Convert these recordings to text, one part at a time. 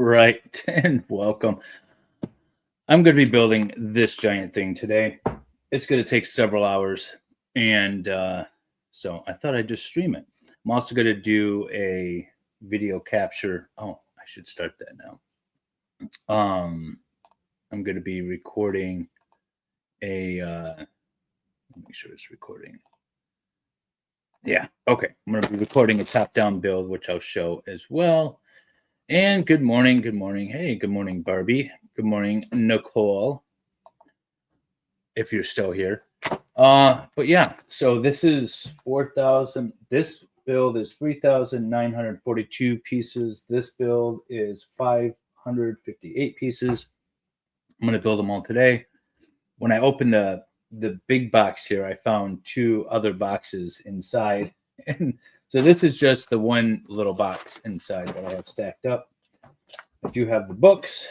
Right, and welcome. I'm going to be building this giant thing today. It's going to take several hours, and so I thought I'd just stream it. I'm also going to do a video capture. Oh, I should start that now. I'm going to be recording a. Make sure it's recording. Yeah, okay. I'm going to be recording a top-down build, which I'll show as well. And good morning, good morning. Hey, good morning, Barbie. Good morning, Nicole, if you're still here. But yeah, so this is 4,000. This build is 3,942 pieces. This build is 558 pieces. I'm going to build them all today. When I opened the big box here, I found two other boxes inside. And so this is just the one little box inside that I have stacked up. I do have the books,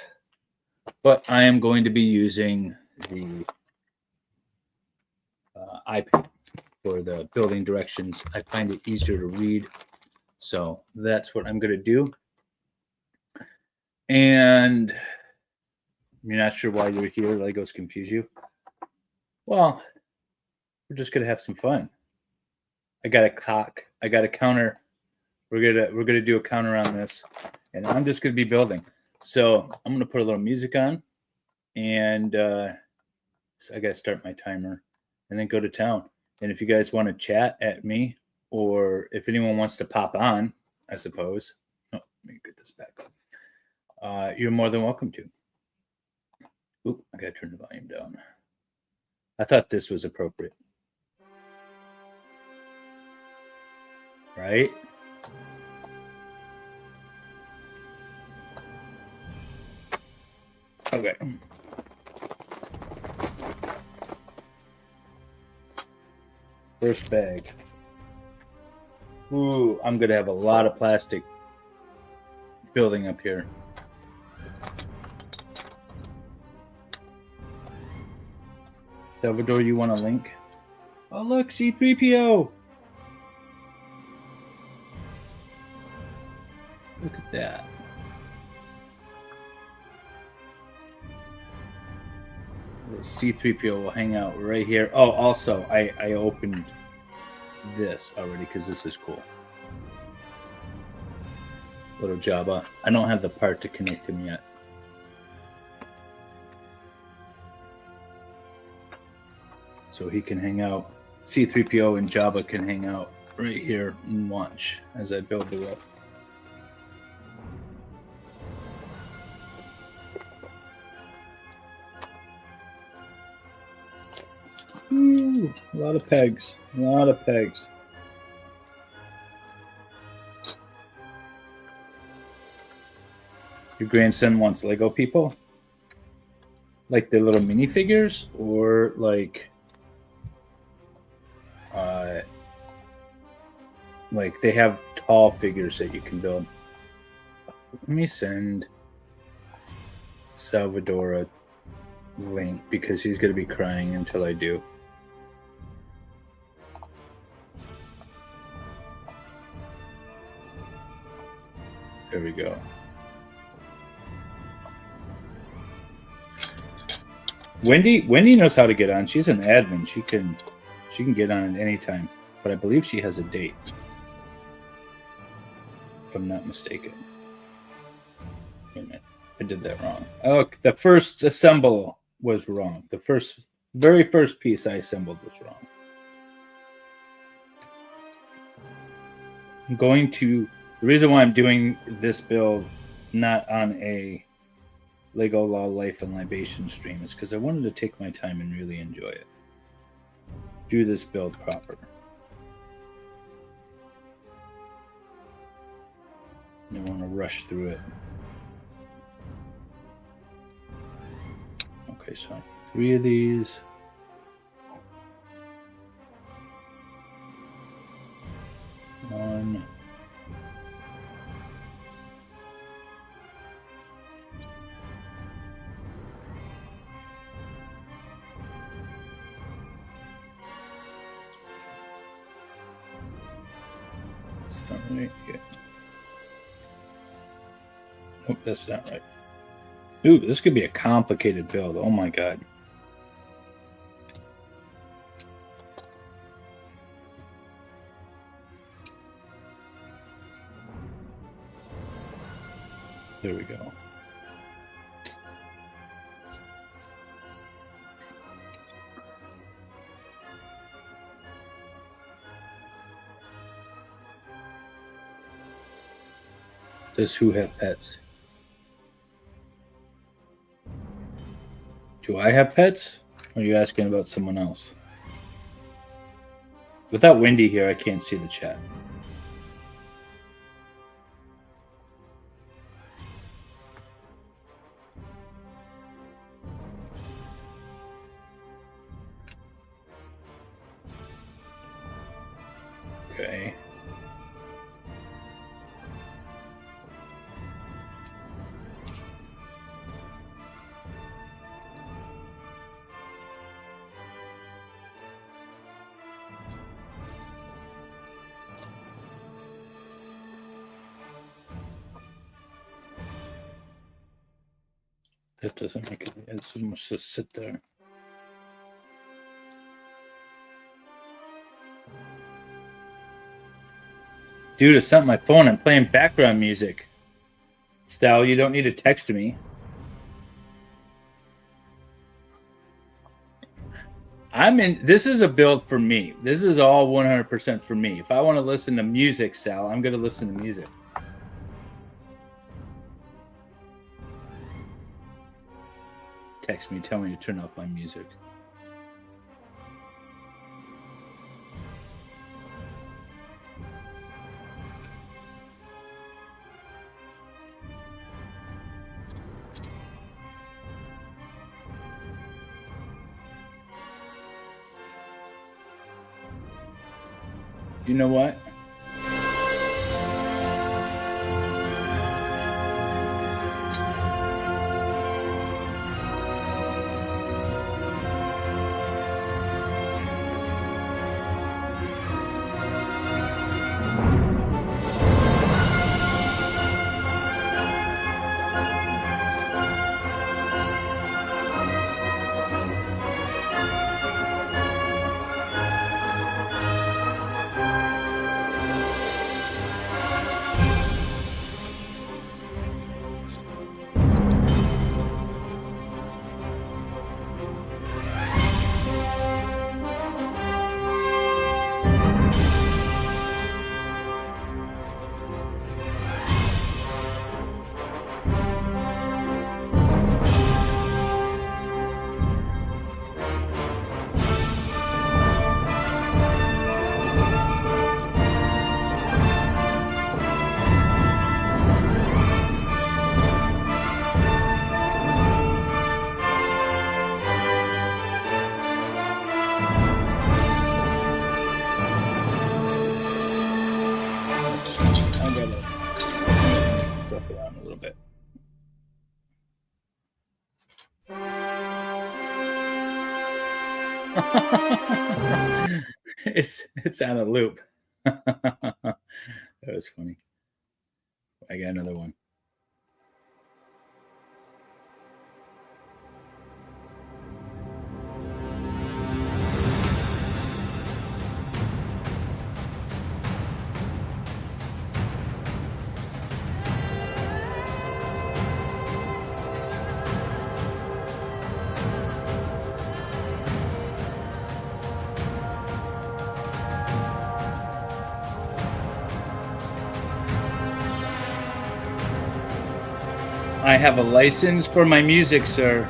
but I am going to be using the iPad for the building directions. I find it easier to read, so that's what I'm going to do. And you're not sure why you're here. Legos confuse you. Well, we're just going to have some fun. I got a clock. I got a counter. We're gonna do a counter on this, and I'm just gonna be building. So I'm gonna put a little music on, and so I gotta start my timer, and then go to town. And if you guys want to chat at me, or if anyone wants to pop on, I suppose. Oh, let me get this back up. You're more than welcome to. Oop, I gotta turn the volume down. I thought this was appropriate. Right? Okay. First bag. Ooh, I'm going to have a lot of plastic building up here. Salvador, you want a link? Oh, look, C3PO. Look at that. C3PO will hang out right here. Oh, also, I opened this already because this is cool. Little Jabba. I don't have the part to connect him yet. So he can hang out. C3PO and Jabba can hang out right here and watch as I build the whip. Ooh, a lot of pegs. A lot of pegs. Your grandson wants Lego people? Like the little minifigures? Or like they have tall figures that you can build. Let me send Salvador a link because he's going to be crying until I do. There we go. Wendy knows how to get on. She's an admin. She can get on at any time. But I believe she has a date, if I'm not mistaken. Wait a minute. I did that wrong. Oh, the first assemble was wrong. The very first piece I assembled was wrong. The reason why I'm doing this build not on a Lego Law Life and Libation stream is because I wanted to take my time and really enjoy it. Do this build proper. I don't want to rush through it. Okay, so 3 of these. One. It's not right yet. Oh, that's not right. Ooh, this could be a complicated build. Oh my god. There we go. Does who have pets? Do I have pets? Or are you asking about someone else? Without Wendy here, I can't see the chat. Okay. That doesn't make it. It's almost just sit there. Dude, it's not my phone. I'm playing background music. Stal, you don't need to text me. This is a build for me. This is all 100% for me. If I want to listen to music, Sal, I'm going to listen to music. Text me, tell me to turn off my music. You know what? It's on a loop. That was funny. I got another one. I have a license for my music, sir.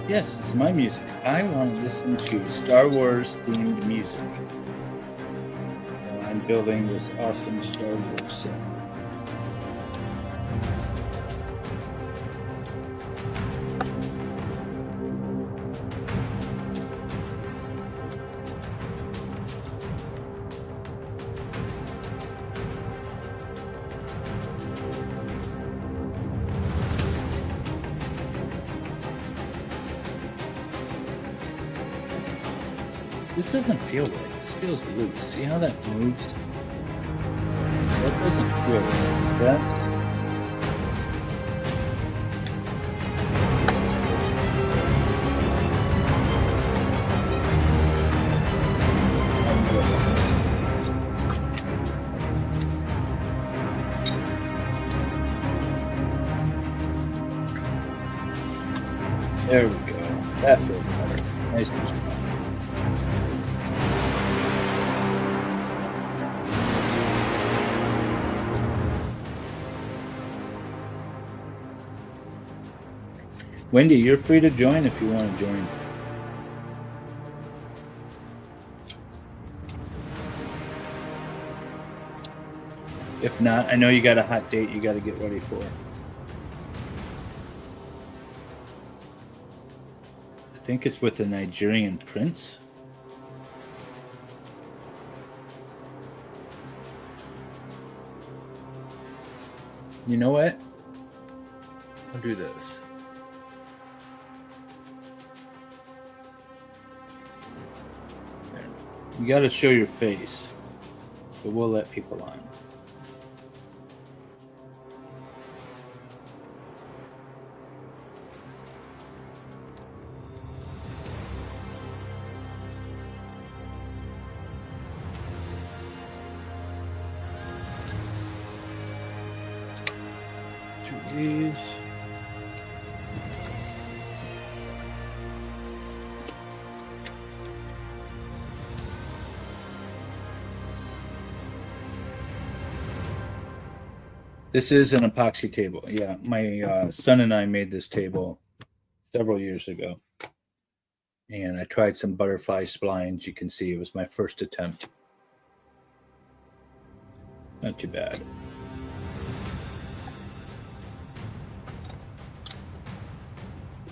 Yes, it's my music. I want to listen to Star Wars themed music. While I'm building this awesome Star Wars set. This doesn't feel right. This feels loose. See how that moves? That doesn't feel right. That's... There we go. That feels better. Nice and strong. Wendy, you're free to join if you want to join. If not, I know you got a hot date you got to get ready for. I think it's with a Nigerian prince. You know what? I'll do this. There. You got to show your face, but we'll let people on. These. This is an epoxy table. Yeah, my son and I made this table several years ago. And I tried some butterfly splines. You can see it was my first attempt. Not too bad.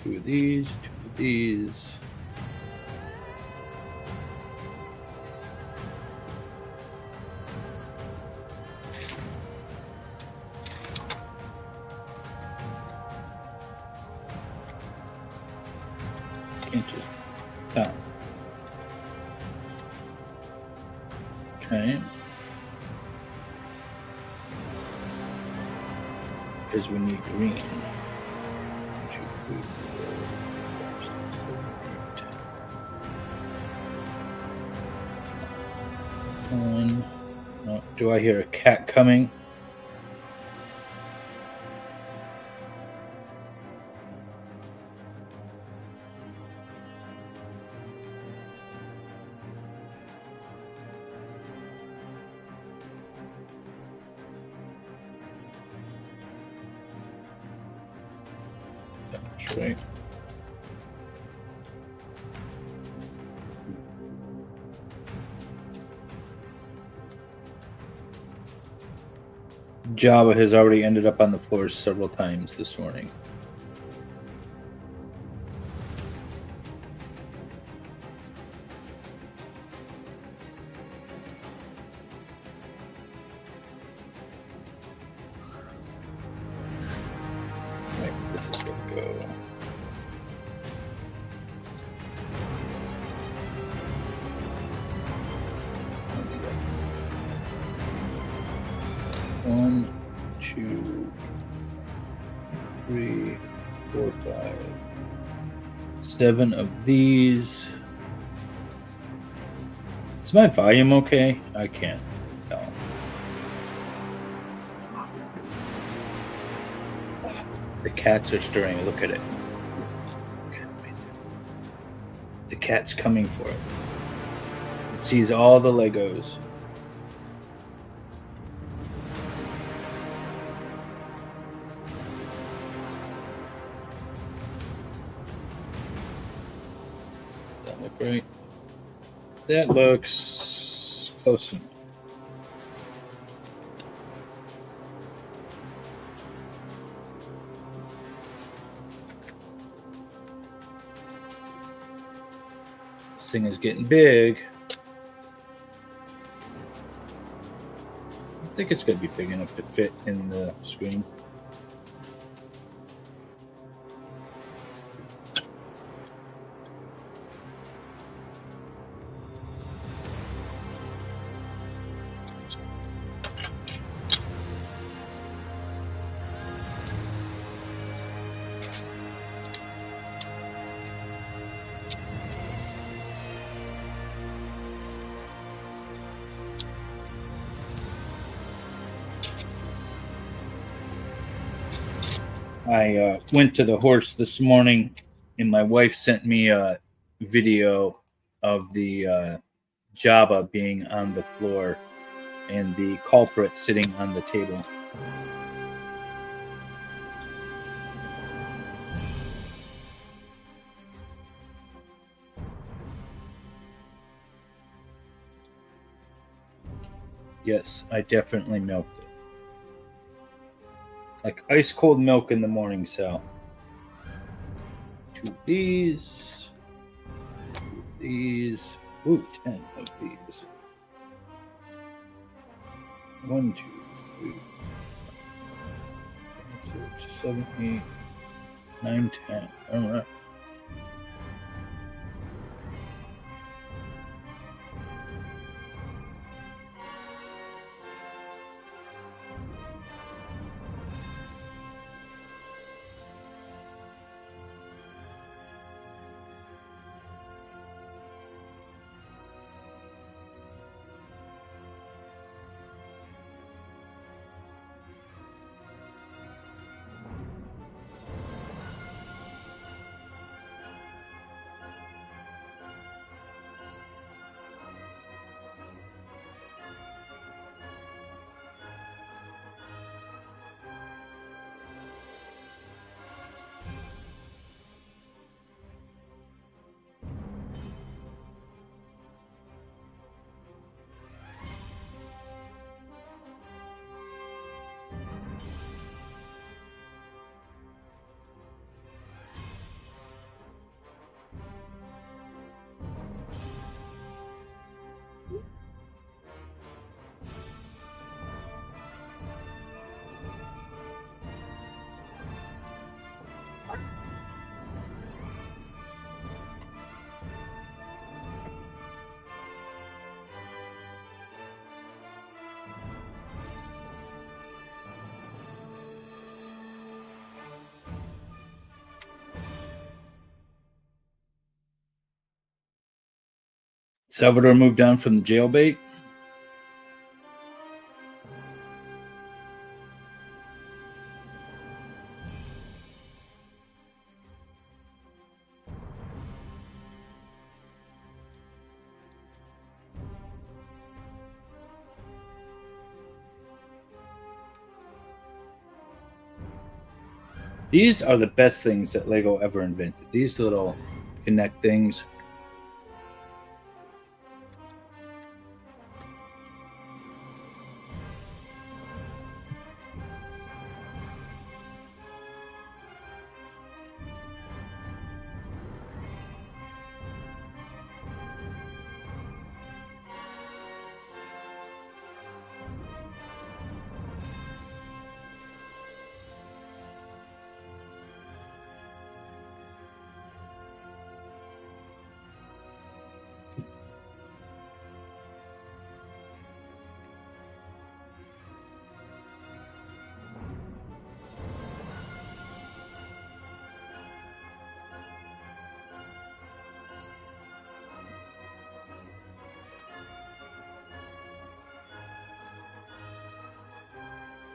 Two of these, two of these. Can't just stop. Okay. Because we need green. Oh, do I hear a cat coming? That's right. Jabba has already ended up on the floor several times this morning. Right, this is where we go. One, two, three, four, 5, 7 of these. Is my volume okay? I can't tell. The cats are stirring. Look at it. The cat's coming for it. It sees all the Legos. Right. That looks close enough. This thing is getting big. I think it's going to be big enough to fit in the screen. I went to the horse this morning, and my wife sent me a video of the Jabba being on the floor and the culprit sitting on the table. Yes, I definitely milked it. Like ice cold milk in the morning, so. 2 of these. 2 of these. Ooh, 10 of these. 1, 2, 3, 4, 5, 6, 7, 8, 9, 10. All right. Salvador moved on from the jailbait. These are the best things that Lego ever invented. These little connect things.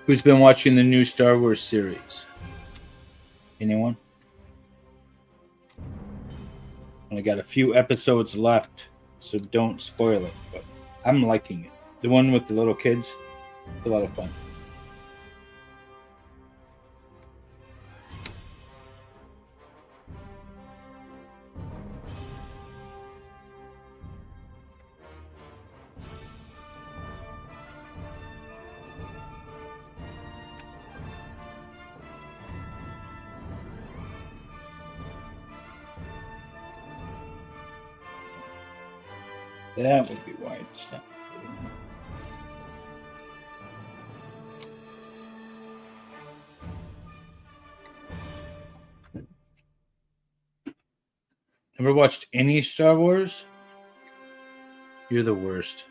Who's been watching the new Star Wars series? Anyone? I got a few episodes left, so don't spoil it. But I'm liking it. The one with the little kids, it's a lot of fun. That would be why it's not. Ever watched any Star Wars? You're the worst.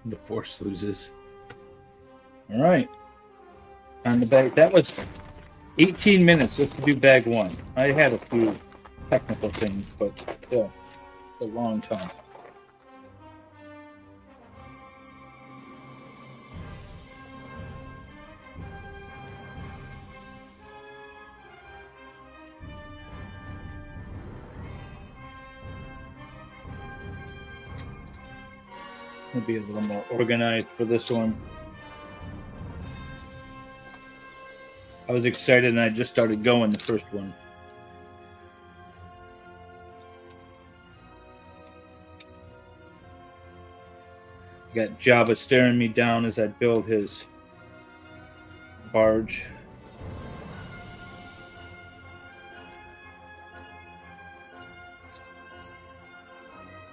The Force loses. All right. On the back. That was 18 minutes just to do bag one. I had a few technical things, but yeah, it's a long time. I'll be a little more organized for this one. I was excited and I just started going the first one. Got Jabba staring me down as I build his barge.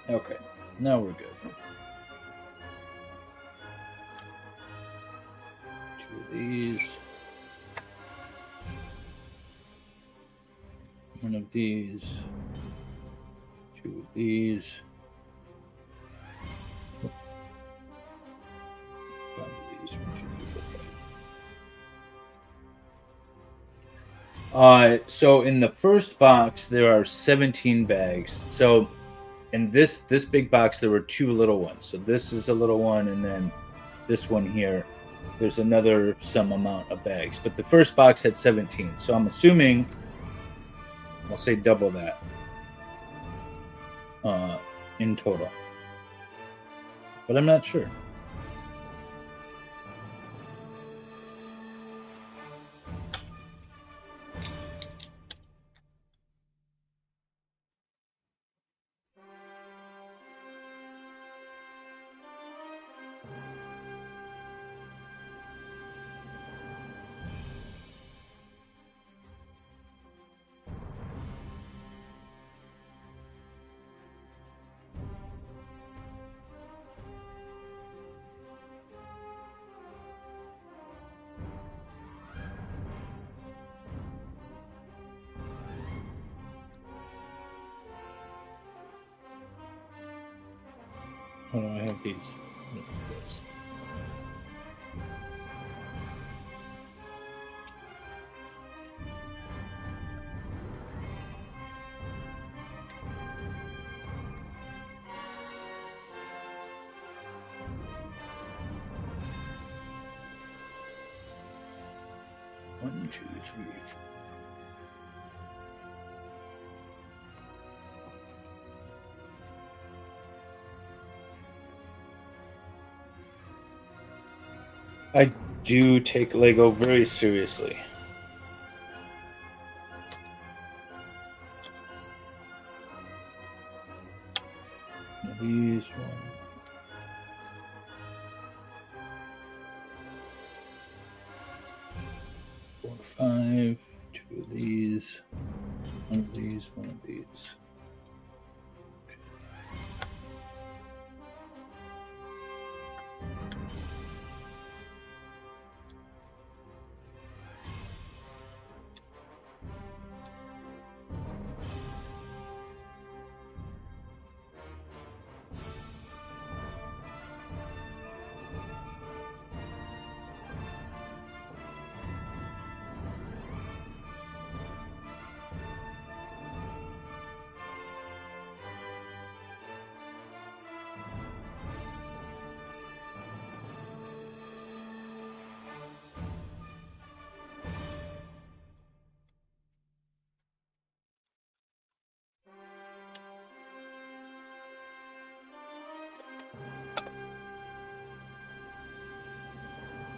Okay, now we're good. Two of these. One of these. Two of these. One of these. 1, 2, 3, 4, 5. So in the first box there are 17 bags. So in this big box there were 2 little ones. So this is a little one, and then this one here, there's another some amount of bags. But the first box had 17. So I'm assuming I'll say double that in total. But I'm not sure. Oh, I have these. One, two, three, four. I do take Lego very seriously. These one. Four, 5. 2 of these. One of these. One of these.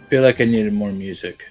Feel like I needed more music.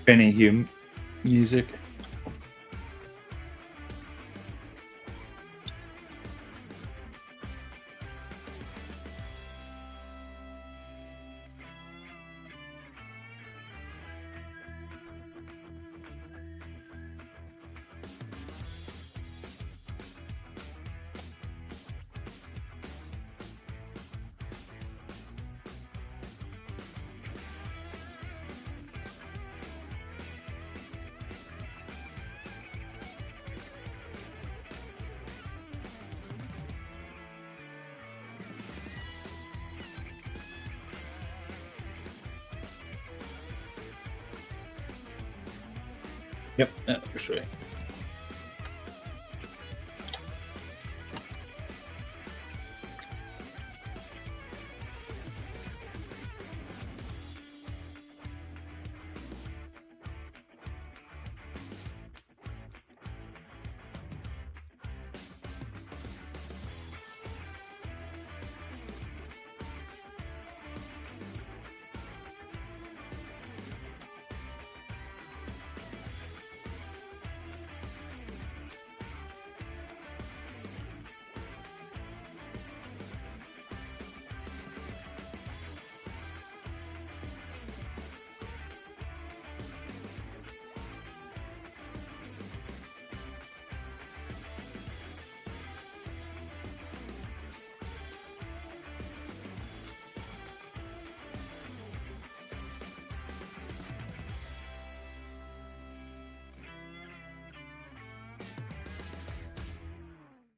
Benny Hume music. Yep, that looks right.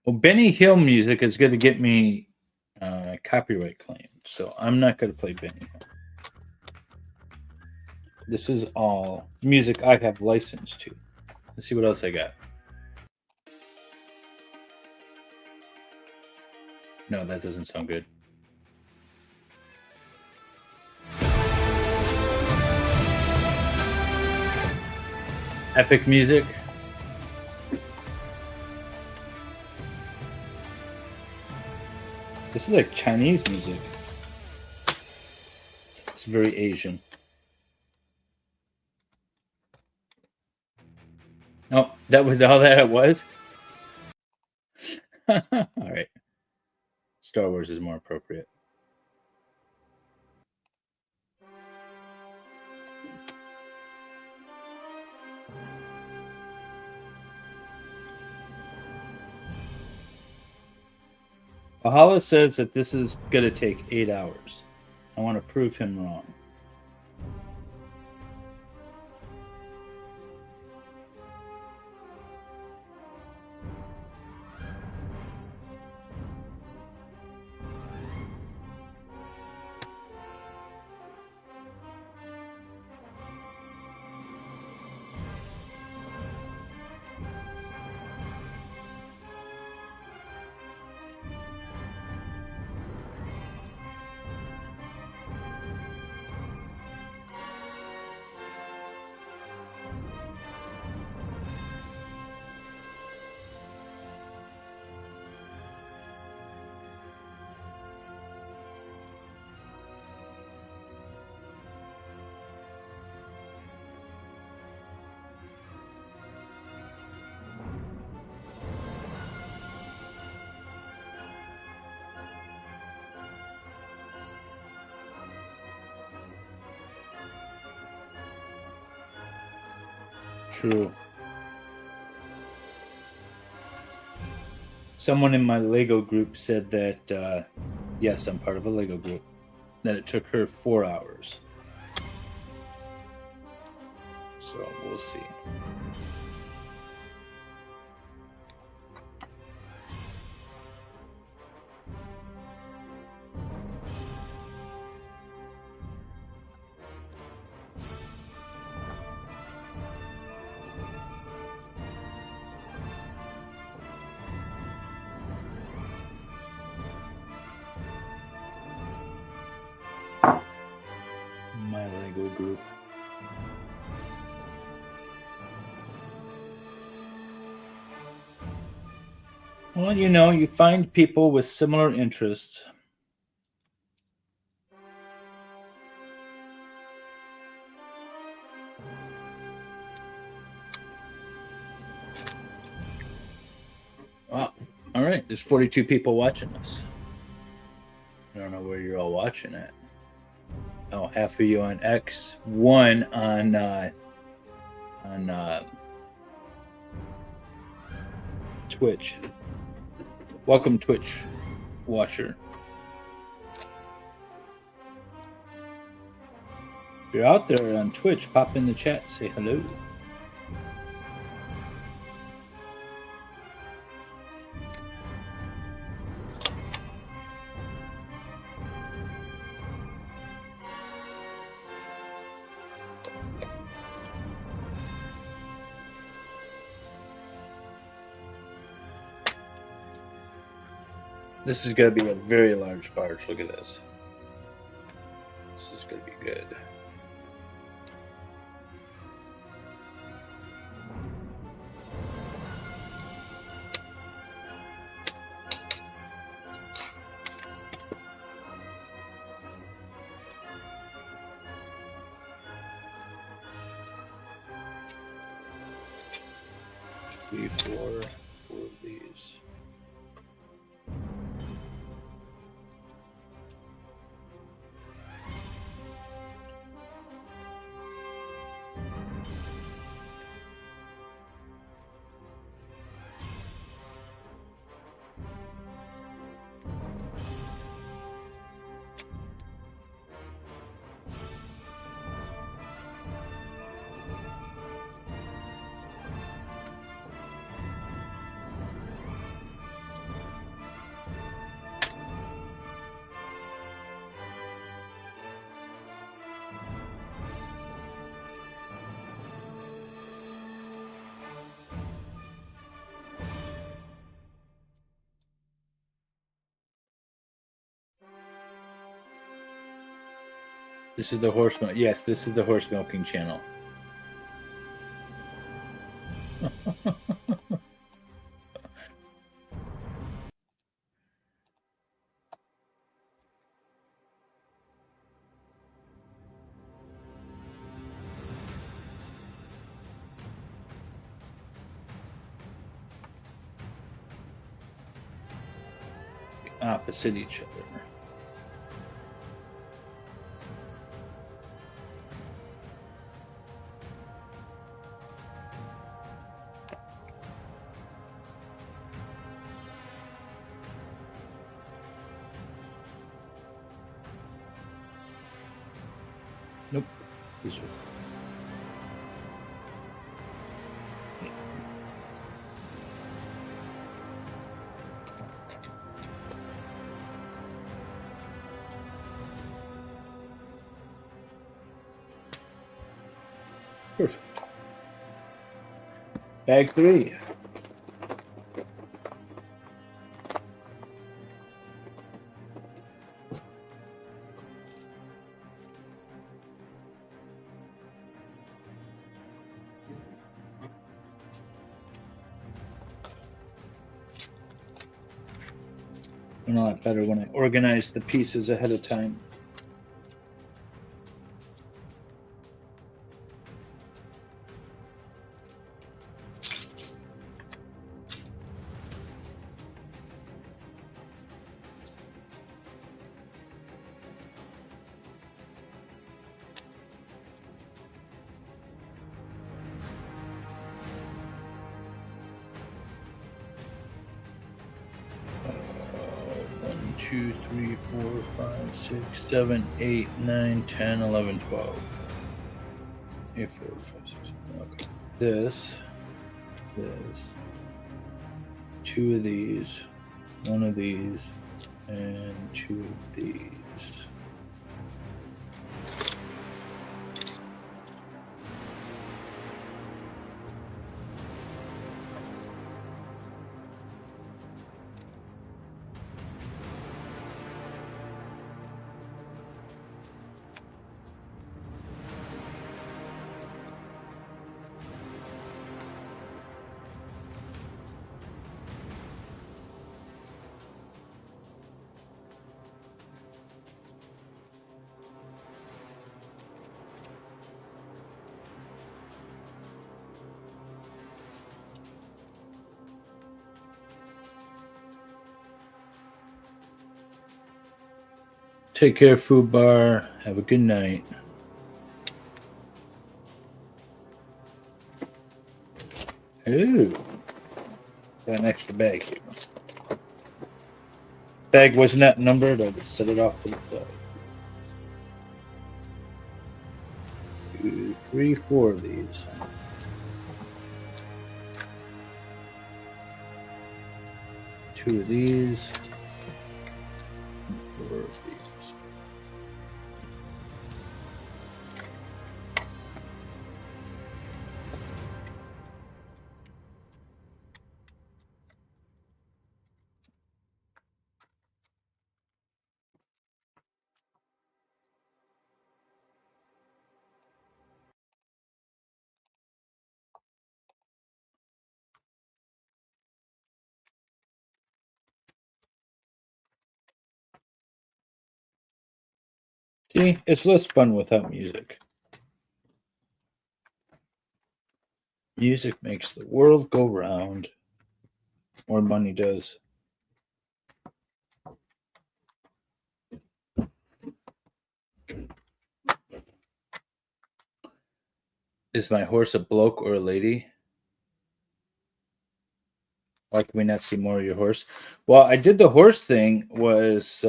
Well, Benny Hill music is going to get me copyright claim, so I'm not going to play Benny Hill. This is all music I have licensed to. Let's see what else I got. No, that doesn't sound good. Epic music. This is like Chinese music. It's very Asian. Oh, that was all that it was? All right. Star Wars is more appropriate. Ahala says that this is going to take 8 hours. I want to prove him wrong. True. Someone in my Lego group said that, yes, I'm part of a Lego group, that it took her 4 hours. So we'll see. My Lego group. Well, you know, you find people with similar interests. All right, there's 42 people watching us. I don't know where you're all watching at. Oh, half of you on X, one on Twitch. Welcome, Twitch watcher. If you're out there on Twitch, pop in the chat, say hello. This is going to be a very large barge. Look at this. This is going to be good. Four of these. This is the horse milk. Yes, this is the horse milking channel. Opposite each other. Nope. This one. Perfect. Bag 3. A lot better when I organize the pieces ahead of time. One, two, three, 4, 5, 6, 7, 8, 9, 10, 11, 12. 8, 4, 5, 6. Okay. This, 2 of these, 1 of these, and 2 of these. Take care, food bar. Have a good night. Ooh. Got an extra bag here. Bag wasn't that numbered. I just set it off to the side. 2, 3, 4 of these. Two of these. 4 of these. See, it's less fun without music. Music makes the world go round. More money does. Is my horse a bloke or a lady? Why can we not see more of your horse? Well, I did the horse thing was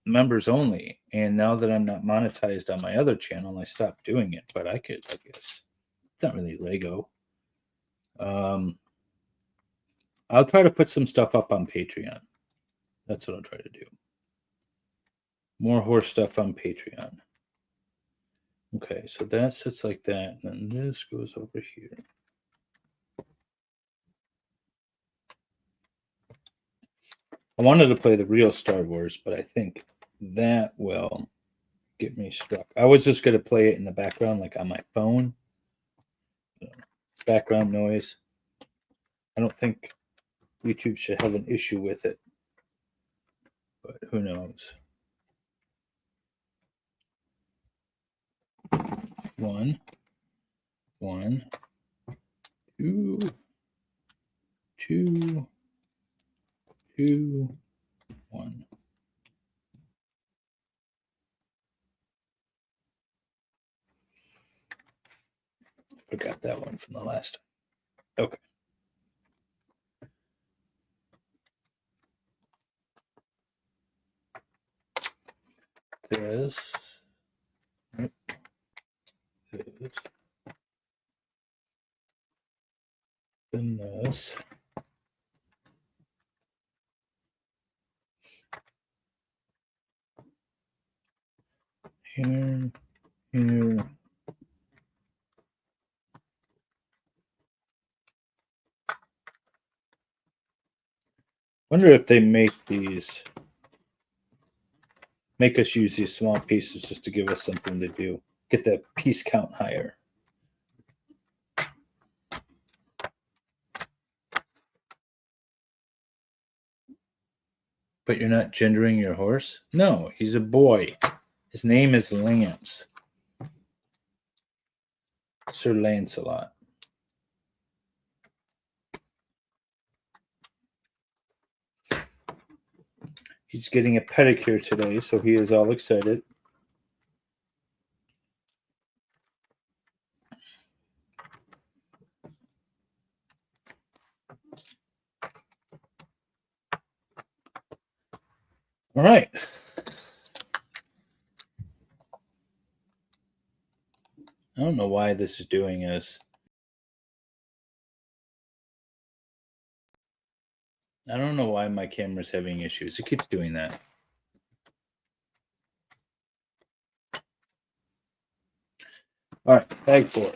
members only, and now that I'm not monetized on my other channel, I stopped doing it. But I could, I guess. It's not really Lego. I'll try to put some stuff up on Patreon. That's what I'll try to do. More horse stuff on Patreon. Okay, so that sits like that, and then this goes over here. I wanted to play the real Star Wars, but I think that will get me struck. I was just going to play it in the background, like on my phone. Background noise. I don't think YouTube should have an issue with it, but who knows? 1, 1, 2, 2, 2, 1. Forgot that one from the last time. Okay. This. This. Then this. Here. Here. Wonder if they make us use these small pieces just to give us something to do. Get the piece count higher. But you're not gendering your horse? No, he's a boy. His name is Lance. Sir Lancelot. He's getting a pedicure today, so he is all excited. All right. I don't know why this is doing this. I don't know why my camera's having issues. It keeps doing that. All right, bag 4.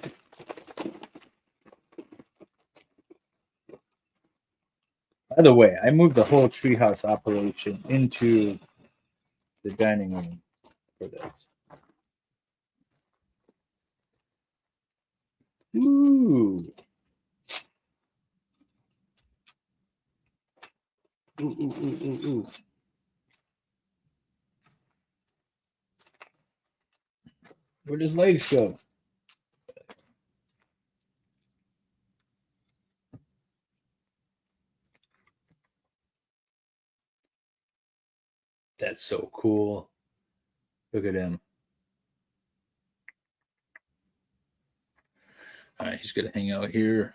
By the way, I moved the whole treehouse operation into the dining room for this. Ooh. Ooh. Where'd his legs go? That's so cool. Look at him. All right, he's gonna hang out here.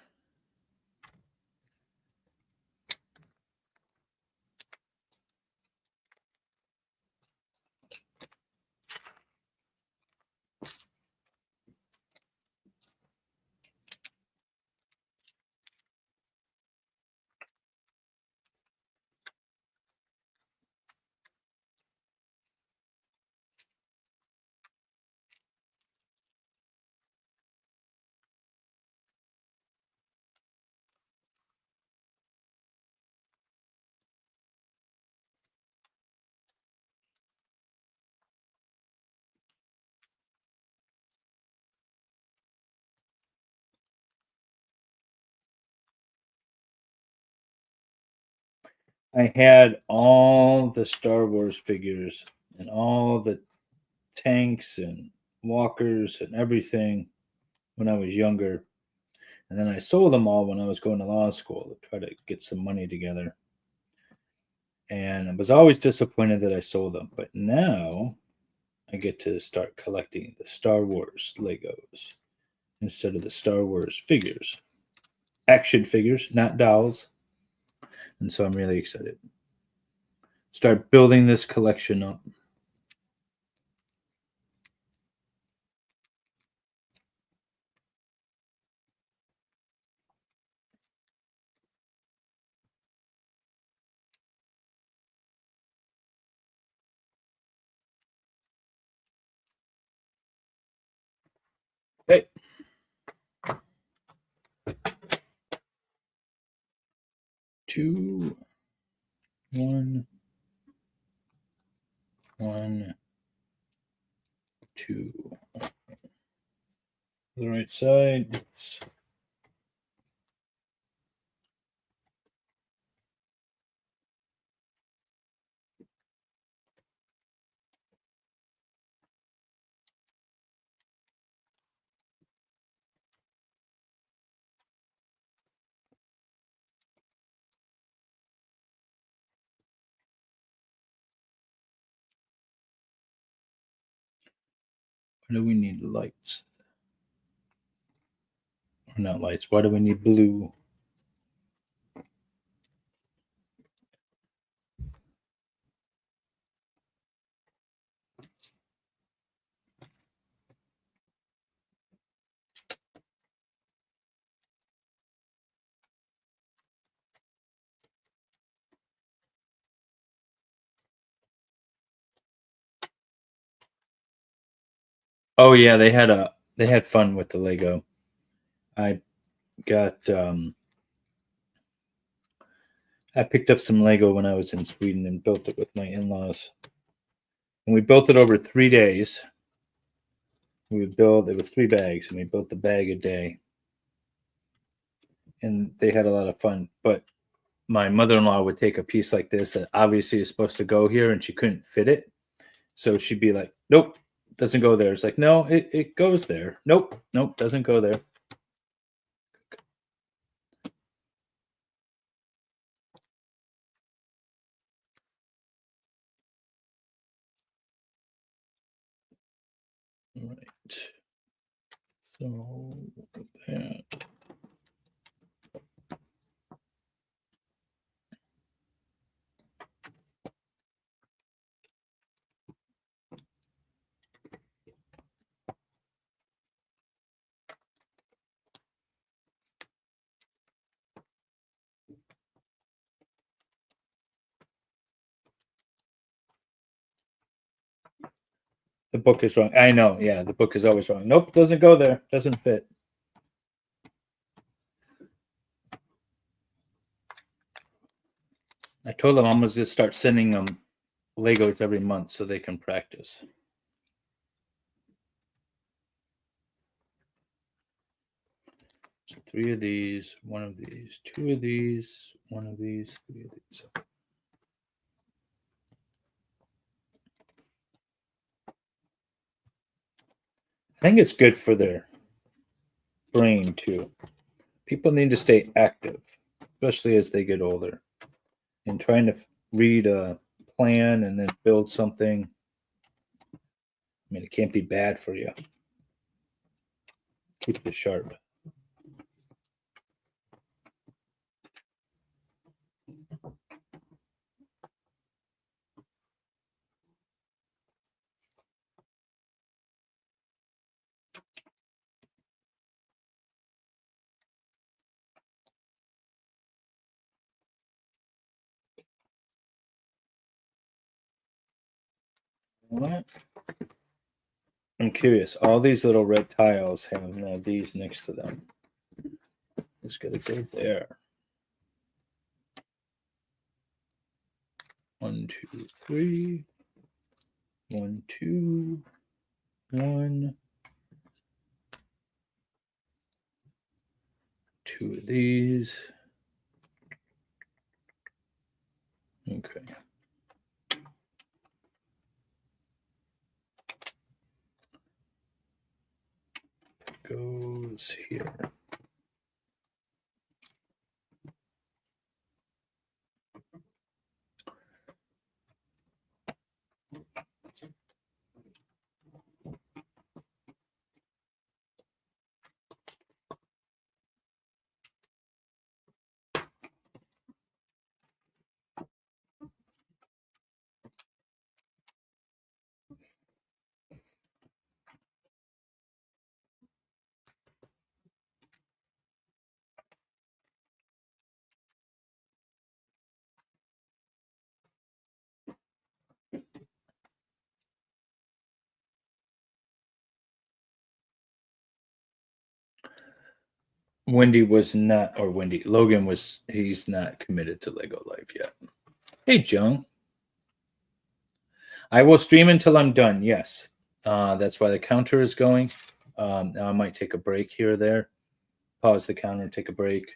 I had all the Star Wars figures and all the tanks and walkers and everything when I was younger. And then I sold them all when I was going to law school to try to get some money together. And I was always disappointed that I sold them. But now I get to start collecting the Star Wars Legos instead of the Star Wars figures. Action figures, not dolls. And so I'm really excited. Start building this collection up. Hey. 2, 1, 1, 2. The right side. It's why do we need lights? Or not lights. Why do we need blue? Oh yeah, they had fun with the Lego. I got I picked up some Lego when I was in Sweden and built it with my in-laws. And we built it over 3 days. We would build it with 3 bags, and we built the bag a day. And they had a lot of fun. But my mother-in-law would take a piece like this that obviously is supposed to go here, and she couldn't fit it. So she'd be like, "Nope, doesn't go there." It's like, "No, it goes there." "Nope, nope, doesn't go there." All right. So that. The book is wrong. I know. Yeah, the book is always wrong. Nope, doesn't go there. Doesn't fit. I told them I'm going to just start sending them Legos every month so they can practice. So 3 of these, 1 of these, 2 of these, 1 of these, 3 of these. I think it's good for their brain too. People need to stay active, especially as they get older. And trying to read a plan and then build something mean, it can't be bad for you. Keep it sharp. What? I'm curious. All these little red tiles have now these next to them. It's gonna go there. 1, 2, 3. 1, 2, 1. 2 of these. Okay. Goes here. Logan he's not committed to Lego Life yet. Hey, Joan. I will stream until I'm done, yes. That's why the counter is going. Now I might take a break here or there. Pause the counter, take a break.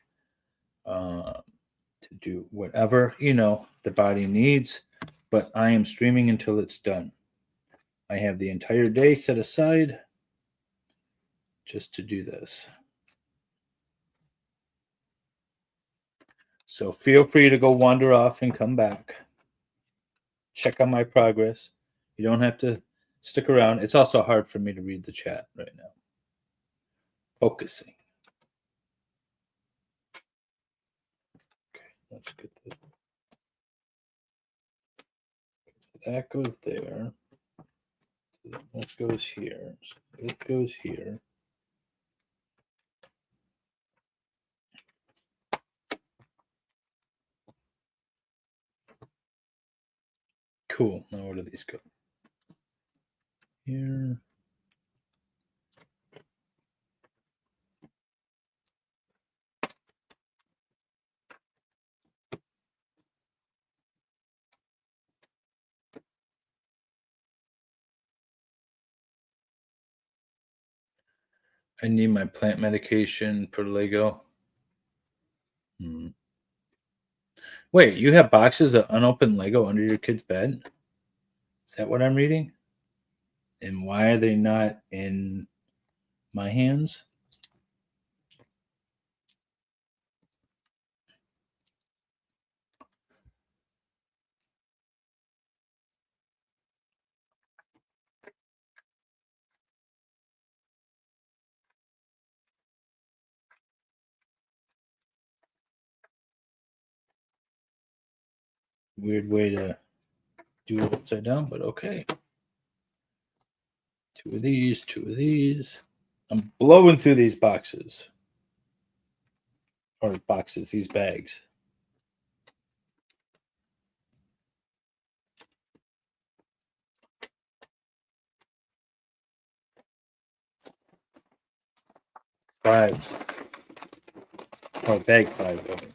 To do whatever, the body needs. But I am streaming until it's done. I have the entire day set aside just to do this. So feel free to go wander off and come back. Check on my progress. You don't have to stick around. It's also hard for me to read the chat right now. Focusing. Okay, let's get this. That goes there. This goes here. So this goes here. Cool. Now where do these go? Here. I need my plant medication for Lego. Wait, you have boxes of unopened Lego under your kid's bed? Is that what I'm reading? And why are they not in my hands? Weird way to do it upside down, but okay. 2 of these, 2 of these. I'm blowing through these boxes. Or boxes, these bags. Five. Oh, bag 5. Okay.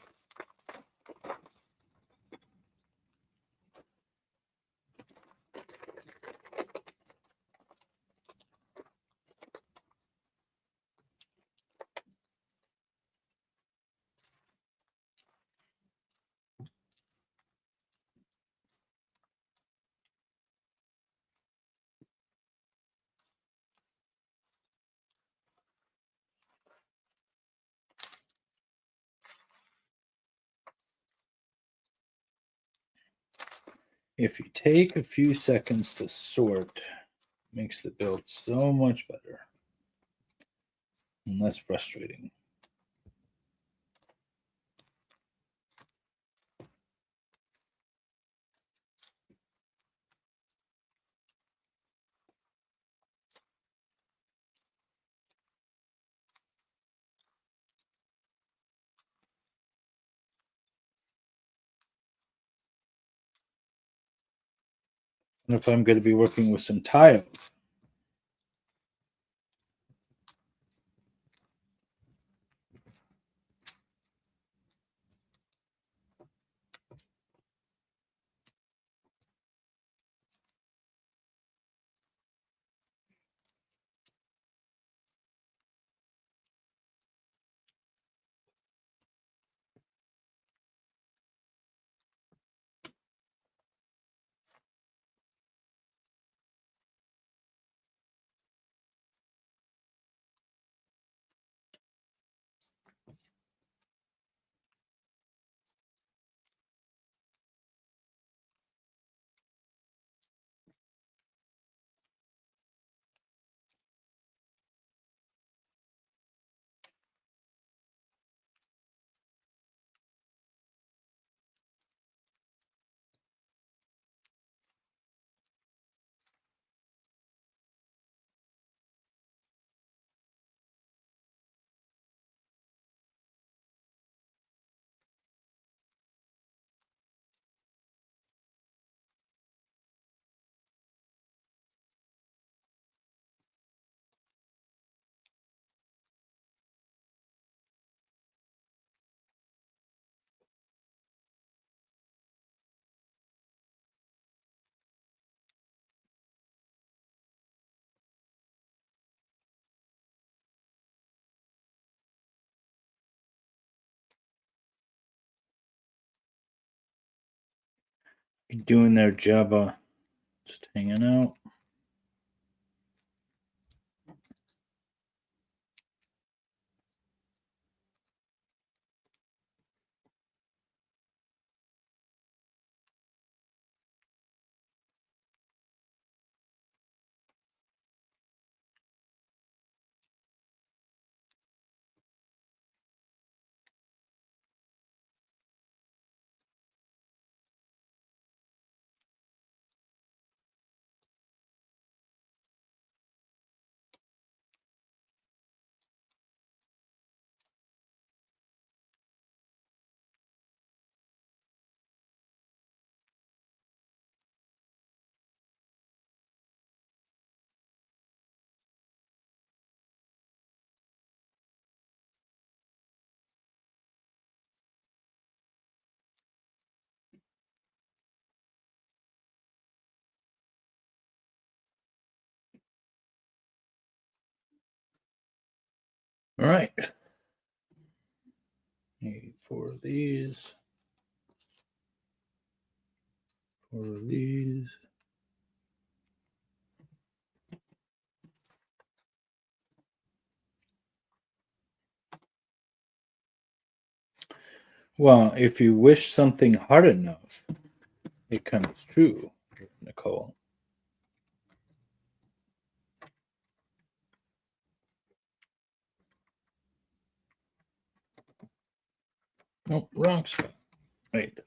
If you take a few seconds to sort Makes the build so much better and less frustrating. And if I'm going to be working with some tiles, doing their Jabba, just hanging out. All right. Need 4 of these. 4 of these. Well, if you wish something hard enough, it comes true, Nicole. Oh, wrong spot. Right there.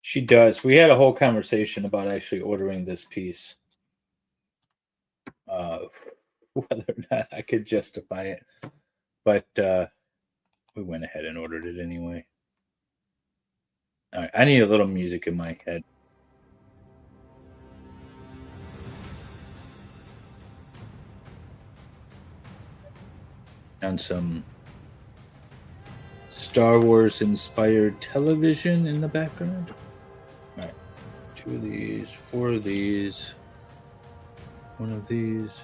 She does. We had a whole conversation about actually ordering this piece. Whether or not I could justify it. But we went ahead and ordered it anyway. All right, I need a little music in my head. And some Star Wars inspired television in the background. All right, 2 of these, 4 of these, 1 of these.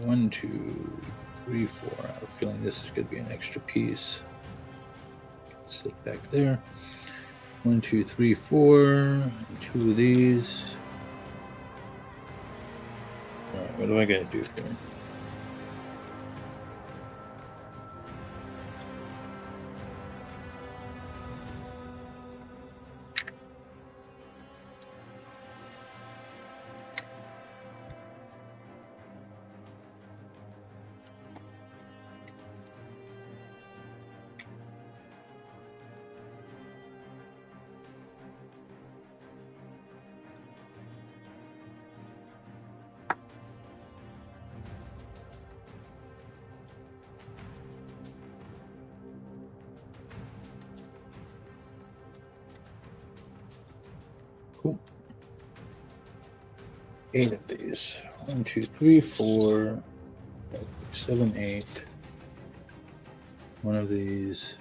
1, 2, 3, 4. I have a feeling this is going to be an extra piece. Sit back there. 1, 2, 3, 4. 2 of these. All right, what am I going to do here? Cool. 8 of these. 1, 2, 3, 4, 5, 6, 7, 8. 1 of these.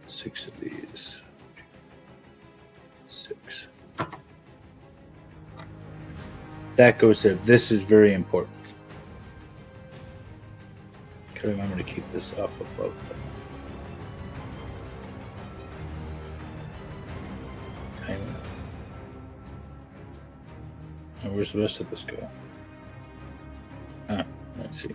6 of these. 6. That goes there. This is very important. Gotta remember to keep this up above them. And where's the rest of this go? Let's see.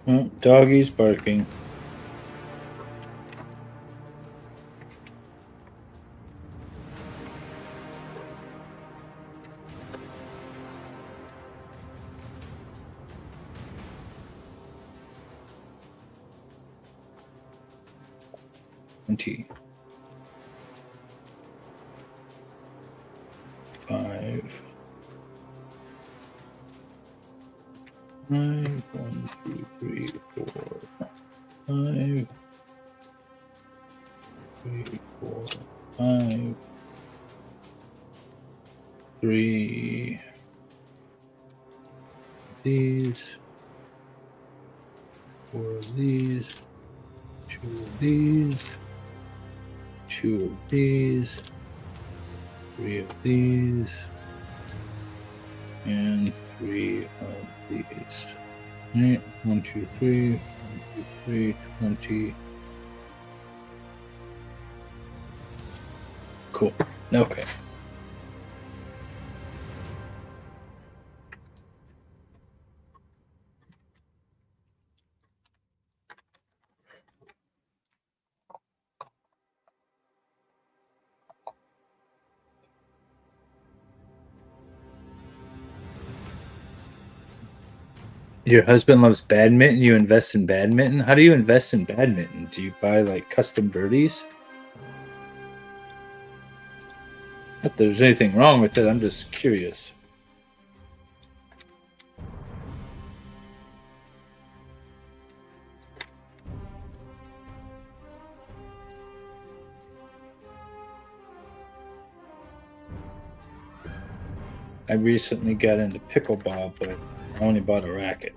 Oh, doggy's barking. Five. 1, 2, 3, 4, 5. 3, 4, 5. 3. These. 4 of these. 2 of these. 2 of these. 3 of these. And 3 of these. All right, 1, 2, 3, 1, 2, 3, 20. Cool. Okay. Your husband loves badminton. You invest in badminton. How do you invest in badminton? Do you buy like custom birdies? Not that there's anything wrong with it. I'm just curious. I recently got into pickleball, but I only bought a racket.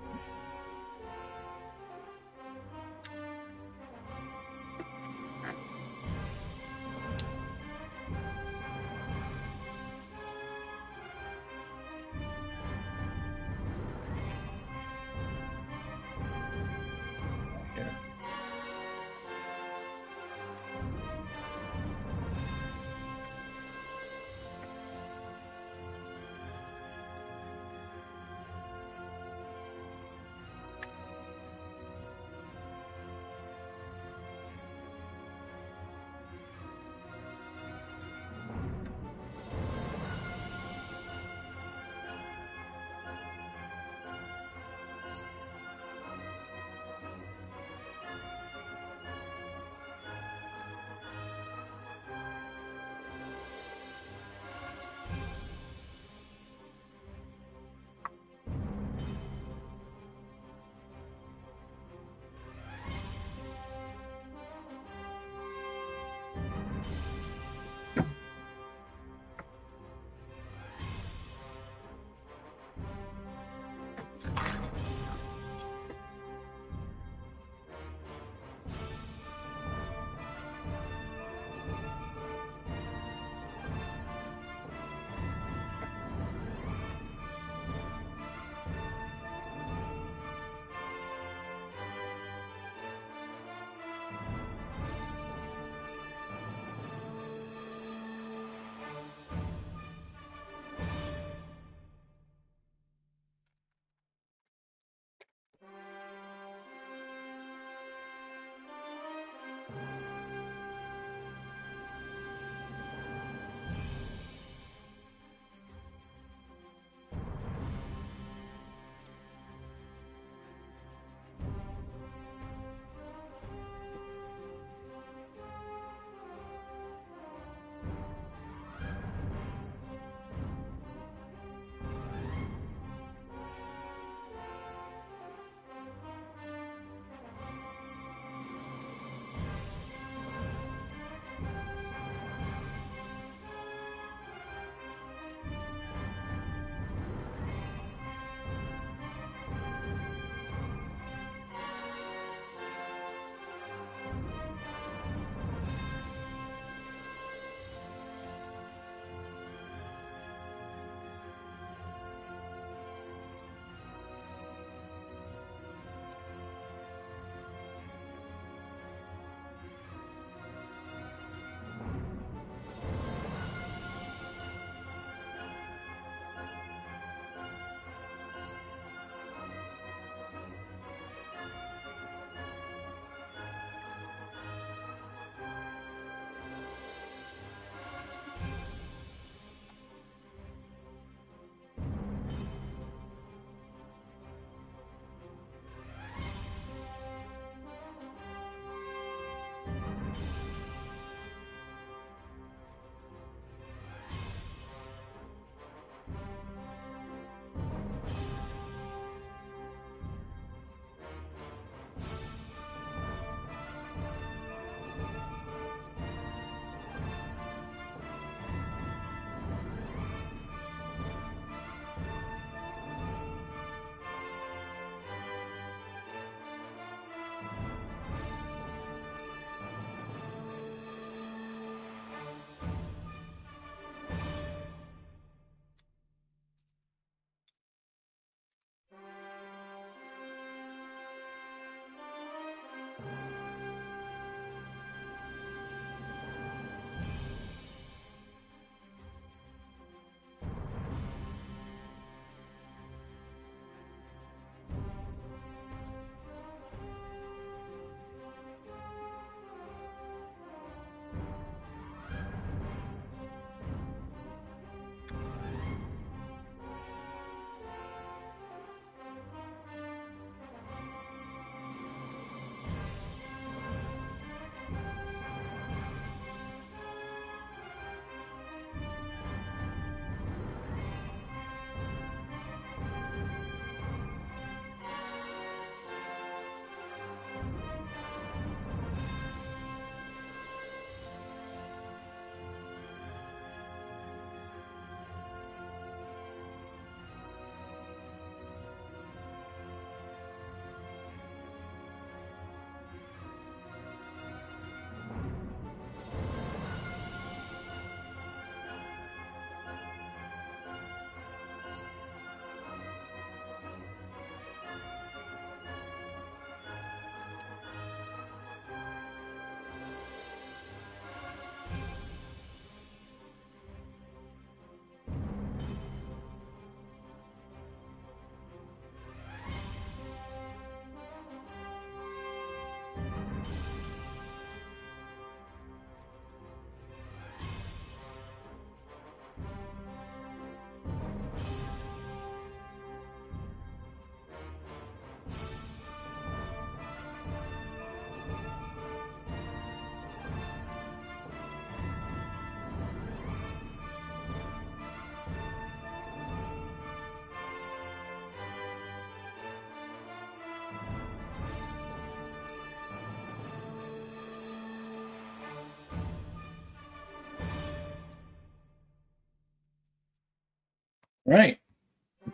Right.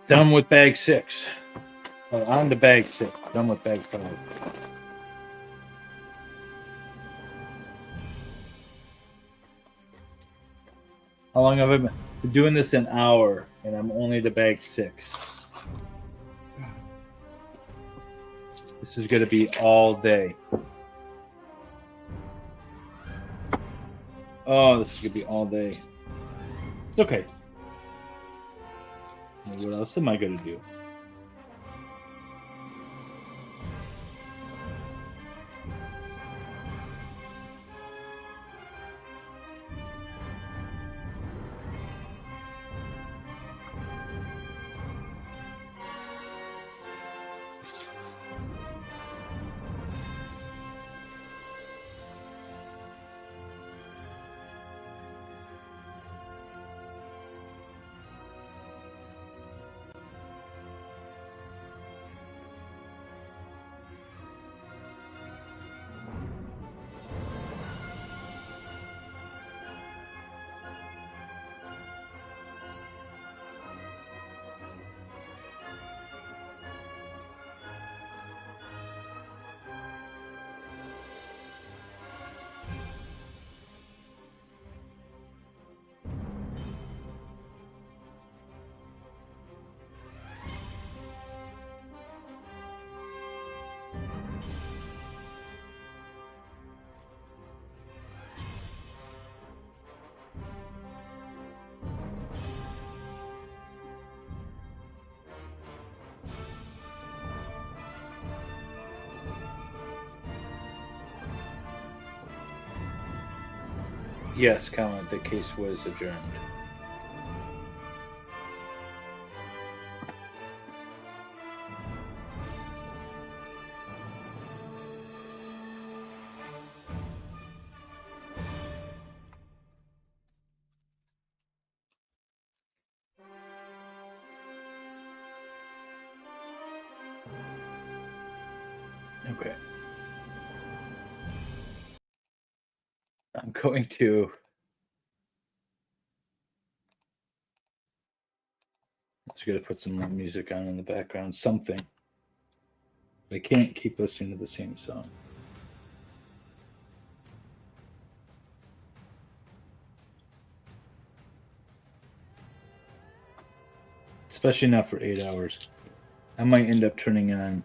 Done with bag 6. On to bag 6. Done with bag 5. How long have I been doing this? An hour, and I'm only to bag 6. This is going to be all day. Oh, this is going to be all day. It's okay. What else am I going to do? Yes, Colin, the case was adjourned. Okay. I'm going to... Just got to put some more music on in the background. Something. I can't keep listening to the same song. Especially not for 8 hours. I might end up turning on...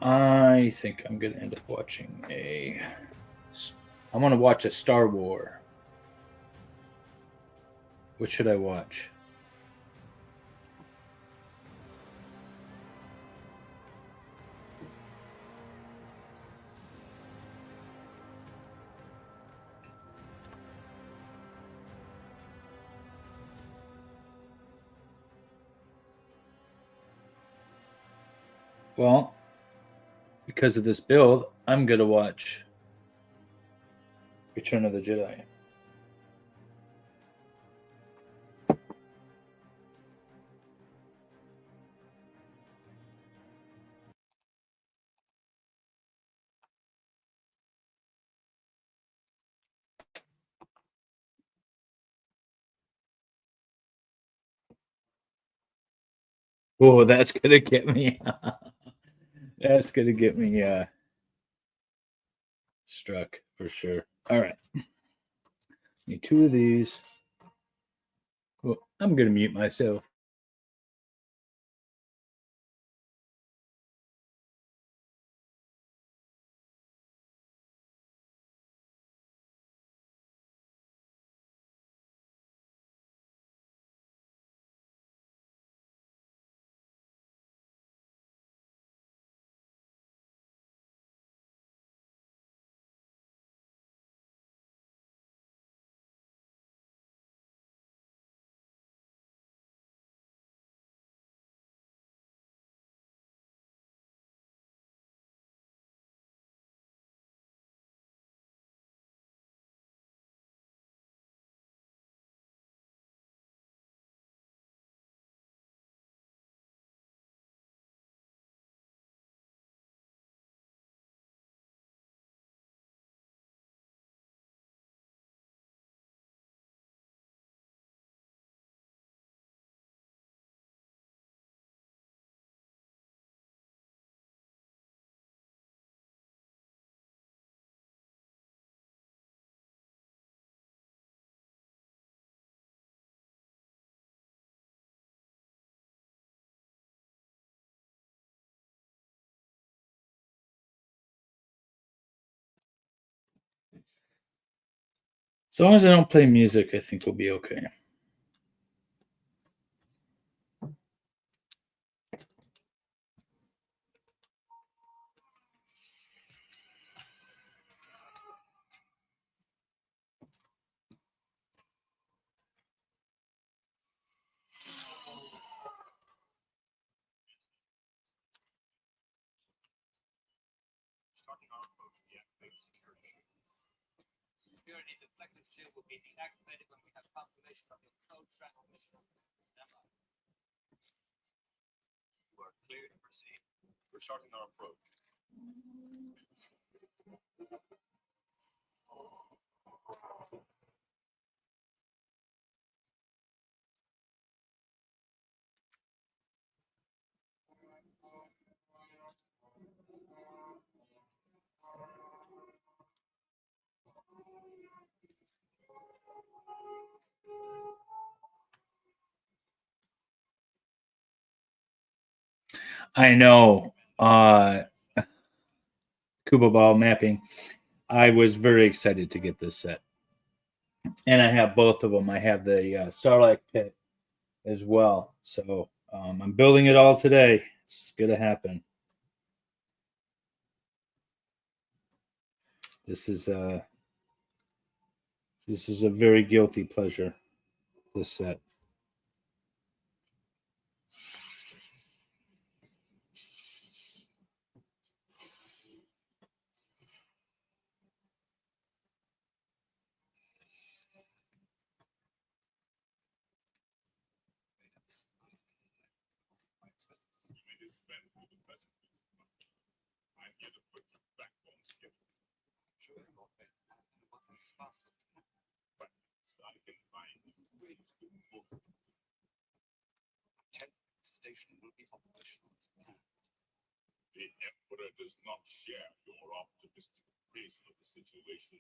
I think I'm going to end up watching a... I want to watch a Star Wars. What should I watch? Well, because of this build, I'm going to watch Return of the Jedi. Oh, that's going to get me. That's going to get me struck for sure. All right. Need 2 of these. Well, I'm going to mute myself. As long as I don't play music, I think we'll be okay. Security deflective shield will be deactivated when we have confirmation of your code transmission. Stand by. You are clear to proceed. We're starting our approach. I know. Kuba Ball mapping. I was very excited to get this set. And I have both of them. I have the Sarlacc Pit as well. So I'm building it all today. It's going to happen. This is a very guilty pleasure, this set. Station will be operational. The Emperor does not share your optimistic appraisal of the situation.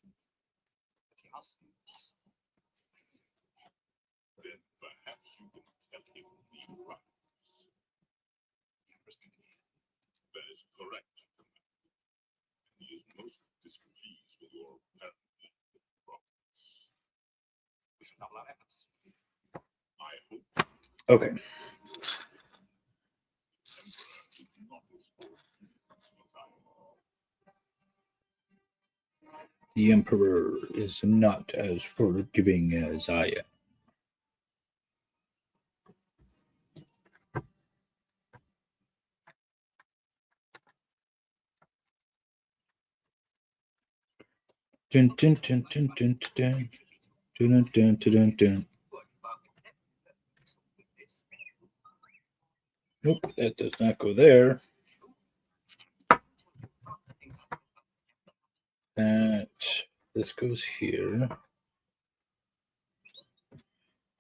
But he asks impossible. Then perhaps you can tell him the price. That is correct, Commander. He is most displeased with your apparent lack of progress. We should double our efforts. I hope Okay. The Emperor is not as forgiving as I am. Dun, dun, dun, dun, dun, dun, dun, dun, dun, dun. Nope, that does not go there. This goes here.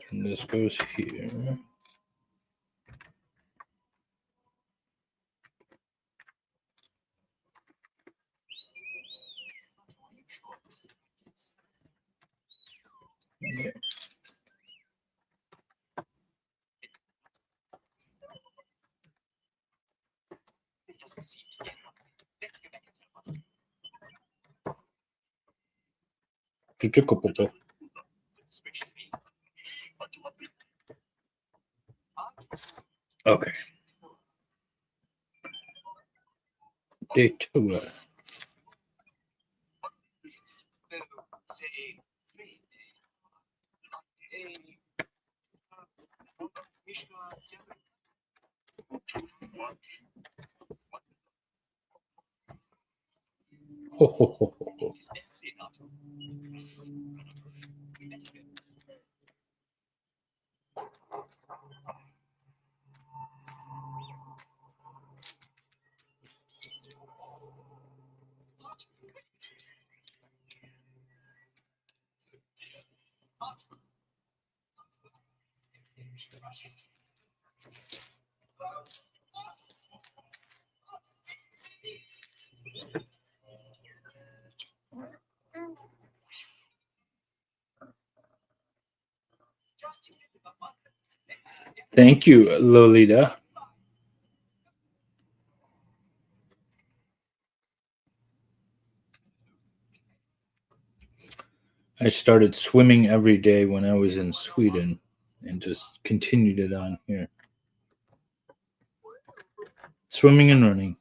And this goes here. Okay. It doesn't seem to get up. Let's go back and tell what's Chuchukupupu. Okay. Daytona. Ho, ho, ho, ho, ho. Thank you, Lolita. I started swimming every day when I was in Sweden and just continued it on here. Swimming and running.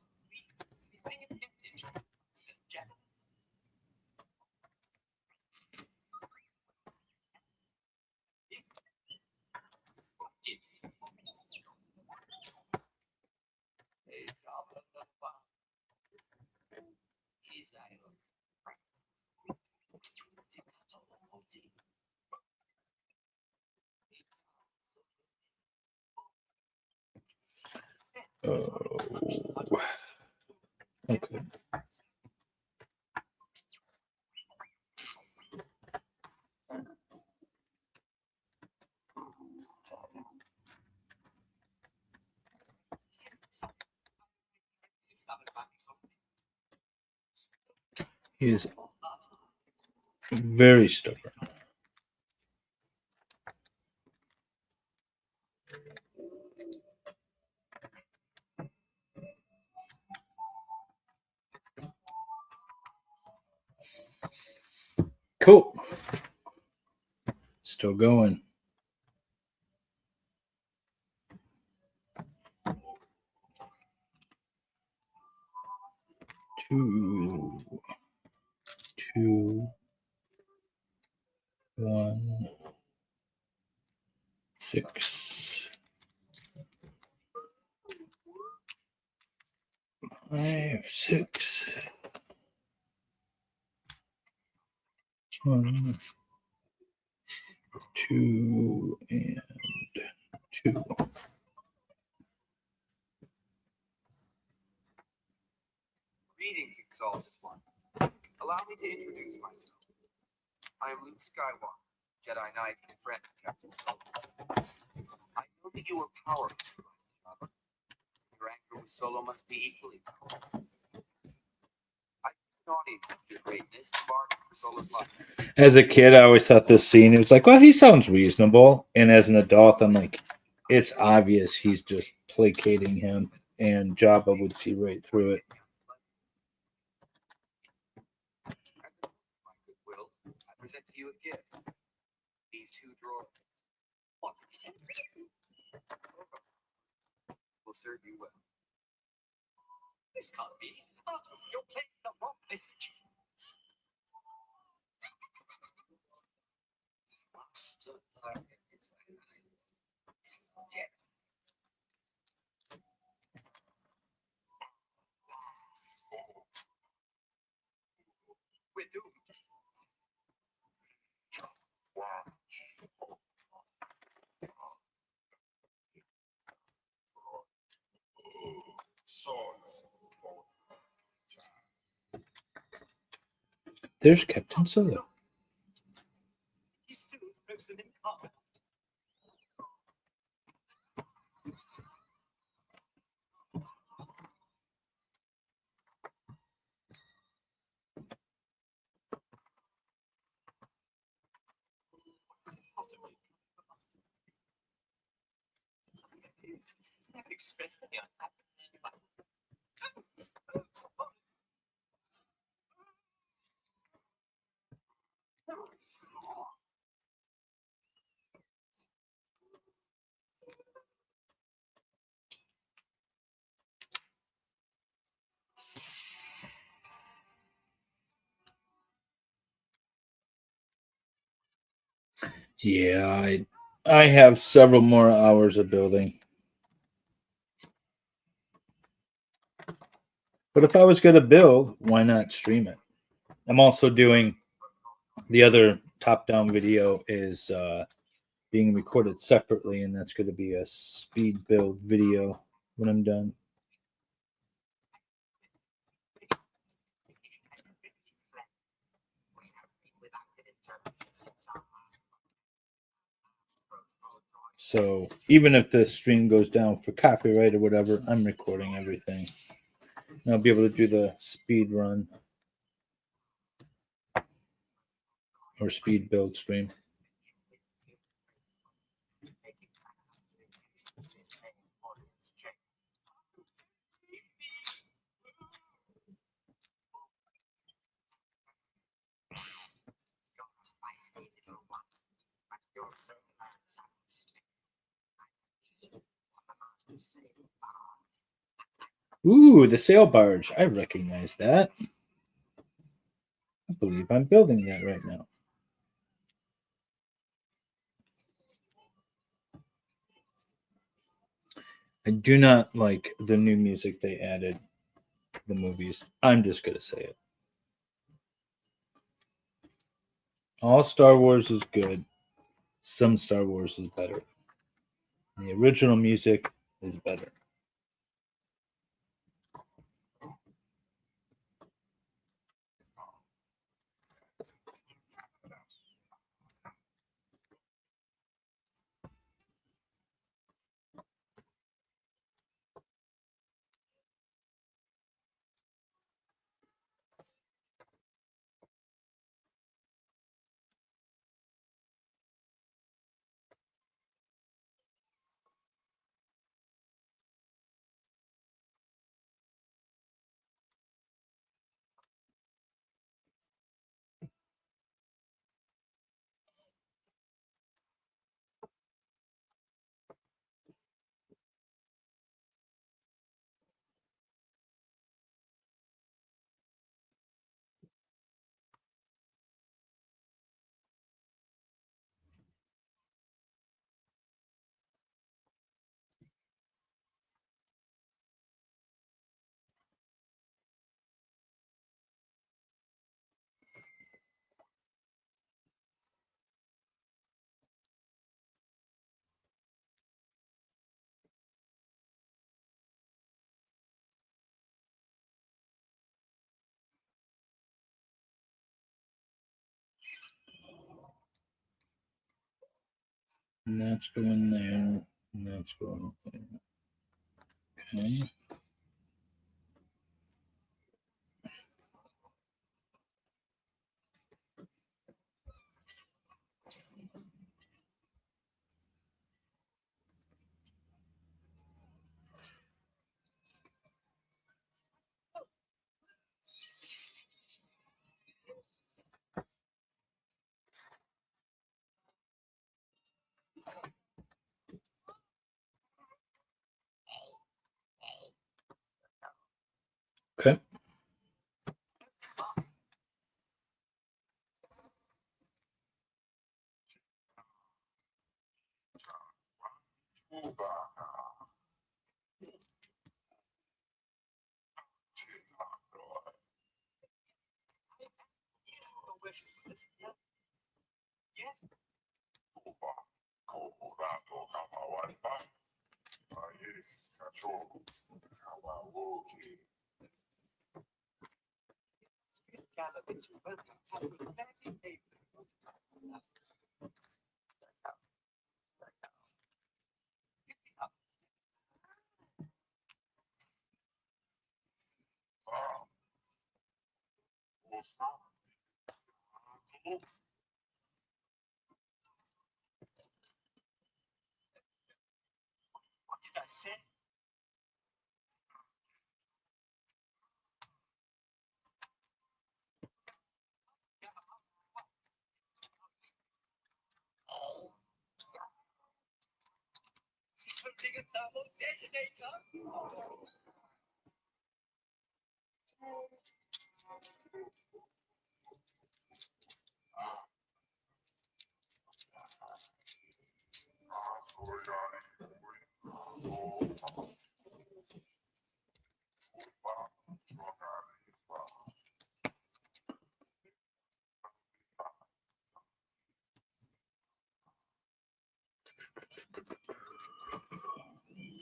Oh. Okay. He is very stubborn. Cool. Still going. Two, 1, 6, 5, 6, 1, 2, and 2. Greetings, Exalted One. Allow me to introduce myself. I am Luke Skywalker, Jedi Knight and friend of Captain Solo. I know that you are powerful, Jabba. Your anger with Solo must be equally powerful. I thought of your greatness and bargain for Solo's life. As a kid, I always thought this scene, it was like, well, he sounds reasonable. And as an adult, I'm like, it's obvious he's just placating him. And Jabba would see right through it. My goodwill, I present to you a gift. These two drawers. What will serve you well. This can't be. You're playing the wrong message. Master Barge. We're doomed. There's Captain Solo. He's still the person in command. Possibly. Never expressed any unhappiness. Yeah, I have several more hours of building. But if I was going to build, why not stream it? I'm also doing the other top-down video is being recorded separately, and that's going to be a speed build video when I'm done. So even if the stream goes down for copyright or whatever, I'm recording everything. And I'll be able to do the speed run or speed build stream. your romance and mistake. I the sail barge. Ooh, the sail barge. I recognize that. I believe I'm building that right now. I do not like the new music they added the movies. I'm just going to say it. All Star Wars is good. Some Star Wars is better. The original music is better. And that's going there. And that's going there. Okay. Okay. No wish for this. Yes. Skiff gather bits of welcome have been badly paid. What did I say? Something a thermal detonator.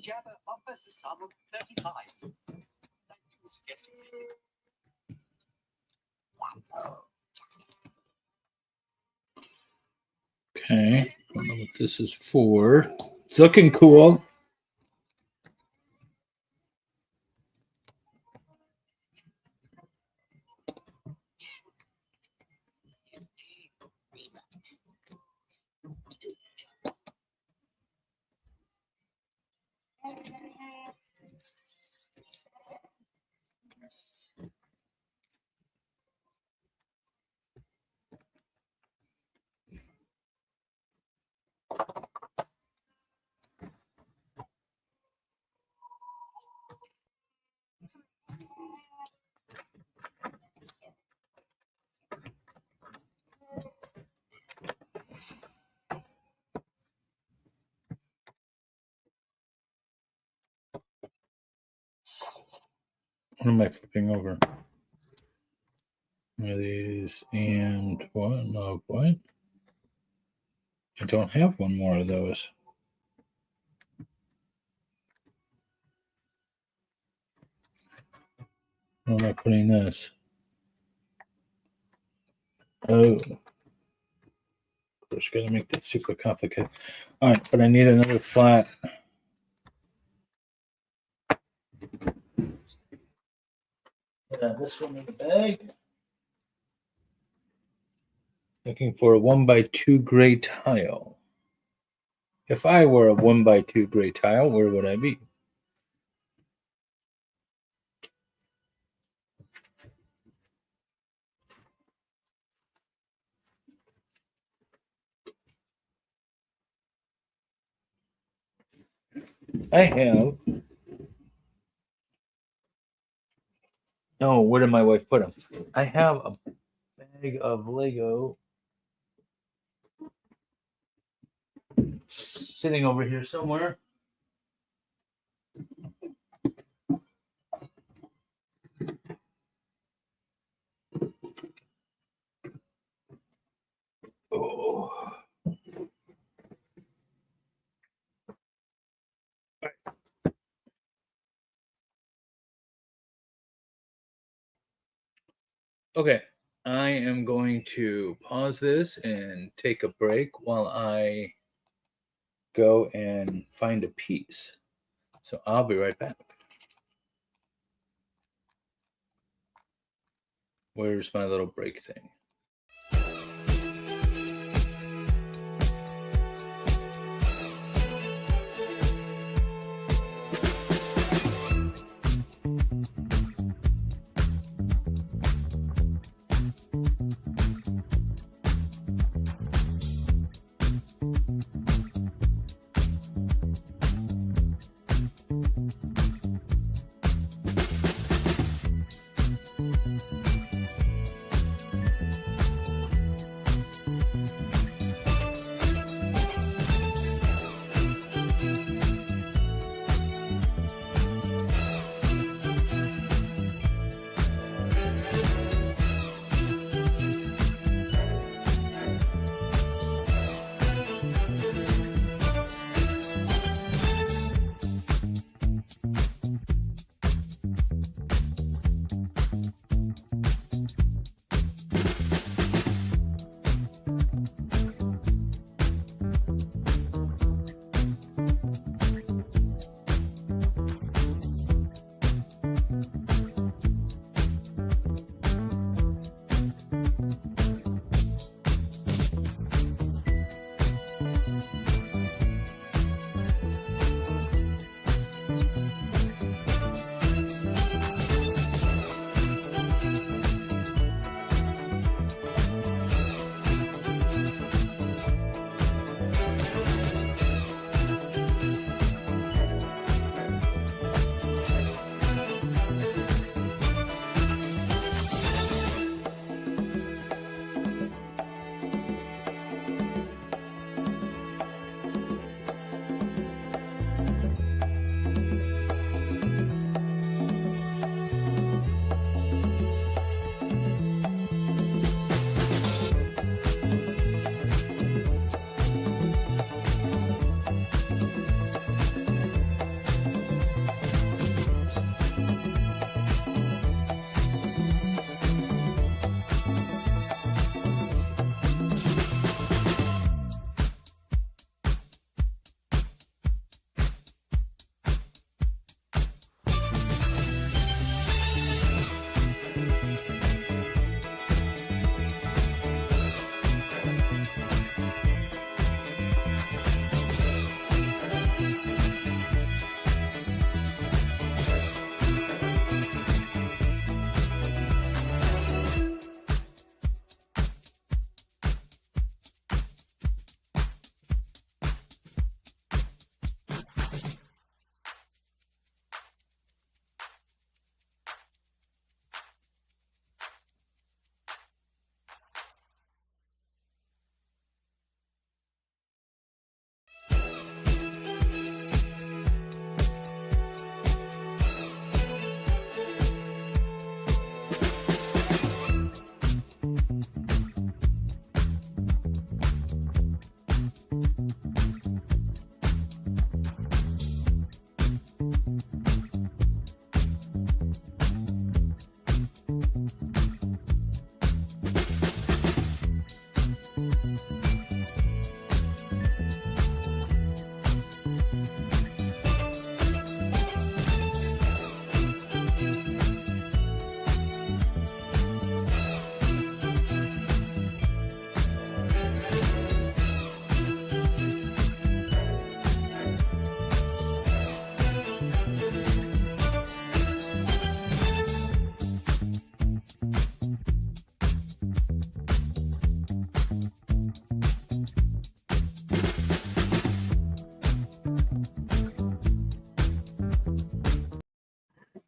Jabba offers a sum of 35. Thank you for suggesting it. Okay. Don't know what this is for. It's looking cool. What am I flipping over? One of these and what? No, what? I don't have one more of those. Where am I putting this? Oh. Just gotta make that super complicated. All right, but I need another flat. This one in the bag. Looking for a 1x2 gray tile. If I were a 1x2 gray tile, where would I be? I have. No, where did my wife put them? I have a bag of Lego sitting over here somewhere. Oh. Okay, I am going to pause this and take a break while I go and find a piece. So I'll be right back. Where's my little break thing?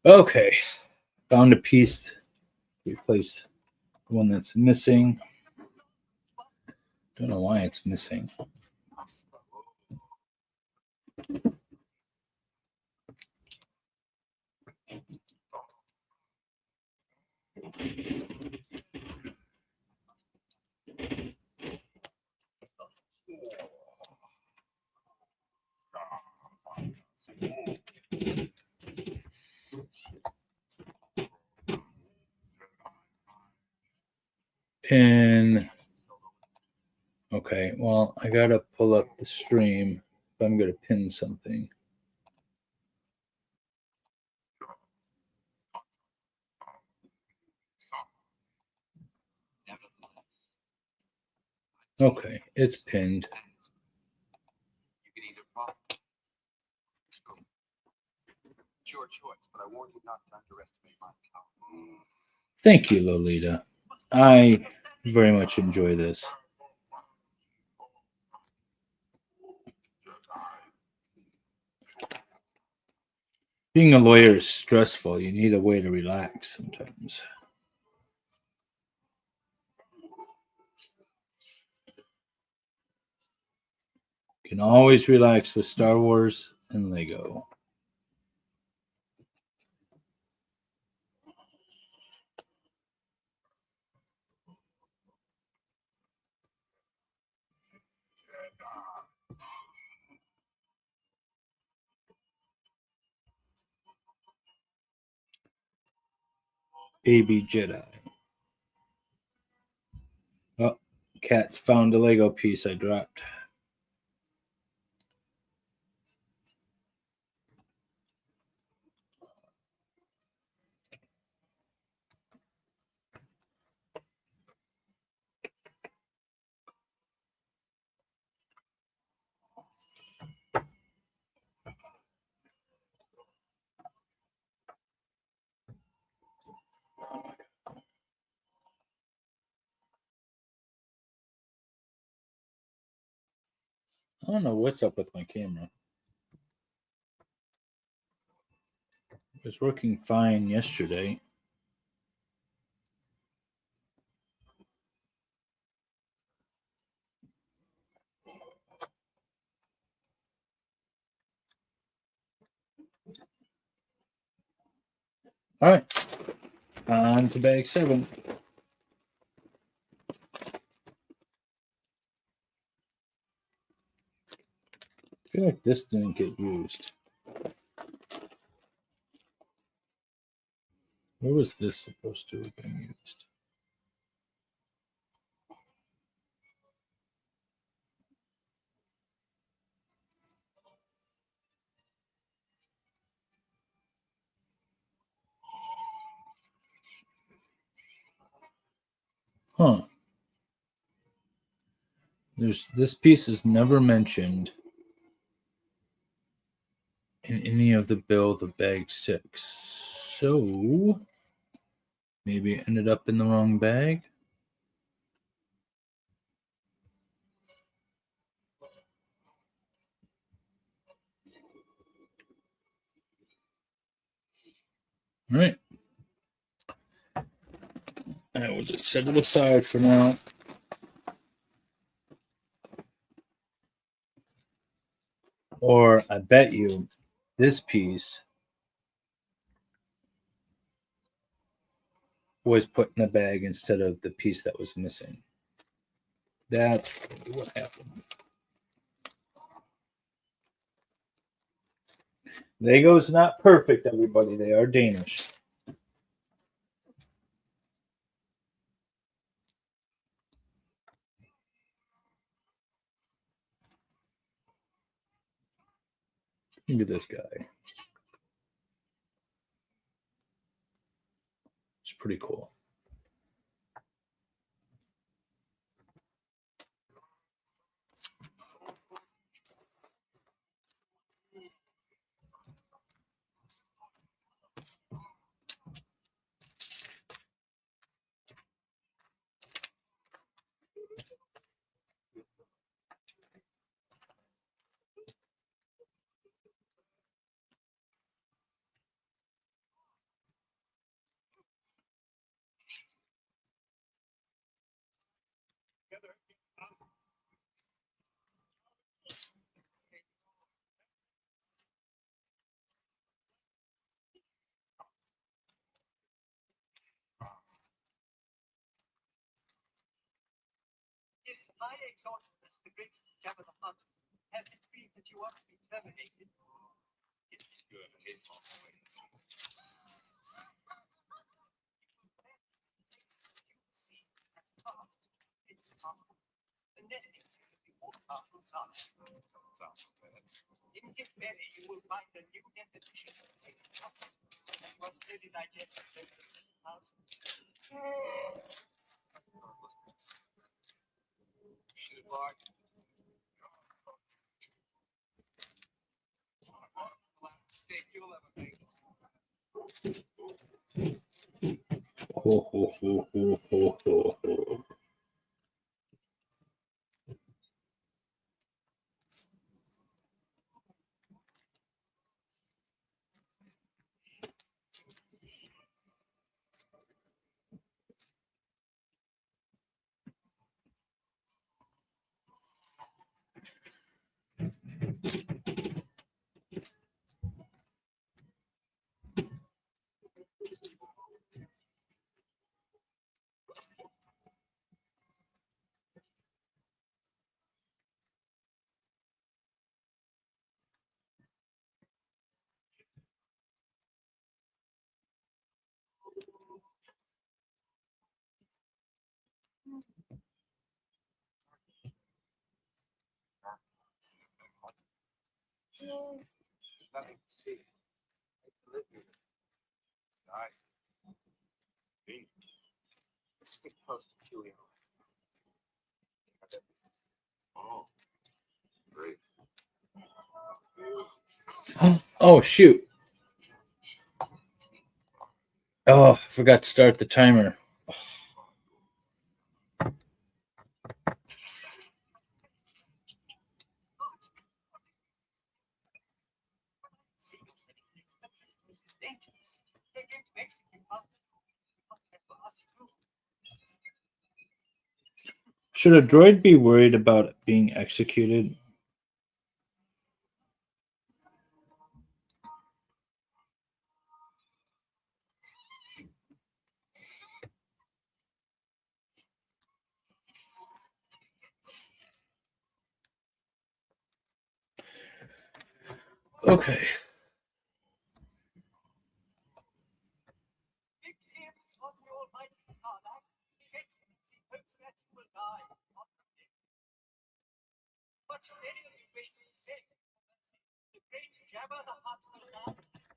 Okay, found a piece. Replace the one that's missing. Don't know why it's missing. Pin. Okay, well, I gotta pull up the stream if I'm gonna pin something. Nevertheless, Okay, it's pinned. you can either follow. It's your choice, but I warn you not to underestimate my power. Thank you, Lolita. I very much enjoy this. Being a lawyer is stressful. You need a way to relax sometimes. You can always relax with Star Wars and Lego. Baby Jedi. Oh, Cat's found a Lego piece I dropped. I don't know what's up with my camera. It was working fine yesterday. All right, on to bag 7. I feel like this didn't get used. Where was this supposed to have been used? Huh. This piece is never mentioned in any of the build of bag 6. So maybe it ended up in the wrong bag. All right. I will just set it aside for now. Or I bet you this piece was put in the bag instead of the piece that was missing. That's what happened. Lego's not perfect, everybody. They are Danish. Look at this guy. It's pretty cool. His High Exaltedness, the great Jabba the Hutt, has decreed that you are to be terminated. Good. I hate always. See at last the nesting place of the all-powerful Sarlacc. Sounds bad. In his belly, you will find a new definition of chaos, and you are slowly digesting those 1,000 years. Should have barged. The last mistake you'll ever make. Ho, ho, ho, ho, ho, ho, ho. Nothing to see. Live here. Nice. Think. Stick close to Julio. Oh. Great. Oh, shoot. Oh, I forgot to start the timer. This is dangerous. They're going to execute us. For us too. Should a droid be worried about being executed? Okay. Victims of the Almighty Sarlacc, His Excellency hopes that you will die, not from death. But should any of you wish to escape, the great Jabba the Hutt will now listen.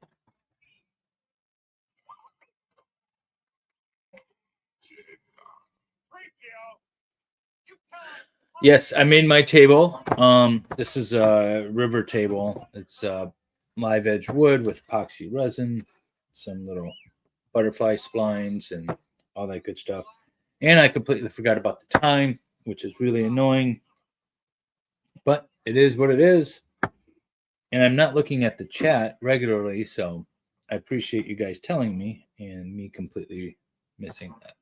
Yes, I made my table. This is a river table. It's live edge wood with epoxy resin, some little butterfly splines, and all that good stuff. And I completely forgot about the time, which is really annoying. But it is what it is. And I'm not looking at the chat regularly, so I appreciate you guys telling me and me completely missing that.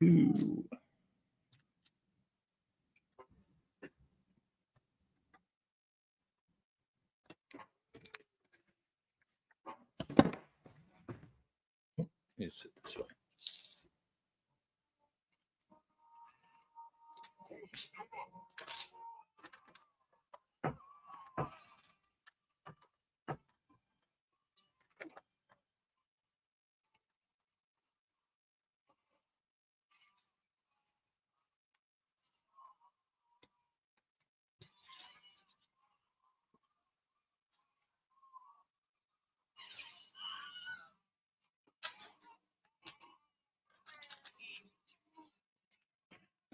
Ooh. Let me sit this way.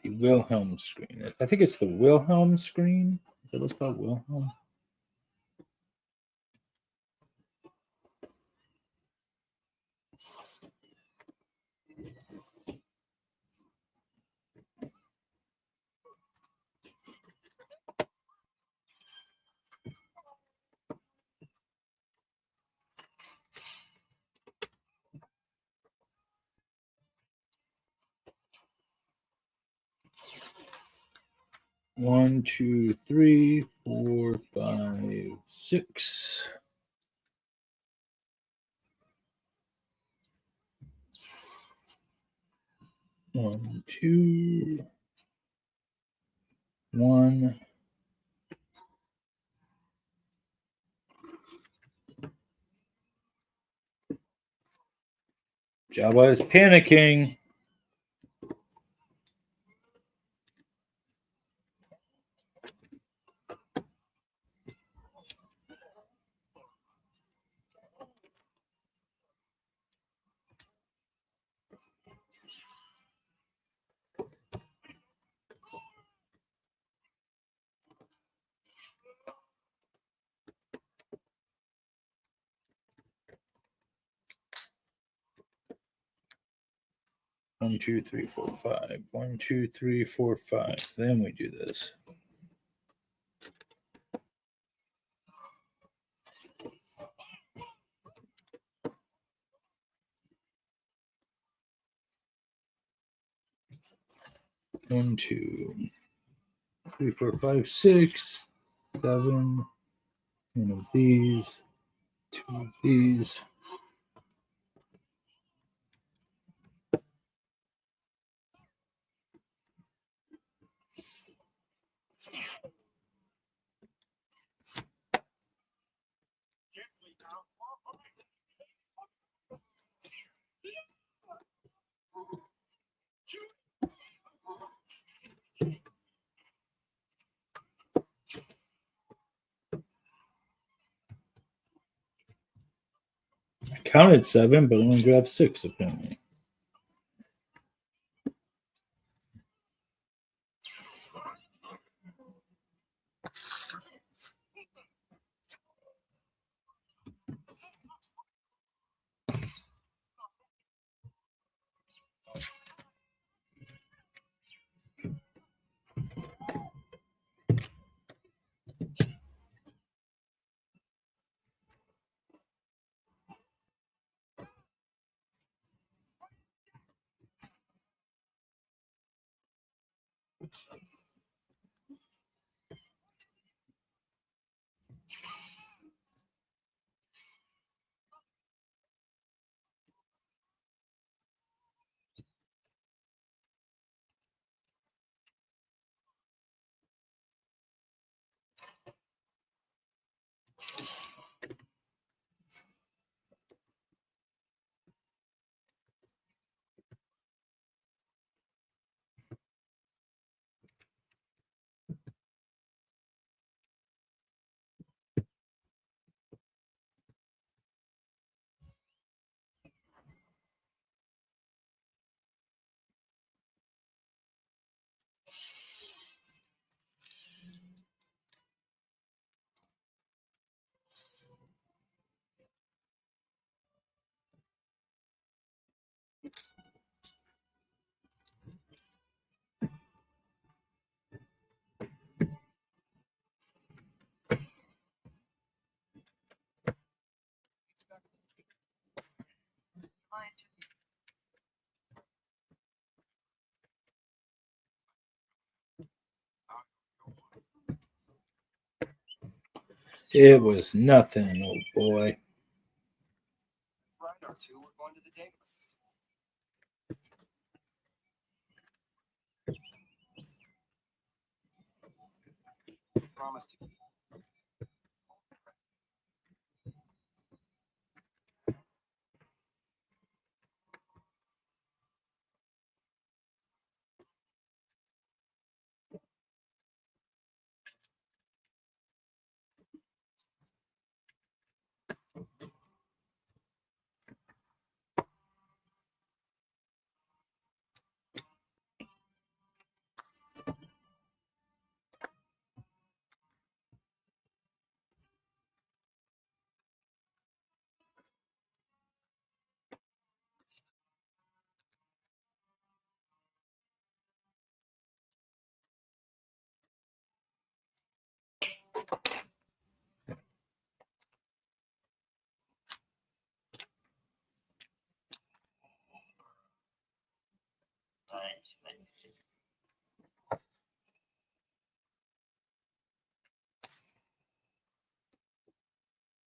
The Wilhelm screen. I think it's the Wilhelm screen. Is that what's called? Wilhelm? One, two, three, 4, 5, 6. 1, 2, 1. Jabba is panicking. One, 2, 3, 4, 5. 1, 2, 3, 4, 5. Then we do this. One, 2, 3, 4, 5, 6, 7. One of these. 2 of these. I counted 7, but only grabbed 6 apparently. It was nothing, oh boy. Right, our two were going to the Dagobah system. Promise to keep.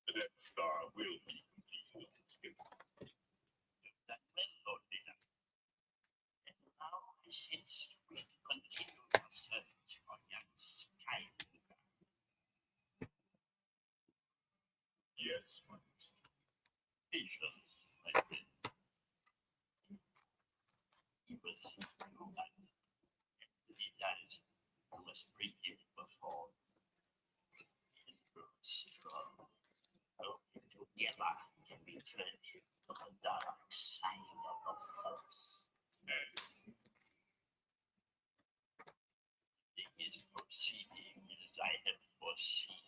The Death Star will be completed on schedule. That will, Lord Dina. And now sense you wish to continue your search for young Skywalker. Yes, my master. Patience, my friend. You will see through that. And he dies. I must bring him before. He grows strong. Only together can we turn him to the dark side of the Force. And It is proceeding as I had foreseen.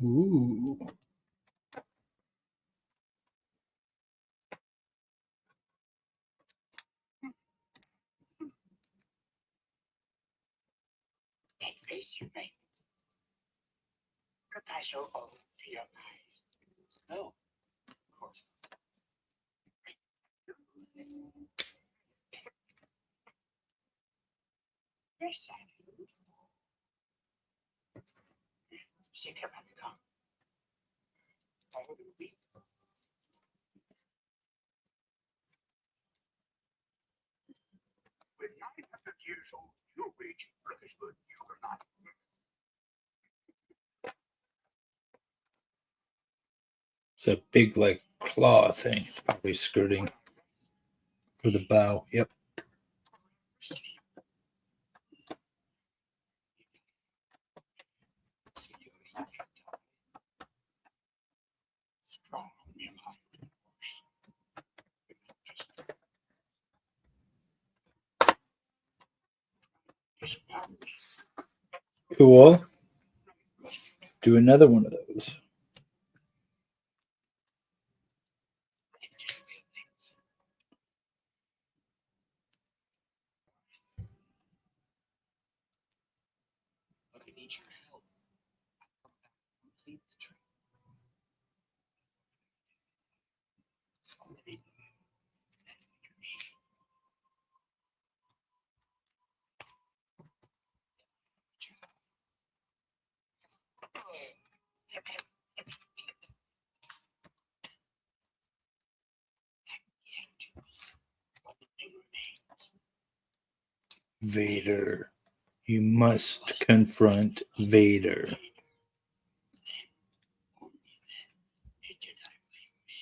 Ooh. That face you make. Look, I so old to your eyes. No, of course not. Yes, I do. Sick of having come. All the week. When 900 years old, you reach look as good you are not. It's a big, like, claw thing. It's probably skirting for the bow. Yep. Sleep. See you in your time. Strong am I with horse. Just Cool. Do another one of those. But I need your help. Complete the trip. Already knew that what you need. One thing remains. Vader. You must confront Vader. Then, only then, did Jedi blame me.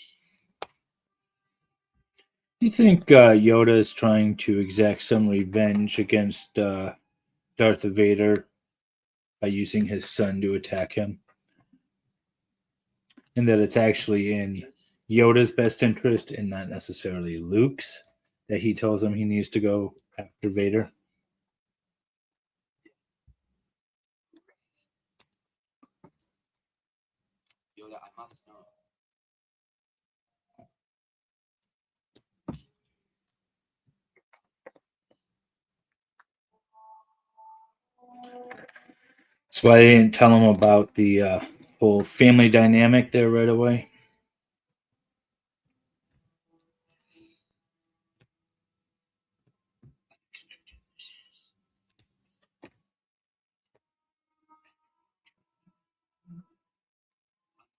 You think Yoda is trying to exact some revenge against Darth Vader by using his son to attack him? And that it's actually in Yoda's best interest and not necessarily Luke's that he tells him he needs to go after Vader? Yoda, I must know. That's why I didn't tell him about the whole family dynamic there right away. Unexpected this is.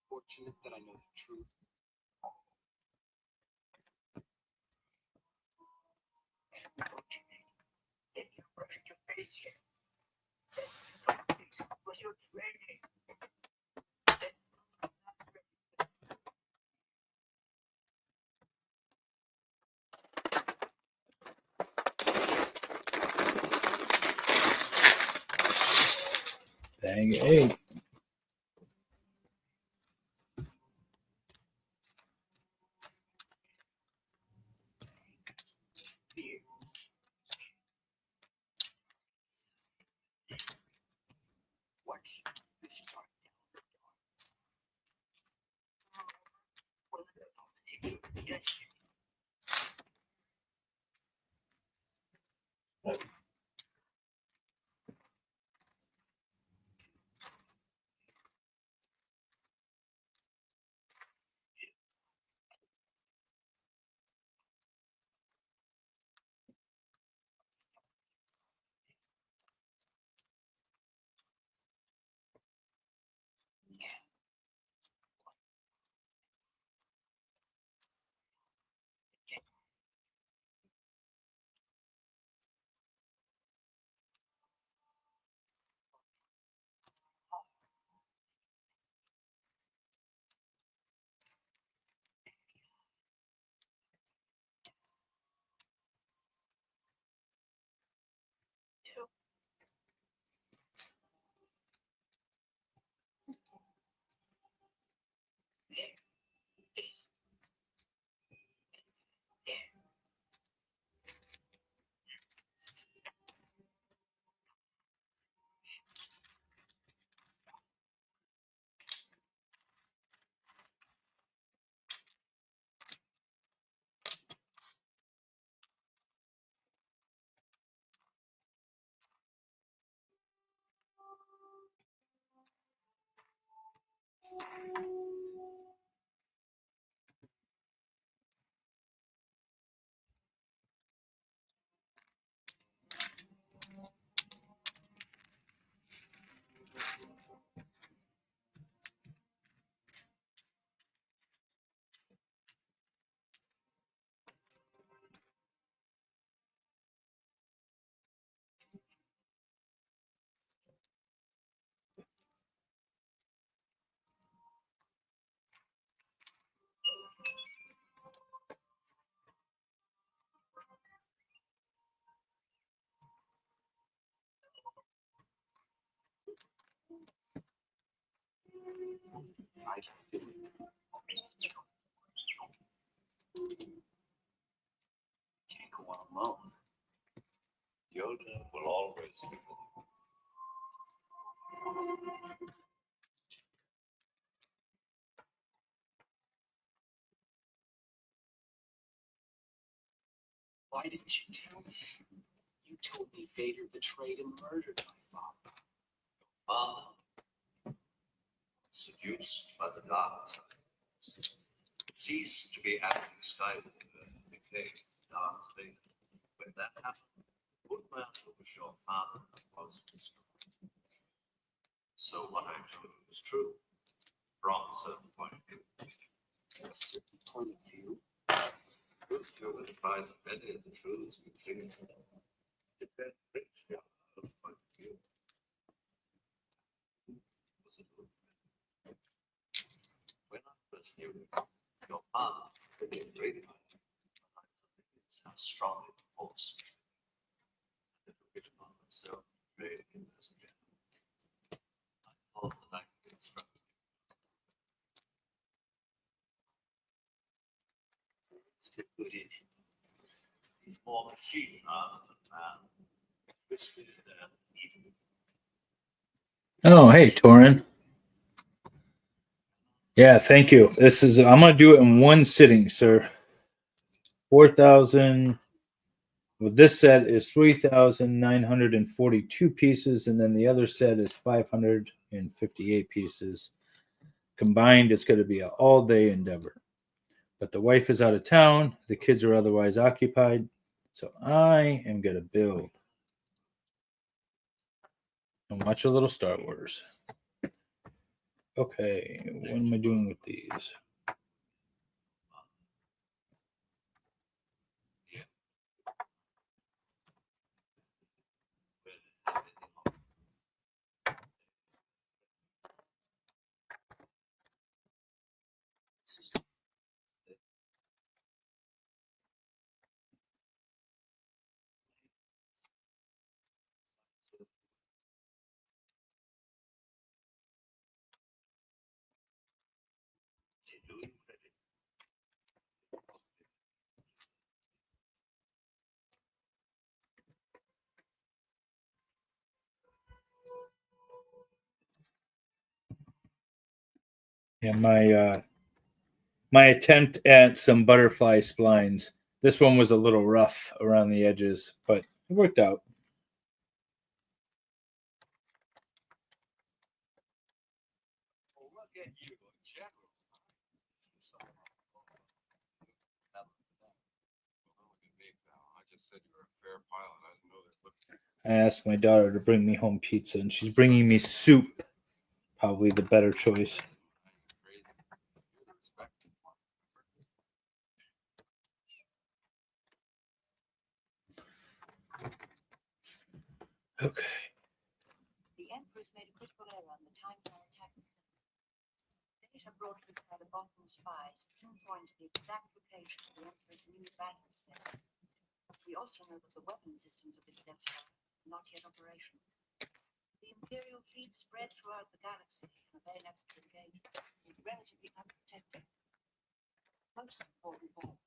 Unfortunate that I know the truth. Unfortunate that you rushed to face him. That was your training. Bang 8. Fear. Once you start down the dark, will dominate your destiny. Can't go on alone. Yoda will always be with you. Why didn't you tell me? You told me Vader betrayed and murdered my father. Father, seduced by the dark side, ceased to be Anakin Skywalker and became Darth Vader. When that happened, good man who was your father was destroyed. So what I told you was true, from a certain point of view. A certain point of view? Truth, you're going to find that many of the truths we cling to depend richly on our point of view. Was it good? When I first knew your father was really a great man, I realized how strongly the force and took it upon myself to trade him as a gentleman. I thought that I could instruct him. Still good in him. He's more machine rather than man. Twisted and evil. Oh, hey, Torin. Yeah, thank you. I'm going to do it in one sitting, sir. 4,000. Well, this set is 3,942 pieces, and then the other set is 558 pieces. Combined, it's going to be an all-day endeavor. But the wife is out of town. The kids are otherwise occupied. So I am going to build and watch a little Star Wars. Okay, what am I doing with these? Yeah, my attempt at some butterfly splines. This one was a little rough around the edges, but it worked out. Well, look at you in general. I just said you were a fair pilot. I didn't know that. I asked my daughter to bring me home pizza, and she's bringing me soup. Probably the better choice. Crazy. You're the respected one. Okay. The Emperor's made a critical error on the time for our attacks. Data broadcast by the Bothan spies pinpoint the exact location of the Emperor's new battle station. We also know that the weapon systems of this Death Star are not yet operational. The Imperial fleet spread throughout the galaxy and are very next to the gate is relatively unprotected. Most important of all,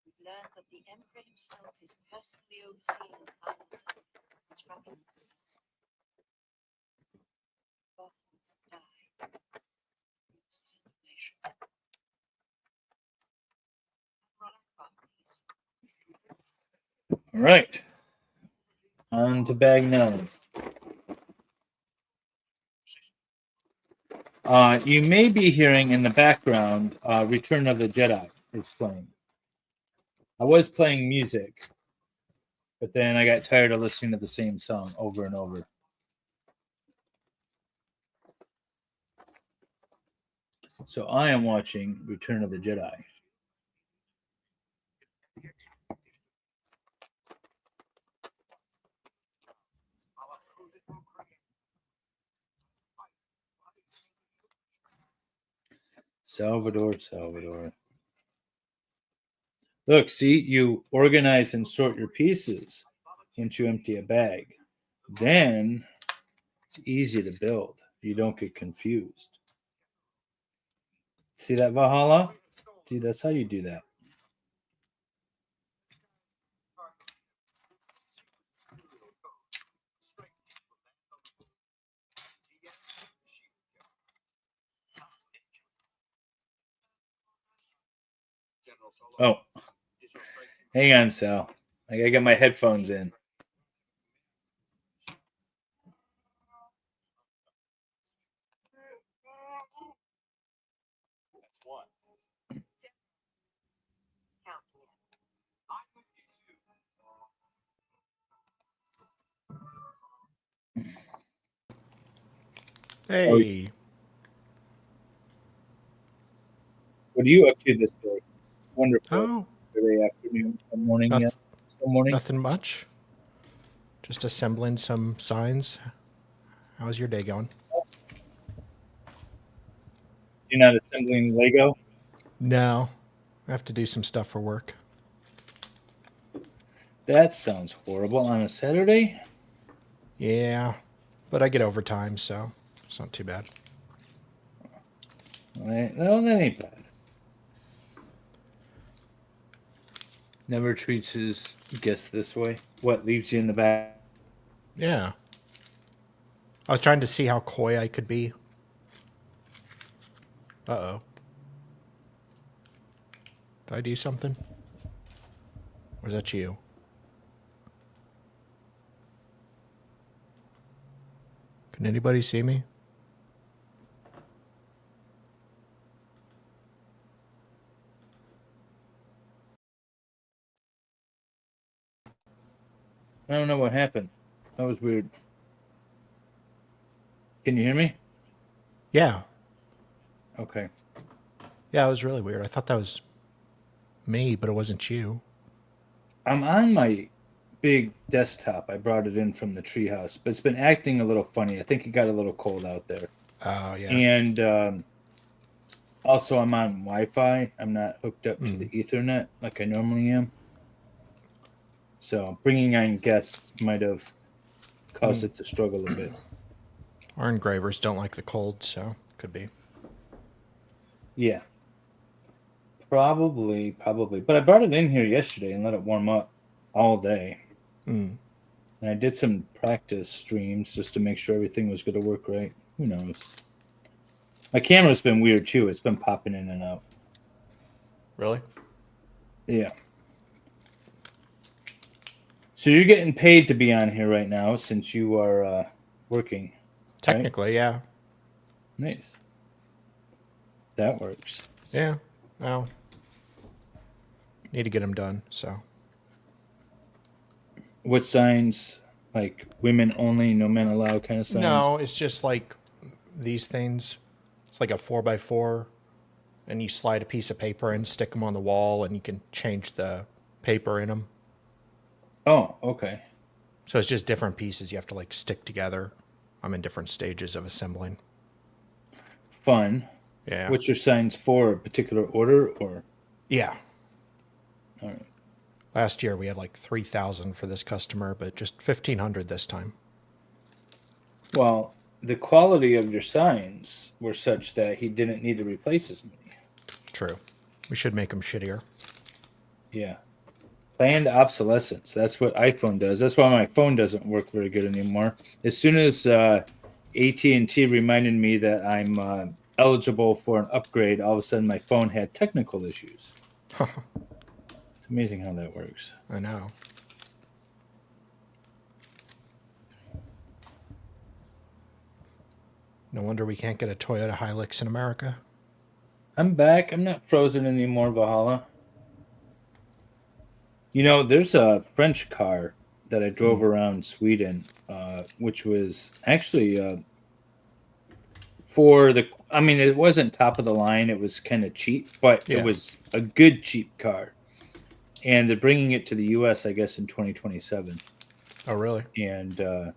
we've learned that the Emperor himself is personally overseeing the financing and construction of this. Bothans die. Use this information. All right. On to bag 9. You may be hearing in the background Return of the Jedi is playing. I was playing music, but then I got tired of listening to the same song over and over. So I am watching Return of the Jedi. Salvador. Look, see, you organize and sort your pieces once you empty a bag. Then it's easy to build. You don't get confused. See that, Valhalla? See, that's how you do that. Oh, hang on, Sal. I gotta get my headphones in. That's one. Count me in. I'm with you too. Hey. What are you up to this day? Wonderful. Oh, Saturday afternoon, morning, Noth- yeah. Still morning. nothing much. Just assembling some signs. How's your day going? You're not assembling Lego? No. I have to do some stuff for work. That sounds horrible on a Saturday. Yeah. But I get overtime, so it's not too bad. Right. Well, that ain't bad. Never treats his guests this way. What leaves you in the back? Yeah. I was trying to see how coy I could be. Uh-oh. Did I do something? Or is that you? Can anybody see me? I don't know what happened. That was weird. Can you hear me? Yeah. Okay. Yeah, it was really weird. I thought that was me, but it wasn't you. I'm on my big desktop. I brought it in from the treehouse, but it's been acting a little funny. I think it got a little cold out there. Oh, yeah. And also, I'm on Wi-Fi. I'm not hooked up to the Ethernet like I normally am. So bringing on guests might have caused it to struggle a bit. Our engravers don't like the cold, so could be. Yeah. Probably. But I brought it in here yesterday and let it warm up all day. Mm. And I did some practice streams just to make sure everything was going to work right. Who knows? My camera's been weird too. It's been popping in and out. Really? Yeah. So you're getting paid to be on here right now since you are working. Technically, yeah. Nice. That works. Yeah. Well, need to get them done, so. What signs? Like women only, no men allowed kind of signs? No, it's just like these things. It's like a 4x4, and you slide a piece of paper and stick them on the wall, and you can change the paper in them. Oh, okay. So it's just different pieces you have to like stick together. I'm in different stages of assembling. Fun. Yeah. What's your signs for? A particular order or? Yeah. All right. Last year we had like 3,000 for this customer, but just 1,500 this time. Well, the quality of your signs were such that he didn't need to replace as many. True. We should make them shittier. Yeah. Planned obsolescence. That's what iPhone does. That's why my phone doesn't work very good anymore. As soon as AT&T reminded me that I'm eligible for an upgrade, all of a sudden my phone had technical issues. It's amazing how that works. I know. No wonder we can't get a Toyota Hilux in America. I'm back. I'm not frozen anymore, Valhalla. You know, there's a French car that I drove around Sweden, which was actually for the. I mean, it wasn't top of the line. It was kind of cheap, but Yeah. it was a good cheap car. And they're bringing it to the U.S., I guess, in 2027. Oh, really? And A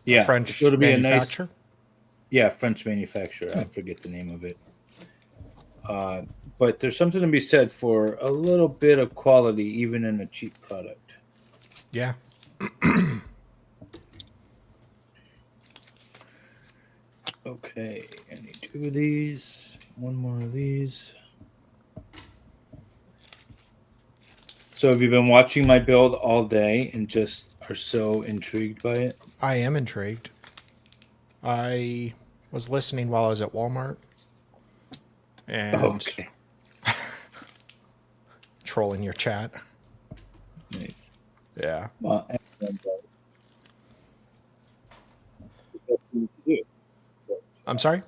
yeah, French it'll be a nice. manufacturer? Yeah, French manufacturer. I forget the name of it. But there's something to be said for a little bit of quality, even in a cheap product. Yeah. Okay, I need two of these. one more of these. So have you been watching my build all day and just are so intrigued by it? I am intrigued. I was listening while I was at Walmart and Okay. trolling your chat. Nice. Yeah. Well, excellent. The best thing to do. I'm sorry?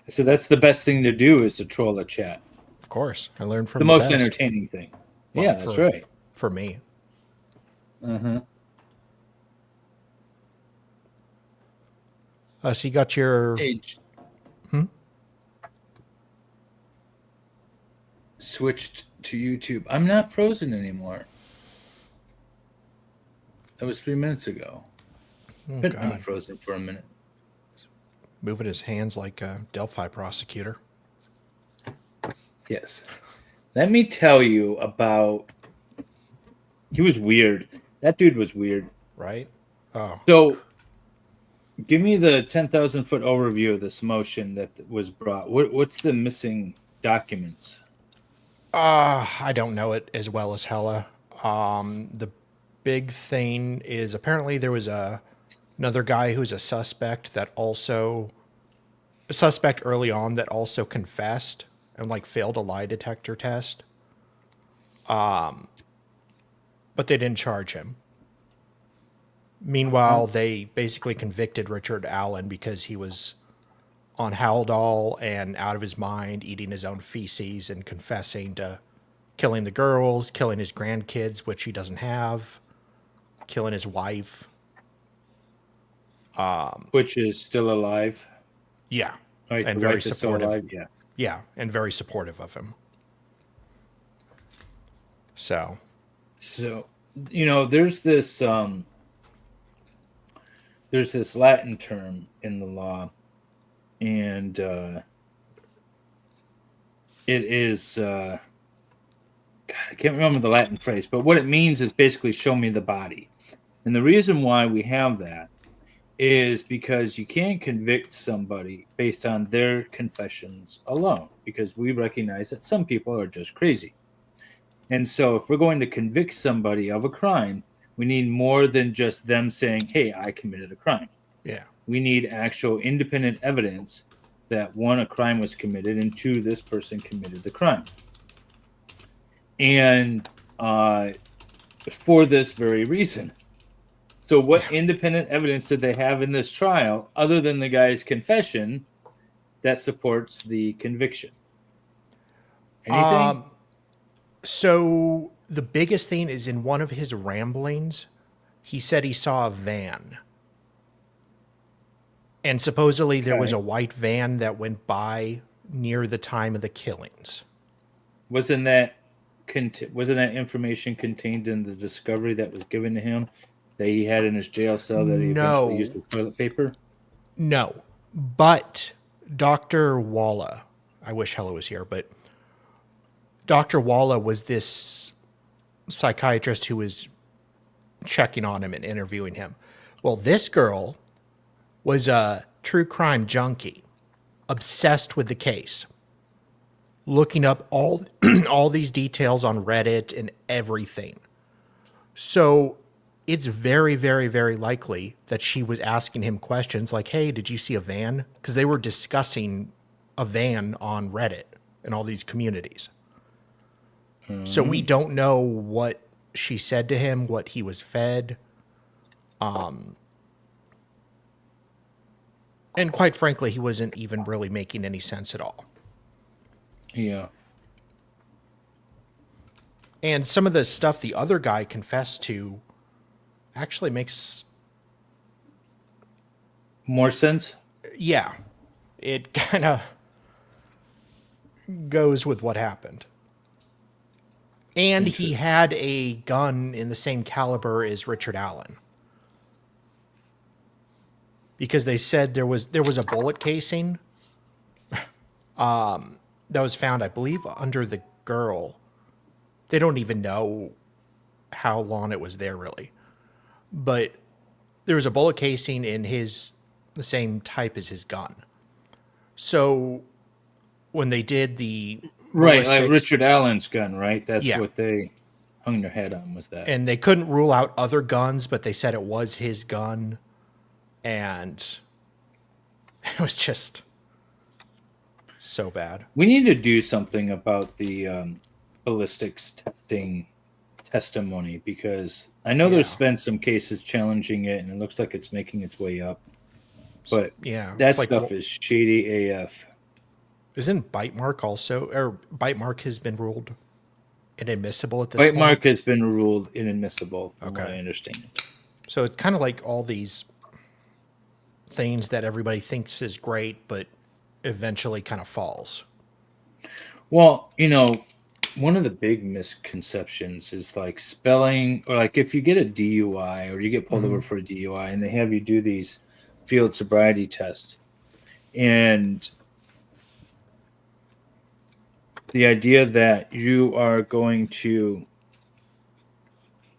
I said that's the best thing to do is to troll a chat. Of course. I learned from The the most best. entertaining thing. Well, Yeah, that's right. For me. Uh-huh. So you got your... Age. Switched to YouTube. I'm not frozen anymore. That was 3 minutes ago. Oh, Been God. unfrozen for a minute. Moving his hands like a Delphi prosecutor. Yes. Let me tell you about. He was weird. That dude was weird. Right? Oh. So, give me the 10,000-foot overview of this motion that was brought. What's the missing documents? I don't know it as well as Hella. The big thing is apparently there was another guy who's a suspect early on that also confessed and like failed a lie detector test. But they didn't charge him. Meanwhile, they basically convicted Richard Allen because he was on Haldol and out of his mind, eating his own feces and confessing to killing the girls, killing his grandkids, which he doesn't have, killing his wife. Which is still alive. Yeah. Right, And the very wife is still supportive. alive. Yeah. Yeah, and very supportive of him. So, there's this Latin term in the law, and it is God, I can't remember the Latin phrase, but what it means is basically show me the body. And the reason why we have that is because you can't convict somebody based on their confessions alone, because we recognize that some people are just crazy. And so if we're going to convict somebody of a crime, we need more than just them saying, hey, I committed a crime. yeah. We need actual independent evidence that one, a crime was committed, and two, this person committed the crime. And for this very reason. So what independent evidence did they have in this trial other than the guy's confession that supports the conviction? Anything? So the biggest thing is in one of his ramblings, he said he saw a van. And supposedly there was Okay. a white van that went by near the time of the killings. Wasn't that information contained in the discovery that was given to him that he had in his jail cell that he eventually used as toilet paper? No. But Dr. Walla, I wish Hella was here, but Dr. Walla was this psychiatrist who was checking on him and interviewing him. Well, this girl was a true crime junkie, obsessed with the case, looking up all these details on Reddit and everything. So it's very, very, very likely that she was asking him questions like, hey, did you see a van? Because they were discussing a van on Reddit and all these communities. So we don't know what she said to him, what he was fed. And quite frankly, he wasn't even really making any sense at all. Yeah. And some of the stuff the other guy confessed to actually makes... More sense? Yeah. It kind of goes with what happened. And he had a gun in the same caliber as Richard Allen. Because they said there was a bullet casing that was found, I believe, under the girl. They don't even know how long it was there, really. But there was a bullet casing in the same type as his gun. So when they did the Right, like ballistics, Richard Allen's gun, right? That's Yeah. what they hung their head on, was that. and they couldn't rule out other guns, but they said it was his gun, and it was just so bad. We need to do something about the ballistics testing testimony, because I know there's Yeah. been some cases challenging it, and it looks like it's making its way up. But Yeah, that it's like, stuff is shady AF. isn't bite mark also, or bite mark has been ruled inadmissible at this White point? mark has been ruled inadmissible, from what Okay. I understand. So it's kind of like all these things that everybody thinks is great, but eventually kind of falls. Well, one of the big misconceptions is like spelling, or like if you get a DUI or you get pulled over for a DUI and they have you do these field sobriety tests, and the idea that you are going to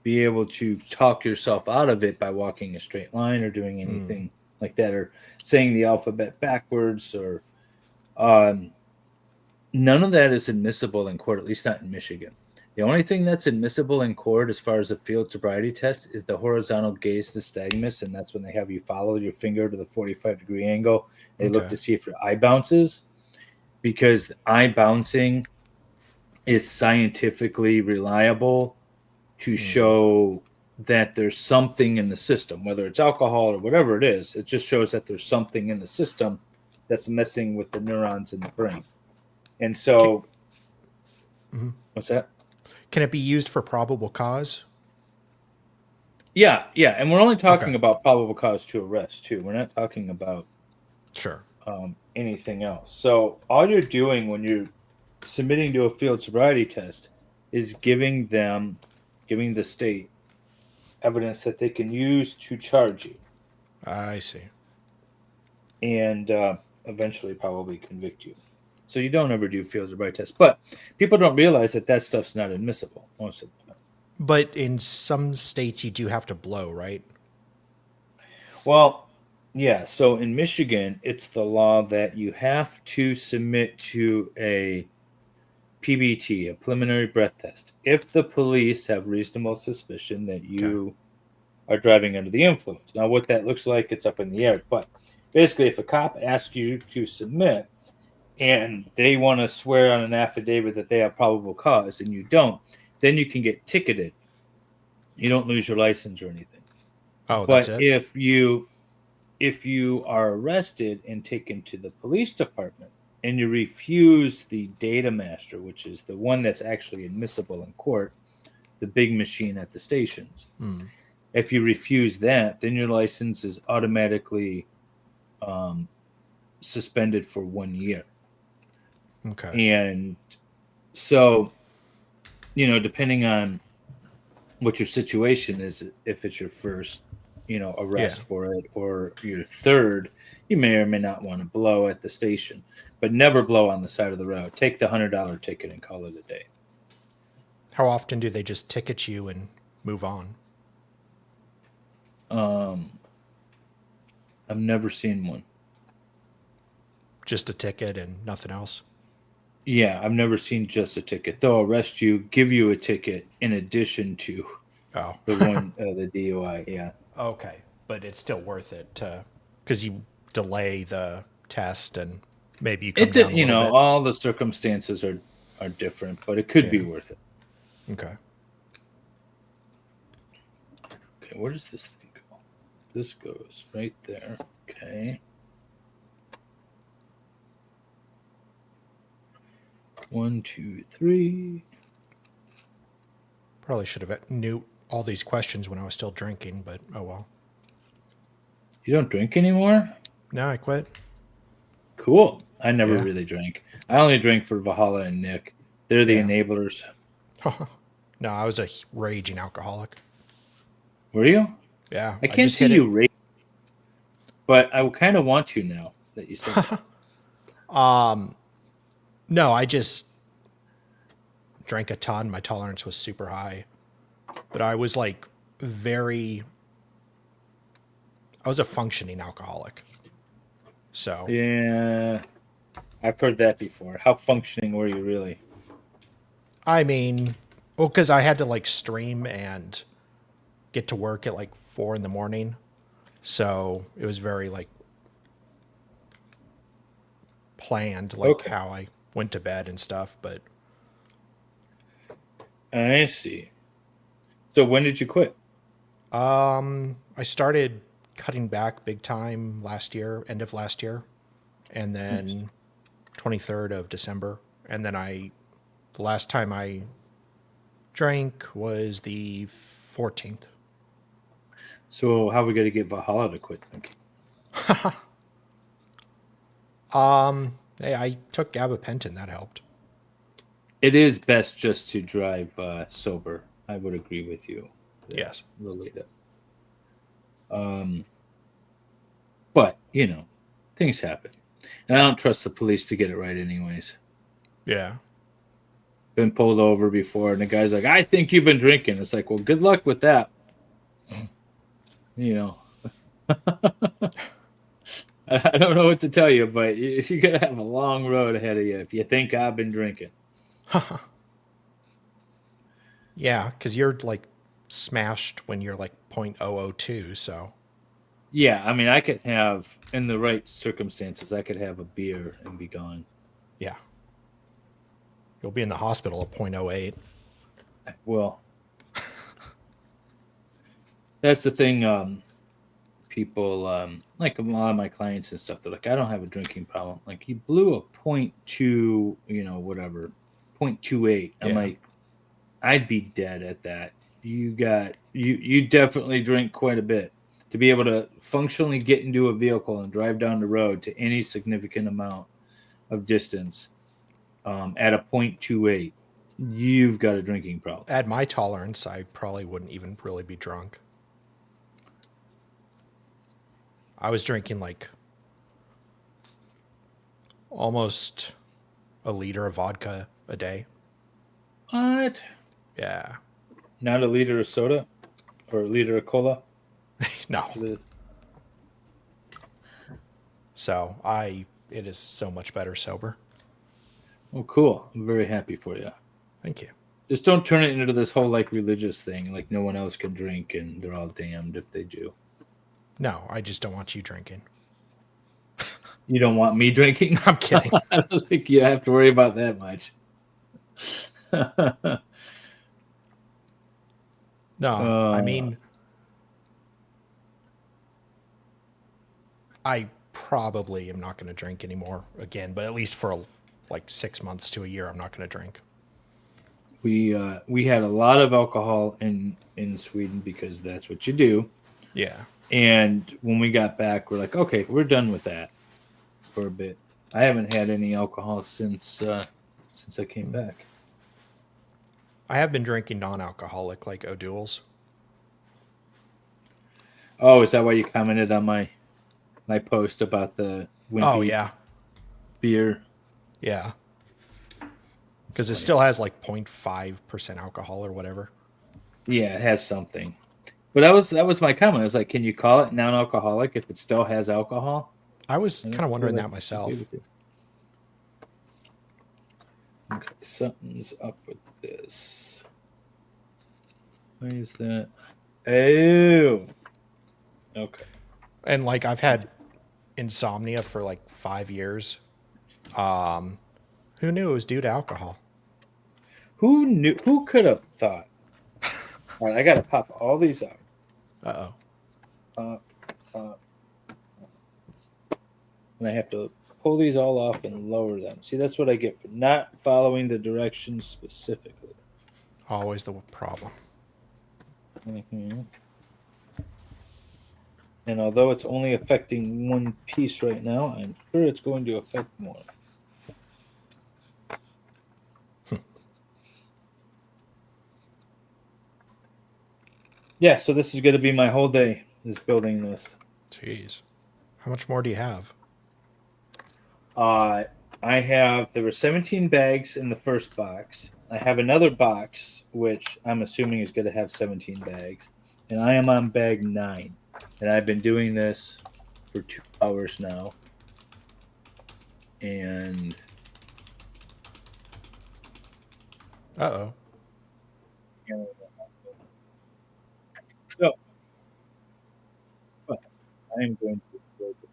be able to talk yourself out of it by walking a straight line or doing anything like that, or saying the alphabet backwards, or none of that is admissible in court, at least not in Michigan. The only thing that's admissible in court as far as a field sobriety test is the horizontal gaze nystagmus, and that's when they have you follow your finger to the 45-degree angle. They look to see if your eye bounces, because eye bouncing is scientifically reliable to show that there's something in the system, whether it's alcohol or whatever it is. It just shows that there's something in the system that's messing with the neurons in the brain. And so, what's that? Can it be used for probable cause? Yeah. And we're only talking Okay. about probable cause to arrest, too. We're not talking about Sure. anything else. So all you're doing when you're submitting to a field sobriety test is giving the state evidence that they can use to charge you I see. and eventually probably convict you. So you don't ever do field sobriety tests. But people don't realize that stuff's not admissible most of the time. But in some states, you do have to blow, right? Well, yeah. So in Michigan, it's the law that you have to submit to a PBT, a preliminary breath test, if the police have reasonable suspicion that you are driving under the influence. Now, what that looks like, it's up in the air. But basically, if a cop asks you to submit and they want to swear on an affidavit that they have probable cause and you don't, then you can get ticketed. You don't lose your license or anything. Oh, that's But it? if you are arrested and taken to the police department and you refuse the data master, which is the one that's actually admissible in court, the big machine at the stations, if you refuse that, then your license is automatically suspended for 1 year. Okay. And so, depending on what your situation is, if it's your first, arrest for it, or your third, you may or may not want to blow at the station, but never blow on the side of the road. Take the $100 ticket and call it a day. How often do they just ticket you and move on? I've never seen one. Just a ticket and nothing else? Yeah, I've never seen just a ticket. They'll arrest you, give you a ticket in addition to Oh. the one, the DUI. Yeah. Okay. But it's still worth it because you delay the test and maybe you come down a little bit. All the circumstances are different, but it could be worth it. Okay. Okay, where does this thing go? This goes right there. Okay. 1, 2, 3. Probably should have knew all these questions when I was still drinking, but oh well. You don't drink anymore? No, I quit. Cool. I never Yeah. really drank. I only drank for Valhalla and Nick. They're the enablers. No, I was a raging alcoholic. Were you? Yeah. I can't just see hit you rage, but I kind of want to now that you said that. No, I just drank a ton. My tolerance was super high. But I was like I was a functioning alcoholic. So Yeah. I've heard that before. How functioning were you really? I mean, well, because I had to like stream and get to work at like 4 in the morning, so it was very like planned, like Okay. how I went to bed and stuff. But I see. So when did you quit? I started cutting back big time last year, end of last year, and Nice. then 23rd of December, and then the last time I drank was the 14th. So how are we going to get Valhalla to quit drinking? Hey, I took gabapentin. That helped. It is best just to drive sober. I would agree with you. There, Yes. Lolita. But things happen, and I don't trust the police to get it right, anyways. Yeah. Been pulled over before, and the guy's like, "I think you've been drinking." It's like, well, good luck with that. You know, I don't know what to tell you, but you're gonna have a long road ahead of you if you think I've been drinking. Yeah, because you're like smashed when you're like 0.002. So Yeah, I mean, I could have, in the right circumstances, I could have a beer and be gone. yeah, you'll be in the hospital at 0.08. Well, that's the thing. People like a lot of my clients and stuff. They're like, I don't have a drinking problem. Like, you blew a 0.2, whatever, 0.28. I'm Yeah. like, I'd be dead at that. You definitely drink quite a bit to be able to functionally get into a vehicle and drive down the road to any significant amount of distance at a 0.28. You've got a drinking problem. At my tolerance, I probably wouldn't even really be drunk. I was drinking like almost a liter of vodka a day. What? Yeah. Not a liter of soda or a liter of cola? No. It is. So it is so much better sober. Oh, cool. I'm very happy for you. Thank you. Just don't turn it into this whole like religious thing, like no one else can drink and they're all damned if they do. No, I just don't want you drinking. You don't want me drinking? I'm kidding. I don't think you have to worry about that much. No, I mean, I probably am not going to drink anymore again, but at least for like 6 months to a year, I'm not going to drink. we had a lot of alcohol in Sweden because that's what you do. Yeah. And when we got back, we're like, okay, we're done with that for a bit. I haven't had any alcohol since I came back. I have been drinking non-alcoholic like O'Doul's. Oh, is that why you commented on my post about the wimpy Oh, yeah. beer? Yeah. Because it still has like 0.5% alcohol or whatever. Yeah, it has something. But that was my comment. I was like, can you call it non-alcoholic if it still has alcohol? I was kind of wondering Feel that like myself. Okay, something's up with this. Why is that? Oh. Okay. And like I've had insomnia for like 5 years. Who knew it was due to alcohol? Who knew? Who could have thought? All right, I got to pop all these out. Uh-oh. And I have to pull these all off and lower them. See, that's what I get for not following the directions specifically. Always the problem. Mm-hmm. And although it's only affecting one piece right now, I'm sure it's going to affect more. Yeah, so this is going to be my whole day, is building this. Jeez. How much more do you have? There were 17 bags in the first box. I have another box, which I'm assuming is going to have 17 bags. And I am on bag 9. And I've been doing this for 2 hours now. and Uh-oh. so I am going to enjoy this.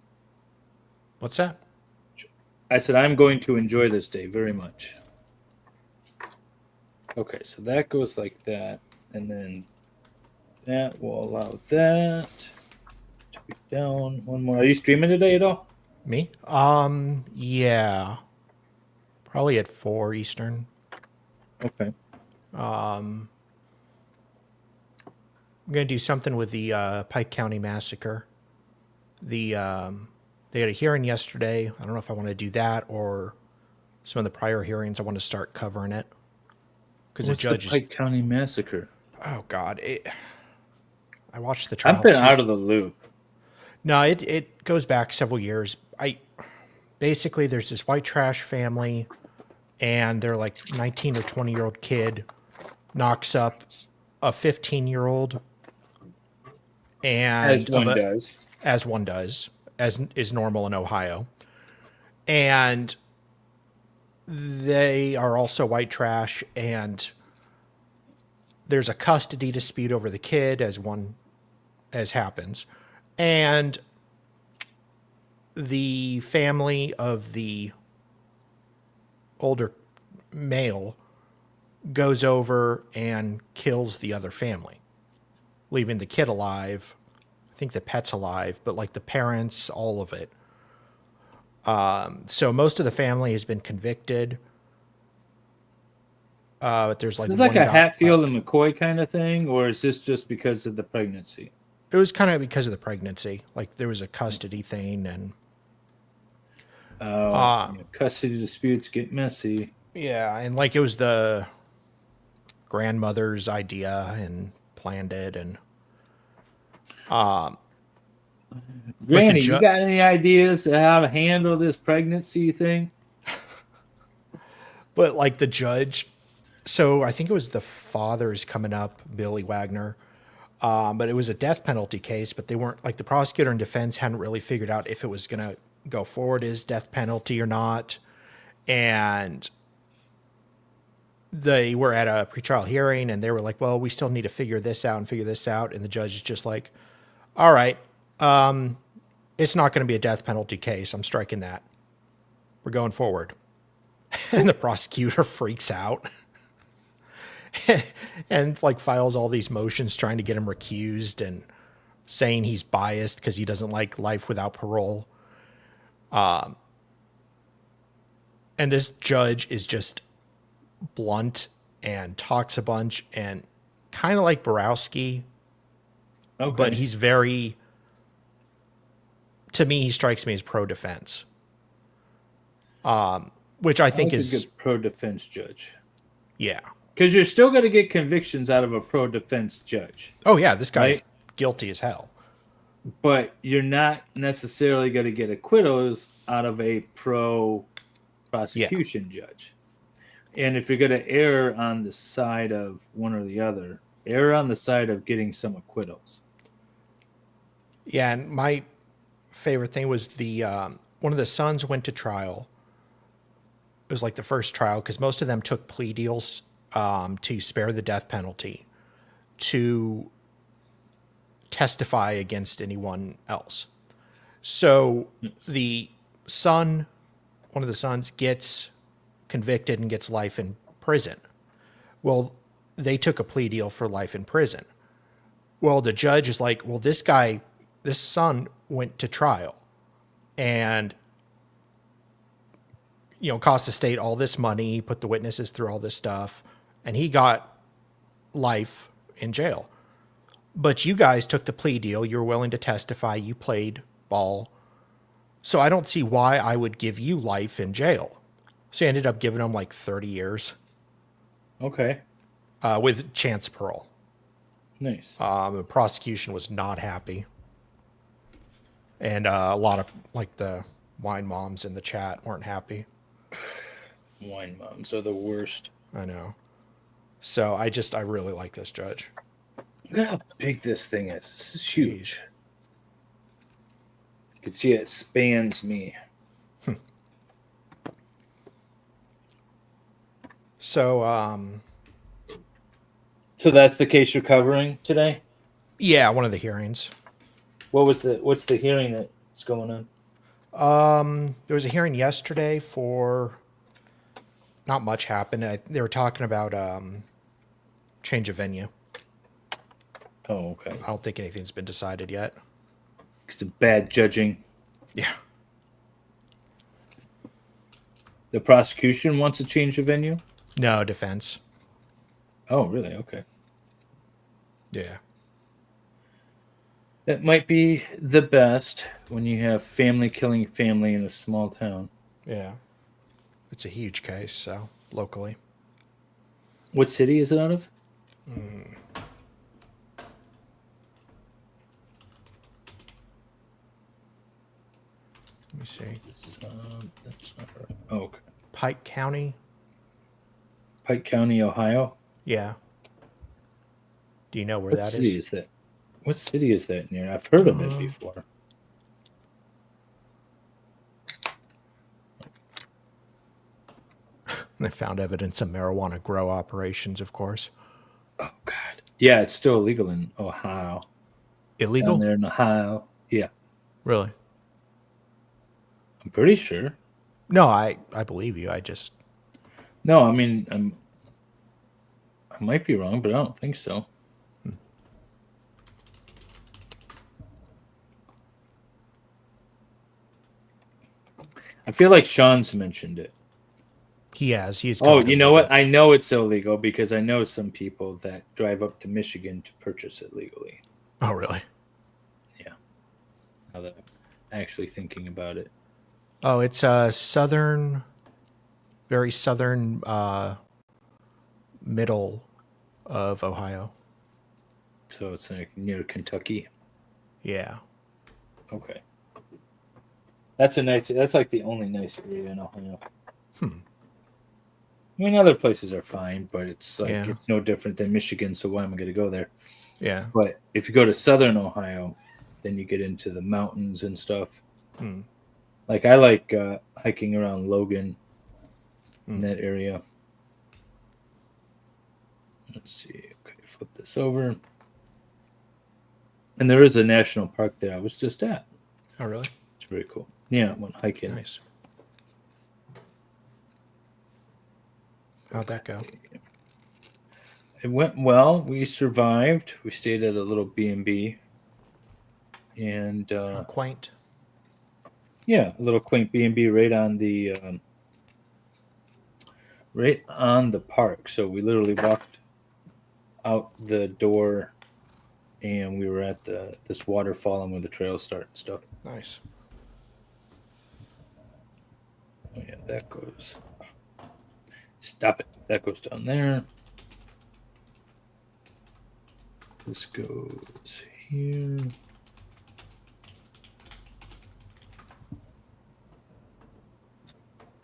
What's that? I said I'm going to enjoy this day very much. Okay, so that goes like that, and then that will allow that to be down. One more. Are you streaming today at all? Me? Yeah. Probably at 4 Eastern. Okay. I'm going to do something with the Pike County Massacre. They had a hearing yesterday. I don't know if I want to do that or some of the prior hearings. I want to start covering it. Because the What's the judge is... Pike County Massacre? Oh, God. I watched the trial. I've been out of the loop. No, it goes back several years. Basically, there's this white trash family, and they're like 19 or 20-year-old kid knocks up a 15-year-old, and As one does. as one does, as is normal in Ohio, and they are also white trash, and there's a custody dispute over the kid, as happens, and the family of the older male goes over and kills the other family, leaving the kid alive. I think the pet's alive, but like the parents, all of it. So most of the family has been convicted. But there's like Is this like one a guy- Hatfield and McCoy kind of thing, or is this just because of the pregnancy? It was kind of because of the pregnancy. Like there was a custody thing, and Custody disputes get messy. yeah, and like it was the grandmother's idea and planned it, and Granny, ju- you got any ideas of how to handle this pregnancy thing? but like the judge. So I think it was the father's coming up, Billy Wagner. But it was a death penalty case, but they weren't like the prosecutor and defense hadn't really figured out if it was going to go forward as death penalty or not. And they were at a pretrial hearing and they were like, well, we still need to figure this out and figure this out. And the judge is just like, all right, it's not going to be a death penalty case. I'm striking that. We're going forward. And the prosecutor freaks out. And like files all these motions trying to get him recused and saying he's biased because he doesn't like life without parole. And this judge is just blunt and talks a bunch and kind of like Borowski, Okay. but he's very, to me, he strikes me as pro-defense. Which I think is a good pro-defense judge. Yeah. Because you're still going to get convictions out of a pro-defense judge. Oh, yeah, this guy's Right? guilty as hell. But you're not necessarily going to get acquittals out of a pro-prosecution judge. And if you're going to err on the side of one or the other, err on the side of getting some acquittals. Yeah, and my favorite thing was the one of the sons went to trial. It was like the first trial because most of them took plea deals to spare the death penalty, to testify against anyone else. So the son, one of the sons, gets convicted and gets life in prison. Well, they took a plea deal for life in prison. Well, the judge is like, well, this son went to trial and, cost the state all this money, put the witnesses through all this stuff, and he got life in jail. But you guys took the plea deal. You were willing to testify. You played ball. So I don't see why I would give you life in jail. So he ended up giving him like 30 years. Okay. With chance parole. Nice. The prosecution was not happy. And a lot of like the wine moms in the chat weren't happy. Wine moms are the worst. I know. So I really like this judge. Look at how big this thing is. This is huge. You can see it spans me. So, So that's the case you're covering today? yeah, one of the hearings. What's the hearing that's going on? There was a hearing yesterday for not much happened. They were talking about change of venue. Oh, okay. I don't think anything's been decided yet. It's a bad judging. Yeah. The prosecution wants a change of venue? No, defense. Oh, really? Okay. Yeah. That might be the best when you have family killing family in a small town. Yeah. It's a huge case, so locally. What city is it out of? Let me see. That's not right. Oh, okay. Pike County. Pike County, Ohio. Yeah. Do you know where What that city is? is that? What city is that near? I've heard of it Uh, before. They found evidence of marijuana grow operations, of course. Oh God. Yeah, it's still illegal in Ohio. Illegal? Down there in Ohio. Yeah, Really? I'm pretty sure. No, I believe you. I just No, I mean I might be wrong, but I don't think so. I feel like Sean's mentioned it. he has. He's Oh, come you to know look what? I know it's illegal because I know some people that drive up to Michigan to purchase it legally. Oh, really? Now that I'm actually thinking about it. Oh, it's southern, very southern middle of Ohio. So it's like near Kentucky. Yeah. Okay. That's like the only nice area in Ohio. I mean, other places are fine, but it's like, Yeah. it's no different than Michigan, so why am I going to go there? Yeah. But if you go to southern Ohio, then you get into the mountains and stuff. Hmm. Like, I like hiking around Logan in that area. Let's see. Okay, flip this over. And there is a national park there I was just at. Oh, really? It's very cool. Yeah, I went hiking. Nice. How'd that go? It went well. We survived. We stayed at a little B&B. And Quaint. yeah, a little quaint B&B right on the park. So we literally walked out the door and we were at this waterfall and where the trails start and stuff. Nice. Oh yeah, that goes. Stop it. That goes down there. This goes here.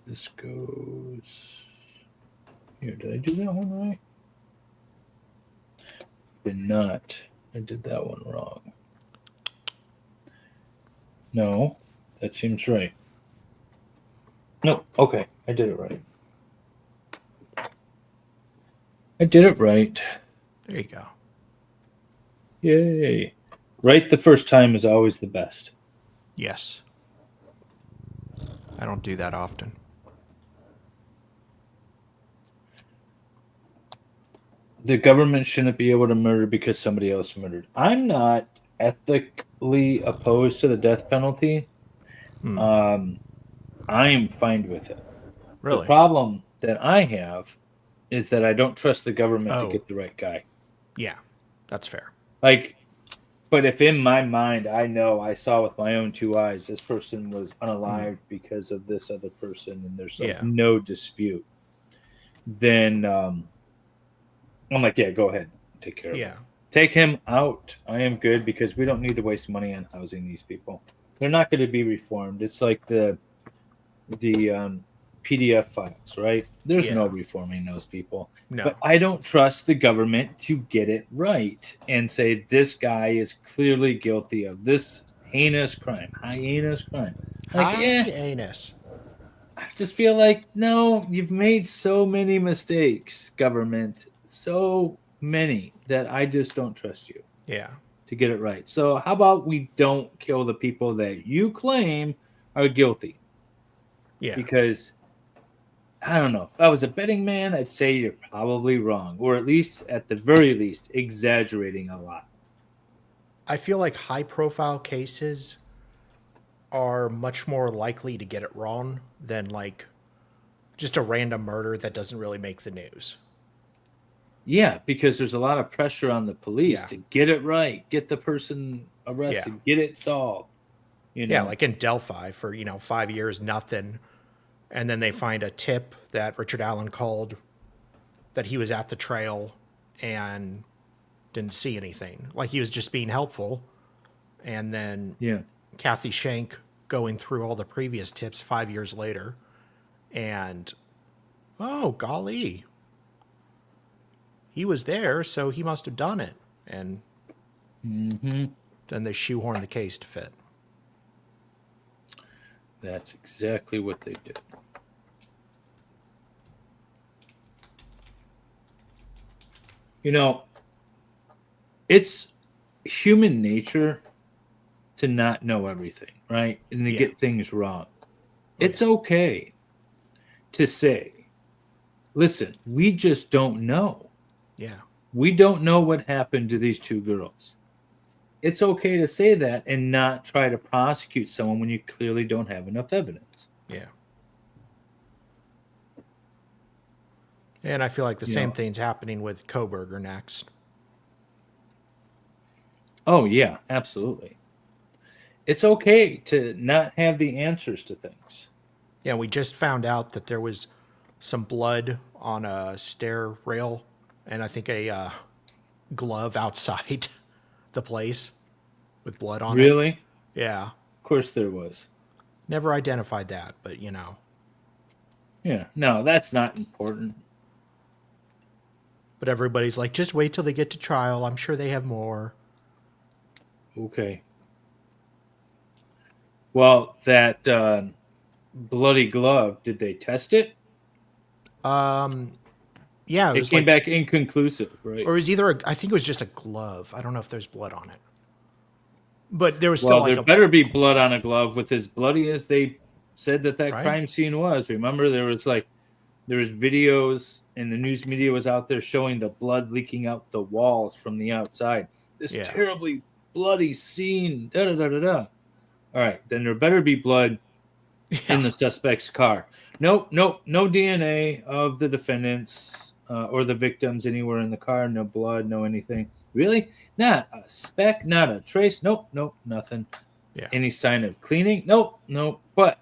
This goes here. Did I do that one right? Did not. I did that one wrong. No, that seems right. No, okay. I did it right. I did it right. There you go. Yay. Right the first time is always the best. Yes. I don't do that often. The government shouldn't be able to murder because somebody else murdered. I'm not ethically opposed to the death penalty. I am fine with it. Really? The problem that I have is that I don't trust the government to Oh. get the right guy. Yeah, that's fair. Like, but if in my mind I know I saw with my own two eyes this person was unalived because of this other person and there's like Yeah. no dispute, then I'm like, yeah, go ahead, take care of Yeah. it. Take him out. I am good because we don't need to waste money on housing these people. They're not going to be reformed. It's like the PDF files, right? There's no Yeah. reforming those people. No. But I don't trust the government to get it right and say this guy is clearly guilty of this heinous crime. Like, High anus. just feel like, no, you've made so many mistakes, government, so many that I just don't trust you Yeah. to get it right. So how about we don't kill the people that you claim are guilty? Yeah. Because I don't know. If I was a betting man, I'd say you're probably wrong, or at least, at the very least, exaggerating a lot. I feel like high profile cases are much more likely to get it wrong than like just a random murder that doesn't really make the news. Yeah, because there's a lot of pressure on the police Yeah. to get it right, get the person arrested, Yeah. get it solved. You know, Yeah, like in Delphi for, 5 years, nothing. And then they find a tip that Richard Allen called that he was at the trail and didn't see anything. Like he was just being helpful. And then yeah, Kathy Shank going through all the previous tips 5 years later. And, oh, golly, he was there, so he must have done it. And hmm then they shoehorn the case to fit. that's exactly what they did. You know, it's human nature to not know everything, right? And to Yeah. get things wrong. It's okay to say, listen, we just don't know. Yeah. We don't know what happened to these two girls. It's okay to say that and not try to prosecute someone when you clearly don't have enough evidence. Yeah. And I feel like the You same know. thing's happening with Koberger next. Oh, yeah, absolutely. It's okay to not have the answers to things. Yeah, we just found out that there was some blood on a stair rail and I think a glove outside the place with blood on it. Really? Yeah. Of course there was. Never identified that, but Yeah, no, that's not important. But everybody's like, just wait till they get to trial. I'm sure they have more. Okay. Well, that bloody glove, did they test it? Yeah, it It was came like, back inconclusive, right? or it was either, I think it was just a glove. I don't know if there's blood on it. But there was still Well, like there better be blood on a glove with as bloody as they said that Right? crime scene was. Remember, there was videos and the news media was out there showing the blood leaking out the walls from the outside. This Yeah. terribly bloody scene. Da da da da da. All right, then there better be blood in the suspect's car. Nope, no DNA of the defendants or the victims anywhere in the car. No blood, no anything. Really? Not a speck, not a trace. Nope, nothing. Yeah. Any sign of cleaning? Nope. But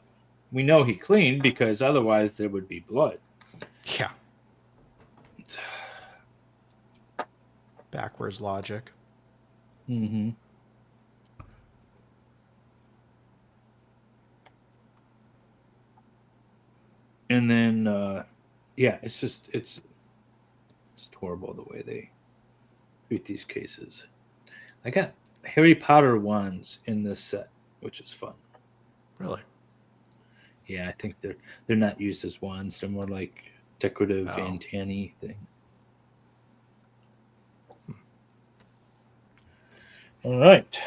we know he cleaned because otherwise there would be blood. Yeah. Backwards logic. Mm-hmm. And then, yeah, it's horrible the way they treat these cases. I got Harry Potter wands in this set, which is fun. Really? Yeah, I think they're not used as wands; they're more like decorative antennae thing. All right.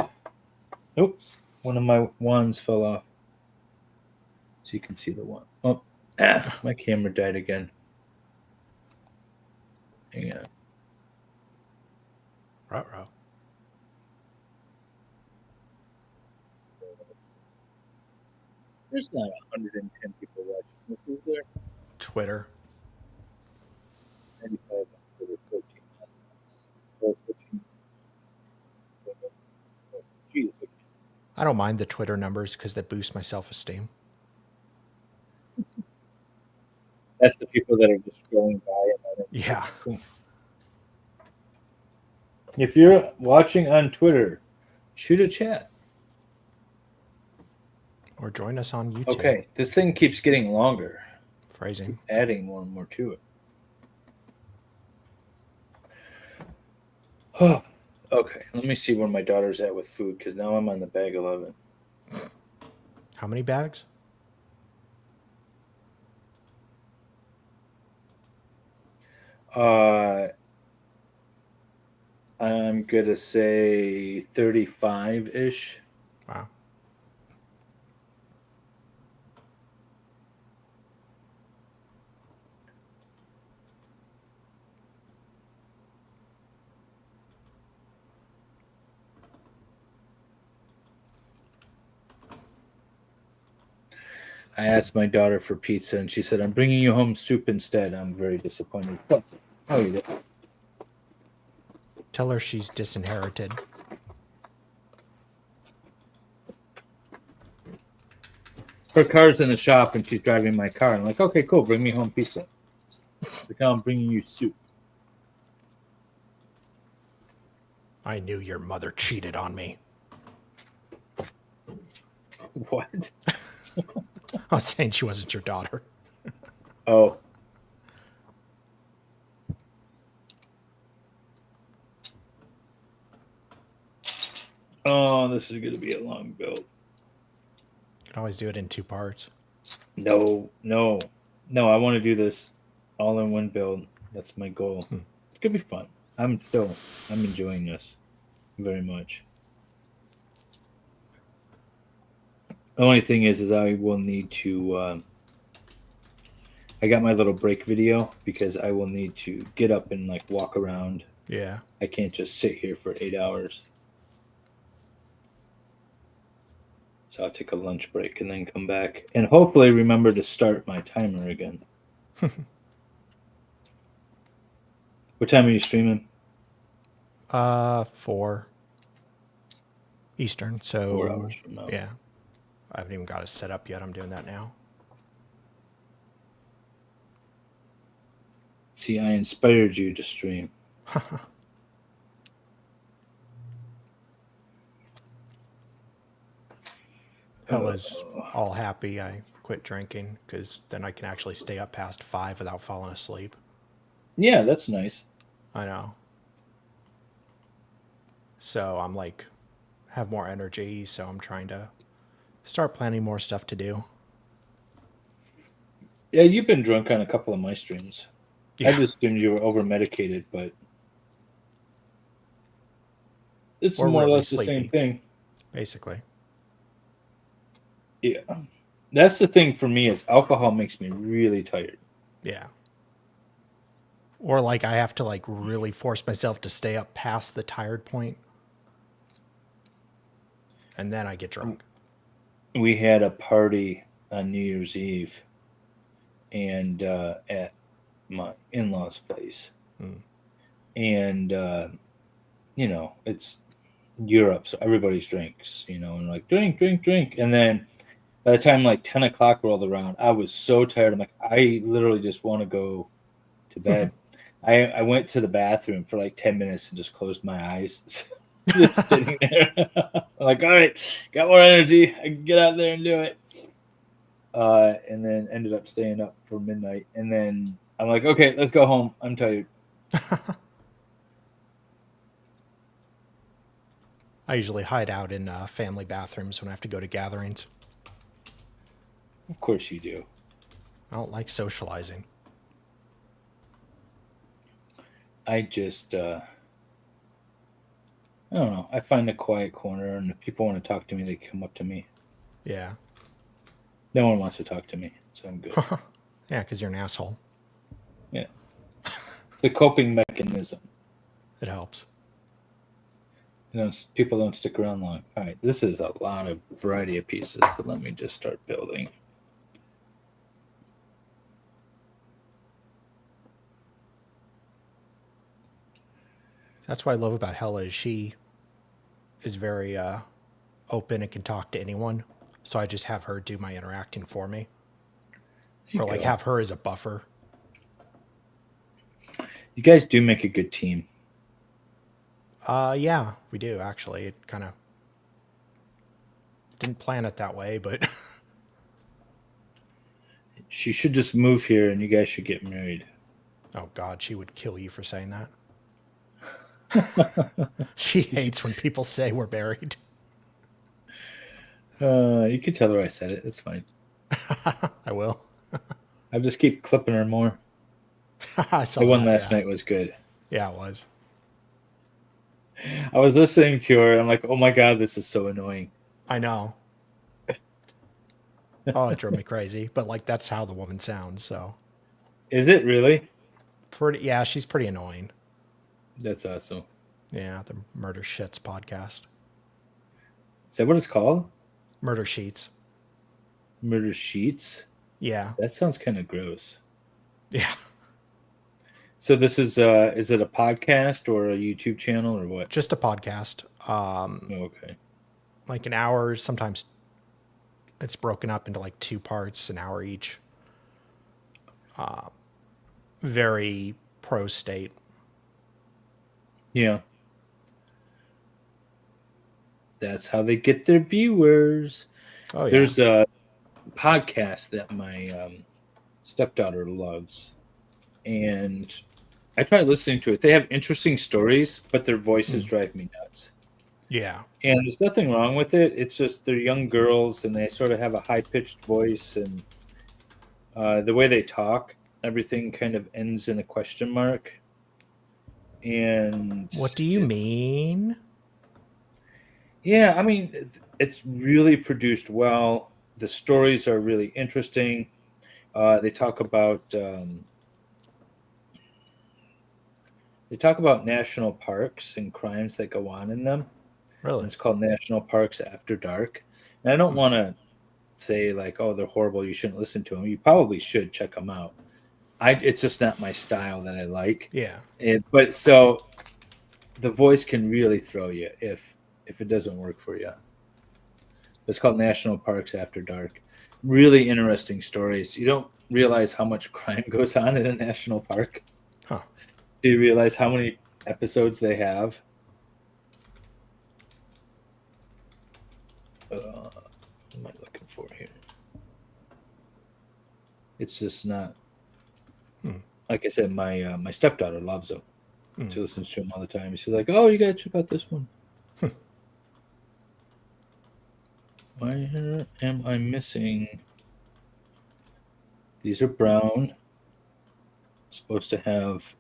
Oh, one of my wands fell off, so you can see the one. Oh, my camera died again. Hang on. Ruh-roh. There's not 110 people watching this, is there? Twitter. 95 on Twitter, 14 on 12, 14. Oh, geez, I don't mind the Twitter numbers because that boosts my self-esteem. that's the people that are just scrolling by. Yeah. Cool. If you're watching on Twitter, shoot a chat. Or join us on YouTube. Okay, this thing keeps getting longer. Phrasing. Adding one more to it. Oh, okay. Let me see where my daughter's at with food because now I'm on the bag 11. How many bags? Uh, I'm gonna say 35-ish. Wow. I asked my daughter for pizza, and she said, "I'm bringing you home soup instead." I'm very disappointed. But I'll eat it. Tell her she's disinherited. Her car's in the shop, and she's driving my car. I'm like, "Okay, cool. Bring me home pizza." Like, "No, I'm bringing you soup." I knew your mother cheated on me. What? I was saying she wasn't your daughter. Oh. Oh, this is gonna be a long build. You can always do it in 2 parts. No. I want to do this all in one build. That's my goal. It's gonna be fun. I'm enjoying this very much. The only thing is I will need to. I got my little break video because I will need to get up and like walk around. Yeah. I can't just sit here for 8 hours. So I'll take a lunch break and then come back and hopefully remember to start my timer again. What time are you streaming? 4 Eastern. So 4 hours from now. yeah. I haven't even got it set up yet. I'm doing that now. See, I inspired you to stream. Ella's all happy I quit drinking because then I can actually stay up past 5 without falling asleep. Yeah, that's nice. I know. So I'm like, have more energy. So I'm trying to start planning more stuff to do. Yeah, you've been drunk on a couple of my streams. Yeah. I just assumed you were over medicated, but it's Or more or really less the same sleepy. thing. Basically. Yeah. That's the thing for me is alcohol makes me really tired. Yeah. Or like I have to like really force myself to stay up past the tired point. And then I get drunk. We had a party on New Year's Eve and at my in-laws' place. And it's Europe, so everybody drinks, and like drink. And then by the time like 10 o'clock rolled around, I was so tired. I'm like, I literally just want to go to bed. I went to the bathroom for like 10 minutes and just closed my eyes. Just sitting there. Like, all right, got more energy. I can get out there and do it. And then ended up staying up for midnight. And then I'm like, okay, let's go home. I'm tired. I usually hide out in family bathrooms when I have to go to gatherings. Of course you do. I don't like socializing. I just, I don't know. I find a quiet corner, and if people want to talk to me, they come up to me. Yeah. No one wants to talk to me, so I'm good. Yeah, because you're an asshole. Yeah. It's a coping mechanism. It helps. People don't stick around long. All right, this is a lot of variety of pieces, but let me just start building. That's what I love about Hella is she is very open and can talk to anyone. So I just have her do my interacting for me. Or like have her as a buffer. You guys do make a good team. Yeah, we do actually. It kind of didn't plan it that way, but She should just move here, and you guys should get married. oh God, she would kill you for saying that. She hates when people say we're married. You could tell her I said it. It's fine. I will. I'll just keep clipping her more. I saw The one that, last yeah. night was good. Yeah, it was. I was listening to her. I'm like, oh my God, this is so annoying. I know. Oh, it drove me crazy. But like that's how the woman sounds, so Is it really? pretty yeah, she's pretty annoying. That's awesome. Yeah, the Murder Shits podcast. Is that what it's called? Murder Sheets. Murder Sheets? Yeah. That sounds kind of gross. Yeah. So this is it a podcast or a YouTube channel or what? Just a podcast. Oh, okay. Like an hour, sometimes it's broken up into like 2 parts, an hour each. Very pro state. Yeah. That's how they get their viewers. Oh yeah. There's a podcast that my stepdaughter loves, and I tried listening to it. They have interesting stories, but their voices drive me nuts. Yeah. And there's nothing wrong with it. It's just they're young girls, and they sort of have a high-pitched voice, and the way they talk, everything kind of ends in a question mark. And What do you mean? yeah, I mean, it's really produced well. The stories are really interesting. They talk about national parks and crimes that go on in them. Really? It's called National Parks After Dark. And I don't want to say like, oh, they're horrible. You shouldn't listen to them. You probably should check them out. It's just not my style that I like. Yeah. But so the voice can really throw you if it doesn't work for you. It's called National Parks After Dark. Really interesting stories. You don't realize how much crime goes on in a national park. Huh. Do you realize how many episodes they have? What am I looking for here? It's just not. Like I said, my stepdaughter loves them. She listens to them all the time. She's like, "Oh, you gotta check out this one." Why am I missing? These are brown. Supposed to have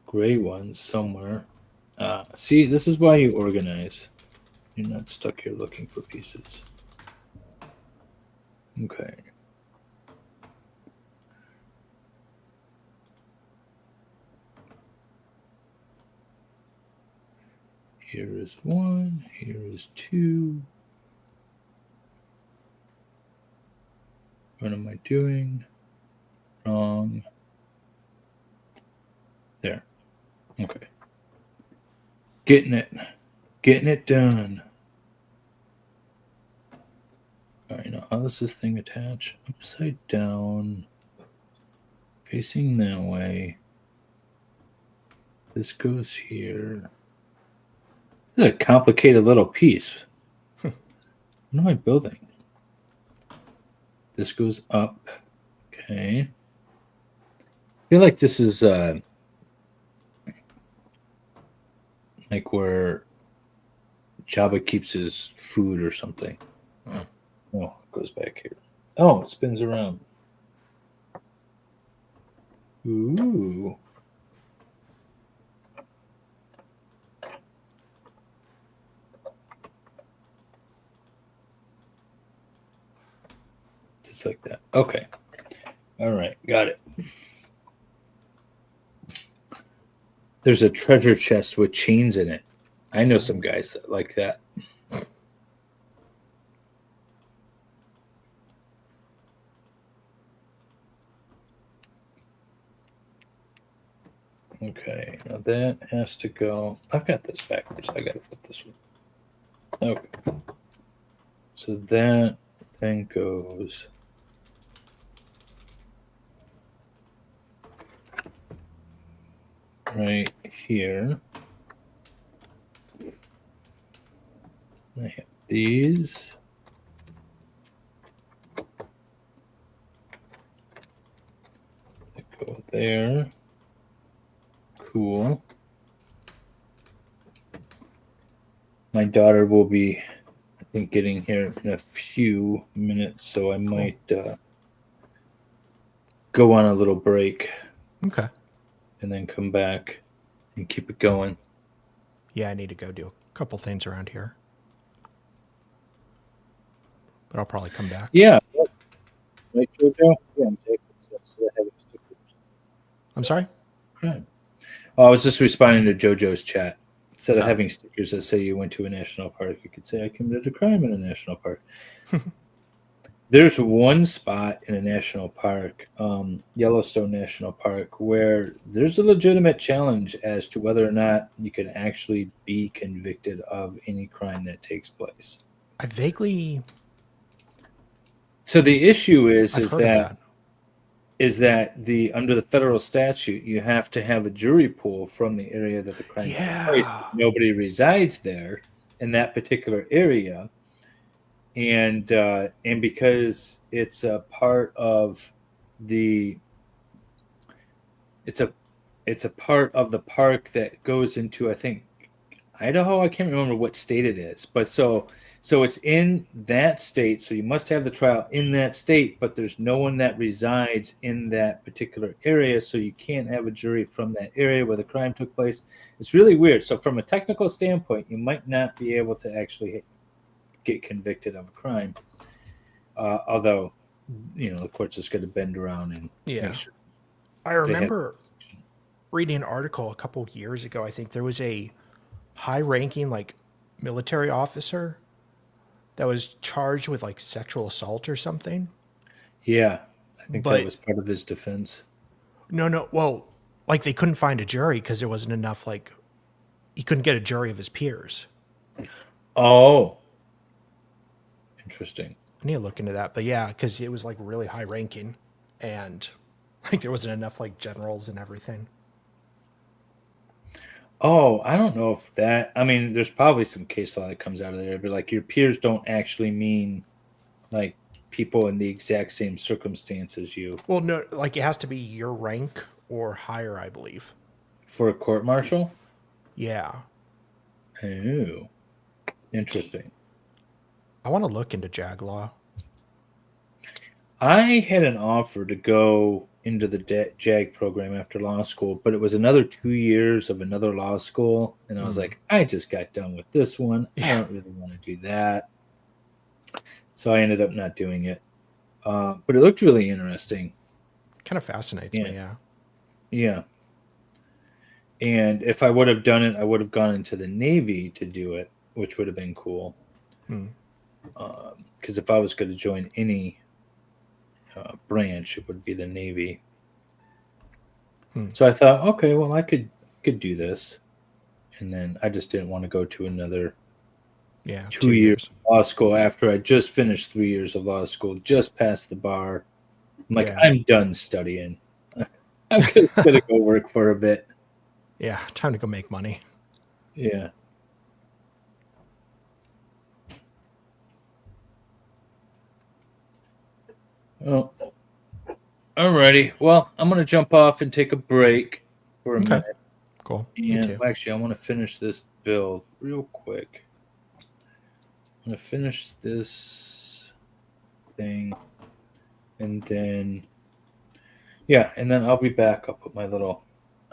gray ones somewhere. See, this is why you organize. You're not stuck here looking for pieces. Okay. Here is 1. Here is 2. What am I doing? Wrong. There. Okay. Getting it done. All right, now how does this thing attach? Upside down. Facing that way. This goes here. This is a complicated little piece. What am I building? This goes up. Okay. I feel like this is like where Jabba keeps his food or something. Oh, it goes back here. Oh, it spins around. Ooh. Just like that. Okay. All right. Got it. There's a treasure chest with chains in it. I know some guys that like that. Okay, now that has to go. I've got this backwards. I gotta put this one. Okay. So that then goes right here. I have these. That go there. Cool. My daughter will be, I think, getting here in a few minutes, so I might go on a little break Okay. and then come back and keep it going. Yeah, I need to go do a couple things around here. But I'll probably come back. Yeah. Right, Jojo? Yeah, I'm taking steps to having stickers. I'm sorry? Right. Oh, I was just responding to Jojo's chat. Instead of Oh. having stickers that say you went to a national park, you could say I committed a crime in a national park. There's one spot in a national park, Yellowstone National Park, where there's a legitimate challenge as to whether or not you can actually be convicted of any crime that takes place. I vaguely So the issue is I've heard of that. the under the federal statute you have to have a jury pool from the area that the crime took place. Yeah. Nobody resides there in that particular area, and because it's a part of the it's a part of the park that goes into, I think, Idaho. I can't remember what state it is, but so it's in that state. So you must have the trial in that state, but there's no one that resides in that particular area, so you can't have a jury from that area where the crime took place. It's really weird. So from a technical standpoint, you might not be able to actually get convicted of a crime, although the court's just going to bend around and Yeah. make sure. I remember reading an article a couple years ago. I think there was a high-ranking military officer that was charged with sexual assault or something. Yeah, I think But- that was part of his defense. No. Well, they couldn't find a jury because there wasn't enough. He couldn't get a jury of his peers. Oh, interesting. I need to look into that. But yeah, because it was really high-ranking, and there wasn't enough generals and everything. Oh, I don't know if that. I mean, there's probably some case law that comes out of there, but your peers don't actually mean people in the exact same circumstance as you. Well, no, it has to be your rank or higher, I believe. For a court martial? Yeah. Oh, interesting. I want to look into JAG law. I had an offer to go into the JAG program after law school, but it was another 2 years of another law school, and I was like, I just got done with this one. I don't really want to do that. So I ended up not doing it. But it looked really interesting. Kind of fascinates me, yeah. Yeah. And if I would have done it, I would have gone into the Navy to do it, which would have been cool. Because if I was going to join any branch, it would be the Navy. So I thought, okay, well, I could do this. And then I just didn't want to go to another 2 years of law school after I just finished 3 years of law school, just passed the bar. I'm like, I'm done studying. I'm just going to go work for a bit. Yeah, time to go make money. Yeah. Oh, alrighty. Well, I'm going to jump off and take a break for a minute. Cool. And actually, I want to finish this build real quick. I'm going to finish this thing. And then, and then I'll be back. I'll put my little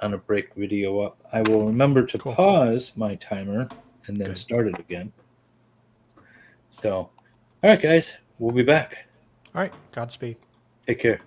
on a break video up. I will remember to pause my timer and then start it again. So, all right, guys, we'll be back. All right, Godspeed. Take care.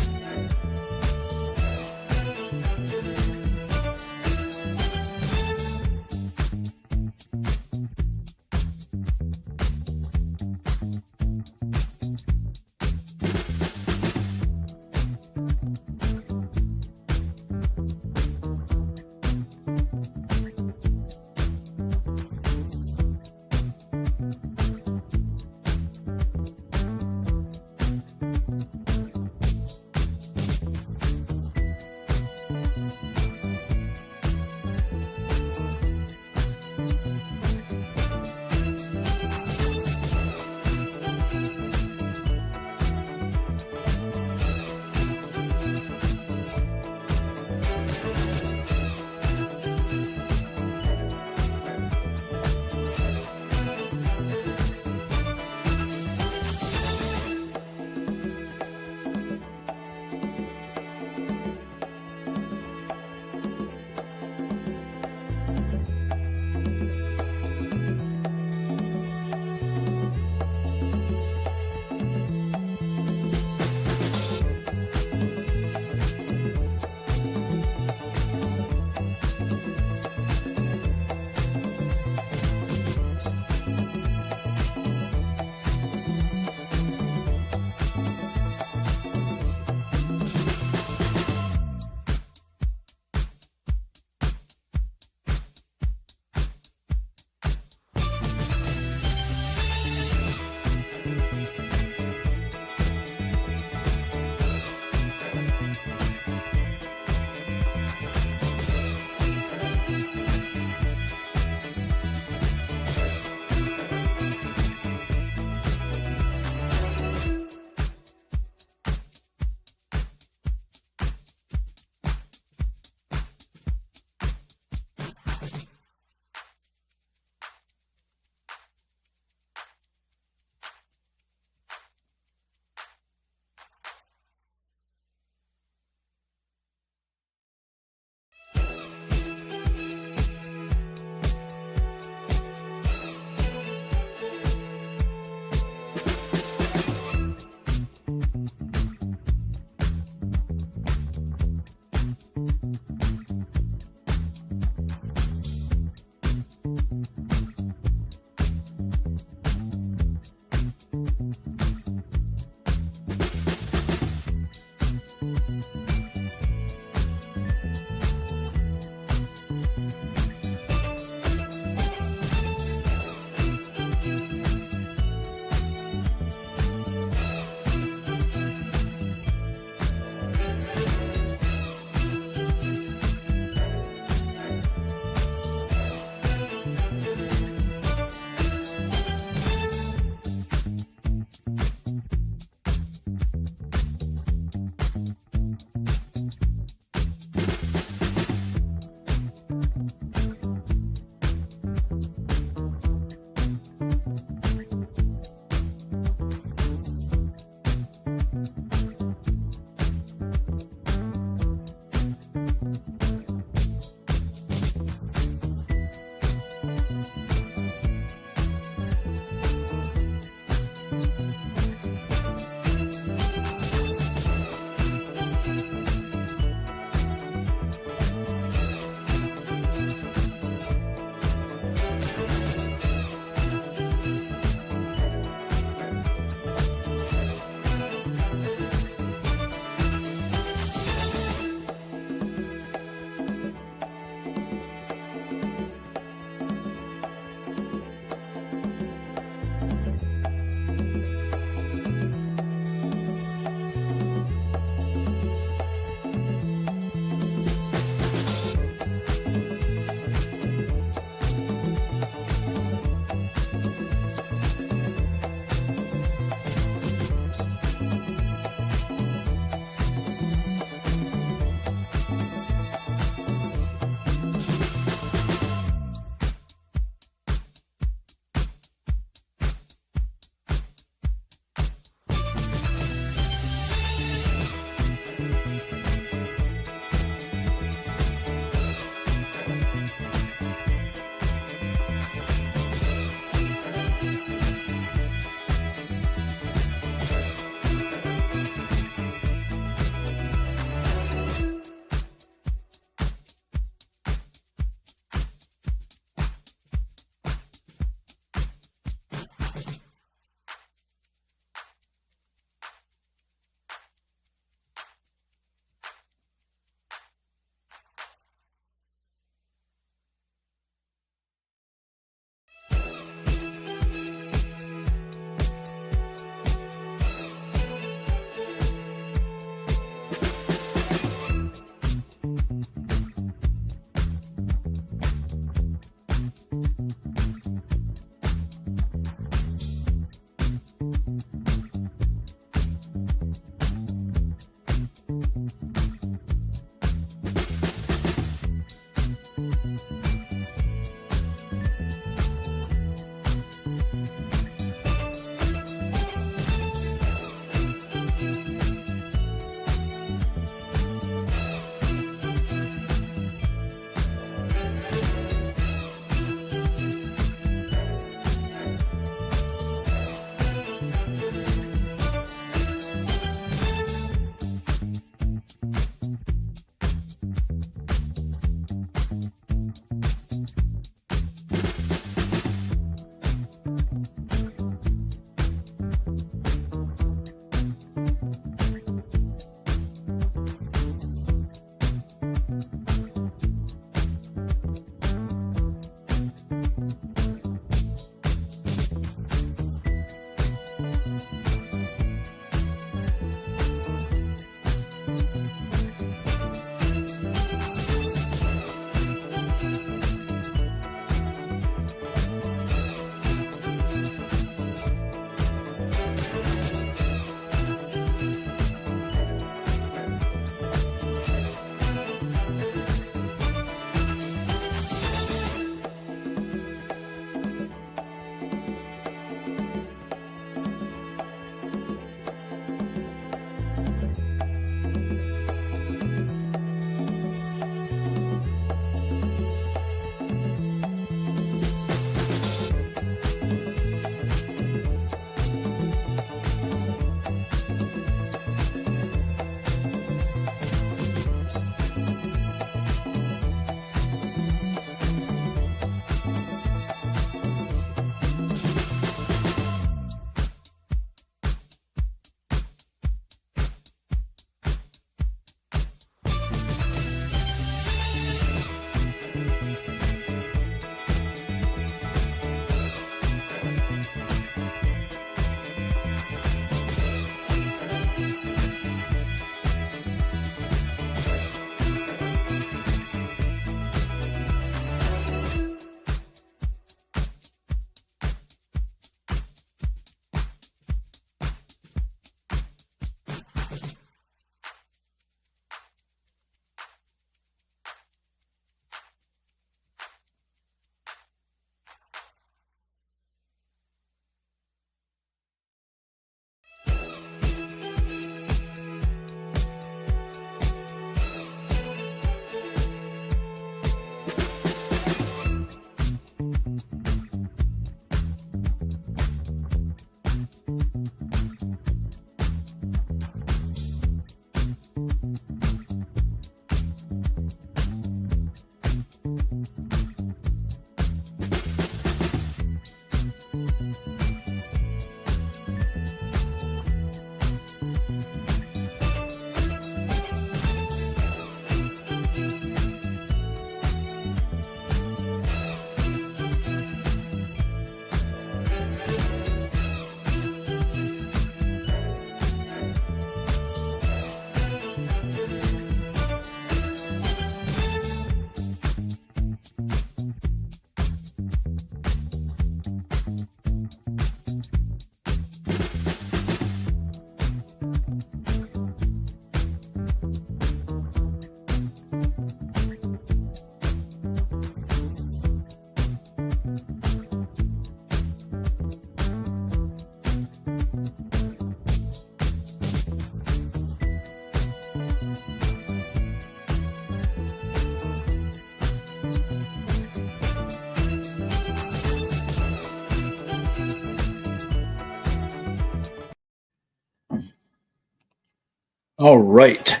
All right.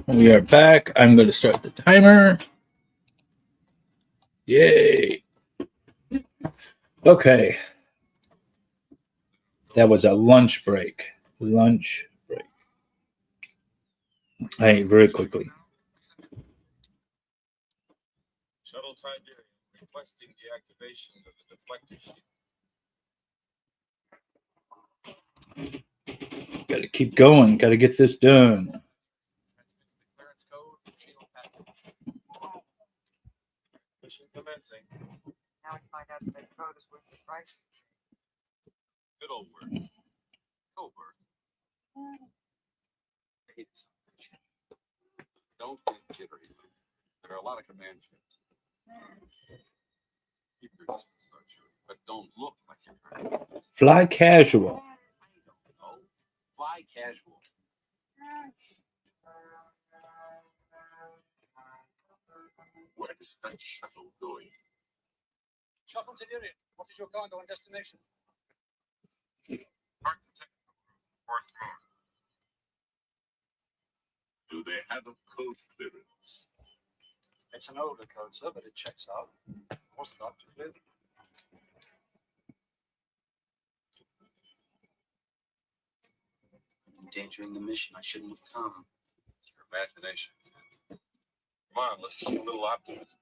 We are back. I'm going to start the timer. Yay. Okay. That was a lunch break. Lunch break. I ate very quickly. Shuttle Tiberium requesting deactivation of the deflector shield. Got to keep going. Got to get this done. Transmits the clearance code for shield passage. Mission commencing. Now we find out if that code is worth the price. Good old work. Covert. Don't get jittery. There are a lot of command ships. Keep your distance, Archer, but don't look like you're trying to. Fly casual. I don't know. Fly casual. Where is that shuttle going? Shuttle Tiberium, what is your cargo and destination? Part the technical group, fourth floor. Do they have a code clearance? It's an older code, sir, but it checks out. Was the doctor clear? Endangering the mission. I shouldn't have come. It's your imagination. Come on, let's see a little optimism.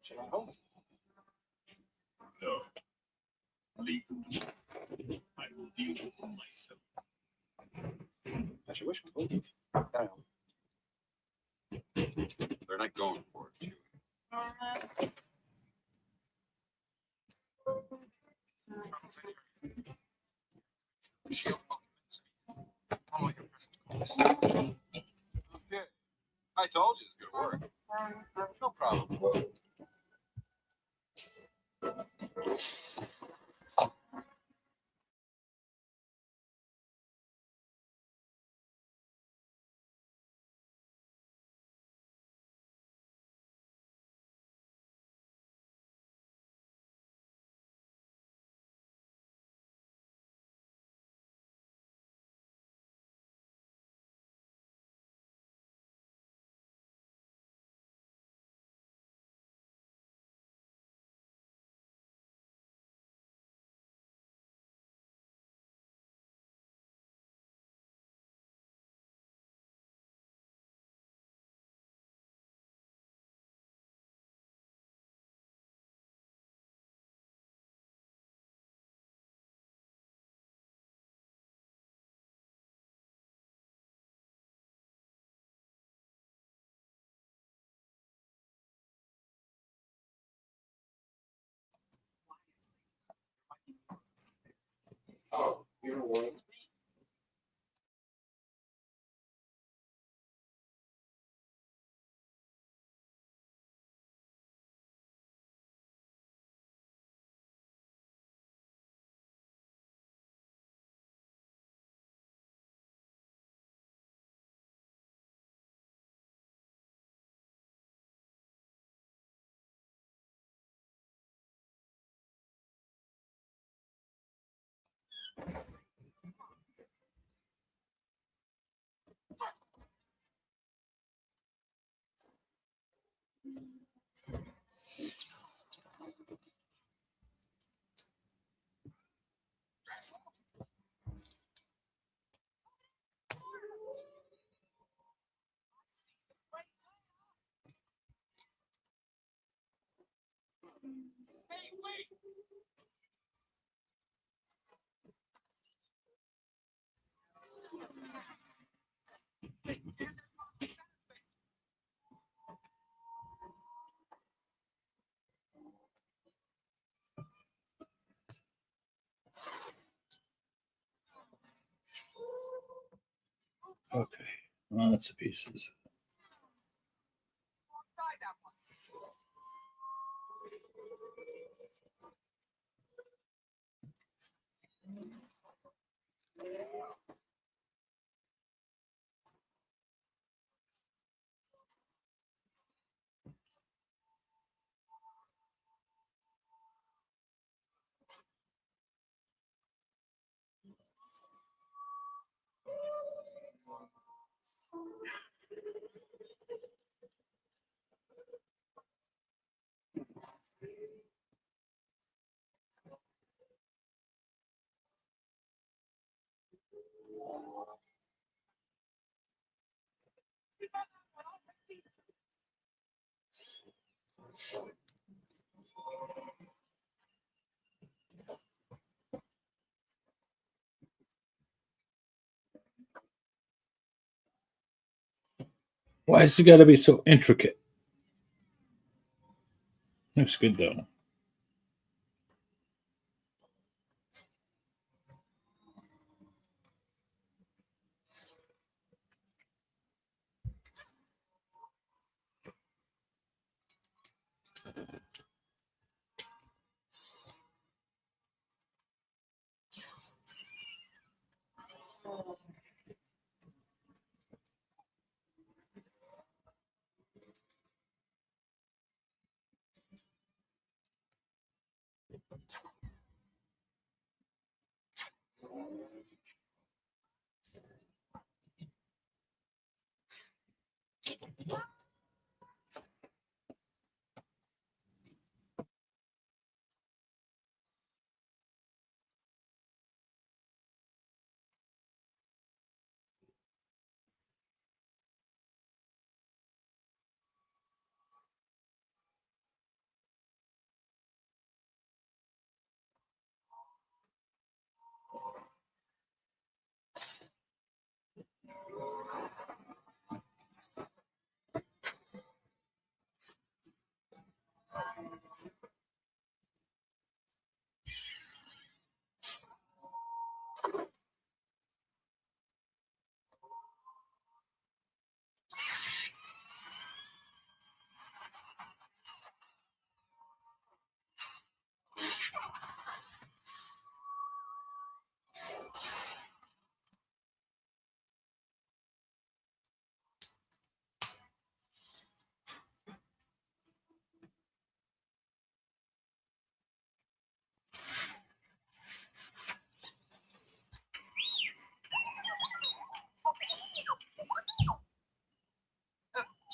Should I hold? No. Leave them to me. I will deal with them myself. As you wish, my lord. Carry on. They're not going for it, Chewie. Shield documents. Follow your present course. Okay. I told you it's gonna work. No problem. Hey, wait! Okay. Lots of pieces. Why has it got to be so intricate? Looks good though.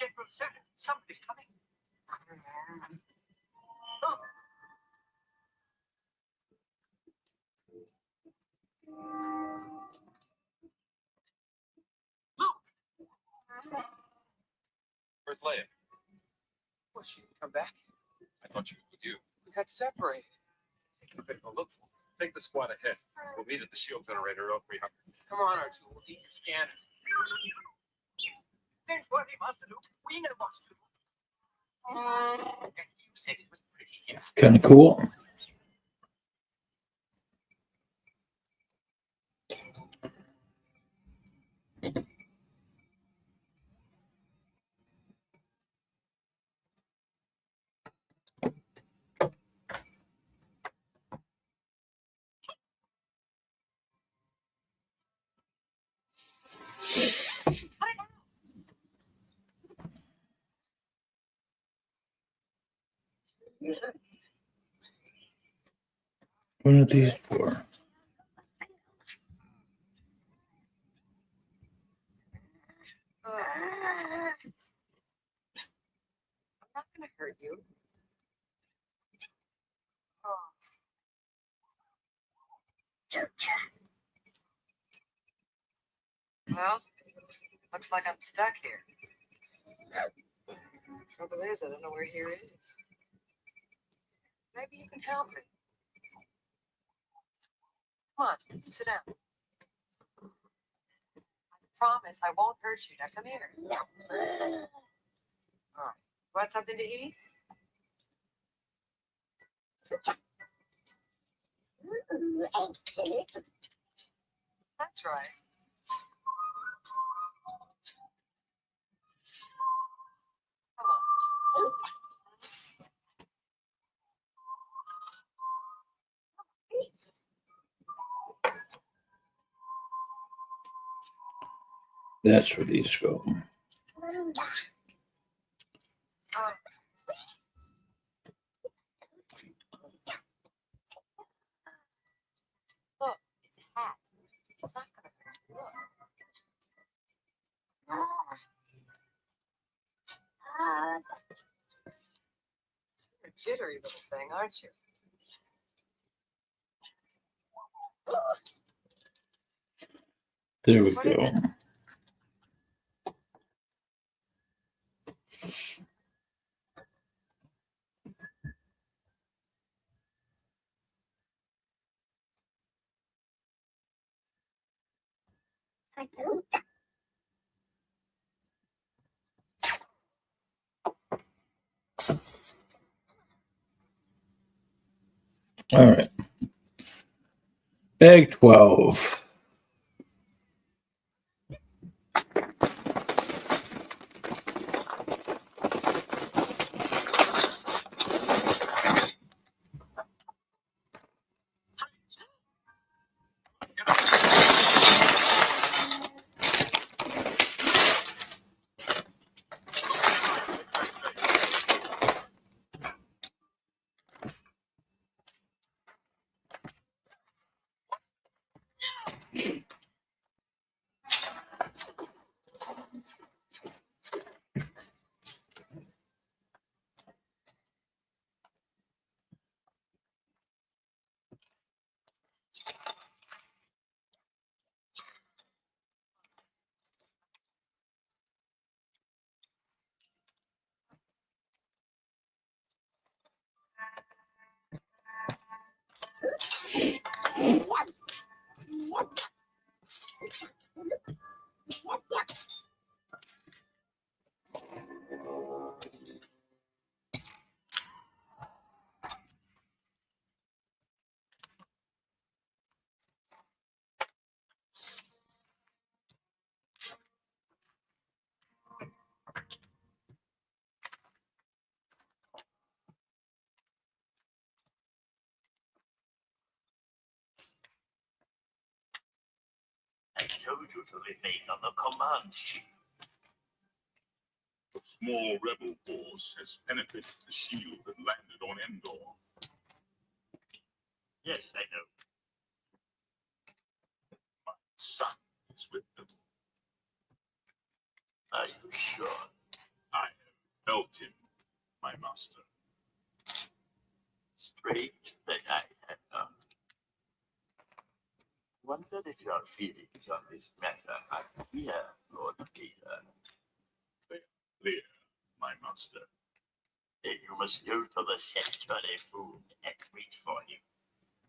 General, sir, somebody's coming. Oh. Look! Where's Leia? Well, she didn't come back. I thought she was with you. We got separated. Taking a bit of a look for her. Take the squad ahead. We'll meet at the shield generator over 300. Come on, R2. We'll need your scanner. Don't worry, Master Luke. We know what to do. And you said it was pretty here. Kind of cool. What are these for? I'm not going to hurt you. Oh. Well, looks like I'm stuck here. Trouble is, I don't know where here is. Maybe you can help me. Come on, sit down. I promise I won't hurt you. Now come here. All right. Want something to eat? That's right. Come on. That's where these go. Look, it's a hat. It's not gonna hurt. Look. You're a jittery little thing, aren't you? There we What is go. it? All right. Bag 12. I told you to remain on the command ship. A small rebel force has penetrated the shield and landed on Endor. Yes, I know. My son is with them. Are you sure? I have helped him, my master. Strange that I had not. Wonder if your feelings on this matter are clear, Lord Vader. Clear, my master. Then you must go to the sanctuary food and wait for him.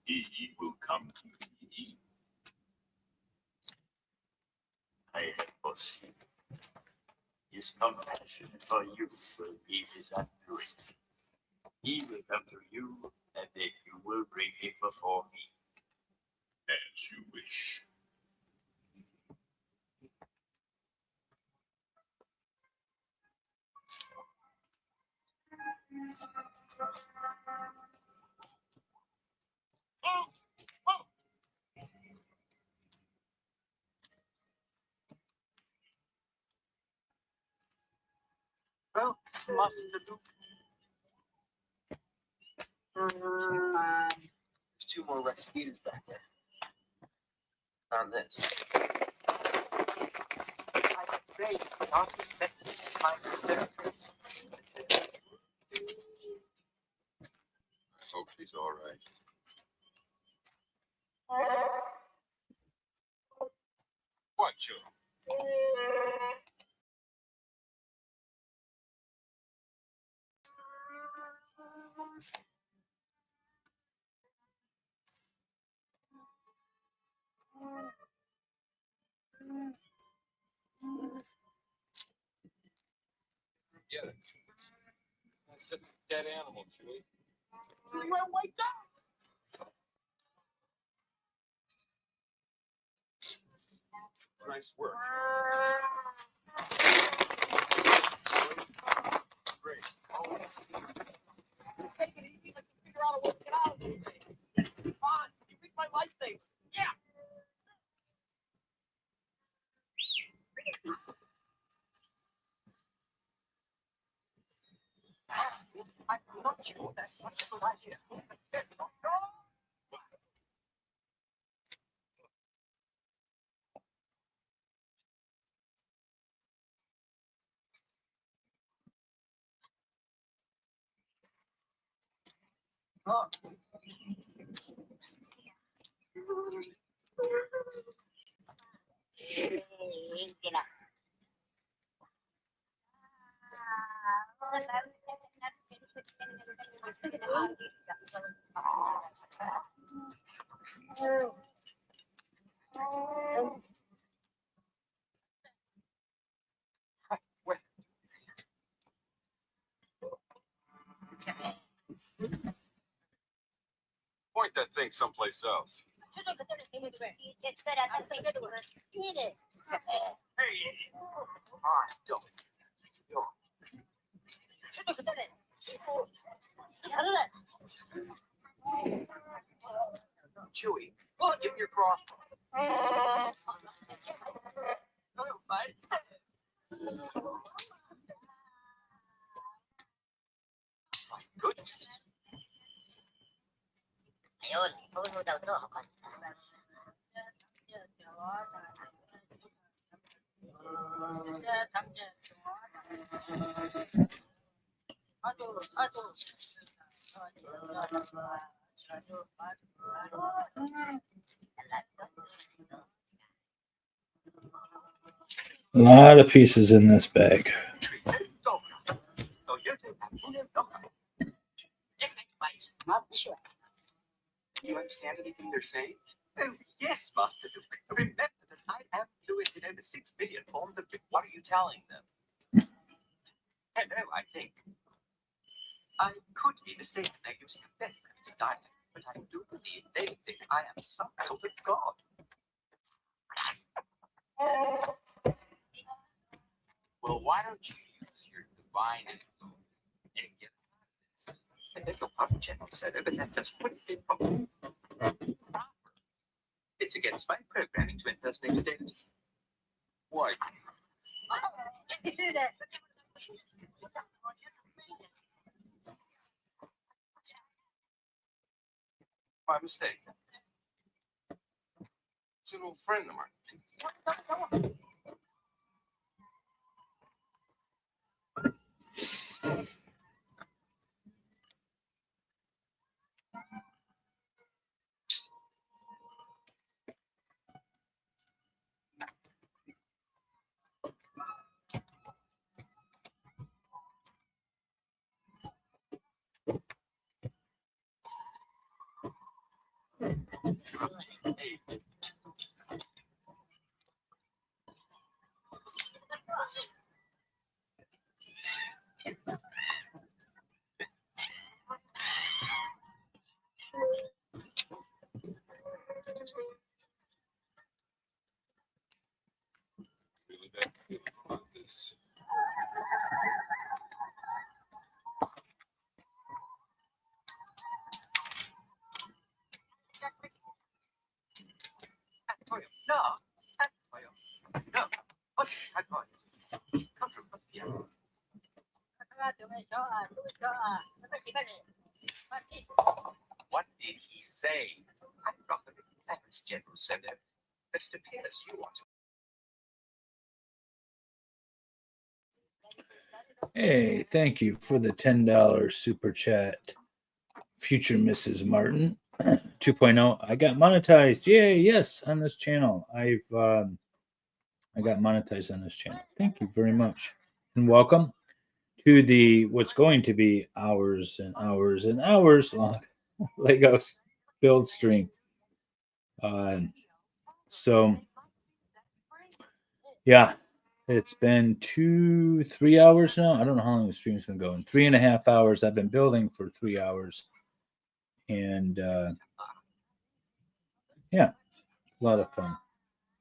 He will come to me. I have foreseen. His compassion for you will be his undoing. He will come to you, and then you will bring him before me. As you wish. Well, Master Luke. There's 2 more Rasputin back there. On this. I'm afraid Dr. Sex's time is there. I hope she's all right. What, Joe? Get it. That's just a dead animal, Chewie. Well, wake up! Nice work. Great. Take it easy, let me figure out a way to get out of this thing. Come on, you pick my lifesaver. Yeah! I'm not sure that's such a good idea. Point that thing someplace else. Chewie, give me your crossbow. My goodness. A lot of pieces in this bag. Do you understand anything they're saying? Oh, yes, Master Luke. Remember that I am fluent in over 6 billion forms of. What are you telling them? Hello, I think. I could be mistaken. They're using a very primitive dialect, but I do believe they think I am some sort of god. Well, why don't you use your divine influence and get out of this? I beg your pardon, General Soda, but that just wouldn't be proper. It's against my programming to impersonate a deity. Why? My mistake. It's an old friend of mine. Really bad feeling about this. Antonio, no! Antonio, no! What? Antonio, come from here. What did he say? I'm rather embarrassed, General Soda, but it appears you want to. Hey, thank you for the $10 super chat. Future Mrs. Martin 2.0. I got monetized. Yay, yes, on this channel. I got monetized on this channel. Thank you very much. And welcome to the what's going to be hours and hours and hours long Lego build stream. So yeah, it's been 2-3 hours now. I don't know how long the stream's been going. 3.5 hours. I've been building for 3 hours. And yeah, a lot of fun.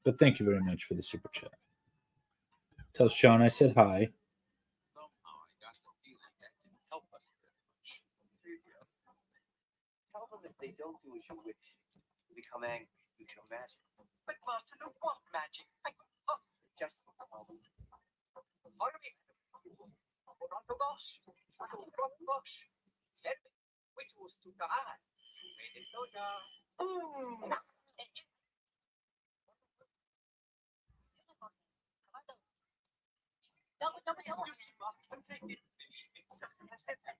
But thank you very much for the super chat. Tell Sean I said hi. Somehow I got the feeling that didn't help us very much. Tell them if they don't do as you wish, you become angry, you show magic. But Master Luke, what magic? I just tell them. Which was to die. You see, Master, they didn't believe me just as I said that.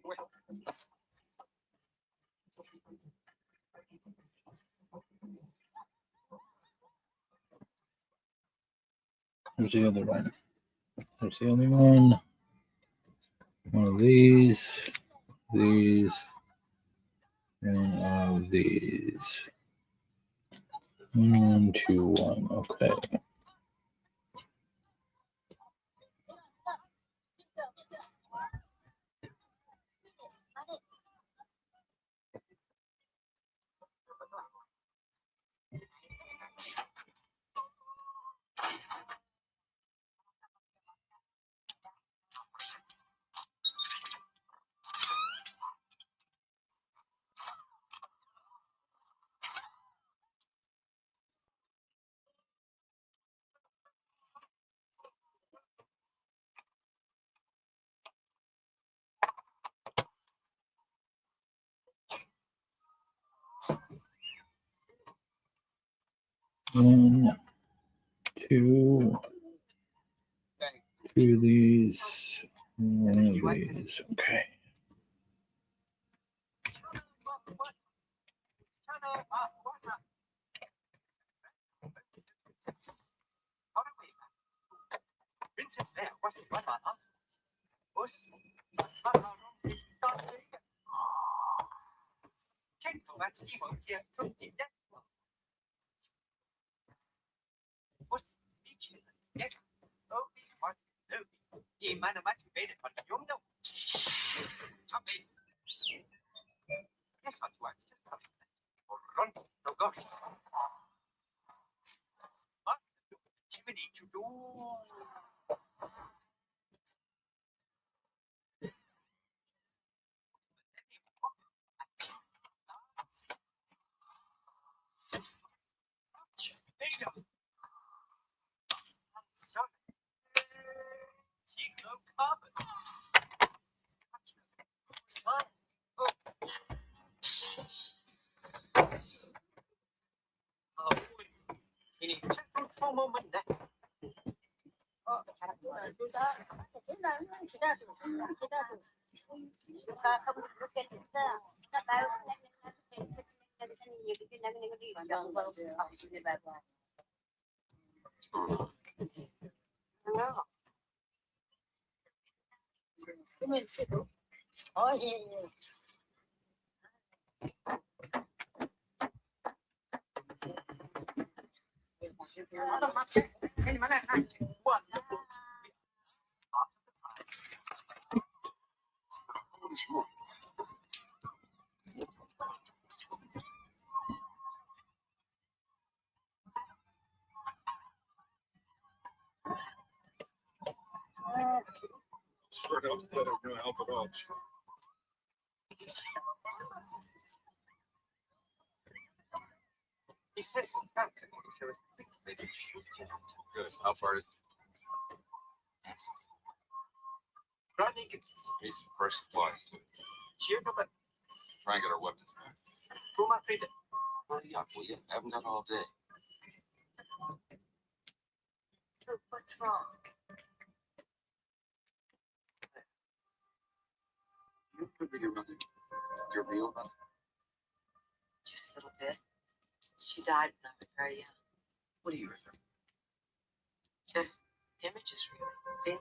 Well, There's the other one. There's the only one. One of these, and of these. 1, 2, 1. Okay. 1, 2, Thanks. 2 of these, 1 of these. Okay. Princess Leia, what's the matter? Us? Check the last evil here to the death. Us, each neck. Oh, what? No. He might have motivated, but you know. Something. Guess what works? Just coming. Or run. Oh, gosh. What do you need to do? Data. Sorry. Take no carbon. Sorry. Oh. Ini central trauma mana? Oh, cara kita không được cái kita baru oh iya. Ini mana? Buat. Sure helps that are going to help at all. He says there was maybe. Good. How far is it? Running. Need some fresh supplies too. Cheer number. Try and get our weapons back. Who might be the Hurry up, will you? I haven't done all day. What's wrong? You remember your mother? Your real mother? Just a little bit. She died when I was very young. What do you remember? Just images, really.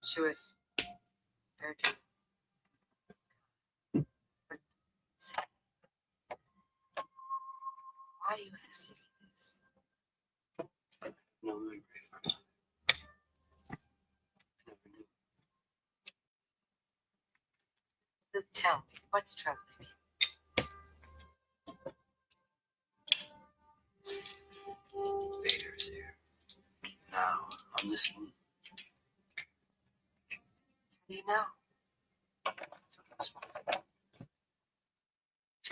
She was very beautiful. But sad. Why do you ask me this? No memory. I never knew. Luke, tell me, what's troubling me? Vader's here. Now, on this moon. How do you know?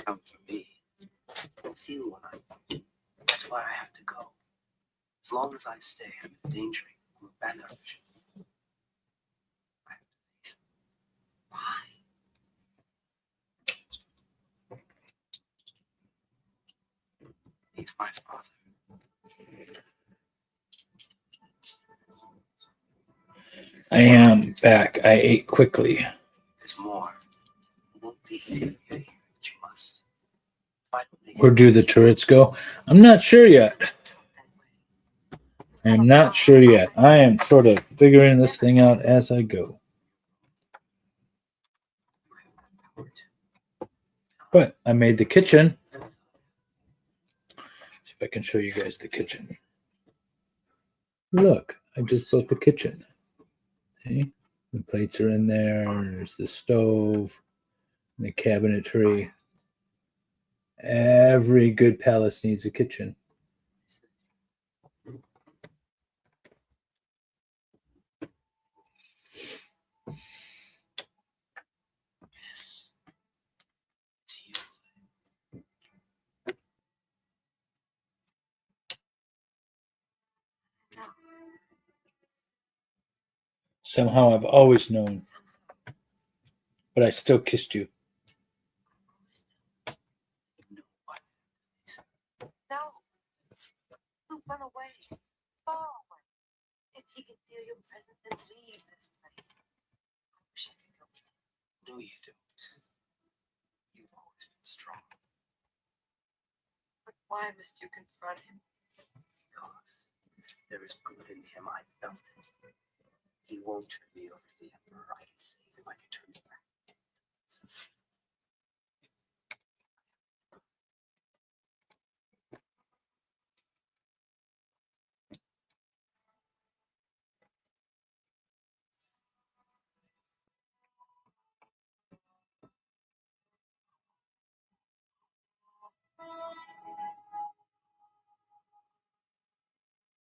Come for me. I feel what I. That's why I have to go. As long as I stay, I'm endangering group and our mission. I have to face it. Why? He's my father. I am back. I ate quickly. There's more. It won't be easy to get here, but you must. If I don't make Where it, do the turrets go? I'm not sure yet. I am not sure yet. I am sort of figuring this thing out as I go. you have that power too. But I made the kitchen. See if I can show you guys the kitchen. Look, I just built the kitchen. See? The plates are in there. There's the stove, the cabinetry. Every good palace needs a kitchen. Yes. It's you. Somehow I've always known, but I still kissed you. No, run away, far away. If he can feel your presence, then leave this place. I wish I could go with you. No, you don't. You've always been strong. But why must you confront him? Because there is good in him. I felt it. He won't turn me over to the Emperor. I can save him. I can turn him back.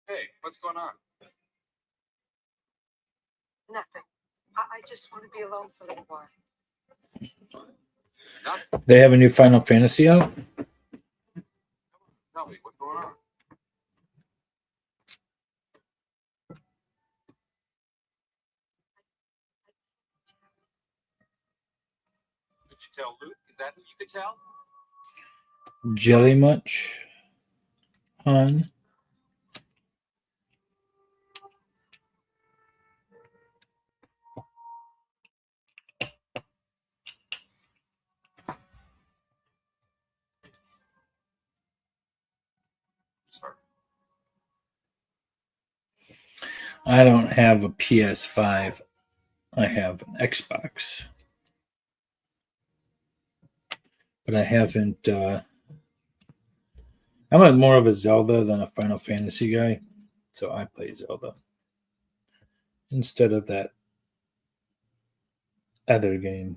Hey, what's going on? Nothing. I just want to be alone for a little while. They have a new Final Fantasy out. Tell me, what's going on? Could you tell Luke? Is that who you could tell? Jelly much, hon? Sorry. I don't have a PS5. I have an Xbox. But I haven't. I'm more of a Zelda than a Final Fantasy guy. So I play Zelda instead of that other game.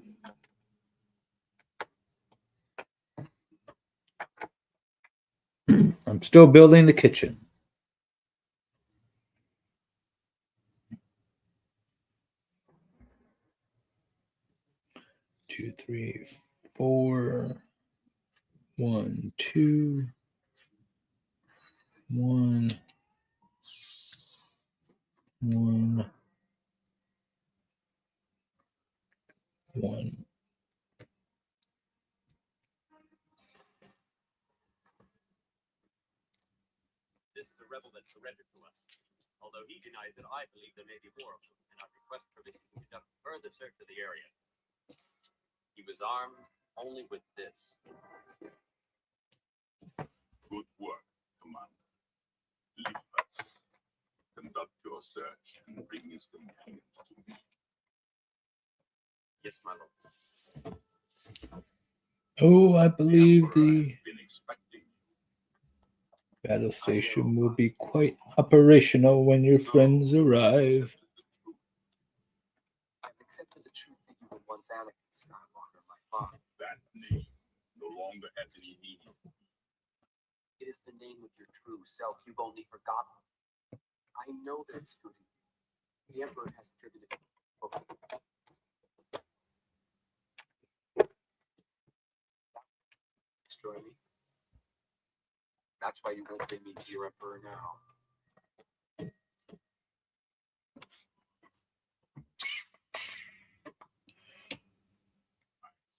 I'm still building the kitchen. Two, three, four. 1, 2, 1, 1, 1. This is a rebel that surrendered to us. Although he denies that, I believe there may be more of them, and I request permission to conduct further search of the area. He was armed only with this. Good work, Commander. Leave us. Conduct your search and bring his companions to me. Yes, my lord. Oh, I believe Emperor the has been expecting you. battle station will be quite operational when your friends arrive. I've accepted the truth that you were once Anakin Skywalker, my father. That name no longer has any meaning. It is the name of your true self. You've only forgotten. I know that it's good in you. The Emperor has attributed it. Destroy me. That's why you won't bring me to your Emperor now.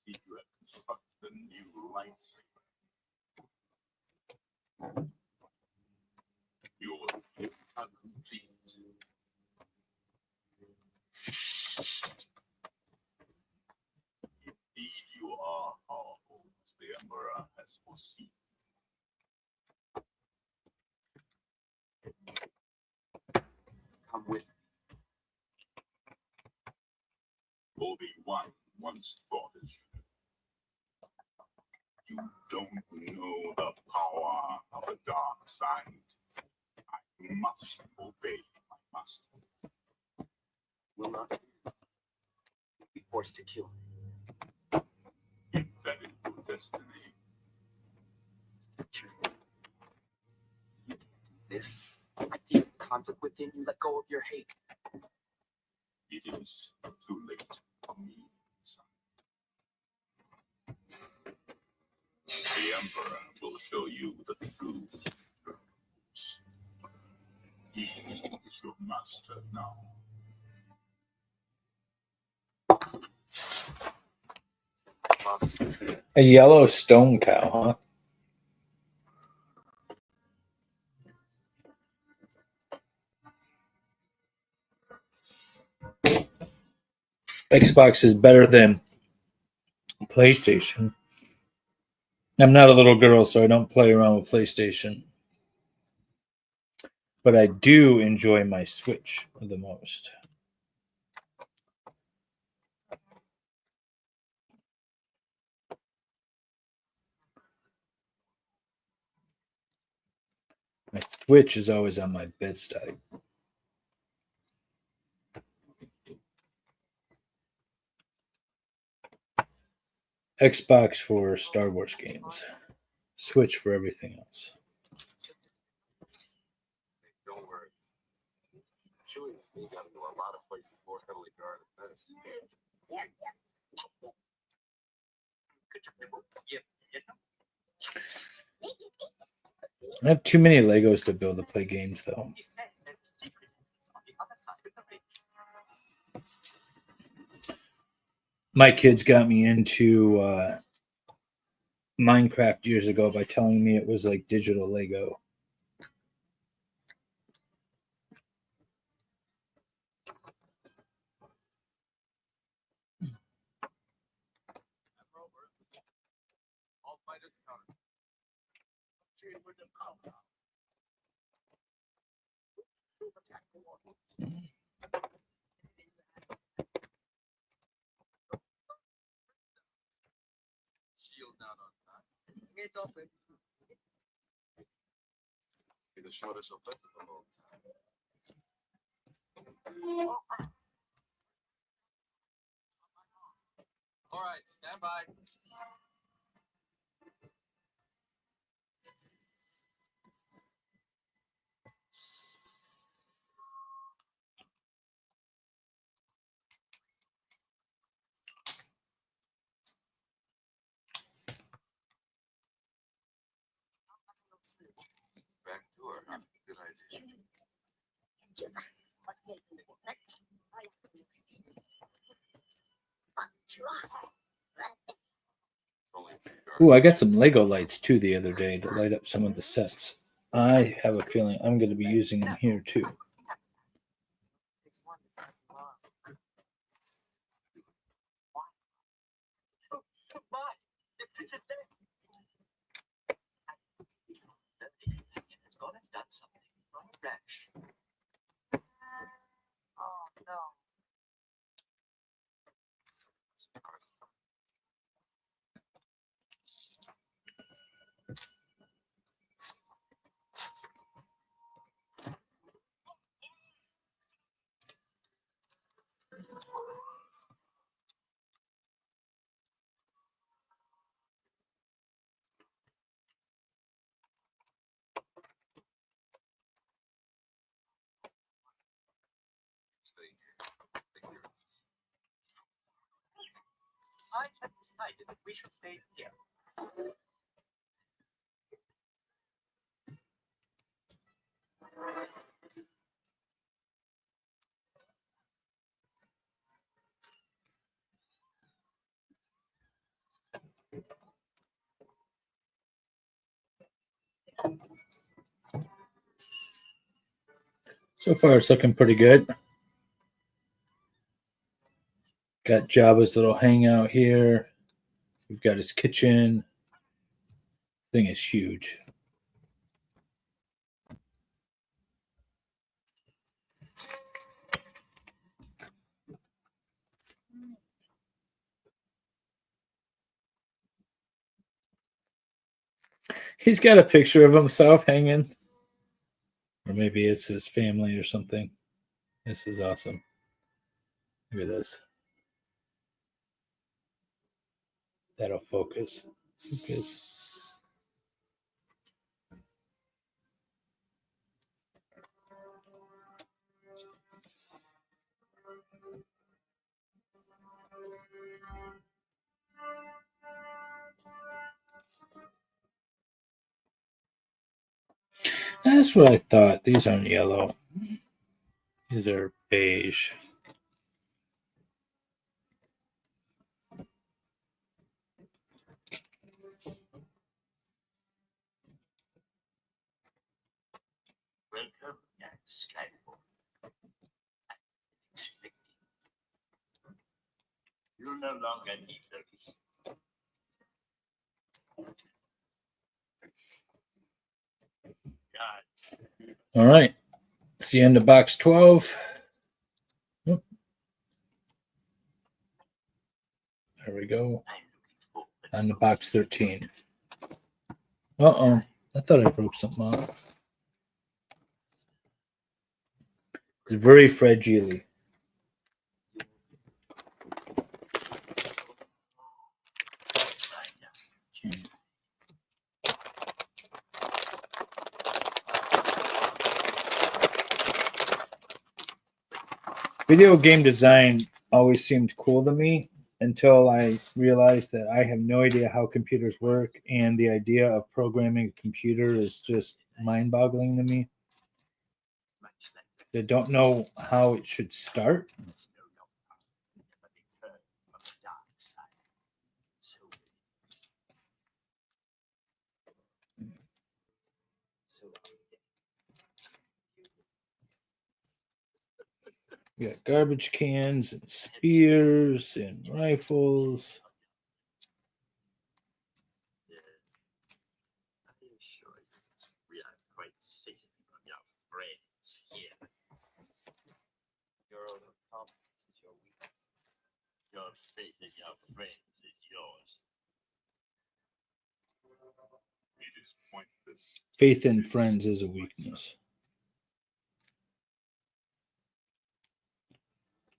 See, you have constructed a new lightsaber. Your gift are complete. Indeed, you are powerful, as the Emperor has foreseen. Come with me. Obi-Wan once thought as you. You don't know the power of the dark side. I must obey my master. Will not be forced to kill me. If that is your destiny, You can't do this. I feel conflict within you. Let go of your hate. it is too late for me, son. The Emperor will show you the true truths. He is your master now. A yellow stone cow, huh? Xbox is better than PlayStation. I'm not a little girl, so I don't play around with PlayStation. But I do enjoy my Switch the most. My Switch is always on my bedside. Xbox for Star Wars games. Switch for everything else. Don't worry. Chewie and me got into a lot of places more heavily guarded than this. I have too many Legos to build to play games, though. My kids got me into Minecraft years ago by telling me it was like digital Lego. All fighters counted. Shield down on time. Be the shortest of it the whole time. All right, stand by. Back door, huh? Good idea. Only a few guards. Ooh, I got some Lego lights too the other day to light up some of the sets. I have a feeling I'm going to be using them here too. Oh no. Stay here. Take care of this. I have decided that we should stay here. So far, it's looking pretty good. Got Jabba's little hangout here. We've got his kitchen. Thing is huge. He's got a picture of himself hanging. Or maybe it's his family or something. This is awesome. Look at this. That'll focus. Focus. That's what I thought. These aren't yellow. These are beige. Welcome, Skywalker. I'm expecting. You no longer need those. God, All right. It's the end of box 12. Oop. There we go. I'm looking forward On the box 13. Uh-oh. I thought I broke something off. It's very fragile. Video game design always seemed cool to me until I realized that I have no idea how computers work, and the idea of programming a computer is just mind-boggling to me. much like They don't know how it should start. there's no longer never return from the dark side. So You got garbage cans and spears and rifles. I assure you, we are quite safe from your friends here. Your overconfidence is your weakness. Your faith in your friends is yours. It is pointless. Faith in friends is a weakness.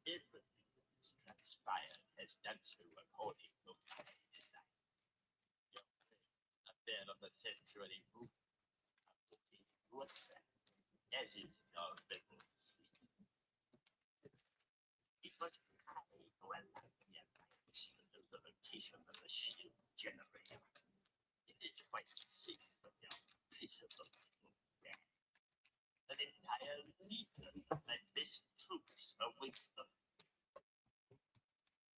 Everything that has transpired has done so according to my design. Your friends up there on the sanctuary roof are looking to us, as is your little fleet. It was I who allowed the alliance to know the location of the shield generator. It is quite safe from your pitiful little band. An entire legion of my best troops awaits them.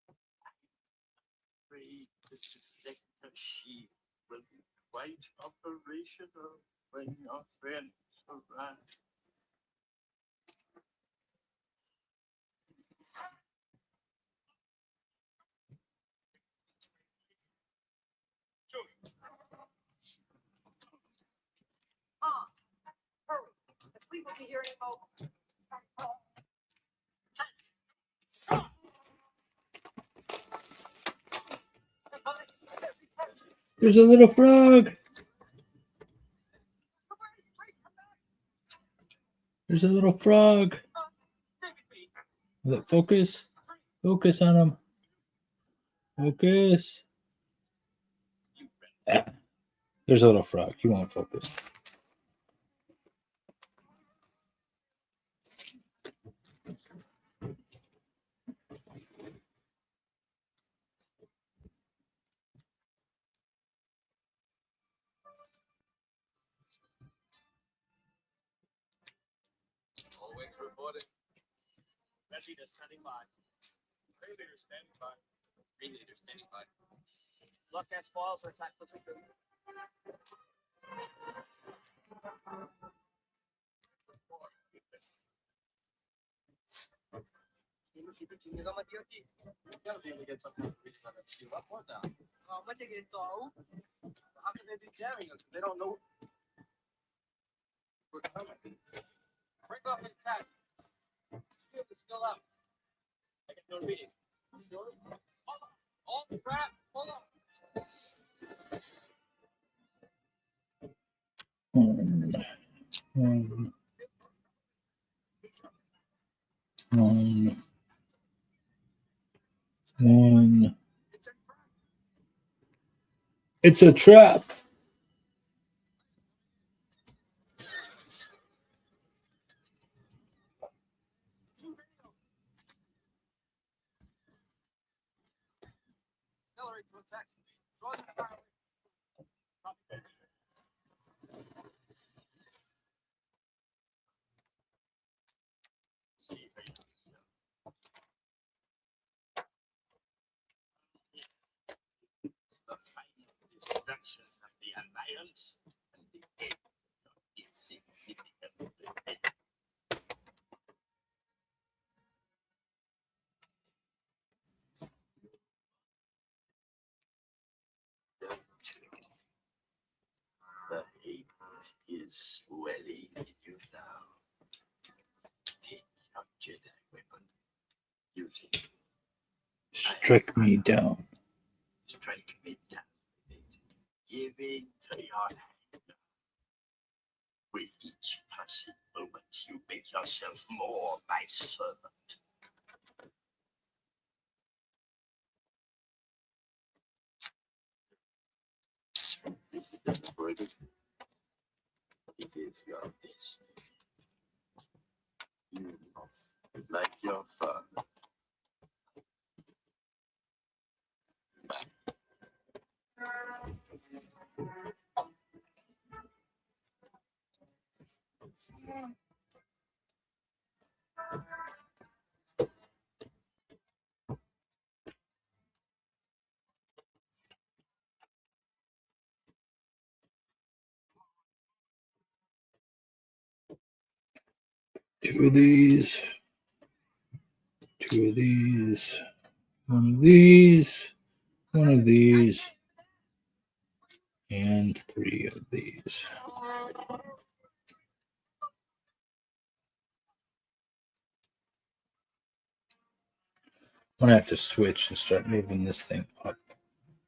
I'm afraid the deflector shield will be quite operational when your friends arrive. Hurry, if we will be here in a moment. There's a little frog. There's a little frog. Will it focus? Focus on him. Focus. Ah, there's a little frog. He won't focus. All wings reported. Red leader standing by. Green leader standing by. Green leader standing by. Broadcast files or attack position. If you continue on my DOT, you gotta be able to get some kind of reading on that shield, up or down. What they get though? How can they be jamming us if they don't know we're coming? Break off his pack. Shield is still up. I get no reading. Sure. Hold on. All crap. Hold on. One. It's a trap. Accelerate to attack speed. Draw the fire. Copy that. See, it's the final destruction of the Alliance and the end of insignificant event. is welling in you now. Take your Jedi weapon. Use it. Strike me down. Strike me down with it. Give in to your hand. With each passing moment, you make yourself more my servant. It is your destiny. You, like your father, Two of these. Two of these. One of these. One of these. And three of these. I'm gonna have to switch and start moving this thing up.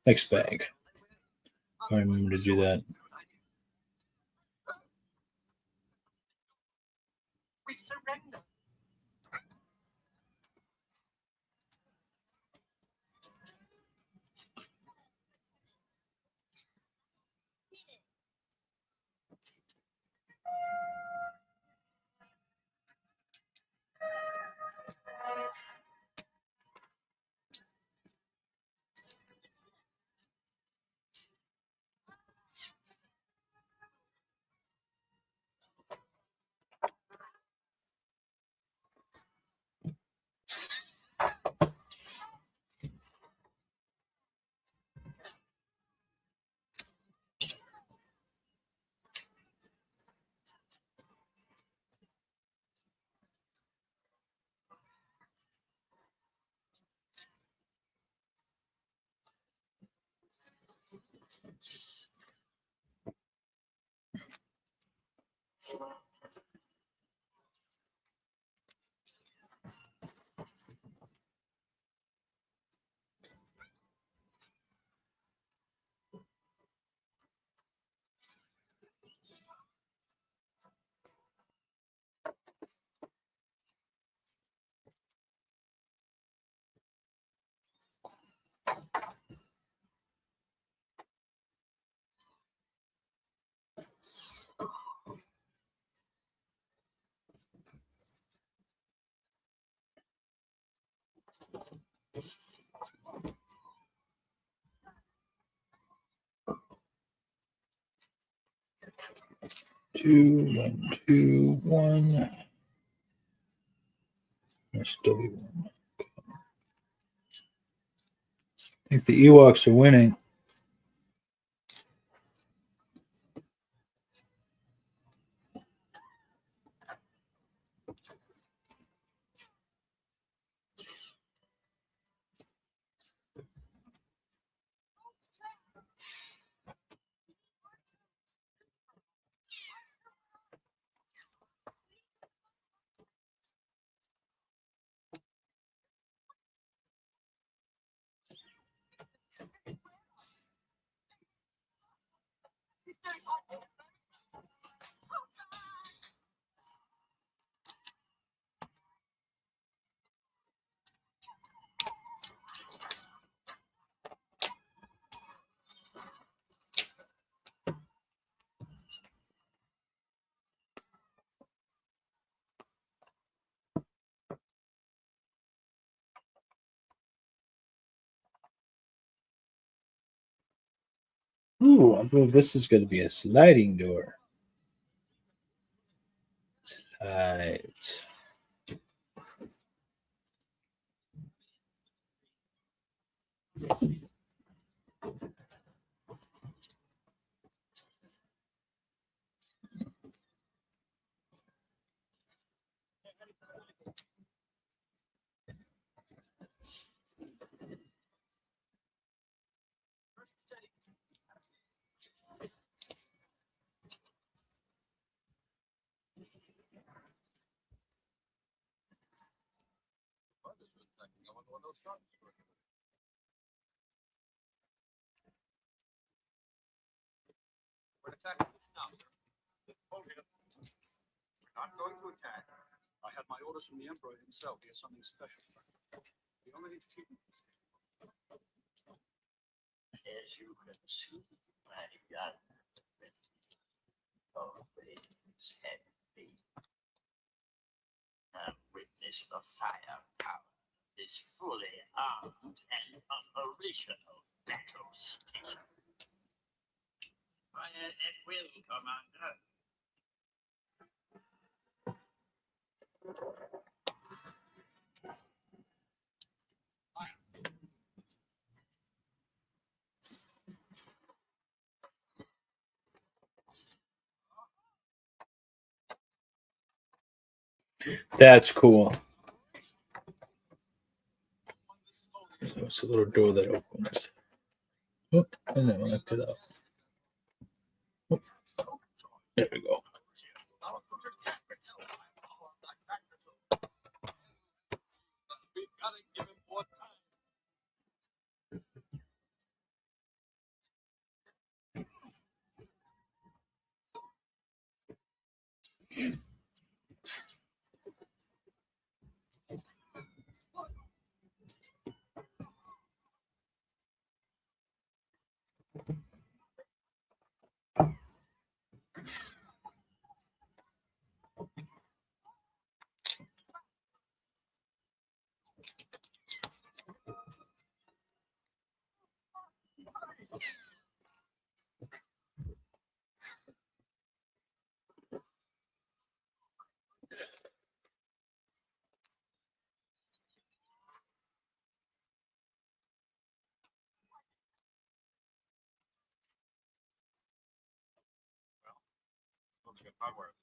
Next bag. I remember to do that. We surrender. Two, 1, 2, 1. There's still one. I think the Ewoks are winning. Ooh, I believe this is going to be a sliding door. Slide. those sons you were doing. We're attacking this now, sir. Hold here. We're not going to attack. I have my orders from the Emperor himself. He has something special. We only need to keep him safe. As you can see, my young always had faith and witness the firepower of this fully armed and operational battle station. Fire at will, Commander. That's cool. So it's a little door that opens. Oh, and then lift it up. Oh, there we go. We've got to give him more time. Don't get my word.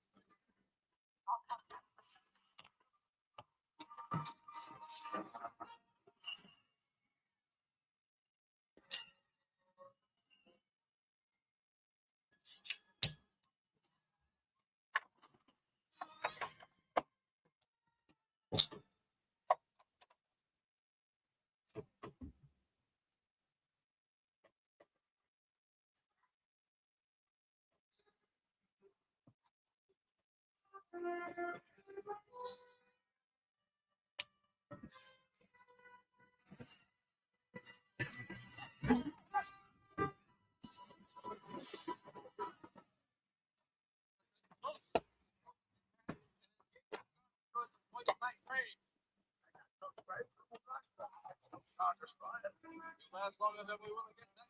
Last longer than we will against that.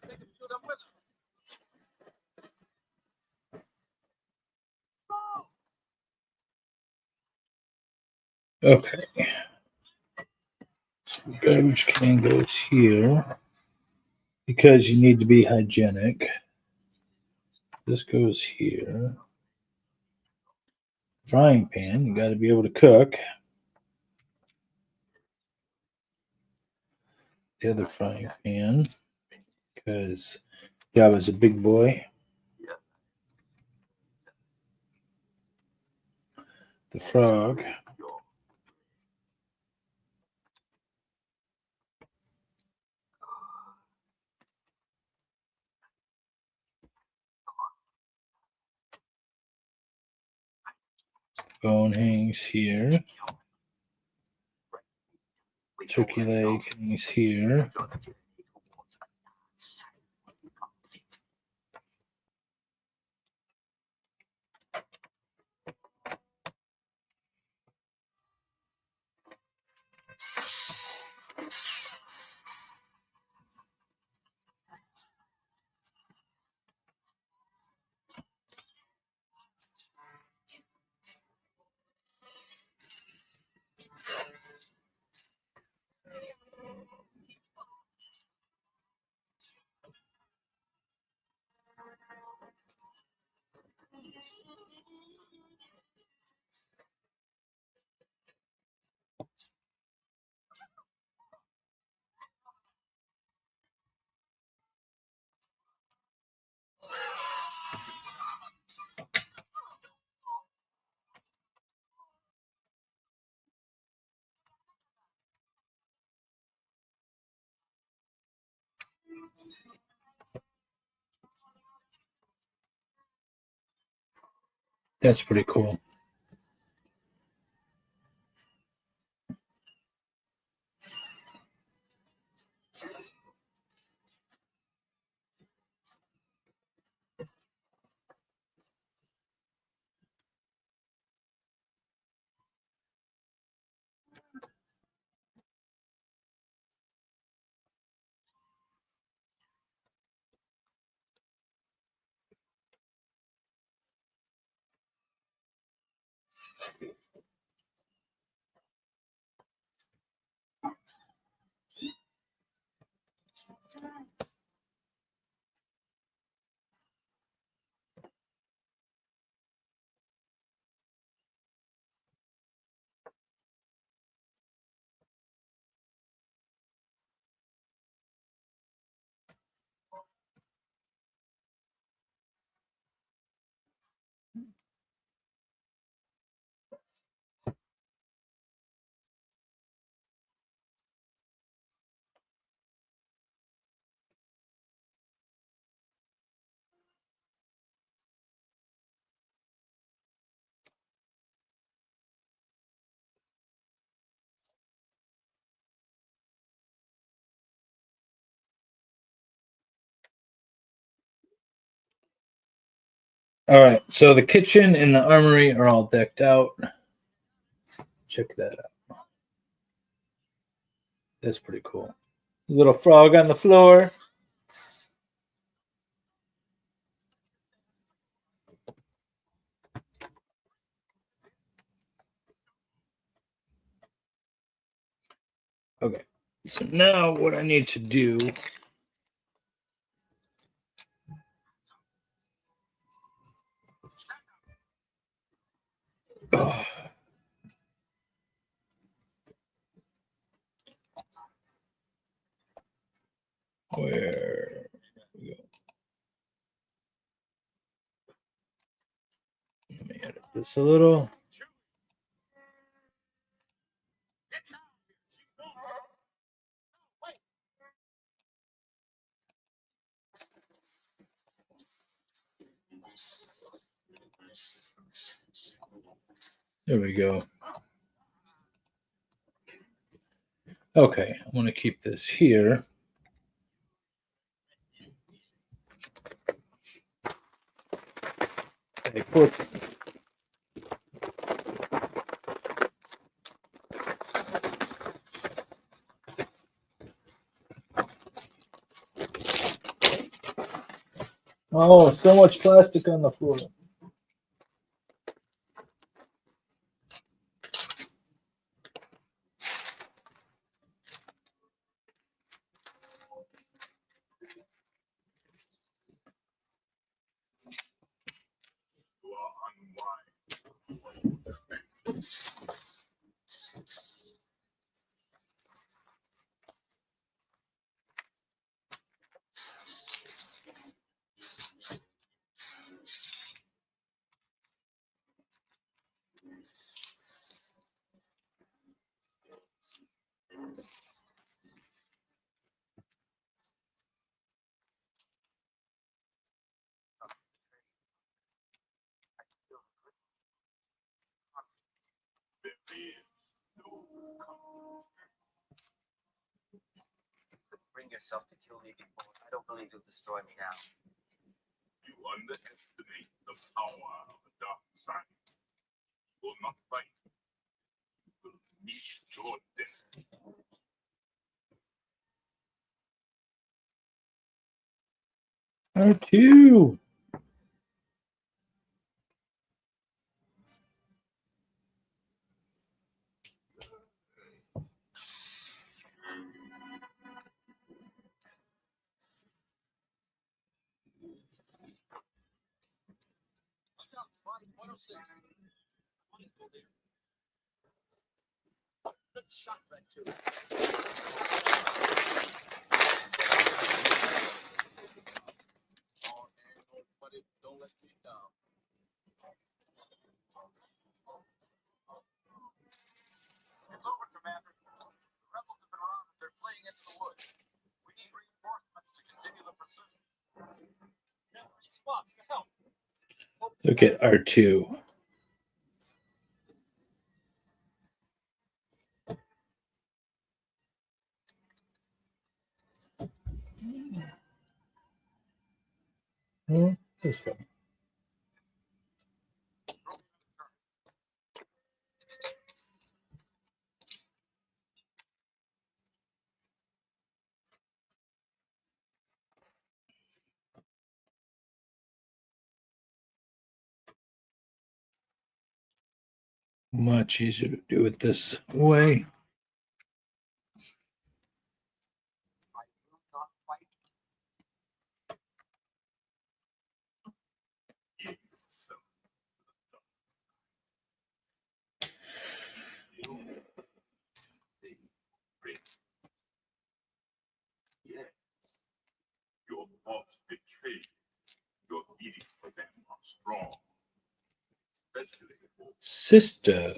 They can shoot them with us. Okay. So the garbage can goes here because you need to be hygienic. This goes here. Frying pan, you got to be able to cook. The other frying pan, because Jabba's a big boy. The frog. Bone hangs here. Turkey leg hangs here. That's pretty cool. All right, so the kitchen and the armory are all decked out. Check that out. That's pretty cool. Little frog on the floor. Okay, so now what I need to do. Oh. Where we go? Let me edit this a little. There we go. Okay, I want to keep this here. Okay, put oh, so much plastic on the floor. You are unwise. There is no comfort. Bring yourself to kill me before. I don't believe you'll destroy me now. You underestimate the power of the dark side. You will not fight. You will meet your destiny. R2. What's up, Spotty? 106. Good shotgun, too. Oh, man, buddy, don't let me down. It's over, Commander. The rebels have been around and they're fleeing into the woods. We need reinforcements to continue the Look at R2. This one. Much easier to do it this way. I will not fight. Give yourself to the dark side. You think great. Yes, your thoughts betray you. Your feelings for them are strong, especially for Sister.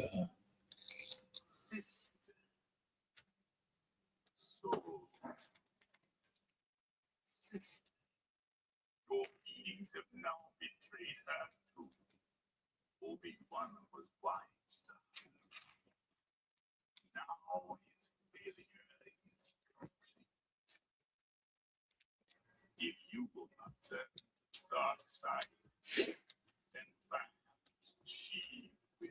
sister. So, sister, your feelings have now betrayed her too. Obi-Wan was wise to her. Now his failure is complete. If you will not turn to the dark side, then perhaps she will.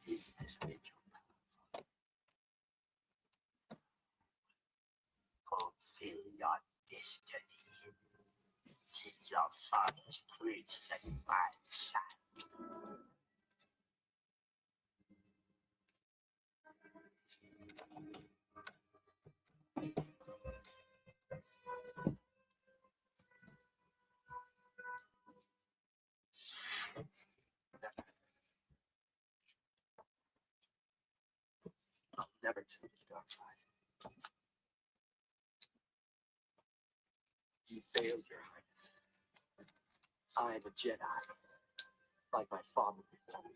It has made you powerful. Fulfill your destiny. Take your father's place at my side. I'll never turn to the dark side. You failed, Your Highness. I am a Jedi, like my father before me.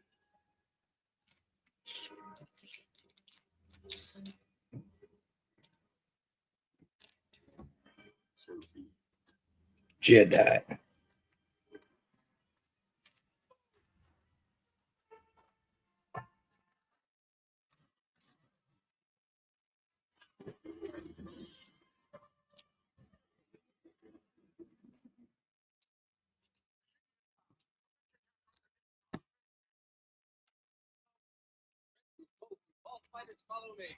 So be Jedi. All fighters follow me.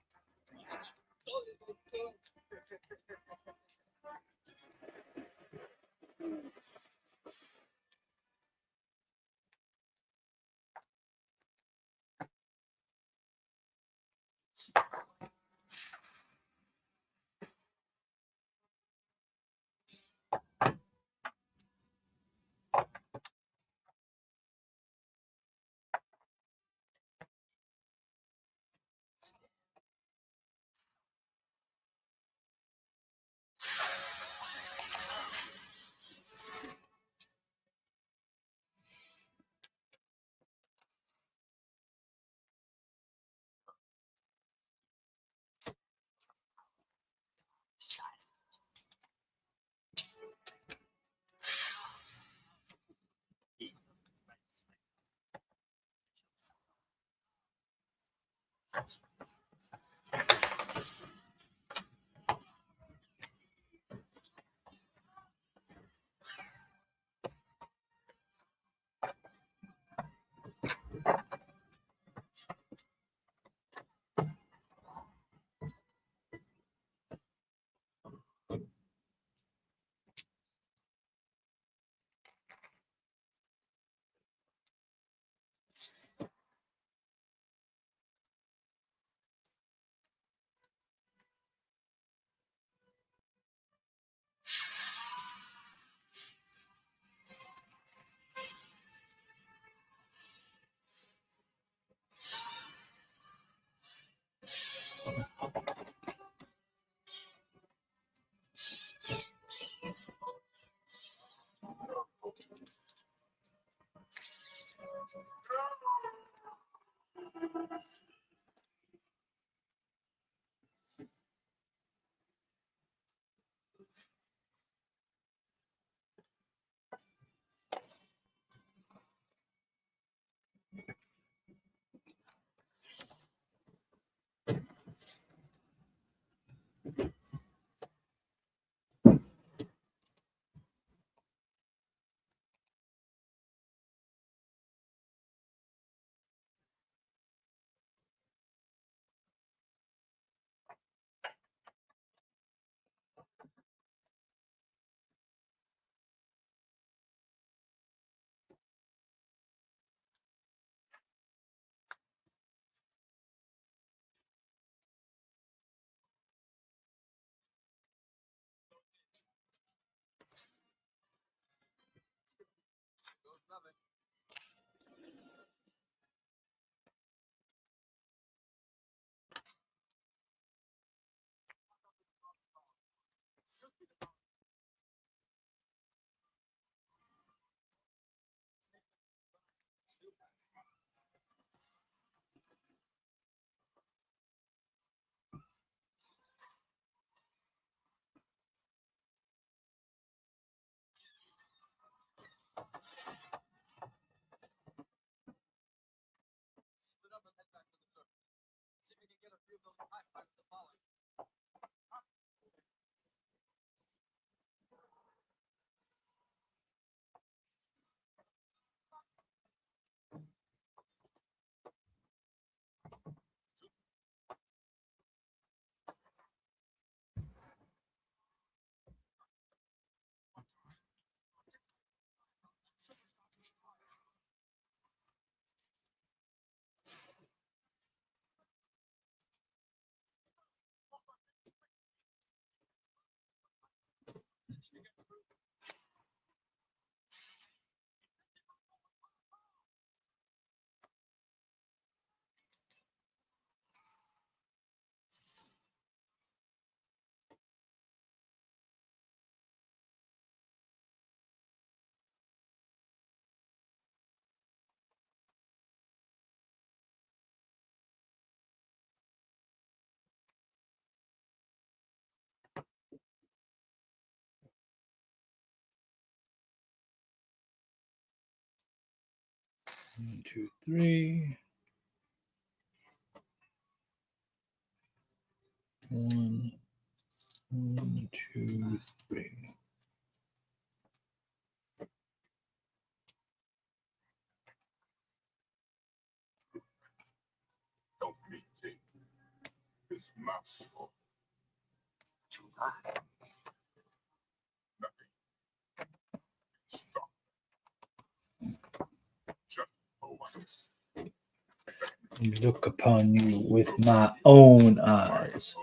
Split up and head back to the surface. See if you can get a few of those pipe pipes to follow you. One, two, three. One, two, three. Help me take this mouse off. July. Nothing. Stop. Just for once. Look upon you with my own eyes.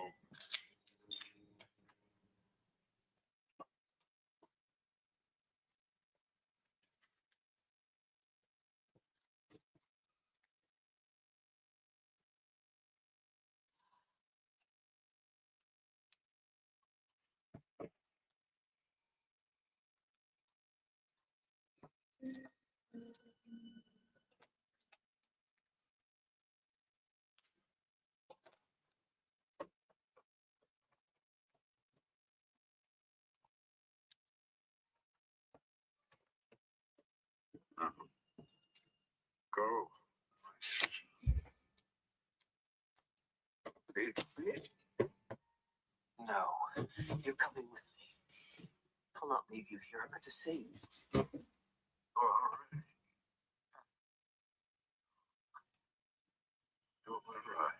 Oh, go. Baby. No, you're coming with me. I'll not leave you here. I've got to save you. All right. You're right.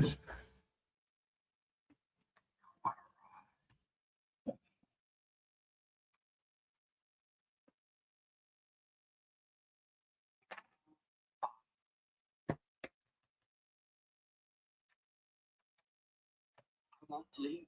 Yes. I won't leave.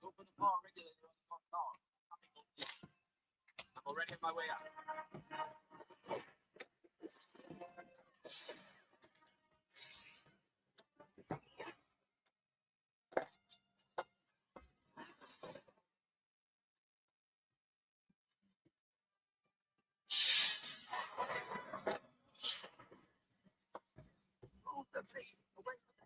Open the power regulator on the front door. I'm already on my way out. Move the thing away from the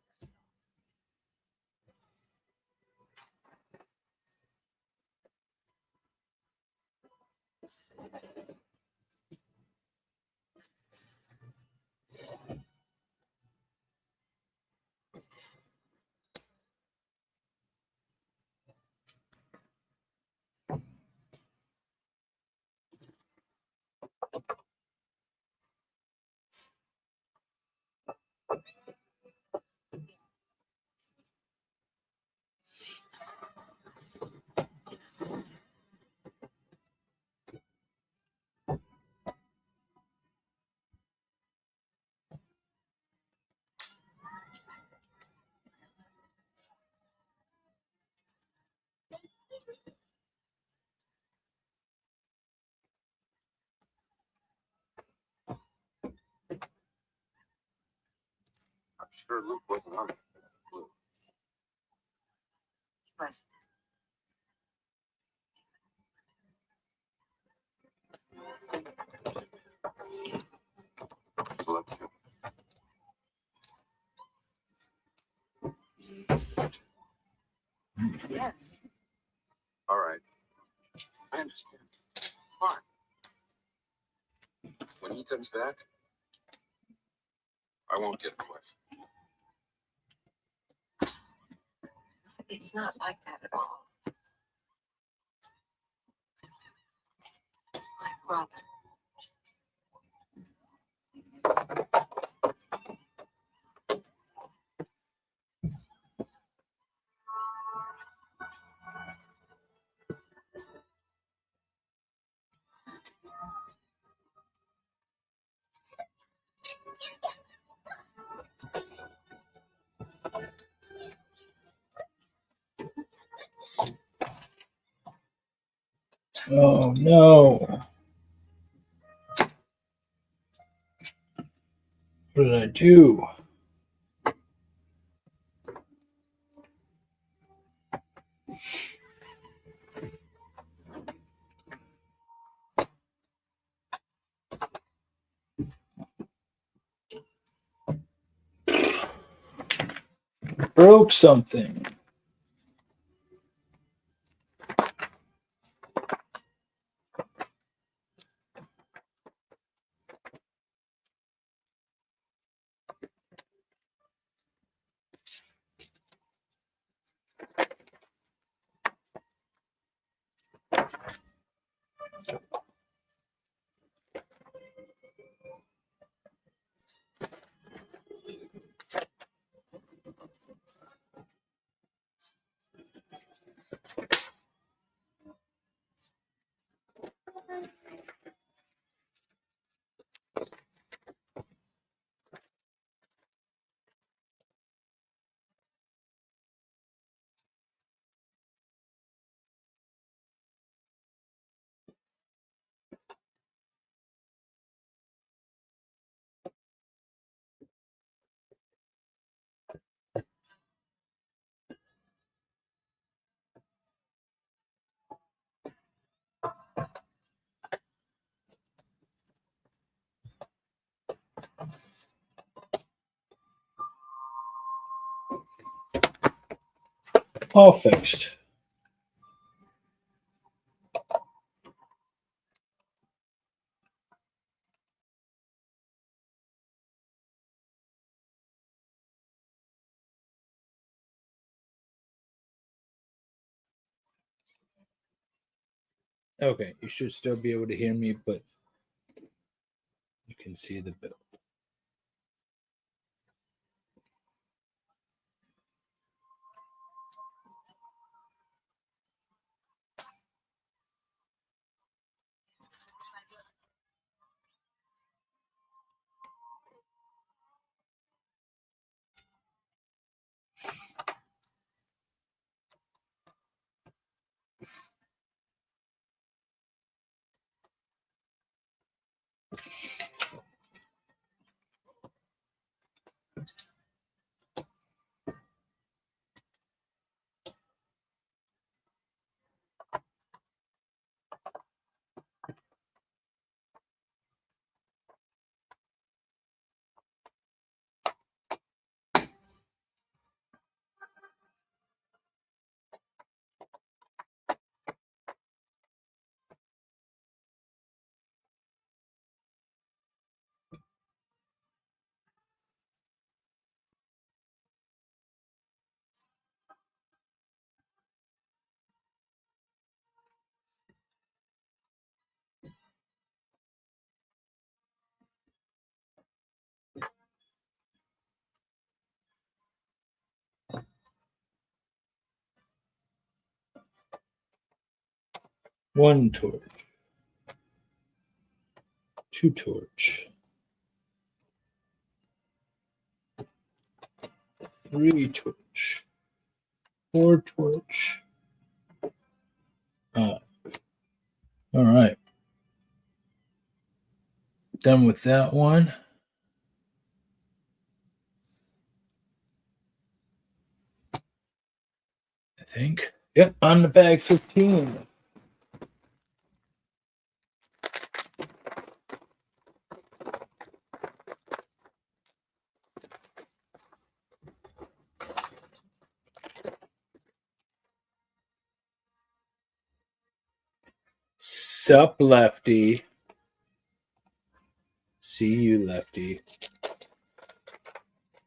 I'm sure Luke wasn't on it. Blue. He was. So let's go. Yes. All right. I understand. Fine. When he comes back, I won't get questioned. It's not like that at all. It's my brother. Oh no. What did I do? Broke something. All fixed. Okay, you should still be able to hear me, but you can see the bill. 1 torch. 2 torch. 3 torch. 4 torch. All right. Done with that one. I think. Yep, on the bag 15. Sup, Lefty. See you, Lefty.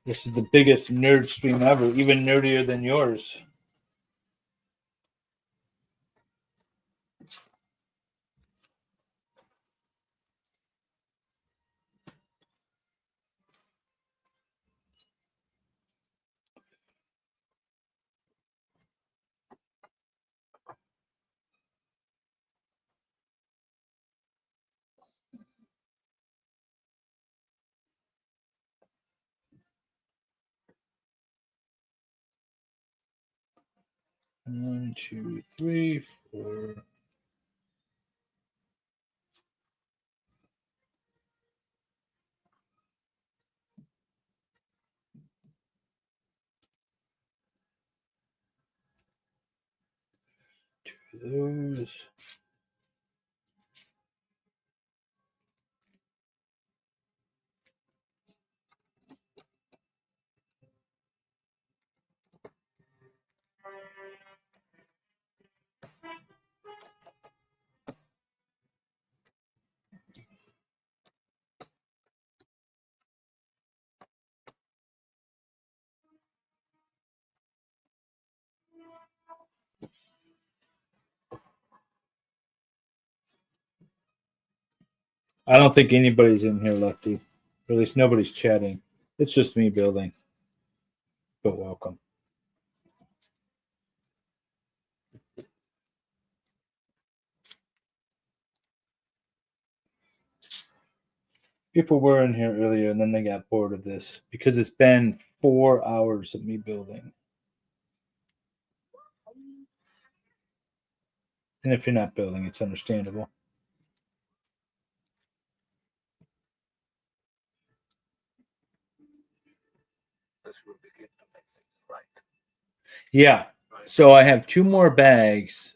This is the biggest nerd stream ever, even nerdier than yours. One, two, three, four. Two of those. I don't think anybody's in here, Lefty. Or at least nobody's chatting. It's just me building. But welcome. People were in here earlier and then they got bored of this because it's been 4 hours of me building. And if you're not building, it's understandable. This will begin to make things right. Yeah. So I have 2 more bags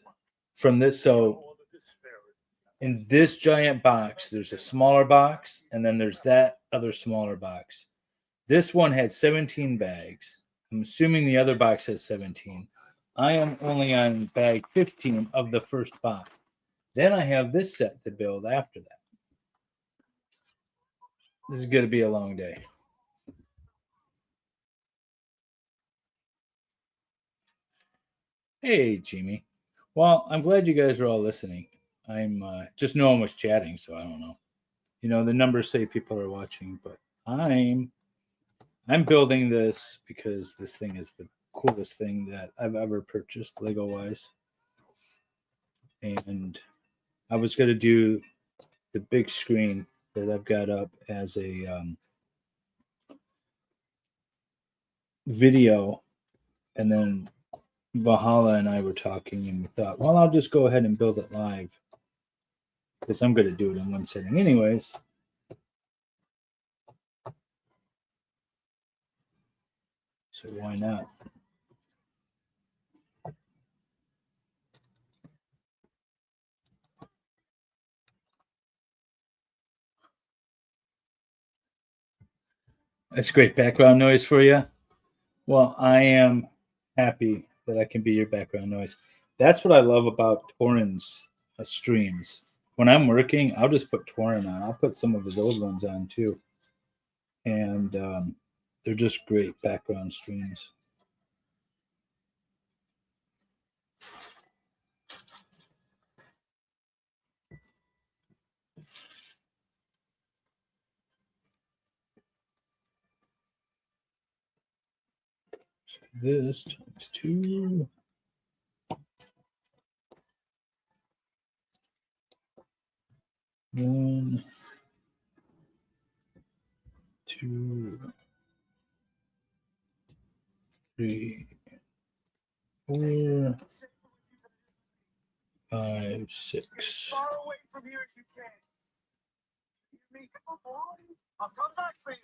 from this. So in this giant box, there's a smaller box, and then there's that other smaller box. This one had 17 bags. I'm assuming the other box has 17. I am only on bag 15 of the first box. Then I have this set to build after that. This is going to be a long day. Hey, Jimmy. Well, I'm glad you guys are all listening. I'm just no one was chatting, so I don't know. You know, the numbers say people are watching, but I'm building this because this thing is the coolest thing that I've ever purchased Lego wise. And I was going to do the big screen that I've got up as a video, and then Valhalla and I were talking and we thought, well, I'll just go ahead and build it live because I'm going to do it in one sitting anyways. So why not? That's great background noise for you. Well, I am happy that I can be your background noise. That's what I love about Torin's streams. When I'm working, I'll just put Torin on. I'll put some of his old ones on too. And they're just great background streams. So this times 2. 1, 2, 3, 4, 5, 6. Far away from here as you can. You hear me? I'll come back for you.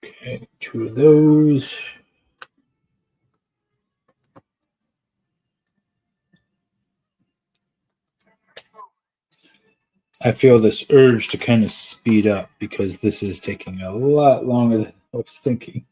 Okay, 2 of those. I feel this urge to kind of speed up because this is taking a lot longer than I was thinking.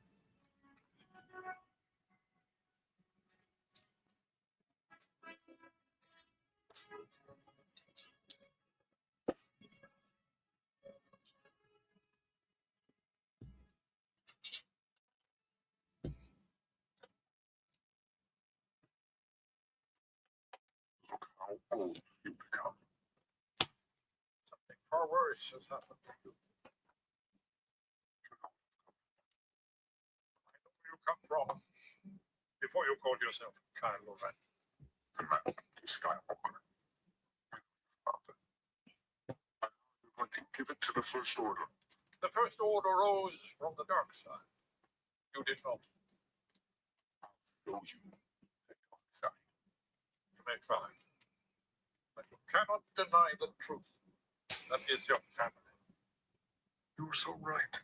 Look how old you become. Something far worse has happened to you. I know where you come from. Before you called yourself Kylo Ren. Commander Skywalker. You're going to give it to the First Order. The First Order rose from the dark side. You did not. Show you the dark side. You may try. But you cannot deny the truth. That is your family. You're so right.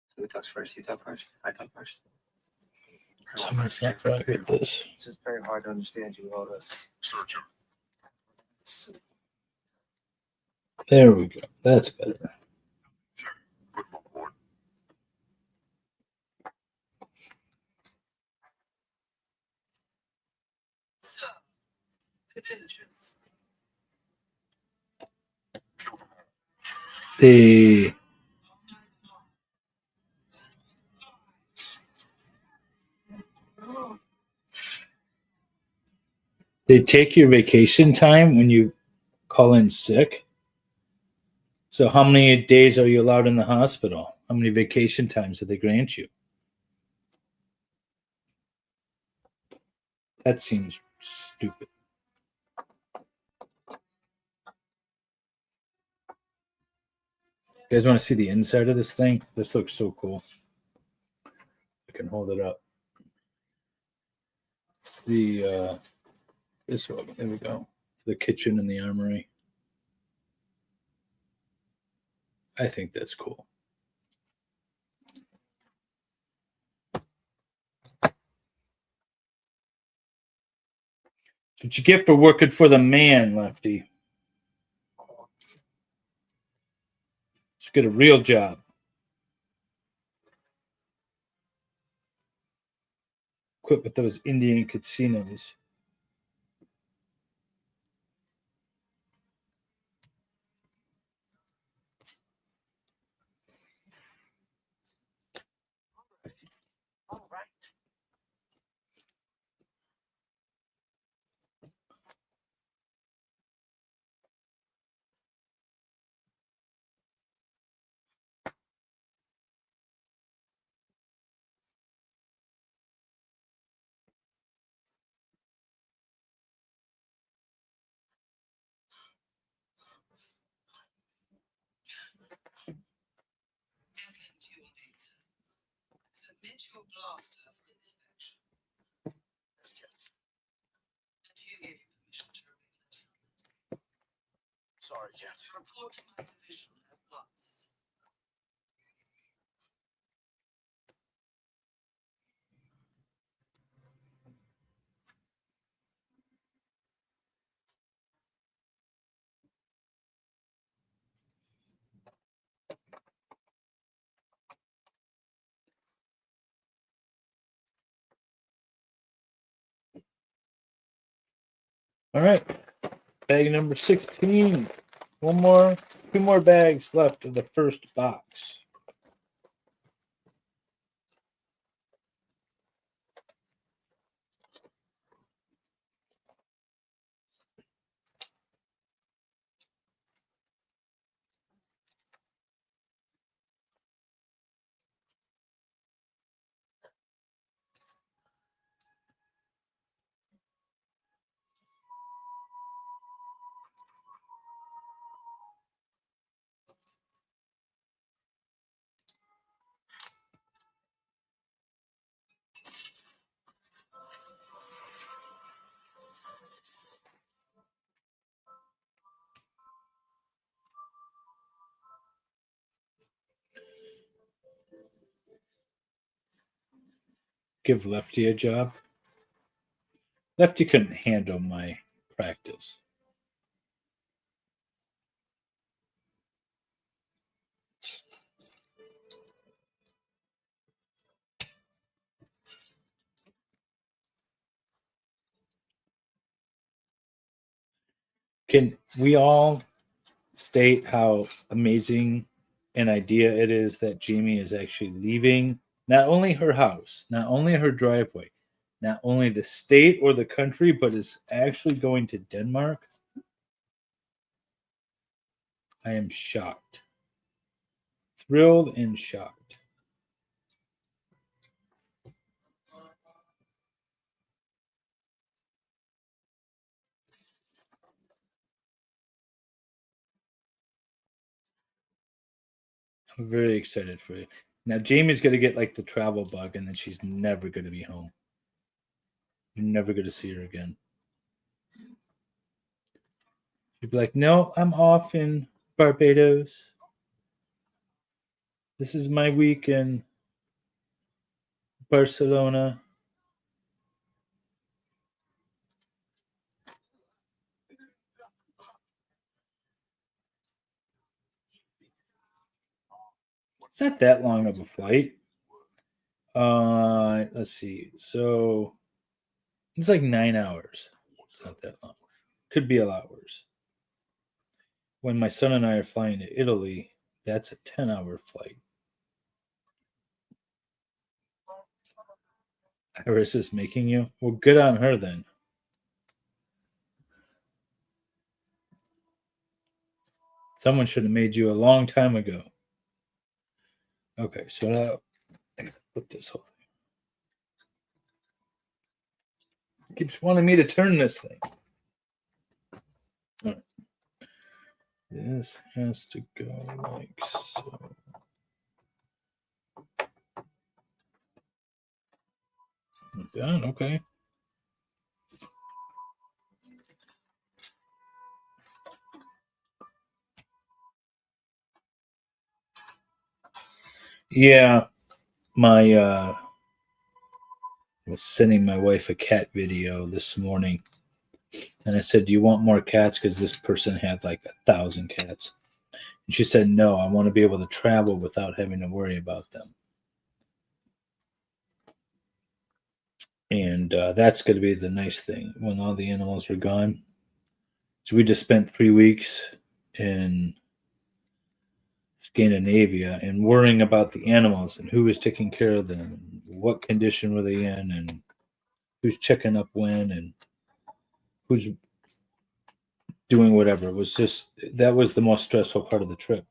So who talks first? You talk first? I talk first. Something's not right with this. It's just very hard to understand you all the Search him. There we go. That's better. Put him aboard. So, adventures. Kill them all. They take your vacation time when you call in sick. So how many days are you allowed in the hospital? How many vacation times do they grant you? That seems stupid. You guys want to see the inside of this thing? This looks so cool. I can hold it up. It's the this one. There we go. It's the kitchen and the armory. I think that's cool. That's what you get for working for the man, Lefty. Just get a real job. Quit with those Indian casinos. All right. report to my division at once. All right. Bag number 16. Two more bags left of the first box. Give Lefty a job. Lefty couldn't handle my practice. Can we all state how amazing an idea it is that Jamie is actually leaving not only her house, not only her driveway, not only the state or the country, but is actually going to Denmark? I am shocked. Thrilled and shocked. I'm very excited for you. Now, Jamie's going to get like the travel bug, and then she's never going to be home. You're never going to see her again. She'd be like, no, I'm off in Barbados. This is my week in Barcelona. It's not that long of a flight. Let's see. So it's like 9 hours. It's not that long. Could be a lot worse. When my son and I are flying to Italy, that's a 10-hour flight. Iris is making you? Well, good on her then. Someone should have made you a long time ago. Okay, so now I gotta put this whole thing. Keeps wanting me to turn this thing. All right. This has to go like so. Done. Okay. Yeah, my was sending my wife a cat video this morning, and I said, "Do you want more cats?" Because this person had like 1,000 cats, and she said, "No, I want to be able to travel without having to worry about them." And that's going to be the nice thing when all the animals are gone. So we just spent 3 weeks in Scandinavia and worrying about the animals and who was taking care of them, and what condition were they in, and who's checking up when, and who's doing whatever. It was just that was the most stressful part of the trip.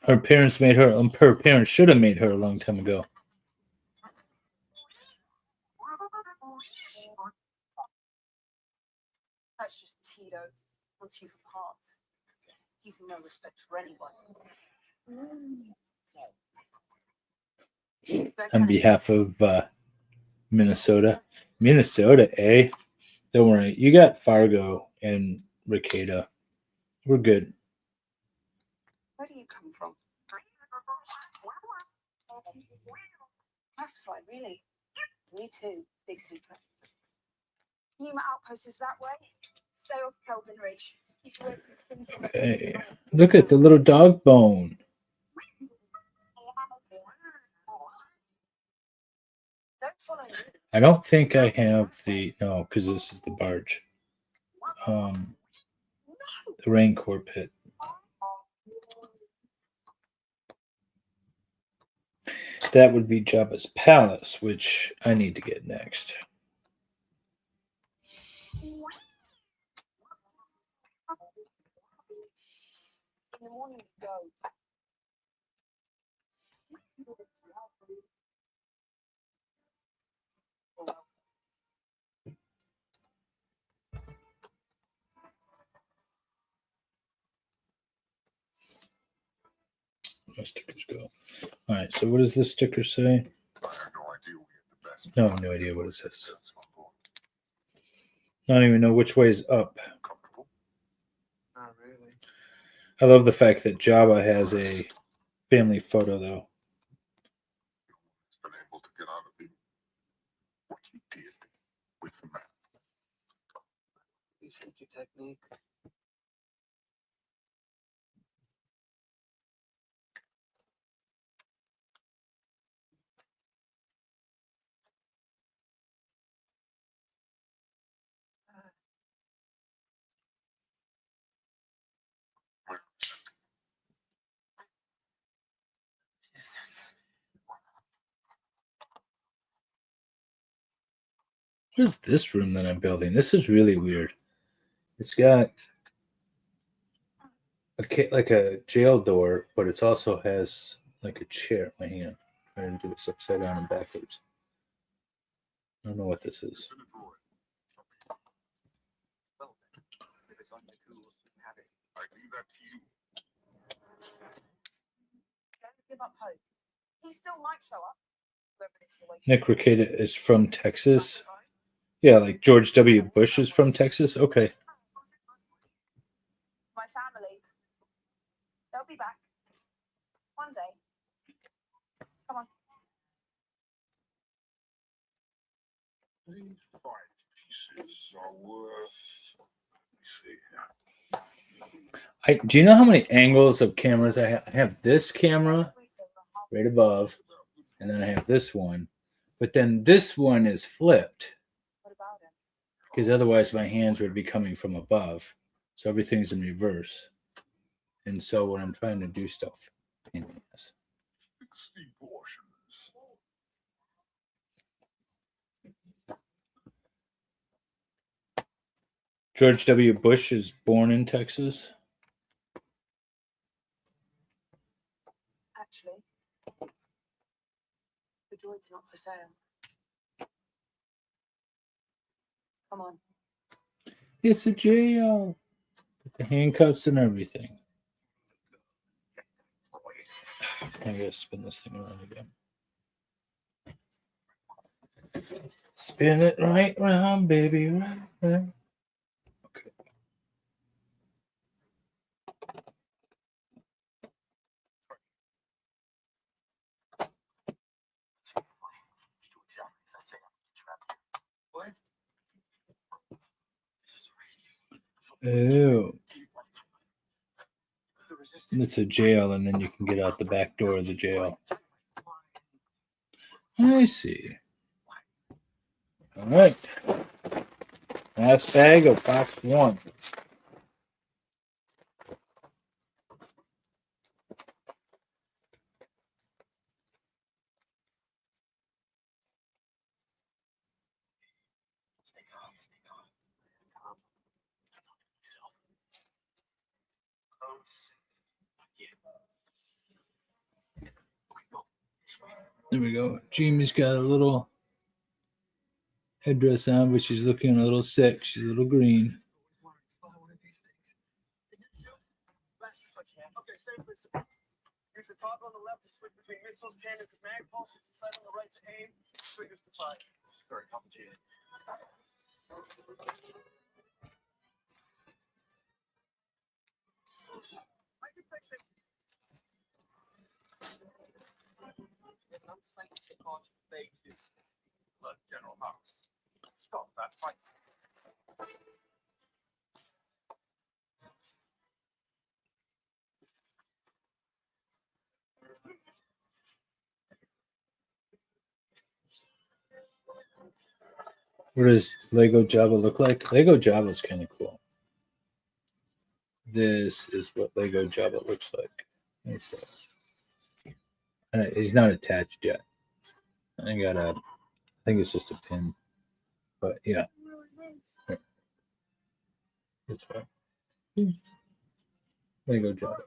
Her parents made her. Her parents should have made her a long time ago. That's just Tito. wants you for parts. He's no respect for anyone. On behalf of Minnesota. Minnesota, eh? Don't worry. You got Fargo and Ricada. We're good. Where do you come from? Classified, really? Me too. Big secret. Pneuma outpost is that way. Stay off Kelvin Ridge. Keep away from Finkel. Okay. Look at the little dog bone. Don't follow me. I don't think I have the no, because this is the barge. The Rancor pit. That would be Jabba's palace, which I need to get next. In the morning, go. My stickers go. All right. So what does this sticker say? I have no idea we had the best. No, I have no idea what it says. I don't even know which way is up. Comfortable? Not really. I love the fact that Jabba has a family photo, though. He's been able to get out of the what he did with the map. You think your technique? What is this room that I'm building? This is really weird. It's got like a jail door, but it also has like a chair. My hand. I'm trying to do this upside down and backwards. I don't know what this is. Well, if it's on the tools, have it. I leave that to you. Don't give up hope. He still might show up. Whoever it is you're waiting Nick Ricada is from Texas. Yeah, like George W. Bush is from Texas. Okay. My family. They'll be back. One day. Come on. These 5 pieces are worth. Let me see. Do you know how many angles of cameras I have? I have this camera right above, and then I have this one. But then this one is flipped What about him? because otherwise my hands would be coming from above. So everything's in reverse. And so when I'm trying to do stuff, pain in the ass. 60 portions. George W. Bush is born in Texas. Actually, the droid's not for sale. Come on. It's a jail. With the handcuffs and everything. I gotta spin this thing around again. Spin it right round, baby. Right round. Okay. Do exactly as I say. What? This is a rescue. Ew. The resistance. It's a jail, and then you can get out the back door of the jail. I see. All right. Last bag of box 1. Stay calm, stay calm. Calm. I don't think myself. Oh, yeah. Okay, go. This way. There we go. Jamie's got a little headdress on, but she's looking a little sick. She's a little green. Wanted to fly one of these things. I can. Okay, same principle. Use the toggle on the left to switch between missiles, cannons, and mag pulses. The sight on the right to aim. Triggers to fire. It's very complicated. I can fix it. There's an unscientific part of fate is blood, General House. Stop that fight. What does Lego Jabba look like? Lego Jabba is kind of cool. This is what Lego Jabba looks like. And he's not attached yet. I think it's just a pin. But yeah. That's right. Lego Jabba.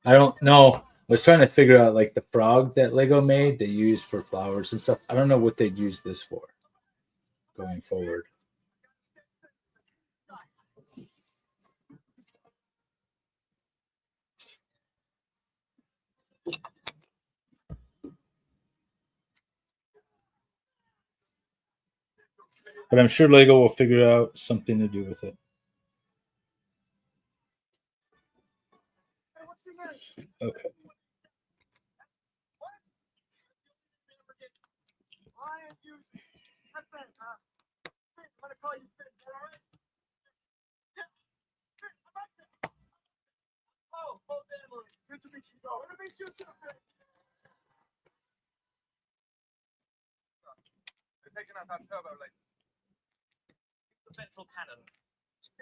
I don't know. I was trying to figure out like the frog that Lego made they use for flowers and stuff. I don't know what they'd use this for going forward. But I'm sure Lego will figure out something to do with it. Okay. I'm gonna call you Finn, all right? Yeah. Finn, I'm back there. Oh, family. Good to meet you, though. Good to meet you too, Finn. They're taking out our turbo lasers. The central cannon.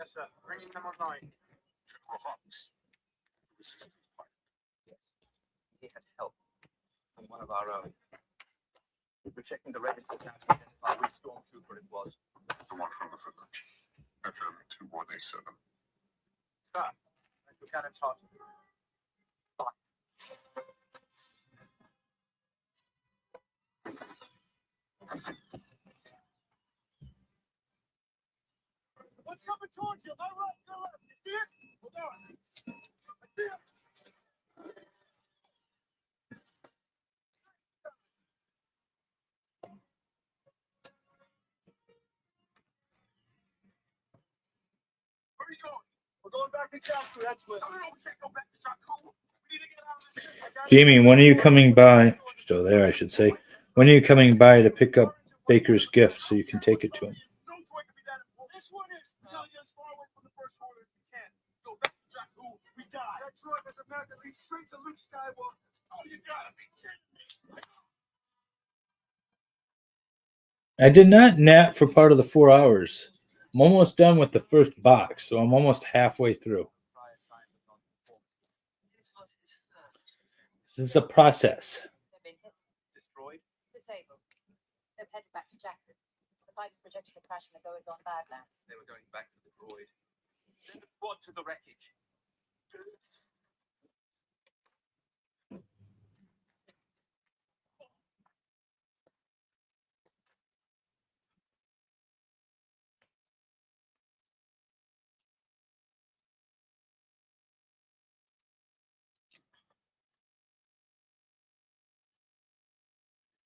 Yes, sir. Bringing them online. He had help from one of our own. We're checking the registers now to identify which stormtrooper it was. The one from the village. FM 2187. Sir, the cannon's hot. What's coming towards you? My right, your left. You see it? Hold on. I see it. Where are you going? We're going back to Jakku. That's where. We can't go back to Jakku. We need to get out of this. I got Jamie, when are you coming by? Still there, I should say. When are you coming by to pick up Baker's gift so you can take it to him? No toy can be that important. This one is. We gotta get as far away from the first order as we can. Go back to Jakku. We die. That droid has a map that leads straight to Luke Skywalker. Oh, you gotta be kidding me. I did not nap for part of the 4 hours. I'm almost done with the first box, so I'm almost halfway through. This is a process. They've been hit, Destroyed? disabled. They've headed back to Jakku. The fight's projected to crash in the goers on Badlands. They were going back to the droid. Send the squad to the wreckage.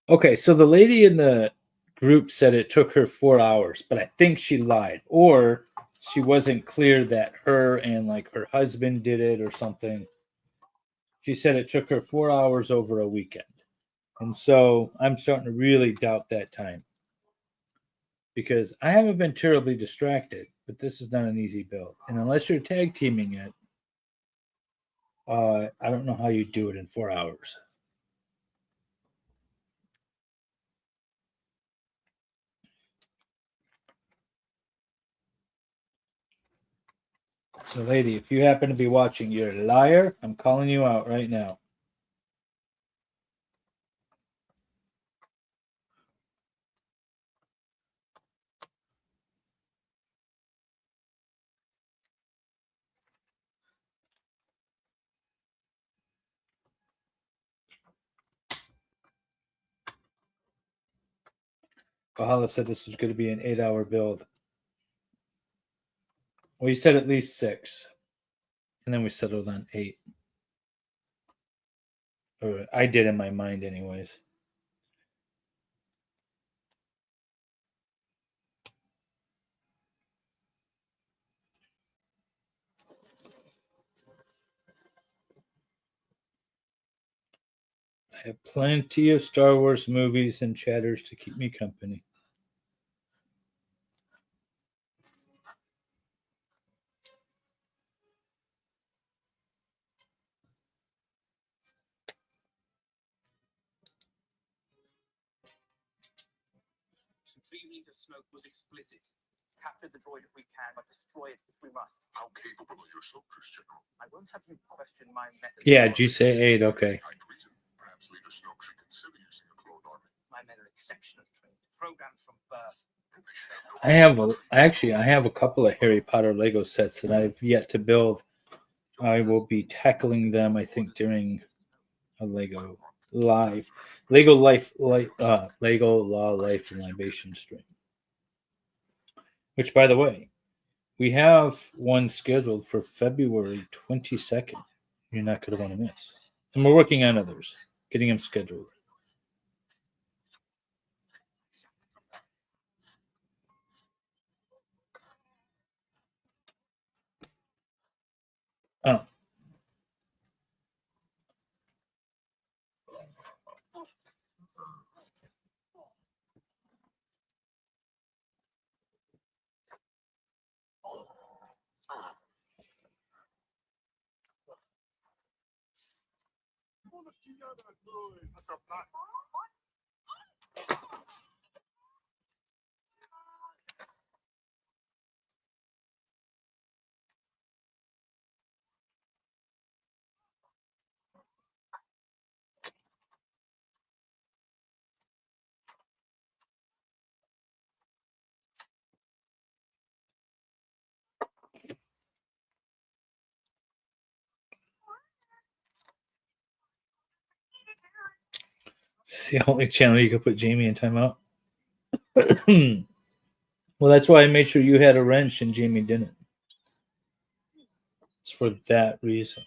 Okay, so the lady in the group said it took her 4 hours, but I think she lied, or she wasn't clear that her and like her husband did it or something. She said it took her 4 hours over a weekend. And so I'm starting to really doubt that time because I haven't been terribly distracted, but this is not an easy build. And unless you're tag teaming it, I don't know how you do it in 4 hours. So, lady, if you happen to be watching, you're a liar. I'm calling you out right now. Kahala said this is going to be an 8-hour build. Well, you said at least 6. And then we settled on 8. Or I did in my mind, anyways. I have plenty of Star Wars movies and chatters to keep me company. Supreme Leader Snoke was explicit. Capture the droid if we can, but destroy it if we must. How capable are your soldiers, General? I won't have you question my method. Yeah, did you say 8? Okay. Behind reason. Perhaps Leader Snoke should consider using a clone army. My men are exceptionally trained, programmed from birth. I have a couple of Harry Potter Lego sets that I've yet to build. I will be tackling them, I think, during a Lego Law Life and Libation stream. Which, by the way, we have one scheduled for February 22nd. You're not going to want to miss. And we're working on others, getting them scheduled. Oh. It's the only channel you could put Jamie in timeout. Well, that's why I made sure you had a wrench and Jamie didn't. It's for that reason.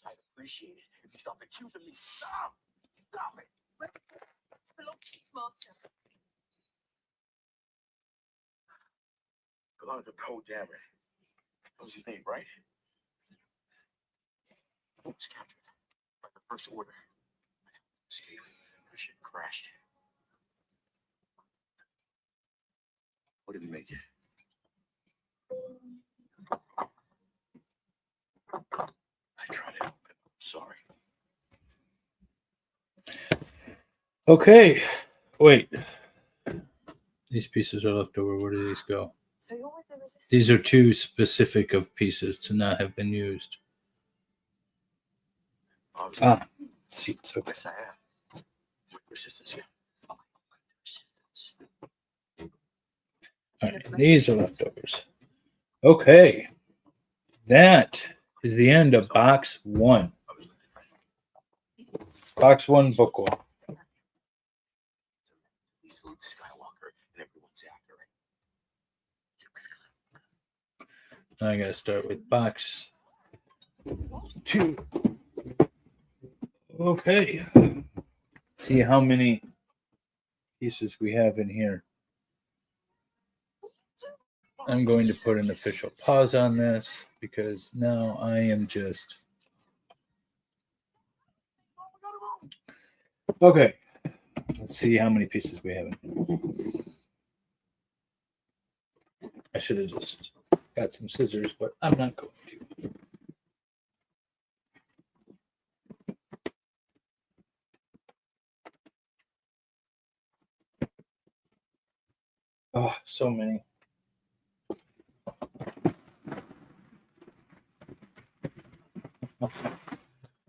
I'd appreciate it if you stop accusing me. Stop! Stop it! Master. Belongs to Poe Dameron. That was his name, right? He was captured by the First Order. Escape. The ship crashed. What did he make it? I tried to help him. I'm sorry. Okay. Wait. These pieces are left over. Where do these go? So you're with the resistance? These are too specific of pieces to not have been used. Obviously, Ah, seats. Okay. yes, I am. With resistance, yeah. All right. These are leftovers. Okay. That is the end of box 1. Box 1 book 1. He's Luke Skywalker, and everyone's after him. Now I gotta start with box 2. Okay. See how many pieces we have in here. I'm going to put an official pause on this because now I am just... Okay. Let's see how many pieces we have in here. I should have just got some scissors, but I'm not going to. Oh, so many.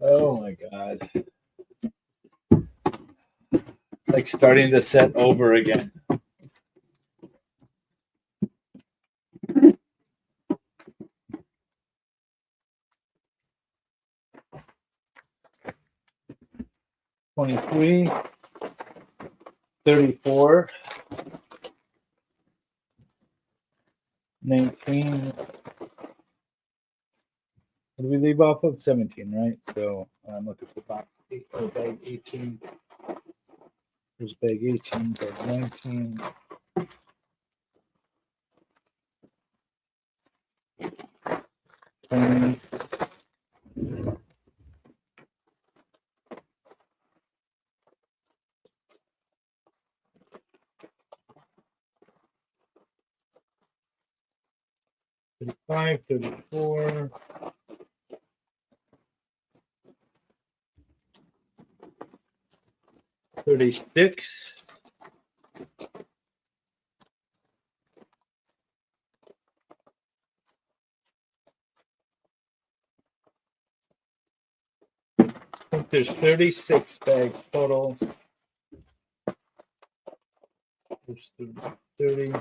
Oh my god. Like starting the set over again. $23, $34, $19. What did we leave off of? 17, right? So I'm looking for bag 18. There's bag 18, bag 19. $20. $35, $34. $36. I think there's 36 bags total. There's 30,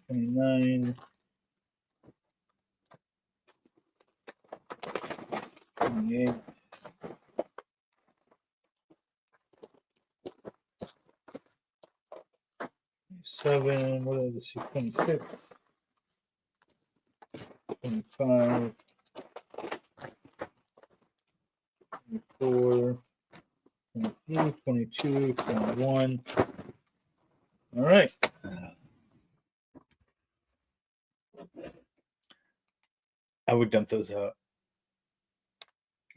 29, 28, 27, what did I see? 26, 25, 24, 23, 22, 21. All right. I would dump those out.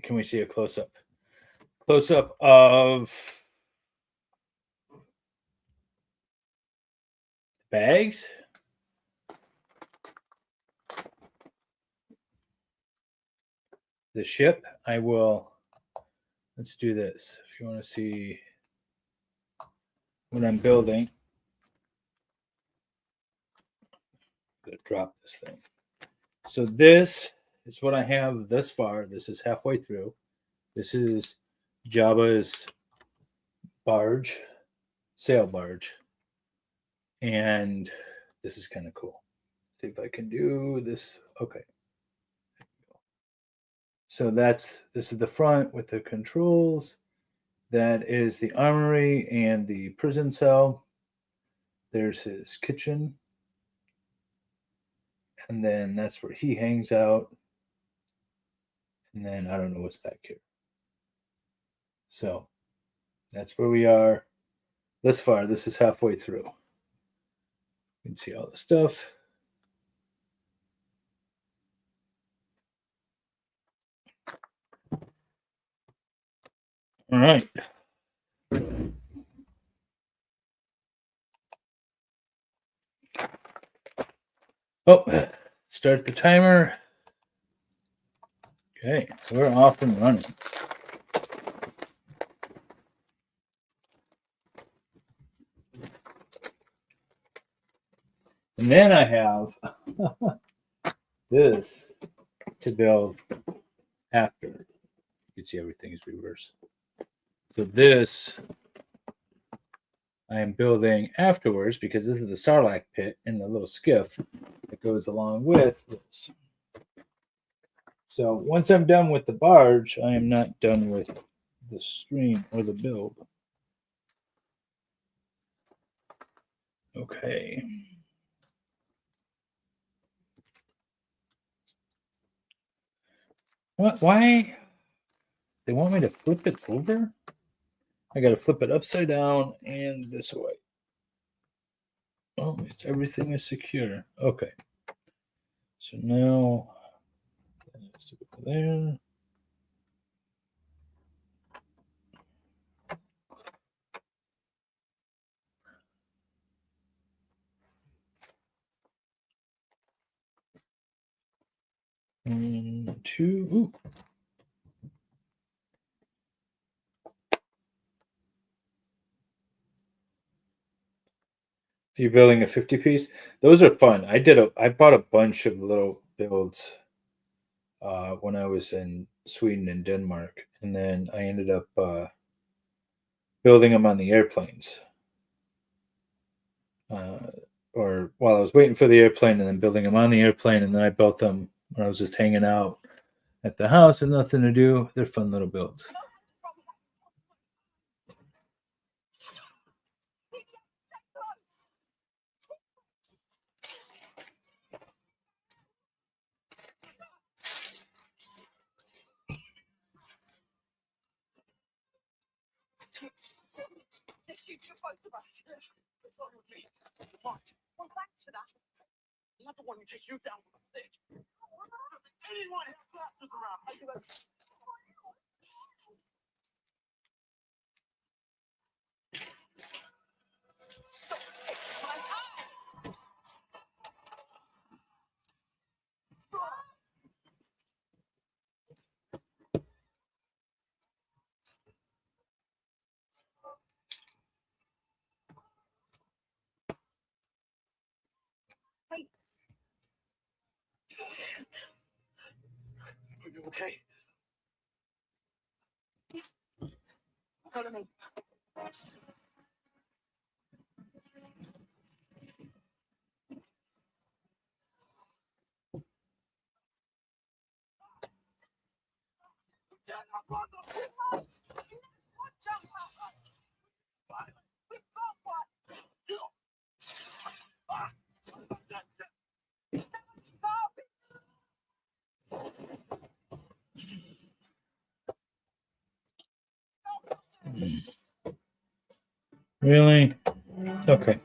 Can we see a close-up? Close-up of bags. The ship, I will. Let's do this. If you want to see what I'm building, I'm going to drop this thing. So this is what I have thus far. This is halfway through. This is Jabba's barge, sail barge. And this is kind of cool. See if I can do this. Okay. So this is the front with the controls. That is the armory and the prison cell. There's his kitchen. And then that's where he hangs out. And then I don't know what's back here. So that's where we are thus far. This is halfway through. You can see all the stuff. All right. Oh, start the timer. Okay, we're off and running. And then I have this to build after. You can see everything is reversed. So this I am building afterwards because this is the Sarlacc Pit and the little skiff that goes along with this. So once I'm done with the barge, I am not done with the stream or the build. Okay. What? Why? They want me to flip it over? I got to flip it upside down and this way. Oh, everything is secure. Okay. So now, there. And two. Ooh. You're building a 50 piece. Those are fun. I bought a bunch of little builds when I was in Sweden and Denmark, and then I ended up building them on the airplanes. Or while I was waiting for the airplane, and then building them on the airplane, and then I built them when I was just hanging out at the house and nothing to do. They're fun little builds. They shoot you both of us. It's not with me. What? Well, thanks for that. I'm not the one who takes you down from the stage. Doesn't anyone have blasters around? I do that. Are you okay? Follow me. Really? Okay.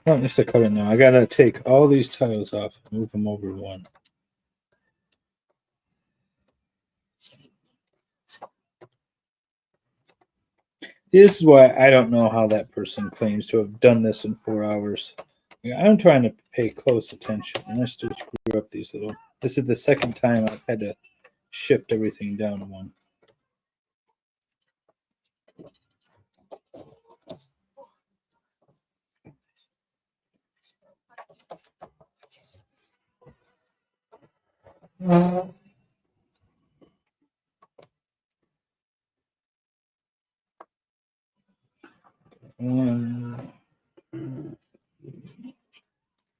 Oh, just to cut it now. I gotta take all these tiles off and move them over one. This is why I don't know how that person claims to have done this in 4 hours. I'm trying to pay close attention, and I still screw up these little. This is the second time I've had to shift everything down one. One,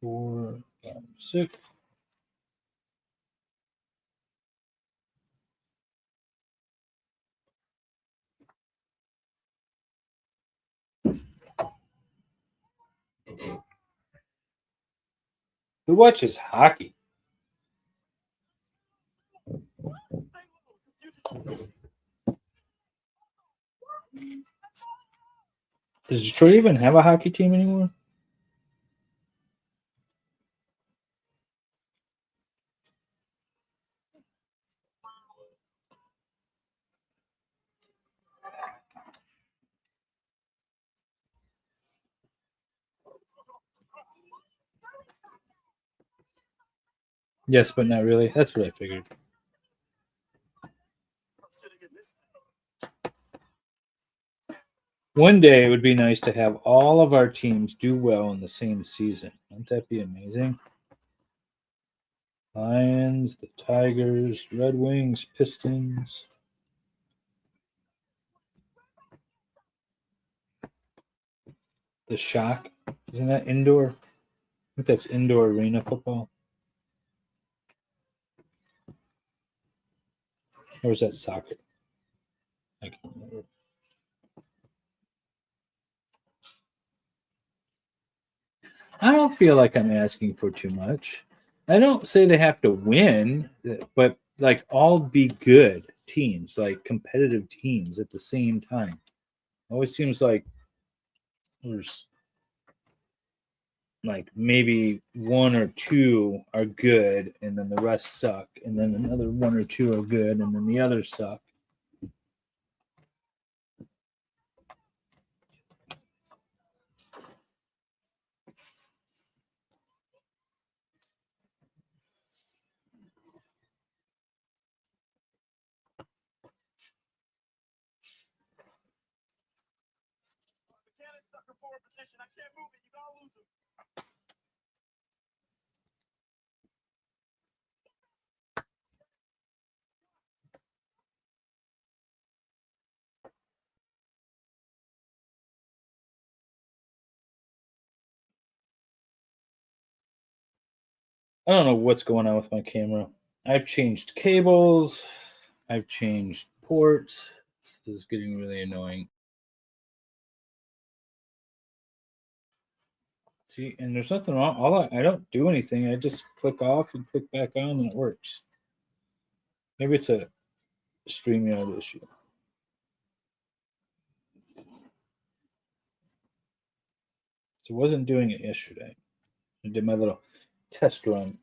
4, 5, 6. Who watches hockey? Does Detroit even have a hockey team anymore? Yes, but not really. That's what I figured. One day it would be nice to have all of our teams do well in the same season. Wouldn't that be amazing? Lions, the Tigers, Red Wings, Pistons. The Shock. Isn't that indoor? I think that's indoor arena football. Or is that soccer? I can't remember. I don't feel like I'm asking for too much. I don't say they have to win, but like all be good teams, like competitive teams at the same time. Always seems like there's like maybe one or two are good and then the rest suck, and then another one or two are good and then the others suck. Mechanics stuck in forward position. I can't move it. You gotta lose him. I don't know what's going on with my camera. I've changed cables. I've changed ports. This is getting really annoying. See, and there's nothing wrong. I don't do anything. I just click off and click back on, and it works. Maybe it's a StreamYard issue. So I wasn't doing it yesterday. I did my little test run.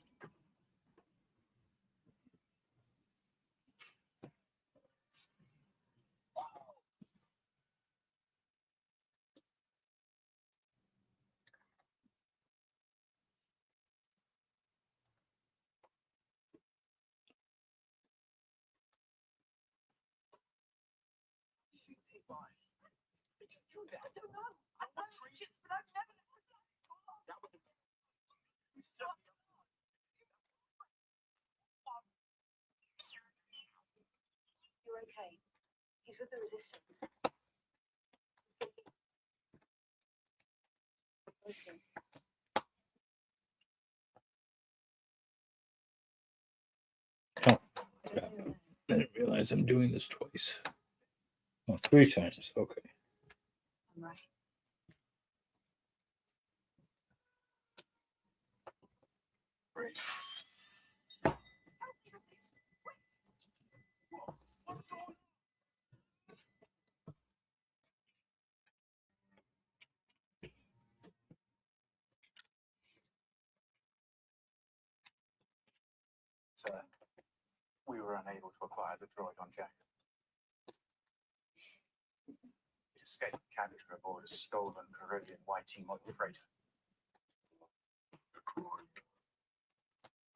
You're okay. He's with the resistance. Listen. Oh, God. I didn't realize I'm doing this twice. Oh, 3 times. Okay. I'm right. Sir, we were unable to acquire the droid on Jack. It escaped capture aboard a stolen Carillion YT model freighter. The droid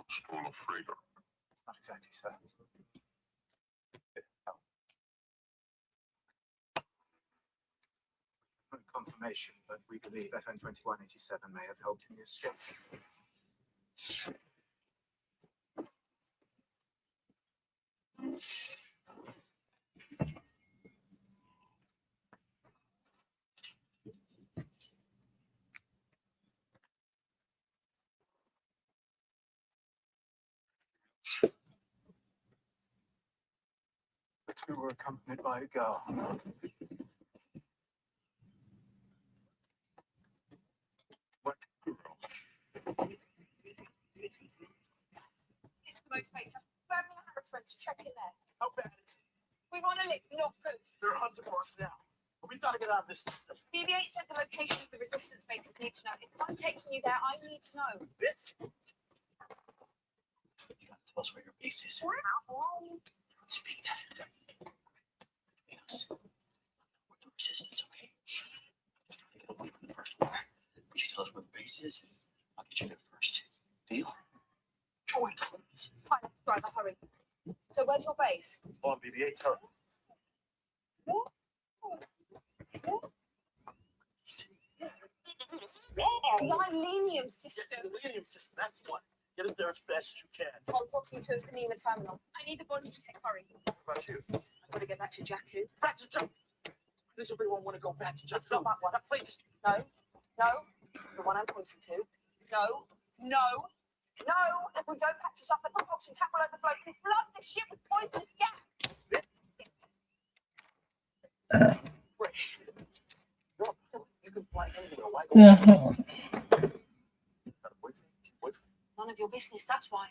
stole a freighter. Not exactly, sir. No confirmation, but we believe FN 2187 may have helped him escape. The two were accompanied by a girl. What girl? It's the motivator. Birmingham Harrison's check in there. How bad is it? We want to live, not food. They're hunting for us now. But we gotta get out of this system. BB-8 said the location of the resistance bases need to know. If I'm taking you there, I need to know. This? You gotta tell us where your base is. Speak that. Between us. With the resistance, okay? I'm just trying to get away from the first war. But you tell us where the base is, I'll get you there first. Deal? Join us. Fine, driver, hurry. So where's your base? On BB-8 turret. The Millennium system. The Millennium system, that's what. Get us there as fast as you can. I'll talk you to a Panema terminal. I need the body to take hurry. What about you? I've got to get back to Jakku. Back to Jakku. Does everyone want to go back to Jakku? It's not that one. That place. No, no, the one I'm pointing to. No, no, no. If we don't patch this up, the propulsion tank will overflow and flood the ship with poisonous gas. Yes. Wait. You can fly anywhere. Why go? Yeah. Wait. None of your business, that's why.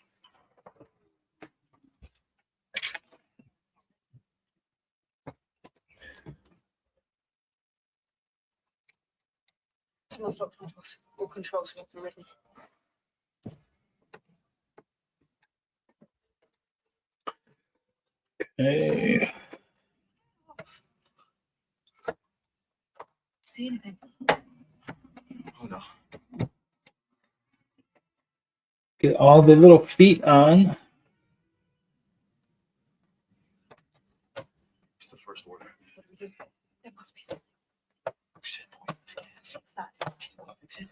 Someone's locked onto us. All controls are overridden. Hey. See anything? Oh no. Get all the little feet on. It's the first order. What do we do? There must be something. Oh shit, boy. This gas. What's that? Can you want to fix it?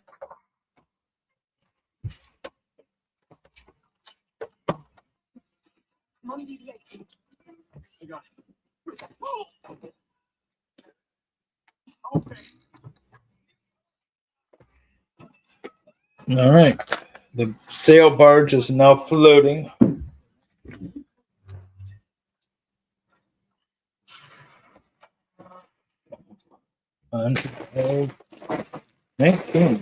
Come on, BB-8. You got it. Okay. All right. The sail barge is now floating. Unveiled. Thank you.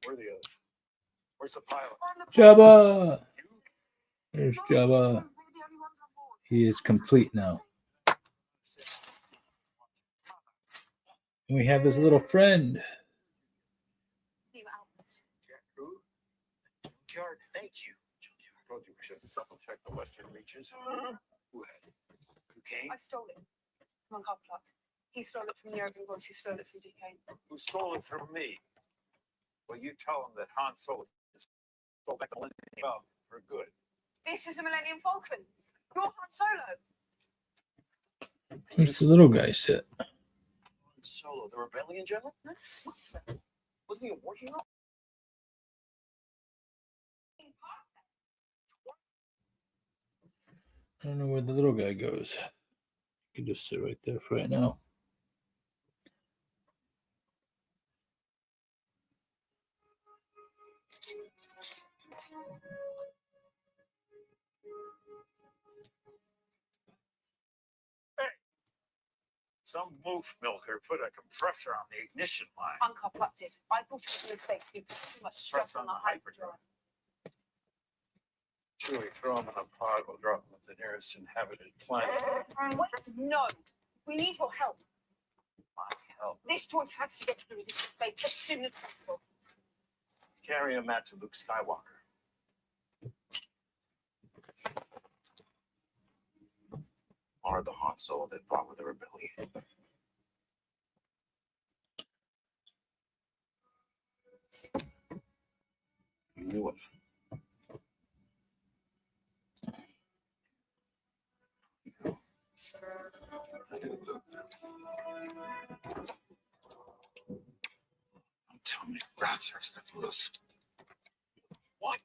Where are the others? Where's the pilot? Jabba. There's Jabba. He is complete now. And we have his little friend. Junkyard, thank you. I told you we should double check the western reaches. Who had it? You came? I stole it from Uncle Plot. He stole it from the Urban Boys who stole it from DK. Who stole it from me? Well, you tell him that Han Solo stole back the Millennium Falcon for good. This is a Millennium Falcon. You're Han Solo. Where's the little guy sit? Han Solo, the rebellion general? No, smuggler. Wasn't he a war hero? I don't know where the little guy goes. You can just sit right there for right now. Some moof milker put a compressor on the ignition line. Uncle Plot did. I thought it was a mistake. You put too much stress on the hyperdrive. Chewie, throw him in a pod. We'll drop him at the nearest inhabited planet. Wait, no. We need your help. My help. This droid has to get to the resistance base as soon as possible. Carry him out to Luke Skywalker. Are the Han Solo that fought with the rebellion. You knew it. I knew Luke. I'm telling you, Rathor's got loose. What?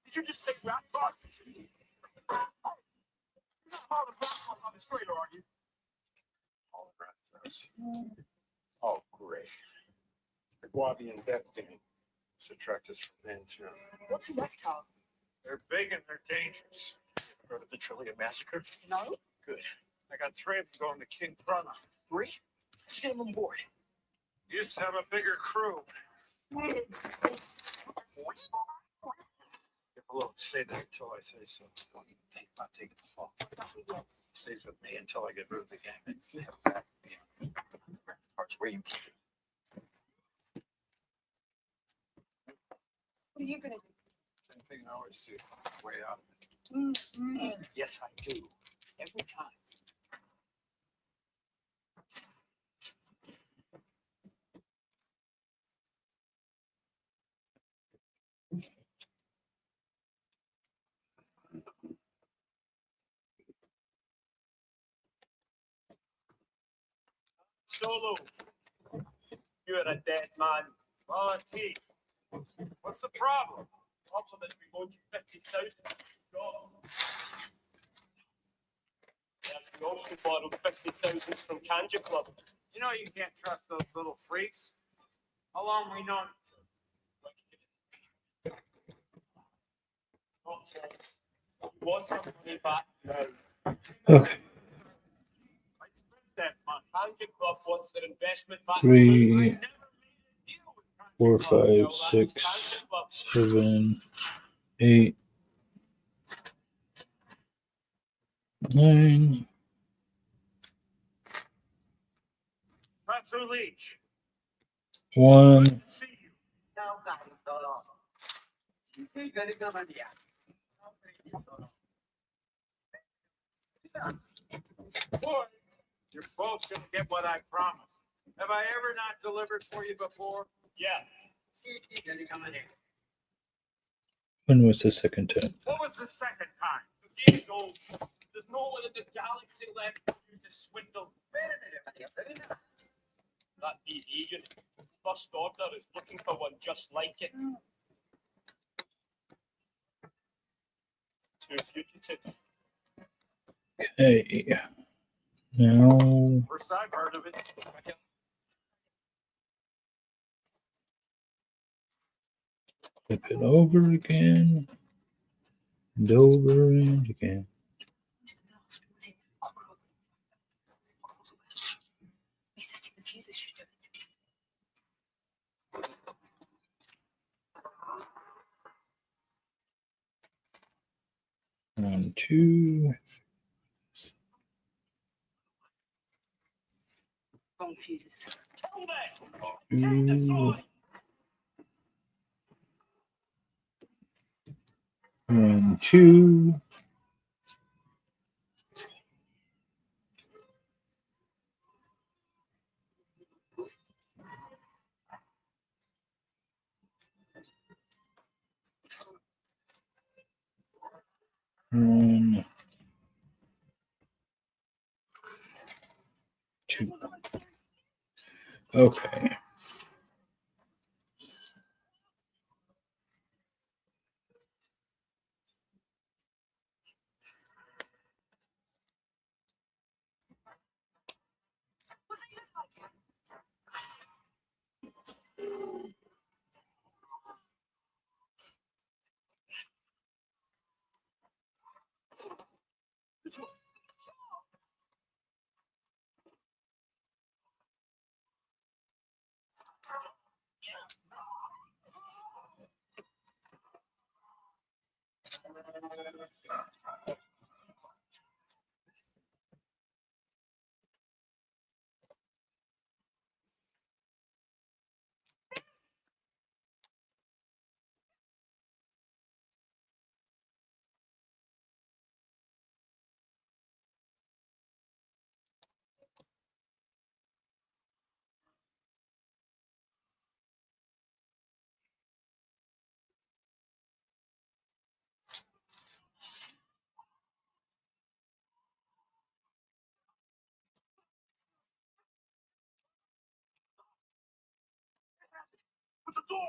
Did you just say Rathor? You're not all the Rathors on this radar, are you? All the Rathors. Oh, great. The Guavian death game. Subtract us from Mantoon. What's a Rathor? They're big and they're dangerous. Heard of the Trillium Massacre? No. Good. I got 3 of them going to King Prana. 3? Let's get them on board. You used to have a bigger crew. Hello, say that until I say so. Don't even think about taking the fall. Stays with me until I get rid of the gang. And you have it back with me. Parts where you keep it. What are you going to do? Same thing I always do. Way out of it. Yes, I do. Every time. Solo, you're a dead man. Volunteer. What's the problem? Compliment we want you 50,000. We also borrowed 50,000 from Kanja Club. You know you can't trust those little freaks. How long we known? You want our money back now. Okay. I spent that money. Kanja Club wants their investment back. 3, too. 4, 5, 6, 7, 8, 9. Professor Leach. 1. Good to see you. Boy, you're both gonna get what I promised. Have I ever not delivered for you before? Yeah, Come in here. When was the second time? What was the second time? The game is old. There's no one in the galaxy left for you to swindle. Wait a minute. That be vegan. First Order is looking for one just like it. Two fugitives. Okay. Now, First I've heard of it. flip it over again. And over and again. Resetting the fuses should do it. 1, 2. Wrong fuses. 2. 1, 2. One, 2. Okay. With the door.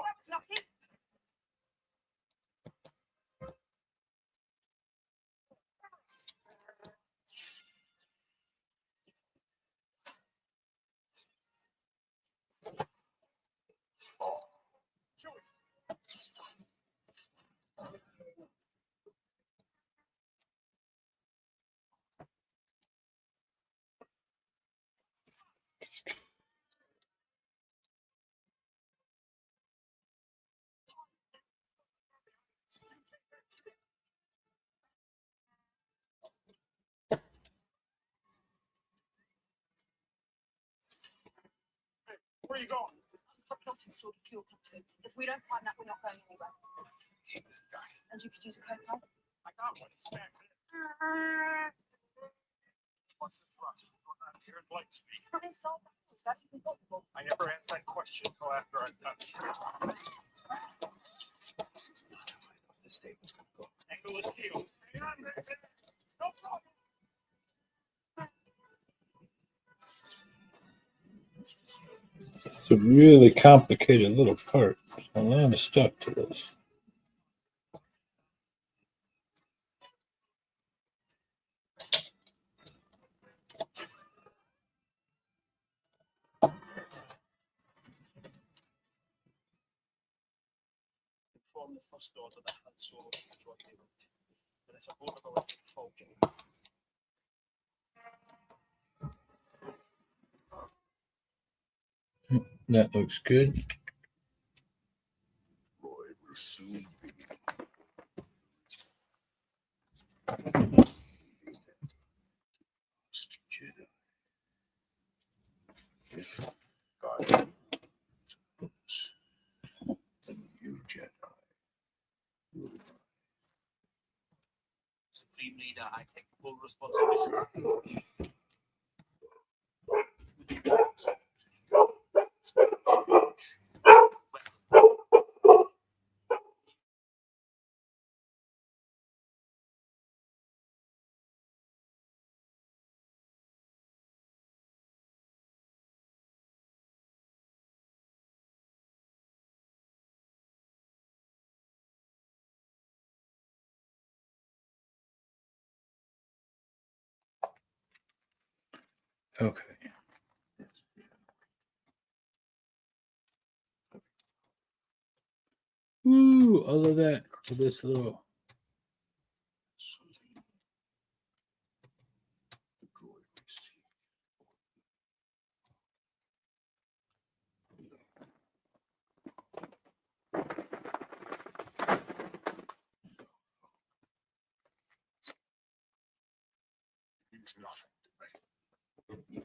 Where are you going? I've not installed a fuel pump to it. If we don't find that, we're not going anywhere. And you could use a code card. I got one. It's back there. What's the thrust? Here's light speed. Not inside the house. Is that even possible? I never asked that question until after I touched. This is not how I thought this day was going to go. Angle the shield. Hang on, no problem. It's a really complicated little part. There's a lot of stuff to this. Inform the First Order that Han Solo is the droid they wrote. But it's a vulnerable folk. That looks good. Droid will soon be. Jedi. If God knows, then you Jedi will rise. Supreme Leader, I take full responsibility. Okay. Ooh, all of that for this little. Something the droid received. Means nothing to me.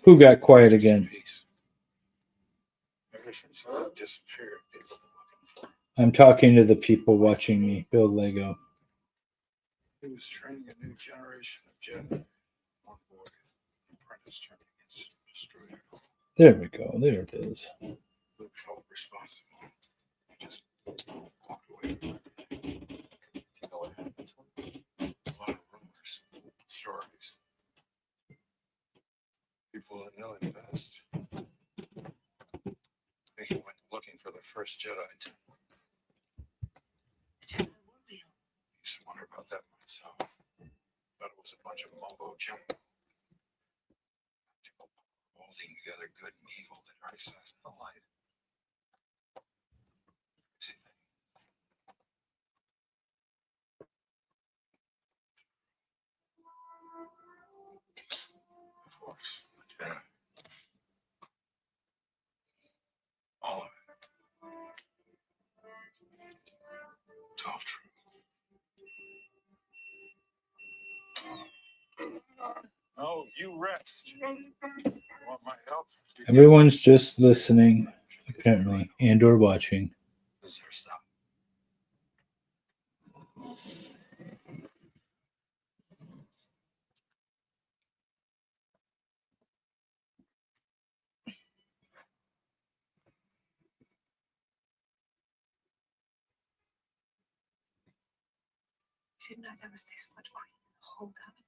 Who got quiet again? Ever since Luke disappeared, people were looking for him. I'm talking to the people watching me build Lego. He was training a new generation of Jedi. One boy, apprentice turning against destroyer. There we go. There it is. Luke felt responsible. He just walked away from everything. You know what happened to him? A lot of rumors, stories. People that know him best. I think he went looking for the first Jedi temple. Jedi warrior. Used to wonder about that myself. Thought it was a bunch of mumbo jumbo. People holding together good and evil, the dark side of the light. Crazy thing. The Force, the Jedi. All of it. It's all true. Oh, you rest. Want my help? Everyone's just listening, apparently, and or watching. This is our stop. Didn't know there was this much green in the whole galaxy.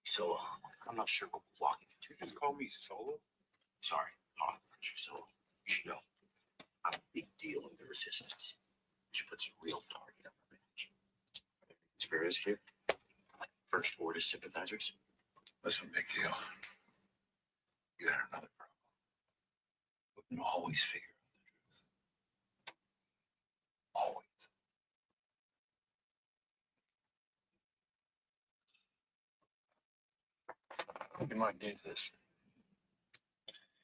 Solo. I'm not sure what we're walking into. Just call me Solo? Sorry, not Mr. Solo. You should know. I'm a big deal in the resistance. We should put some real target on the bench. Conspiracy here? Like First Order sympathizers? Listen, big deal. You got another problem. We can always figure out the truth. Always. You might need this.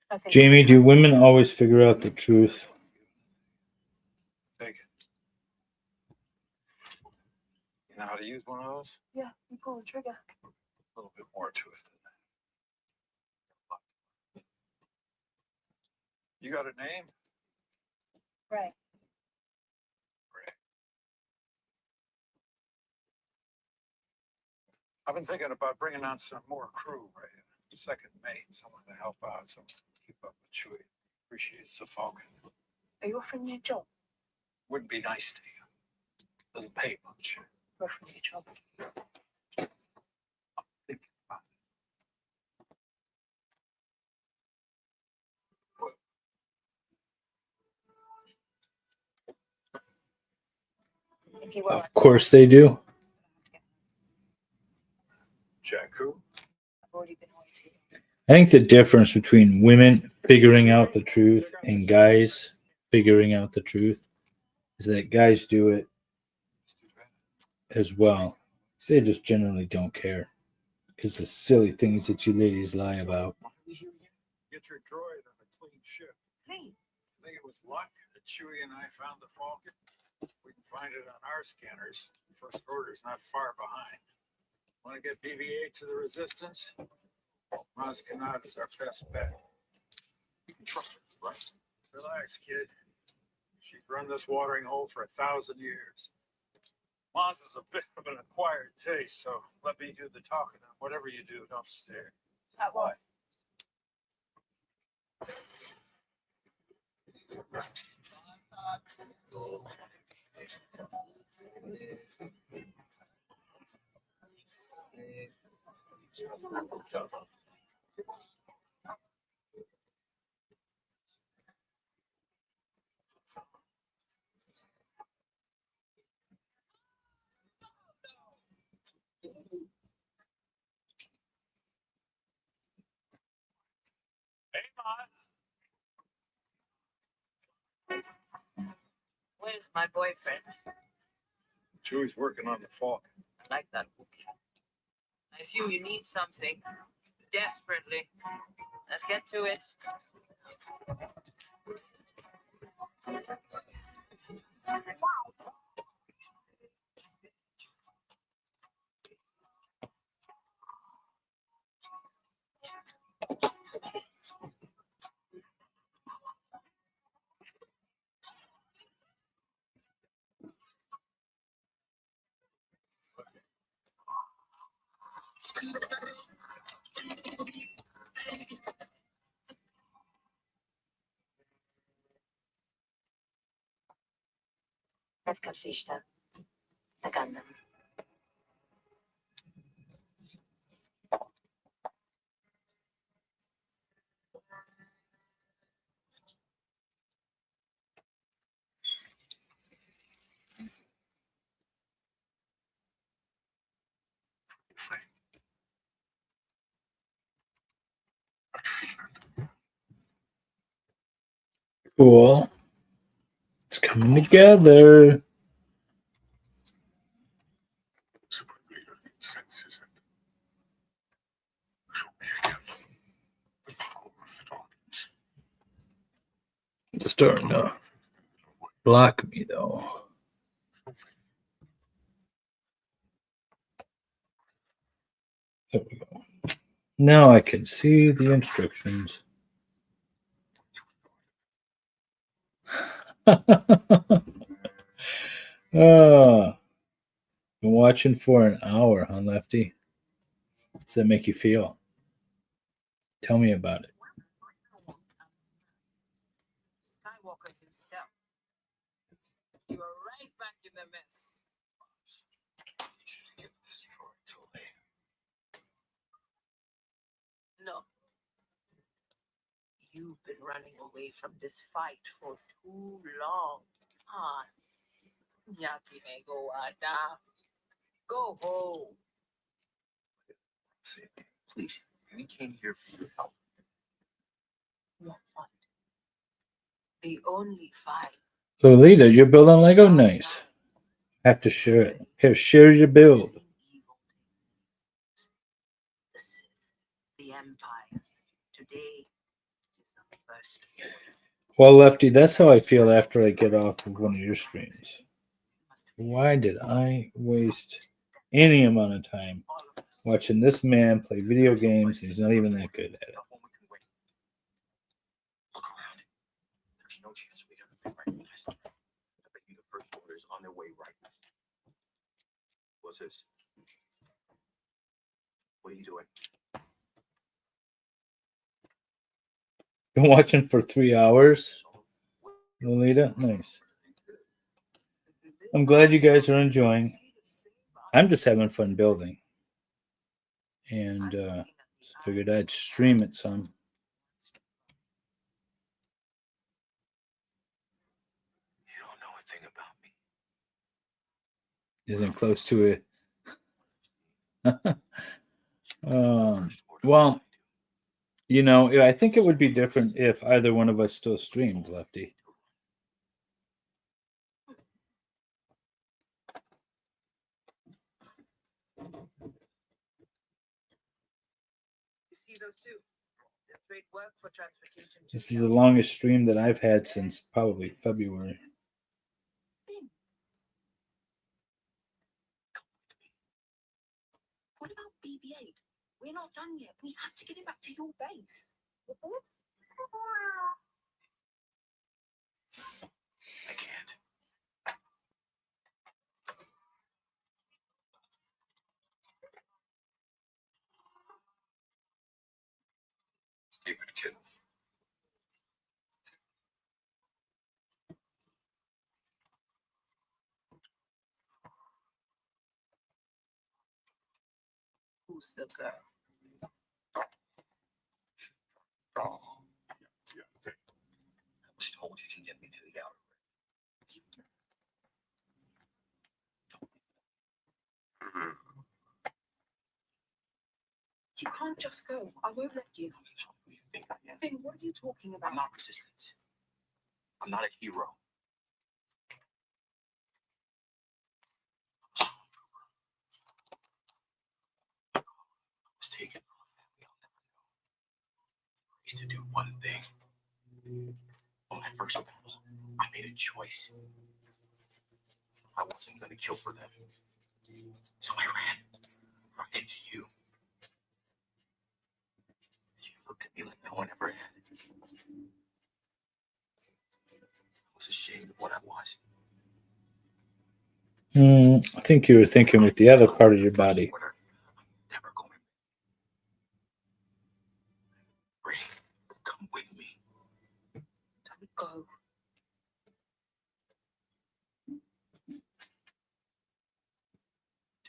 I think Jamie, do women always figure out the truth? Take it. You know how to use one of those? Yeah, you pull the trigger. A little bit more to it than that. You got a name? Right. I've been thinking about bringing on some more crew, right? Second mate, someone to help out, someone to keep up with Chewie. Appreciates the Falcon. Are you offering me a job? Would be nice to you. Doesn't pay much. You're offering me a job. Think about If you were, Of course they do. Jakku. I've already been waiting. I think the difference between women figuring out the truth and guys figuring out the truth is that guys do it as well. They just generally don't care because the silly things that you ladies lie about. Get your droid on a clean ship. Clean. I think it was luck that Chewie and I found the Falcon. We can find it on our scanners. First order's not far behind. Want to get BB-8 to the Resistance? Maz Kanat is our best bet. You can trust her, right? Relax, kid. She's run this watering hole for 1,000 years. Maz is a bit of an acquired taste, so let me do the talking. And whatever you do, don't stare. At what? Hey, Maz. Where's my boyfriend? Chewie's working on the Falcon. I like that Wookiee. I assume you need something desperately. Let's get to it. Nefkafishta. Nagandam. Cool. It's coming together. Senses It's starting to block me though. There we go. Now I can see the instructions. Been watching for an hour, huh, Lefty? How does that make you feel? Tell me about it. Skywalker himself. You are right back in the mess. get destroyed till they No. You've been running away from this fight for too long. Ah, Yakine go ada. Go home. say, please, we came here for your help. What fight? The only fight Lolita, you're building Lego? Nice. Have to share it. Here, share your build. The Sith, the Empire. Today, it is the first order. Well, Lefty, that's how I feel after I get off of one of your streams. Why did I waste any amount of time watching this man play video games? He's not even that good at it. Not one we can win. Look around. There's no chance we got recognized. I bet you the first order is on their way right now. What's this? What are you doing? Been watching for 3 hours. Lolita, nice. I'm glad you guys are enjoying. I'm just having fun building. And just figured I'd stream it some. You don't know a thing about me. Isn't close to it. Well, you know, I think it would be different if either one of us still streamed, Lefty. You see those two? They're great work for transportation. to This the is the outer longest stream that I've had since probably February. What about BB-8? We're not done yet. We have to get him back to your base. I can't. Keep it, kid. Who's the girl? Oh. Yeah. I was told you can get me to the outer rim. You can't just go. I won't let you. How do you think I am? Finn, what are you talking about? I'm not resistance. I'm not a hero. I was taken from a family I'll never know. I used to do one thing. On my first battle, I made a choice. I wasn't going to kill for them. So I ran right into you. You looked at me like no one ever had. I was ashamed of what I was. I think you were thinking with the other part of your body. I'm never going. Ray, come with me. Don't go.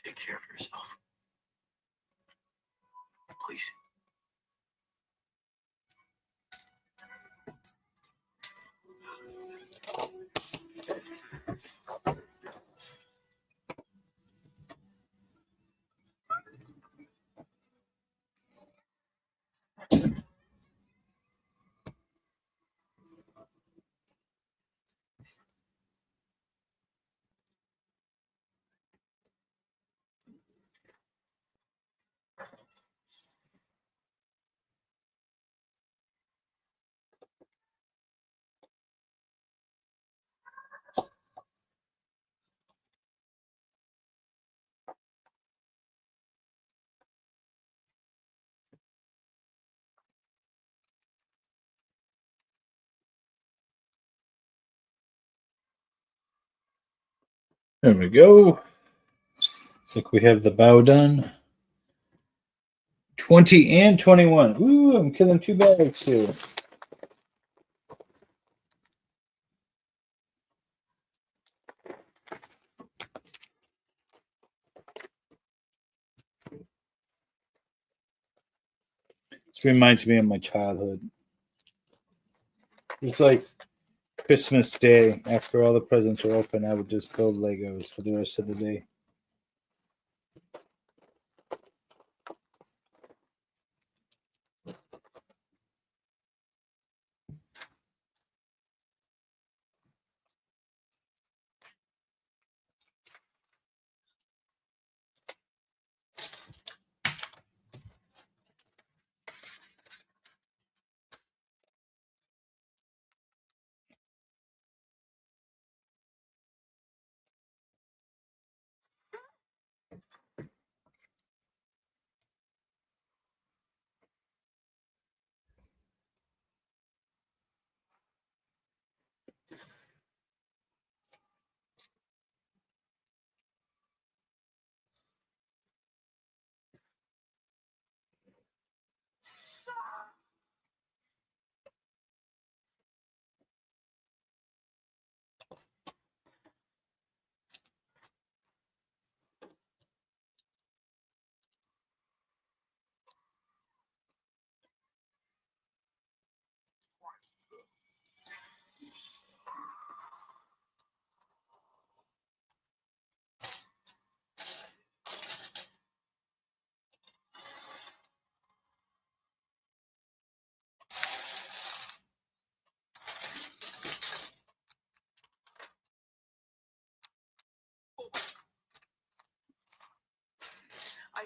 Take care of yourself. Please. There we go. Looks like we have the bow done. 20 and 21. Ooh, I'm killing 2 bags here. This reminds me of my childhood. It's like Christmas Day. After all the presents are open, I would just build Legos for the rest of the day.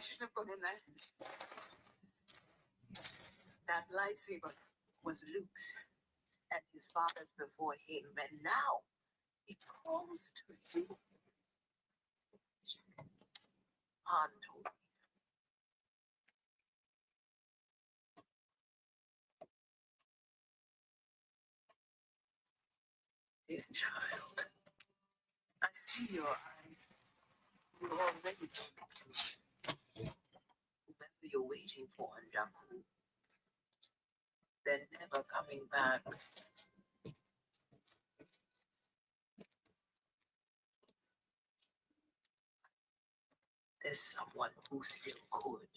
shouldn't have gone in there. That lightsaber was Luke's and his father's before him, and now it calls to you. Han told me. Dear child, I see your eyes. You're already whoever you're waiting for on Jakku. They're never coming back. There's someone who still could.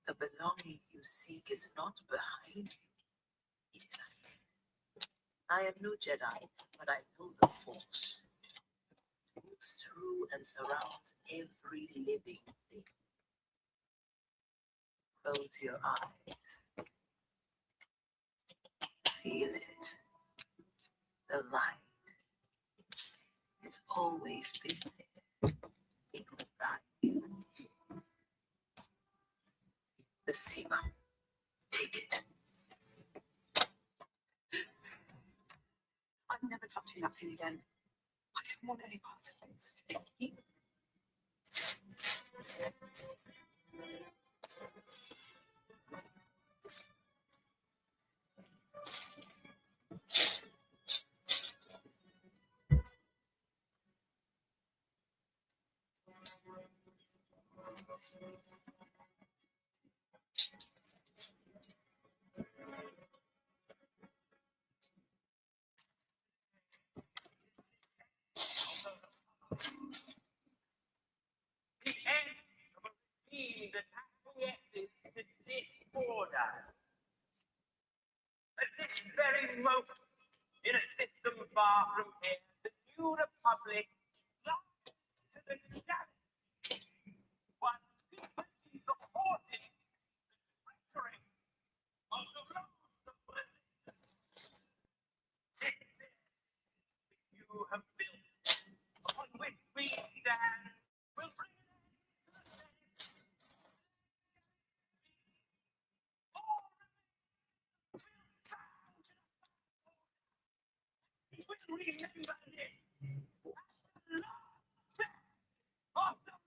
The belonging you seek is not behind you. It is ahead. I am no Jedi, but I know the Force. It moves through and surrounds every living thing. Close your eyes. Feel it. The light. It's always been there. It will guide you. The saber. Take it. I'm never touching that thing again. I don't want any part of it. The end of a regime that acquiesces to disorder. At this very moment, in a system far from here, the New Republic lies to the galaxy, while secretly supporting the treachery of the last of resistance. This you have built, upon which we stand, will bring an end to the sentence. All will bow to the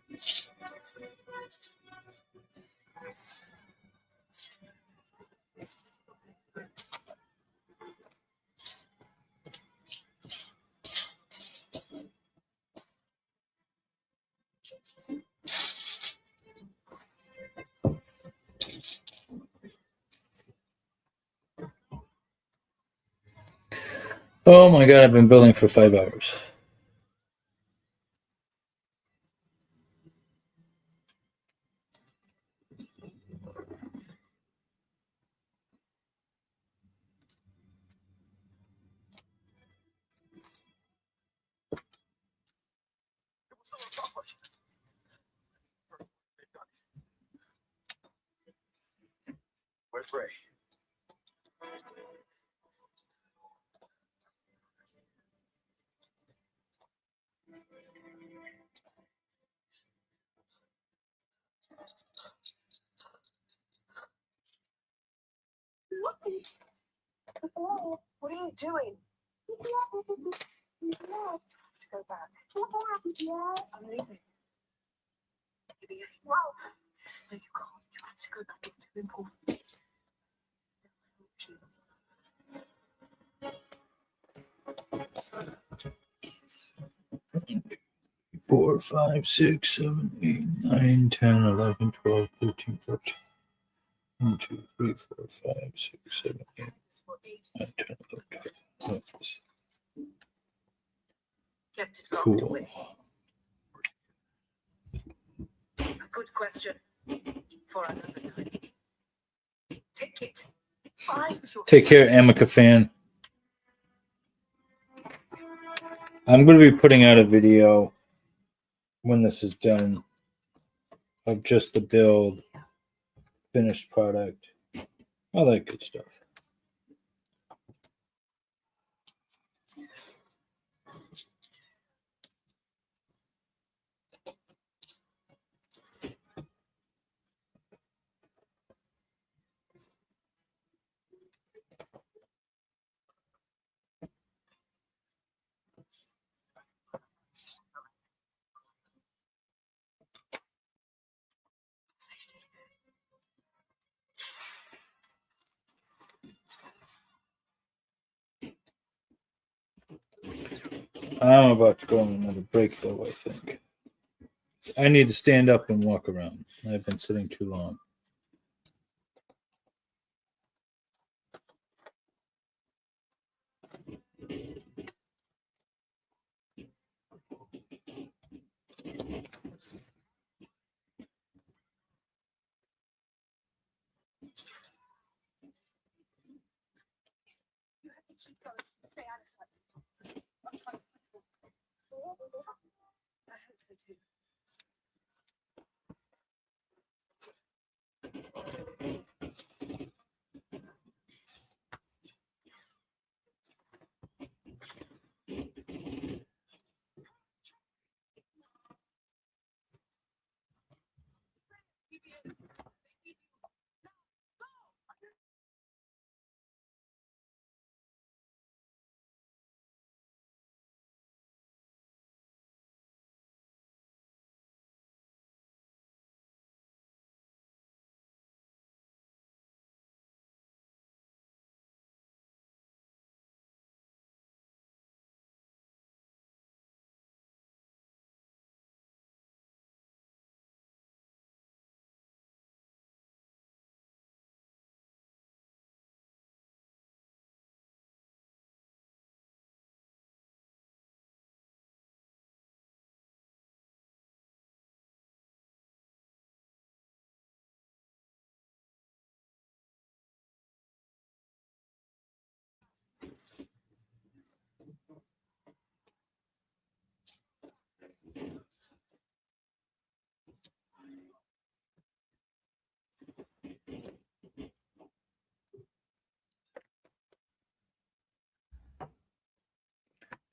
which remember this as the last breath of the Republic. Oh my god, I've been building for 5 hours. Where's Ray? What are you doing? To go back. I'm leaving. Wow. No, you can't. You have to go back. It's too important. 4, 5, 6, 7, 8, 9, 10, 11, 12, 13, 14. 1, 2, 3, 4, 5, 6, 7, 8, 9, 10, 11, 12. That's Kept it locked cool. away. A good question for another time. Take it. Find your Take care, Amica fan. I'm going to be putting out a video when this is done of just the build, finished product, all that good stuff. I'm about to go on another break, though, I think. So I need to stand up and walk around. I've been sitting too long. You have to keep going. Stay out of sight. I'm trying to I hope so too.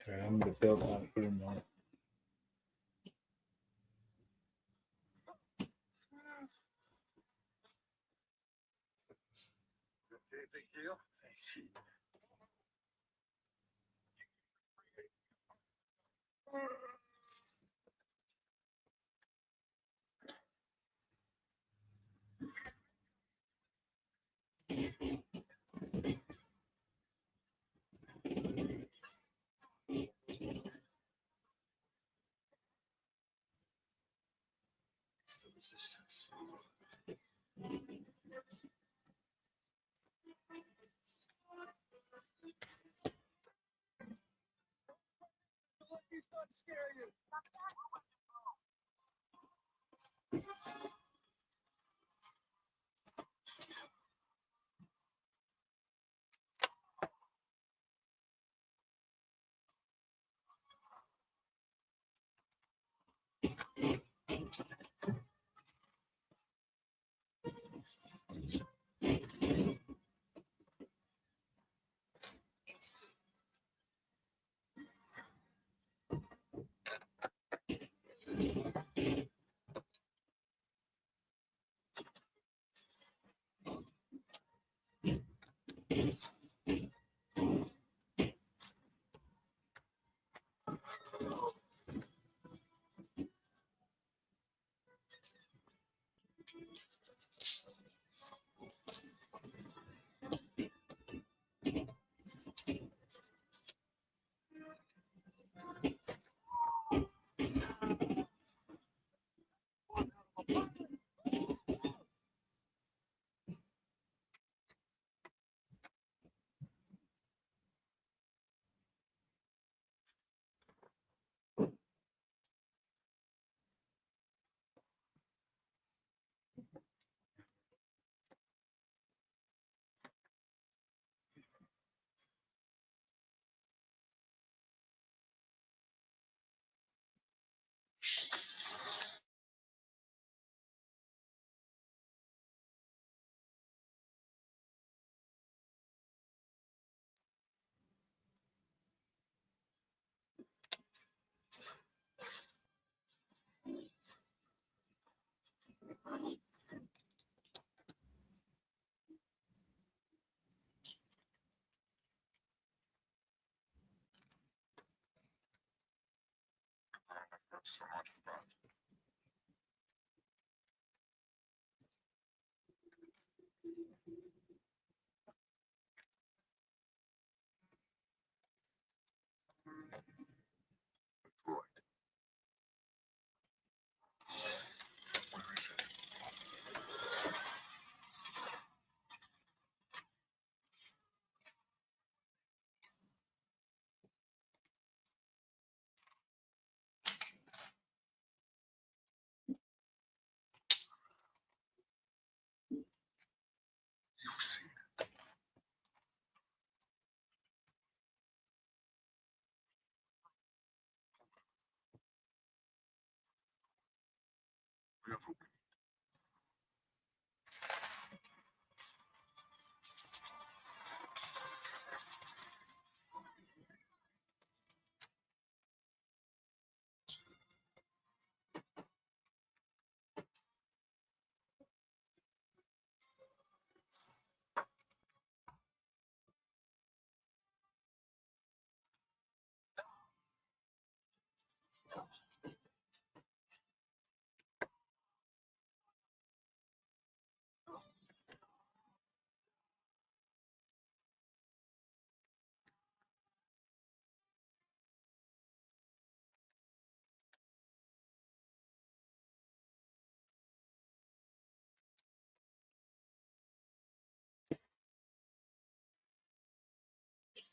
Okay, I'm going to build out here now. Okay, big deal. Thanks. It's the resistance. He's not scare you. So much breath. Droid. Where is it? You've seen it. Wherever we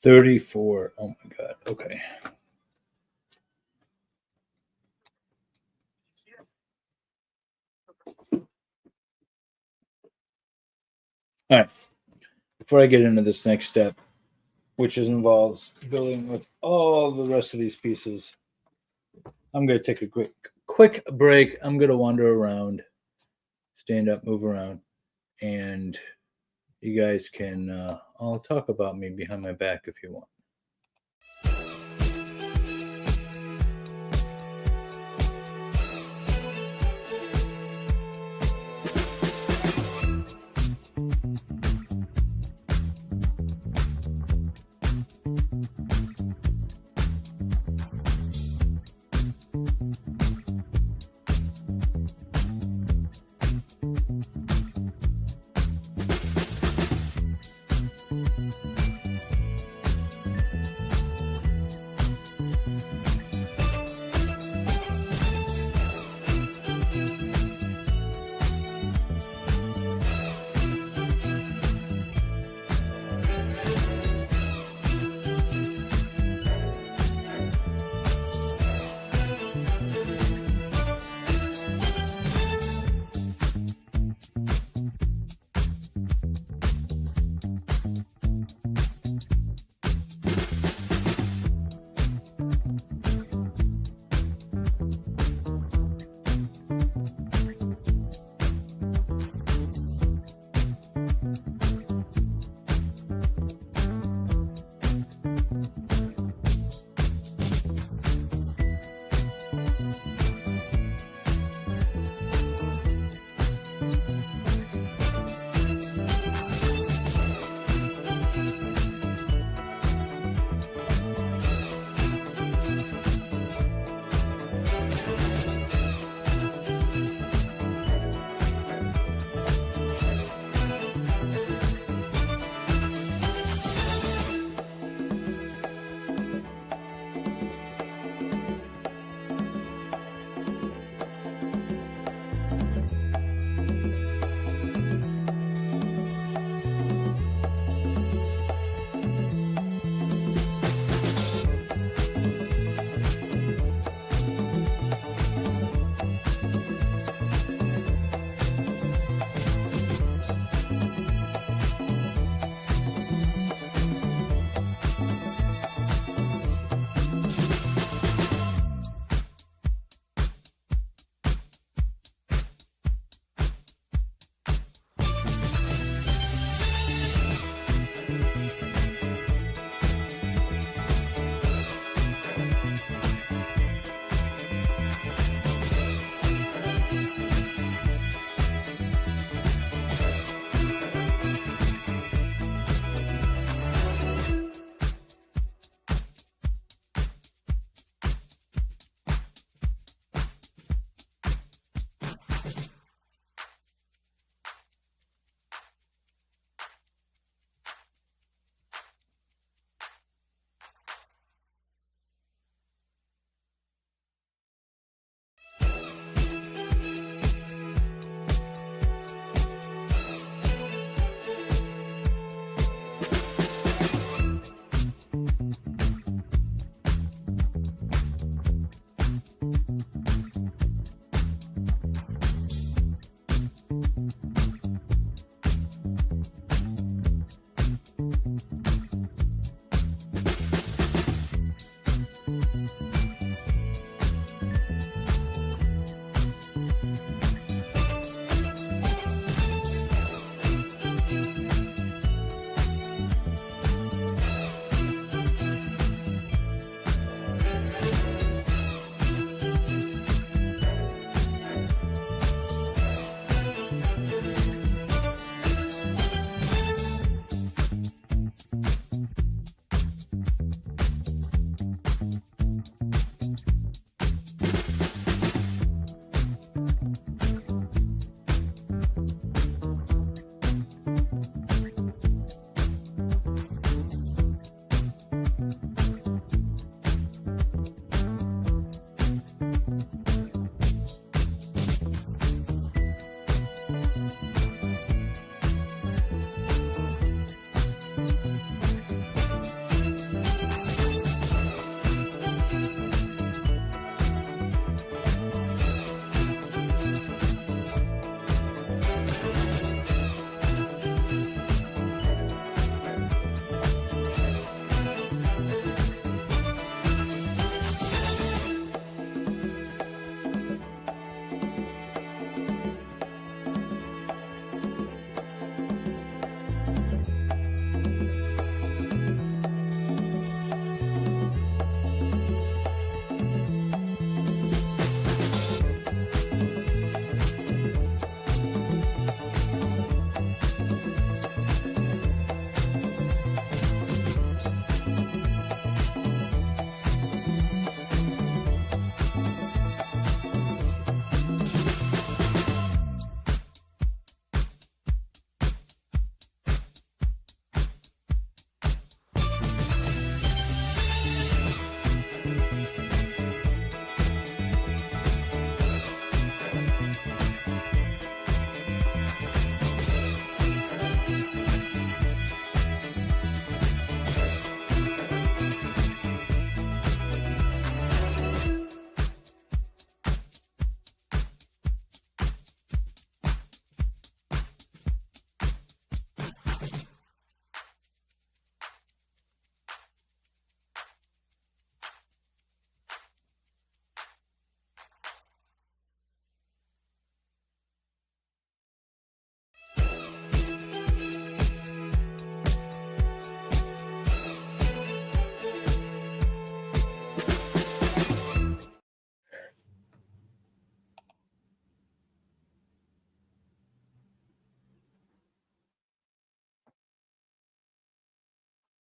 34. Oh my god. Okay. All right. Before I get into this next step, which involves building with all the rest of these pieces, I'm going to take a quick break. I'm going to wander around, stand up, move around, and you guys can all talk about me behind my back if you want.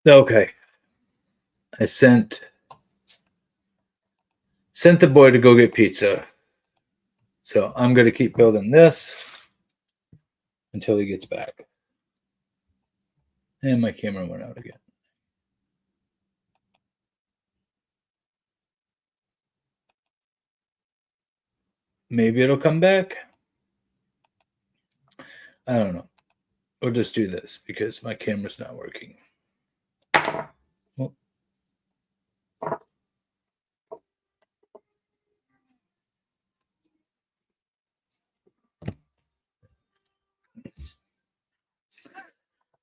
Okay. I sent the boy to go get pizza. So I'm going to keep building this until he gets back. And my camera went out again. Maybe it'll come back. I don't know. We'll just do this because my camera's not working. Well,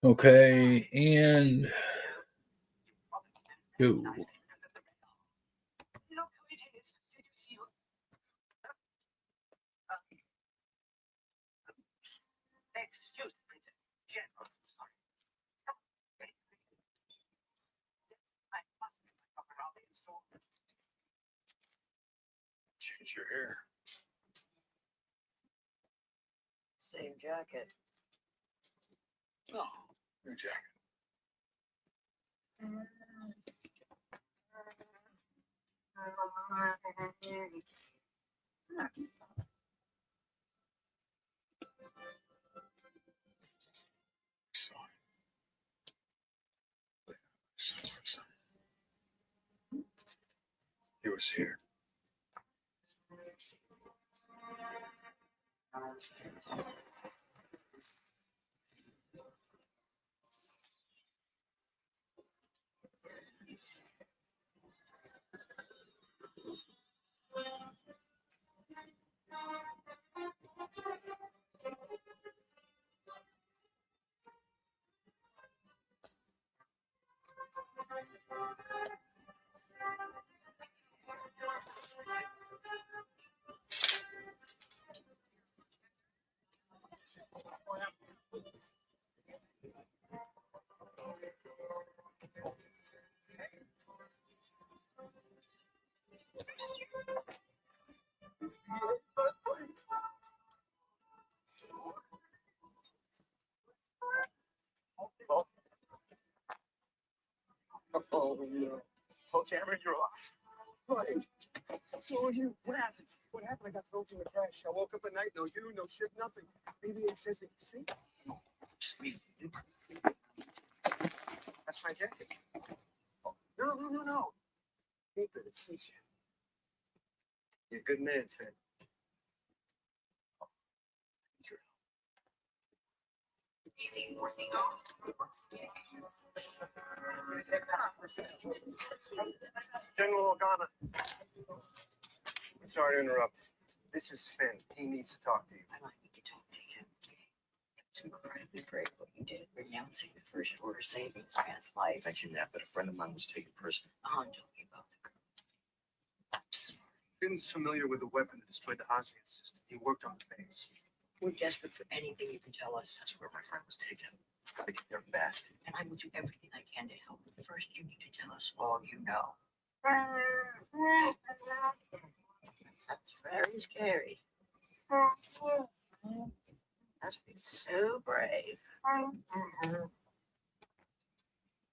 okay, and go. Look who it is. Did you see her? Excuse me, Peter. General, sorry. I must be around the store. Change your hair. Same jacket. Oh, new jacket. He was here. Oh, no. Oh, Cameron, you're off. What? So are you. What happened? What happened? I got thrown from the crash. I woke up at night, no you, no ship, nothing. BB-8 says that you see. No, just leave. That's my jacket. Oh, no. Keep it. It suits you. You're a good man, Finn. General Organa. I'm sorry to interrupt. This is Finn. He needs to talk to you. I'd like you to talk to him. It's incredibly brave what you did, renouncing the First Order, saving this man's life. I mentioned that, but a friend of mine was taken prisoner. I'm talking about the girl. I'm sorry. Finn's familiar with the weapon that destroyed the Osmium system. He worked on the base. We're desperate for anything you can tell us. That's where my friend was taken. Gotta get there fast. And I will do everything I can to help. But first, you need to tell us all you know. That's very scary. That's been so brave.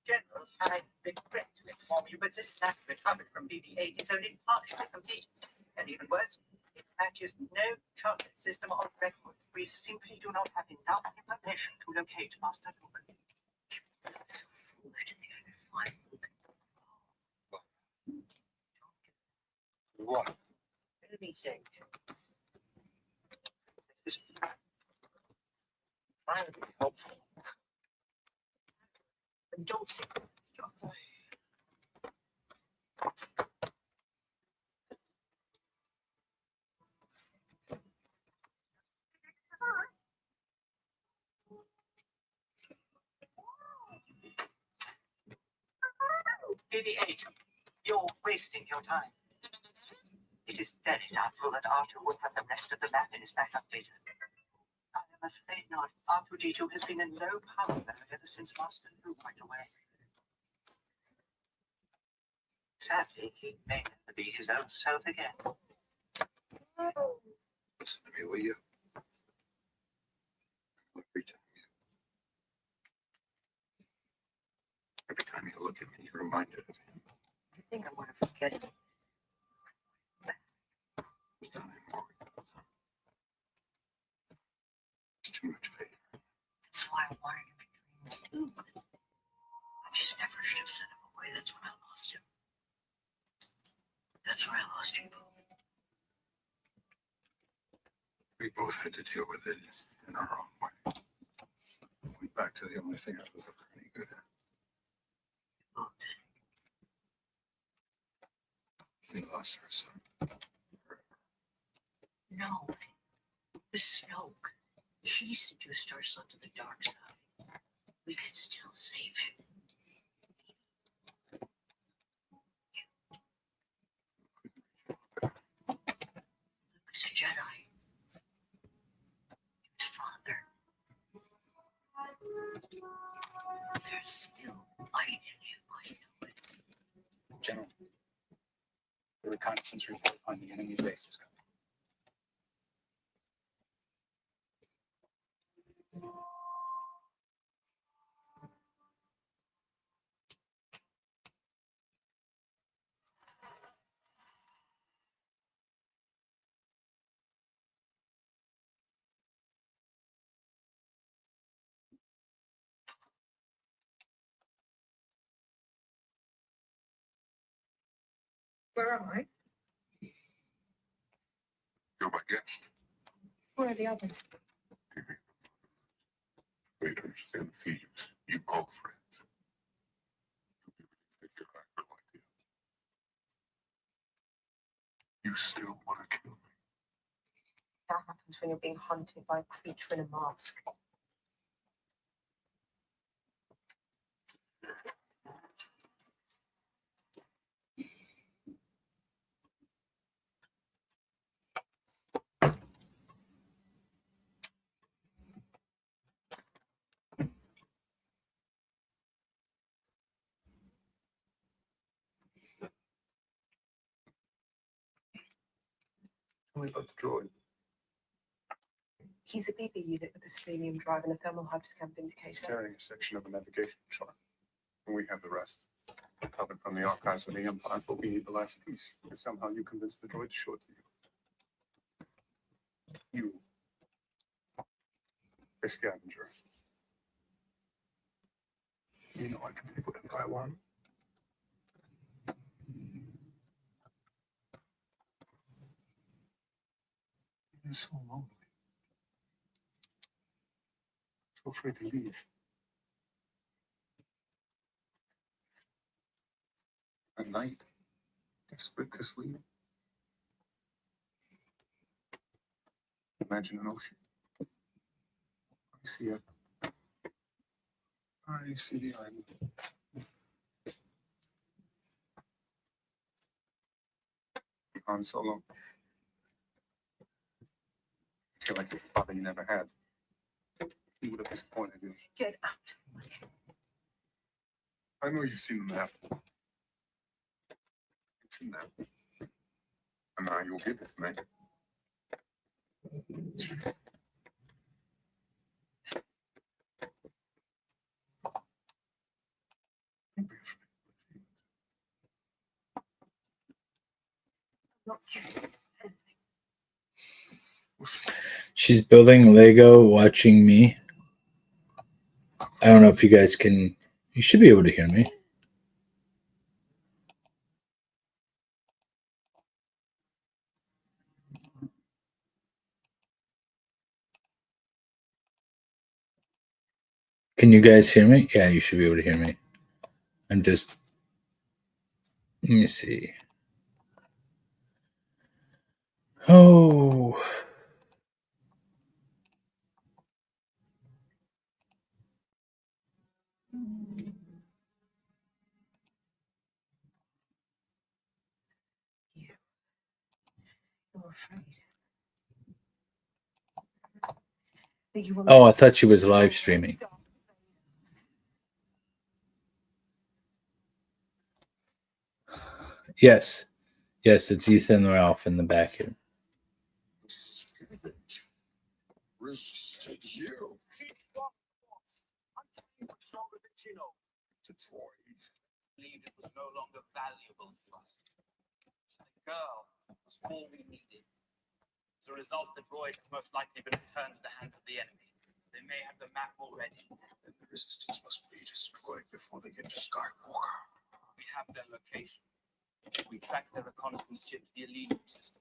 General, I regret to inform you, but this map recovered from BB-8 is only partially complete. And even worse, it matches no chocolate system on record. We simply do not have enough information to locate Master Luke. So foolish to think I could find Luke. What? Anything. Trying to be helpful. But don't say that. BB-8, you're wasting your time. It is very doubtful that Arthur would have the rest of the map in his backup data. I am afraid not. R2-D2 has been in low power mode ever since Master Luke went away. Sadly, he may never be his own self again. Listen to me, will you? Every time look at me reminded of him. I think I want to forget it. It's not anymore. It's too much pain. That's why I wanted him to dream with Luke. I just never should have sent him away. That's when I lost him. That's where I lost you both. We both had to deal with it in our own way. Went back to the only thing I was ever any good at. Both did. We lost our son. No. The Snoke. He seduced our son to the dark side. We can still save him. Luke is a Jedi. His father. There's still light in him, I know it. General, the reconnaissance report on the enemy base is coming. Where am I? You're my guest. Where are the others? Traitors and thieves. You call friends. You think you're acting like it. You still want to kill me? That happens when you're being hunted by a creature in a mask. Tell me about the droid. He's a BB unit with a selenium drive and a thermal hyperscan He's indicator. carrying a section of the navigation chart, and we have the rest. Covered from the archives of the Empire, but we need the last piece, and somehow you convinced the droid to show it to you. You, a scavenger. You know I can take whatever I want. You're so lonely. So afraid to leave. At night, desperate to sleep. Imagine an ocean. I see it. I see the island. Han Solo. I feel like it's the father you never had. He would have disappointed you. Get out of my head. I know you've seen the map. It's in there. And now you'll give it to me. Don't be afraid. Not you. She's building Lego, watching me. I don't know if you guys can. You should be able to hear me. Can you guys hear me? Yeah, you should be able to hear me. I'm just. Let me see. Oh. You're afraid. That you will Oh, I never thought she was destroy live streaming. Darth Vader. Yes. Yes, it's Ethan Ralph in the back here. Spirit resisted you. Keep going, boss. I'm saying what's stronger than she knows. The droid. believed it was no longer valuable to us. The girl was all we needed. As a result, the droid has most likely been returned to the hands of the enemy. They may have the map already. Then the resistance must be destroyed before they get to Skywalker. We have their location. We tracked their reconnaissance ship to the Elite system.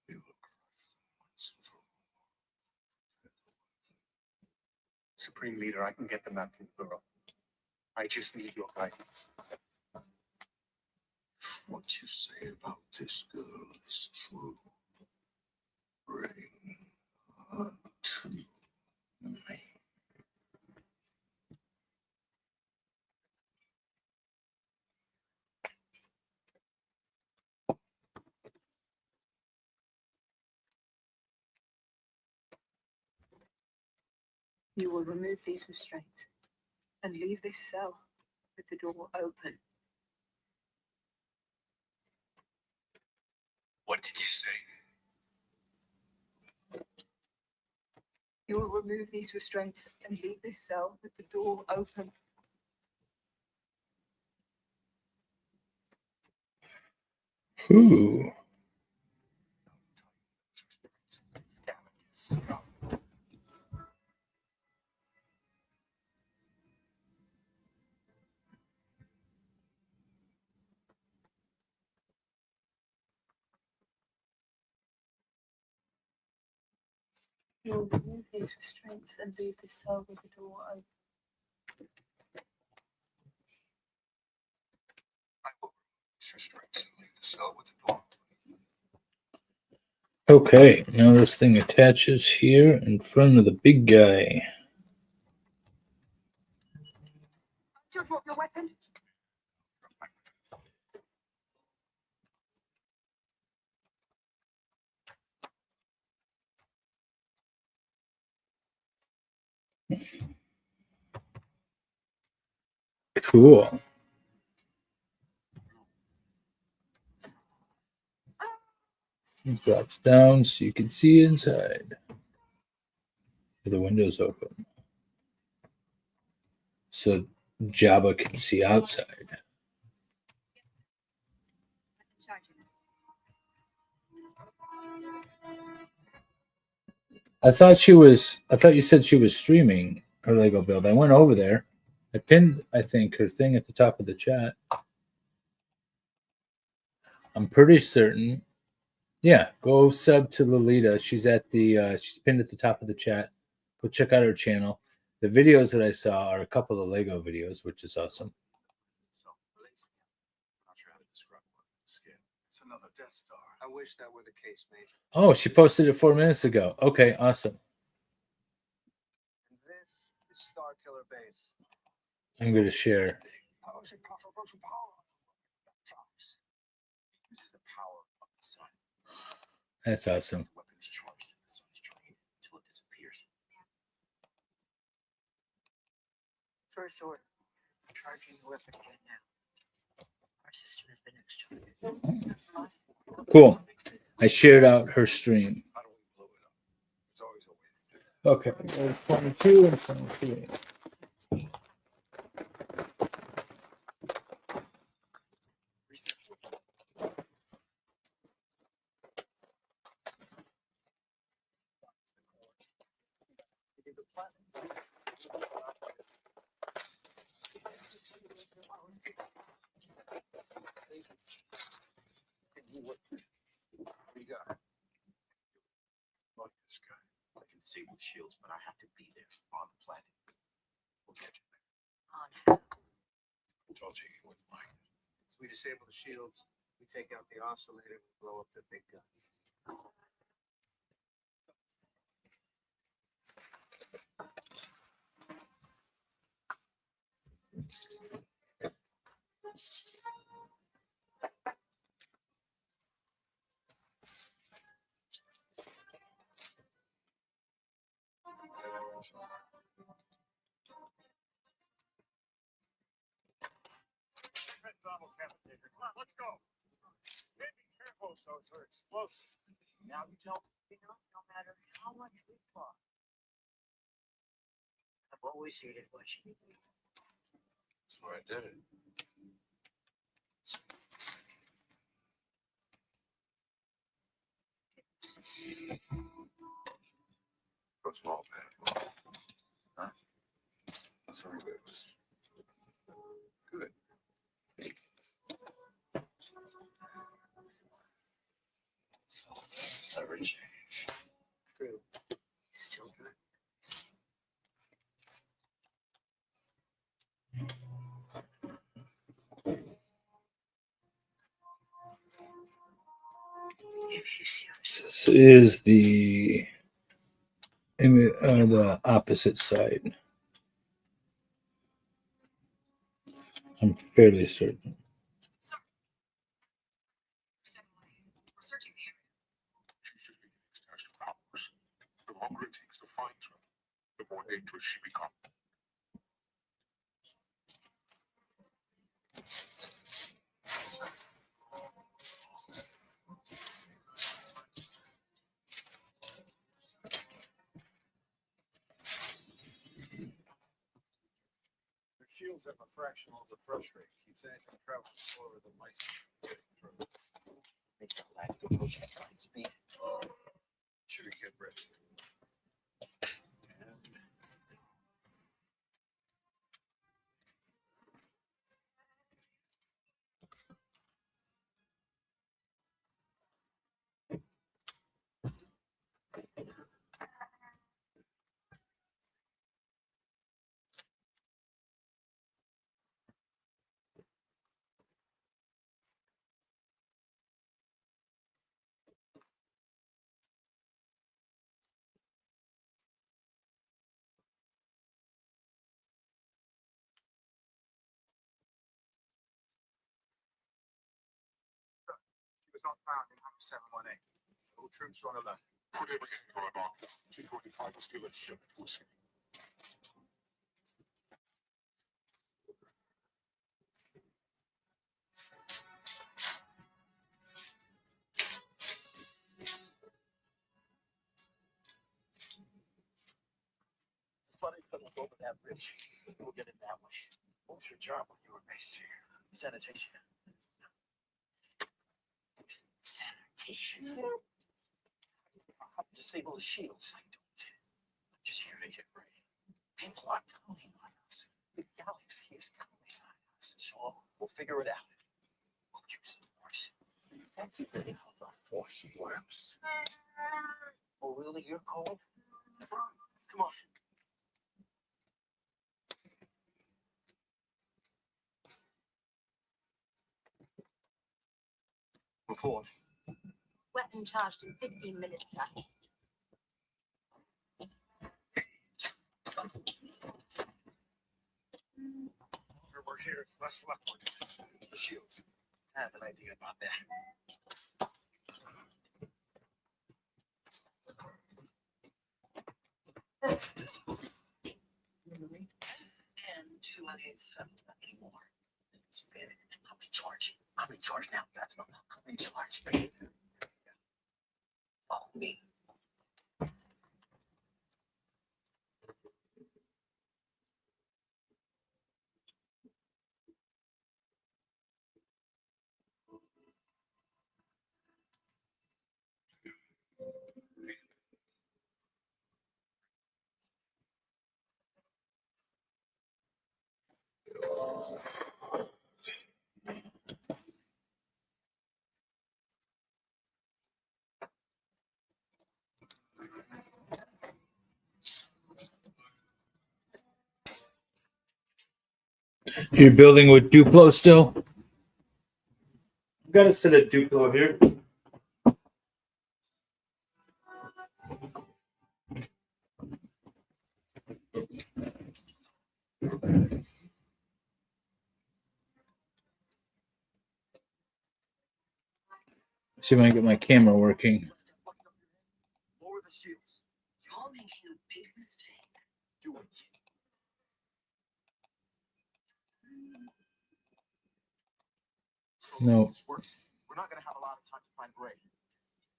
We will crush them once and for all. Supreme Leader, I can get the map from the girl. I just need your guidance. If what you say about this girl is true, bring her to me. You will remove these restraints and leave this cell with the door open. What did you say? You will remove these restraints and leave this cell with the door open. Ooh. You will remove these restraints and leave this cell with the door open. I will remove these restraints and leave the cell with the door. Okay, now this thing attaches here in front of the big guy. Do you drop your weapon? Cool. It drops down so you can see inside. The window's open. So Jabba can see outside. I thought you said she was streaming her Lego build. I went over there. I pinned, I think, her thing at the top of the chat. I'm pretty certain. Yeah, go sub to Lolita. She's at the she's pinned at the top of the chat. Go check out her channel. The videos that I saw are a couple of Lego videos, which is awesome. Not sure how to describe what it's skin. It's another Death Star. I wish that were the case, Major. Oh, she posted it 4 minutes ago. Okay, awesome. And this is Star Killer Base. I'm going to share. How is it possible to power? Uses the power of the sun. That's awesome. The weapon is charged and the sun is drained until it disappears. First order. Charging the weapon right now. Our system is the next target. Cool. I shared out her stream. How do we blow it up? There's always a way to do it. Okay, there's 22 and 23. What do you got? Like this guy. I can disable the shields, but I have to be there on the planet. We'll catch you there. On I told you you wouldn't like it. So we disable the shields, we take out the oscillator, we blow up the big gun. Come on, let's go. Be careful, those are explosive. Now you tell me, no matter how much we fought, I've always hated watching you. why I did it. For a small bag. Huh? Sorry, but it was good. Some things never change. True. He's children. This is the opposite side. I'm fairly certain. We're searching the area. She should be extra powers. The longer it takes to find her, the more dangerous she becomes. The shields have a fractional refresh rate. Keeps engine traveling slower than mice getting through. Make that land approach at light speed. Should we get ready? And she was not found in Hammer 718. All troops are on alert. Put everything in our mark. T-45 is still a ship to escape. Funny coming over that bridge. We'll get it that way. What's your job when you were based here? Sanitation. Sanitation. Disable the shields. I don't. I'm just here to get ready. People are counting on us. The galaxy is counting on us. So we'll figure it out. We'll use the force. That's really how the force works. Oh, really? You're cold? Come on. Report. Weapon charged in 15 minutes, sir. We're here. Less left. The shields. I have an idea about that. And 287 anymore. It's been. I'm in charge. I'm in charge now. That's not. I'm in charge. Follow me. You're building with Duplo still? I've got a set of Duplo here. See if I can get my camera working. Lower the shields. You're making a big mistake. Do it. No. This works. We're not going to have a lot of time to find Gray.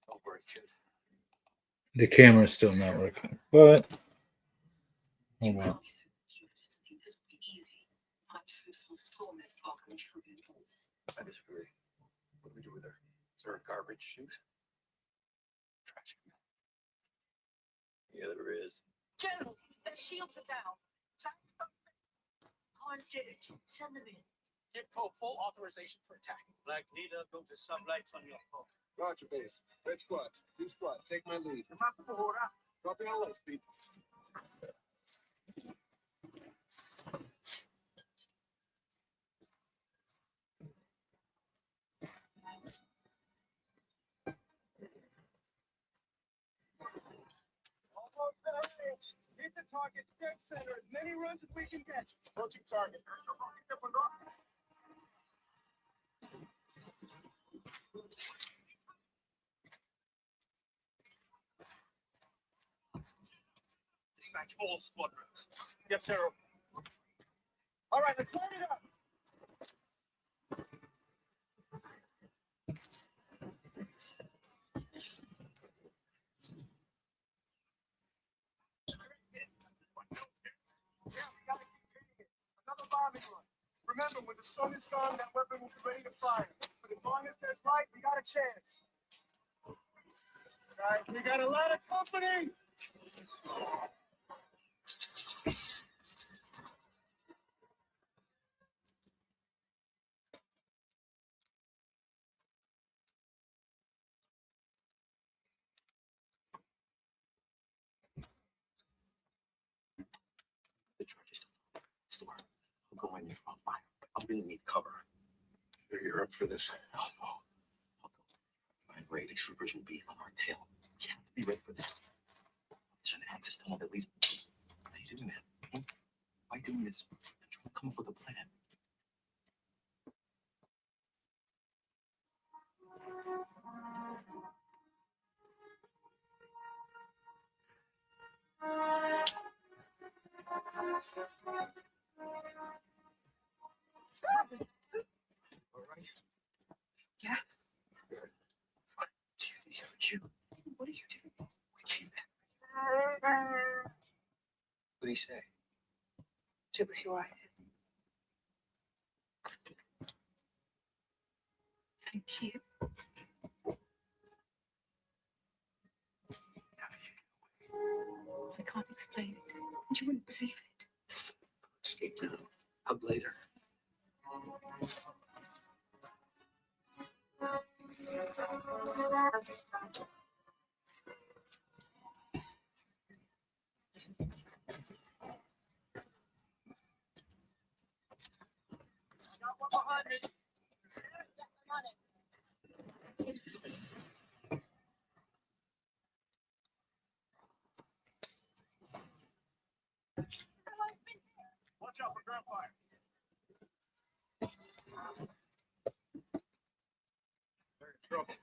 Don't worry, kid. The camera's still not working, but hold on. You just think this will be easy. Our troops will there a garbage chute? Trash can. Yeah, there is. General, their shields are down. Barge did it. Send them in. Give Cole full authorization for attack. Black leader, go to sublights on your phone. Roger, base. Red squad. Blue squad. Take my lead. Dropping on light speed. Almost there. Hit the target dead center. As many runs as we can get. Approaching target. Dispatch all squadrons. Yes, sir. All right, let's light it up. Another bombing run. Remember, when the sun is gone, that weapon will be ready to fire. But as long as there's light, we got a chance. Guys, we got a lot of company. The charges. Store. I'll go in there. I'll fire. I'm gonna need cover. Sure you're up for this? Oh, no. I'll go. My raided troopers will be on our tail. You have to be ready for that. There's an access tunnel that leads. Why are you doing that? Why are you doing this? I'm trying to come up with a plan. All right. Yeah. What do you? What are you doing? We came back. What did he say? Jabba's your right. Thank you. I can't explain it. And you wouldn't believe it. Escape now. Hug later. Got one behind me. Watch out for ground fire. They're in trouble.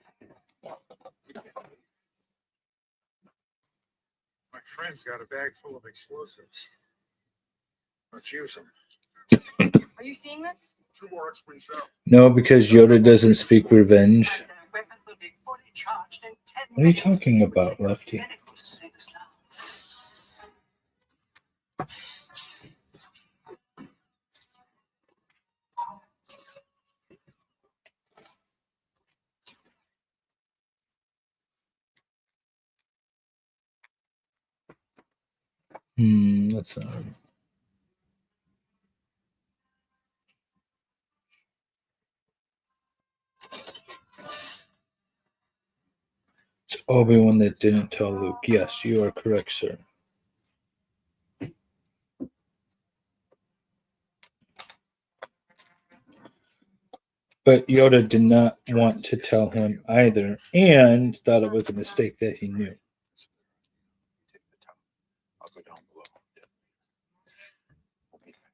My friend's got a bag full of explosives. Let's use them. Are you seeing this? 2 more X-Wings out. No, because Yoda doesn't speak revenge. What are you talking about, Lefty? That's not. It's Obi-Wan that didn't tell Luke. Yes, you are correct, sir. But Yoda did not want to tell him either, and thought it was a mistake that he knew. Take the tunnel. I'll go down below. We'll meet back.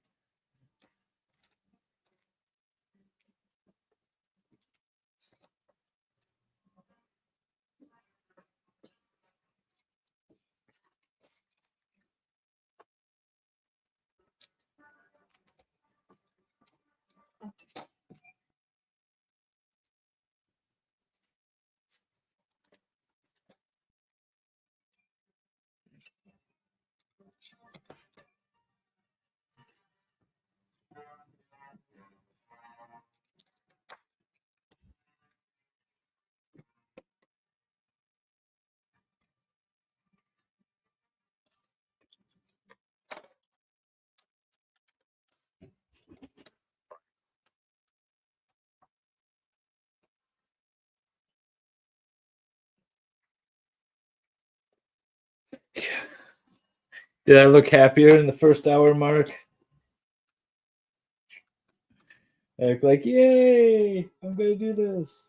Did I look happier in the first hour mark? I look like, yay, I'm going to do this.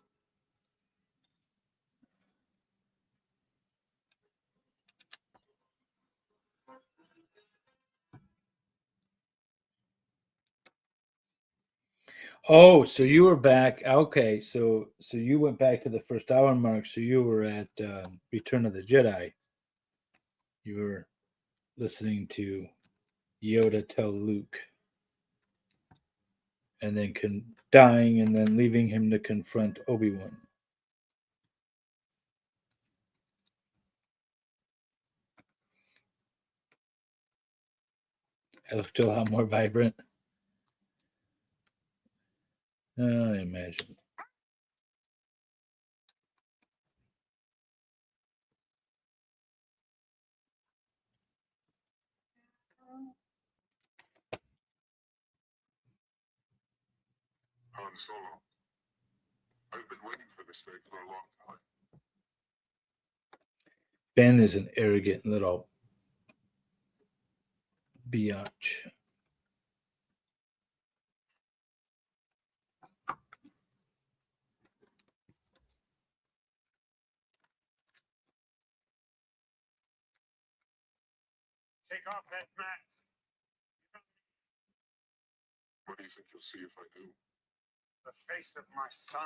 Oh, so you were back. Okay, so you went back to the first hour mark. So you were at Return of the Jedi. You were listening to Yoda tell Luke, and then dying, and then leaving him to confront Obi-Wan. I looked a lot more vibrant. I imagine. Han Solo. I've been waiting for this day for a long time. Ben is an arrogant little biatch. Take off that mask. What do you think you'll see if I do? The face of my son.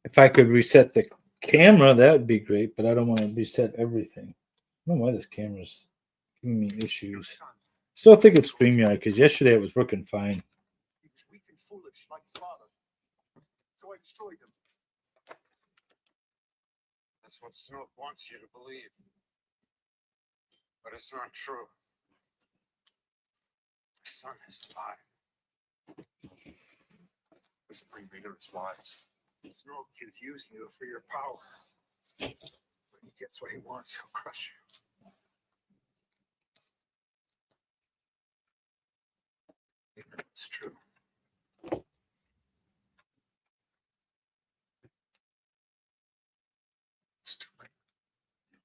If I could reset the camera, that would be great, but I don't want to reset everything. I don't know why this camera's giving me issues. Still think it's StreamYard, because yesterday it was working fine. He was weak and foolish like his father. So I destroyed him. That's what Snoke wants you to believe. But it's not true. My son is alive. The Supreme Leader is wise. Snoke is using you for your power. When he gets what he wants, he'll crush you. It's true. It's too late.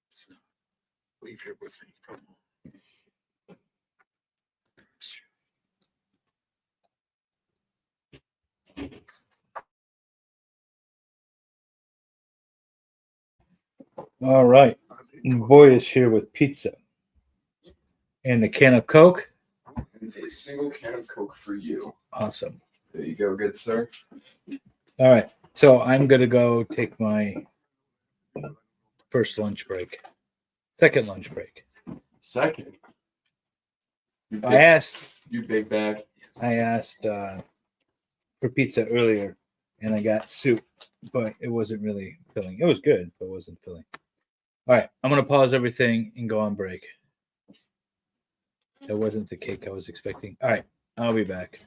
It's not. Leave here with me. Come on. All right. Boy is here with pizza. And a can of Coke. A single can of Coke for you. Awesome. There you go, good sir. All right. So I'm going to go take my first lunch break. Second lunch break. Second. I asked. You big bag. I asked for pizza earlier, and I got soup, but it wasn't really filling. It was good, but it wasn't filling. All right. I'm going to pause everything and go on break. That wasn't the cake I was expecting. All right. I'll be back.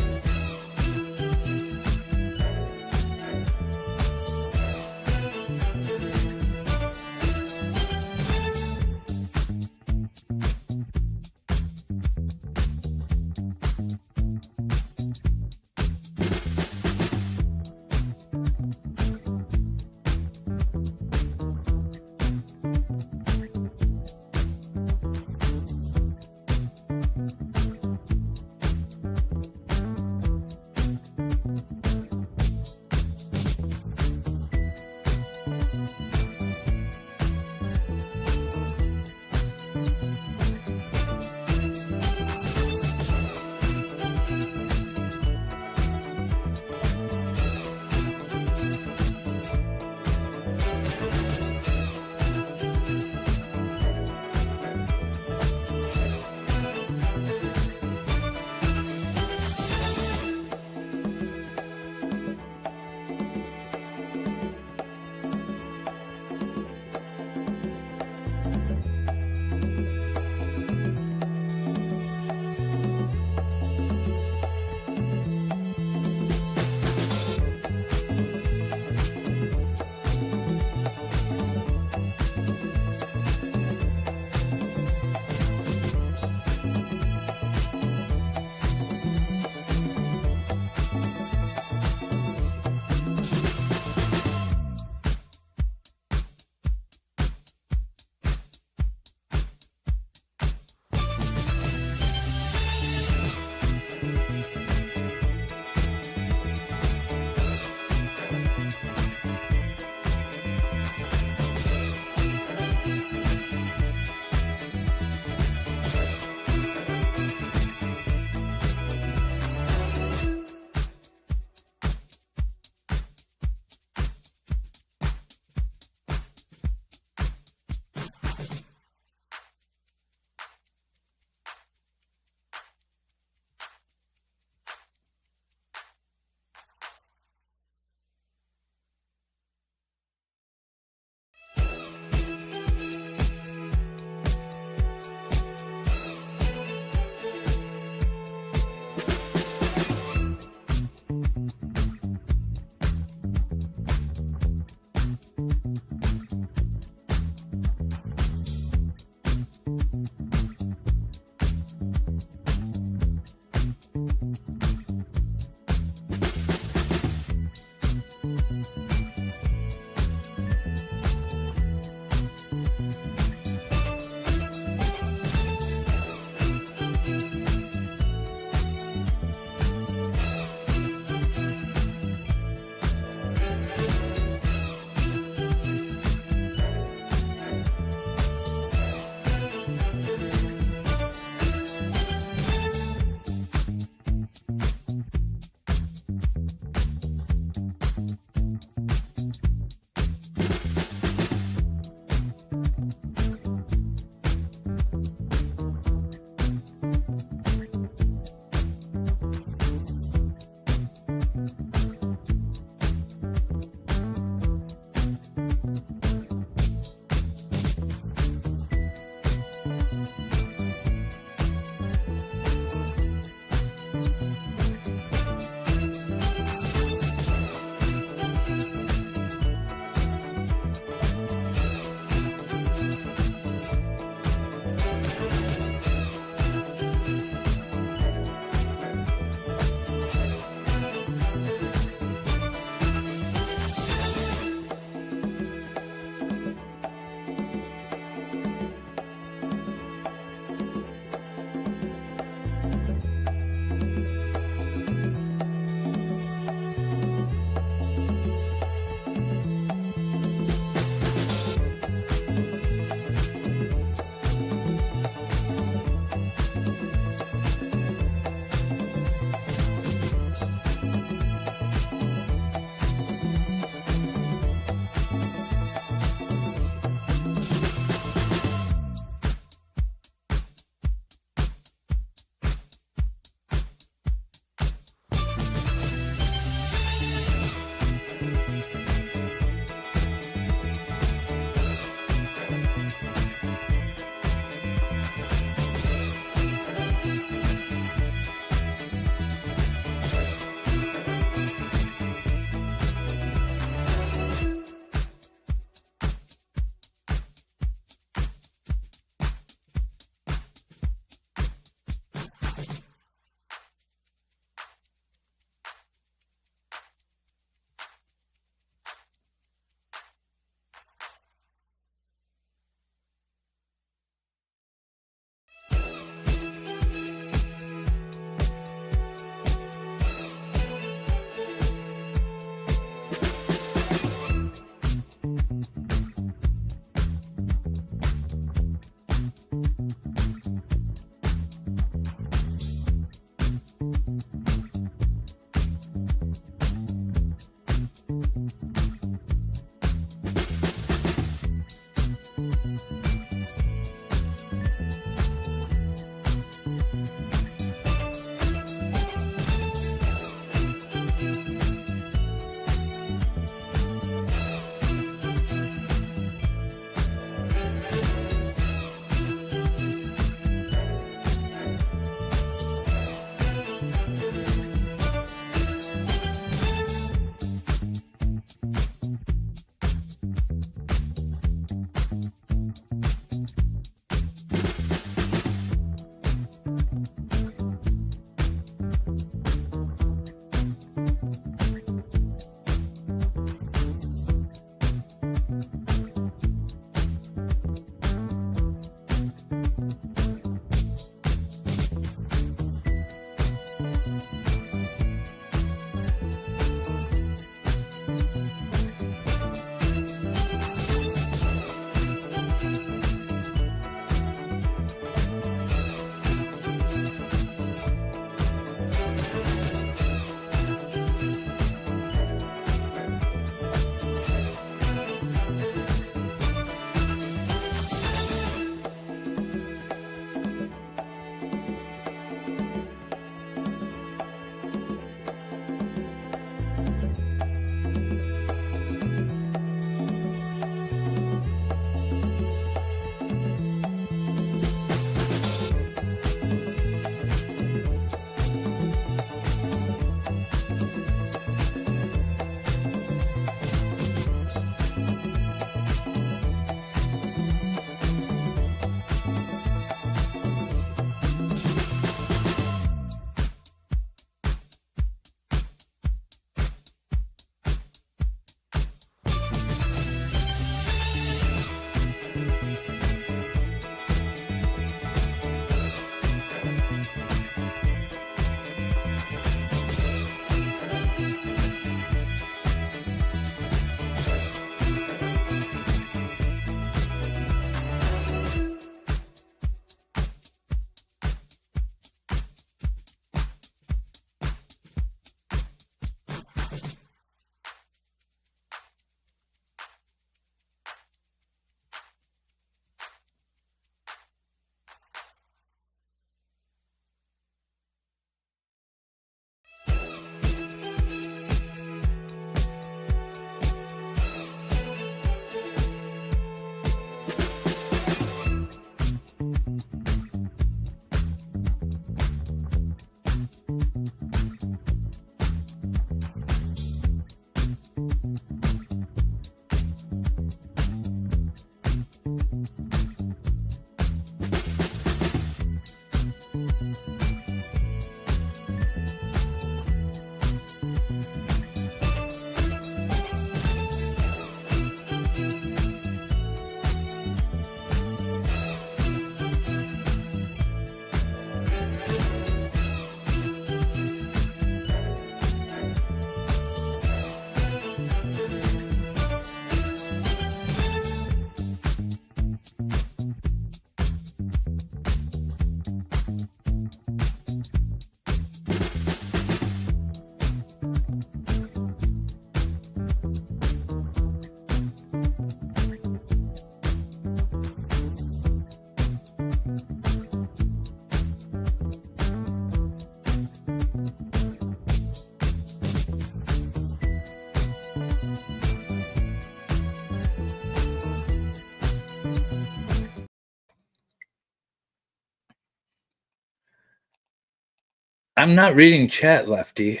I'm not reading chat, Lefty.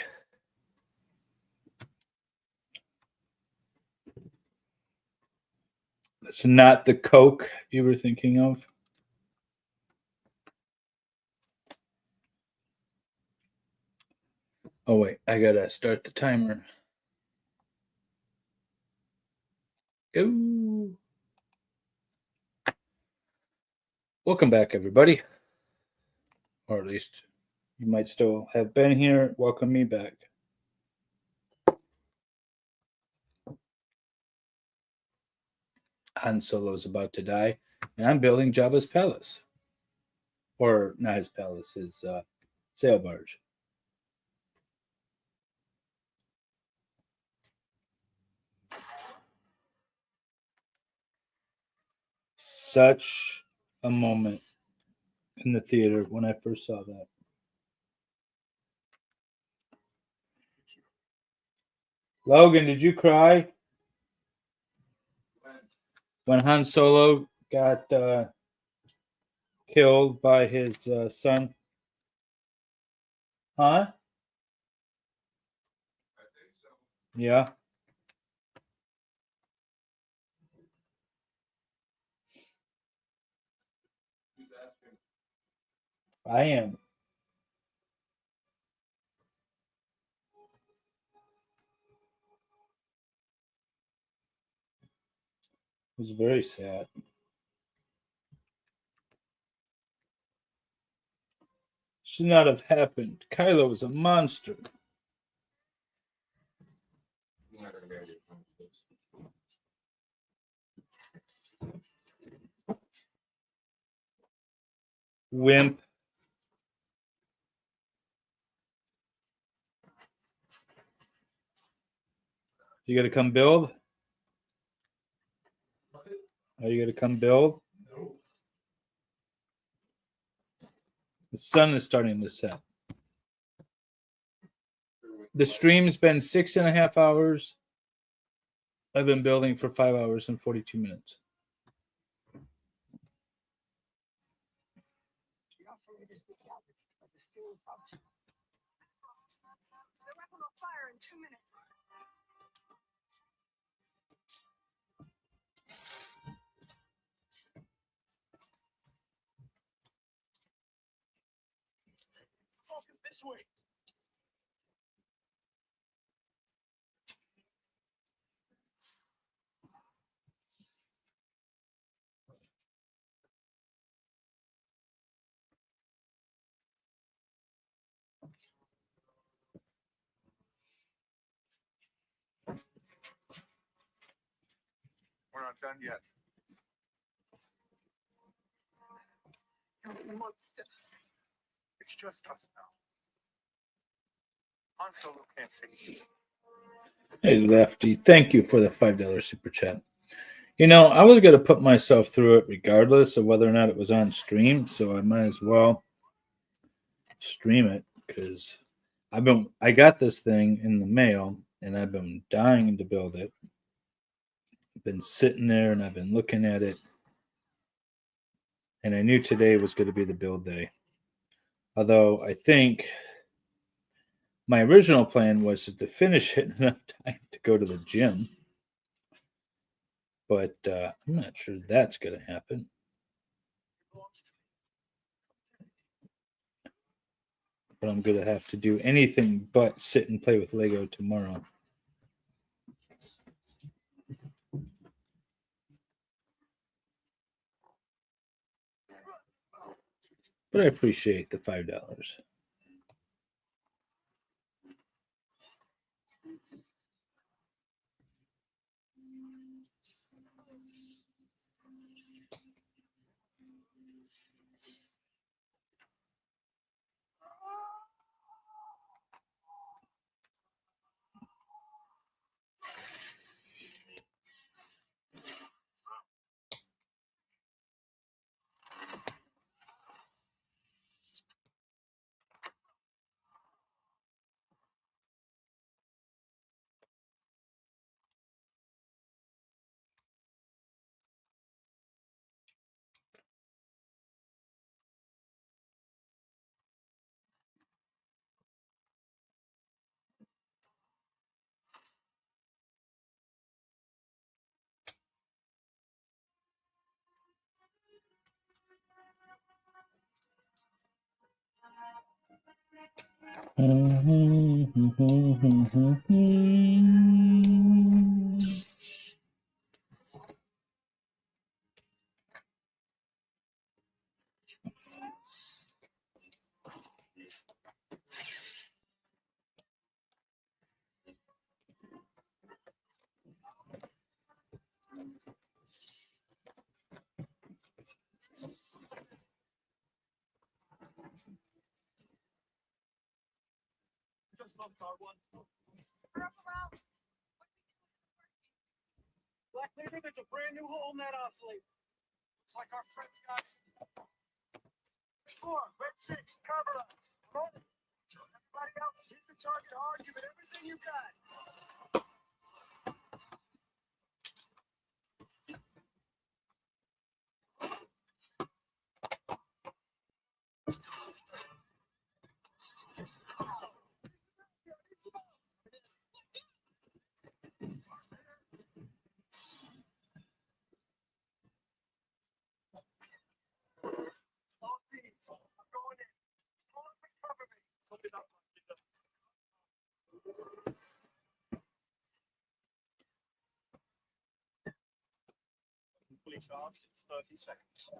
It's not the Coke you were thinking of. Oh, wait. I gotta start the timer. Ooh. Welcome back, everybody. Or at least you might still have been here. Welcome me back. Han Solo's about to die, and I'm building Jabba's palace. Or not his palace, his sail barge. Such a moment in the theater when I first saw that. Logan, did you cry when Han Solo got killed by his son? Huh? Yeah. I am. It was very sad. Should not have happened. Kylo was a monster. Wimp. You gotta come build? Are you gonna come build? No. The sun is starting to set. The stream's been 6.5 hours. I've been building for 5 hours and 42 minutes. The offering is the garbage, but the still function. The weapon will fire in 2 minutes. Focus this way. We're not done yet. You're a monster. It's just us now. Han Solo can't save you. Hey, Lefty, thank you for the $5 super chat. You know, I was going to put myself through it regardless of whether or not it was on stream, so I might as well stream it because I got this thing in the mail and I've been dying to build it. I've been sitting there and I've been looking at it, and I knew today was going to be the build day. Although I think my original plan was to finish it in enough time to go to the gym. But I'm not sure that's going to happen. But I'm going to have to do anything but sit and play with Lego tomorrow. But I appreciate the $5. Just lost our one. Black Labor, there's a brand new hole in that oscillator. Looks like our friends got 4, red 6, cover us. Come on. Everybody else, hit the target hard, give it everything you got. All teams, I'm going in. All of us cover me. Look it up. Fully charged, it's 30 seconds.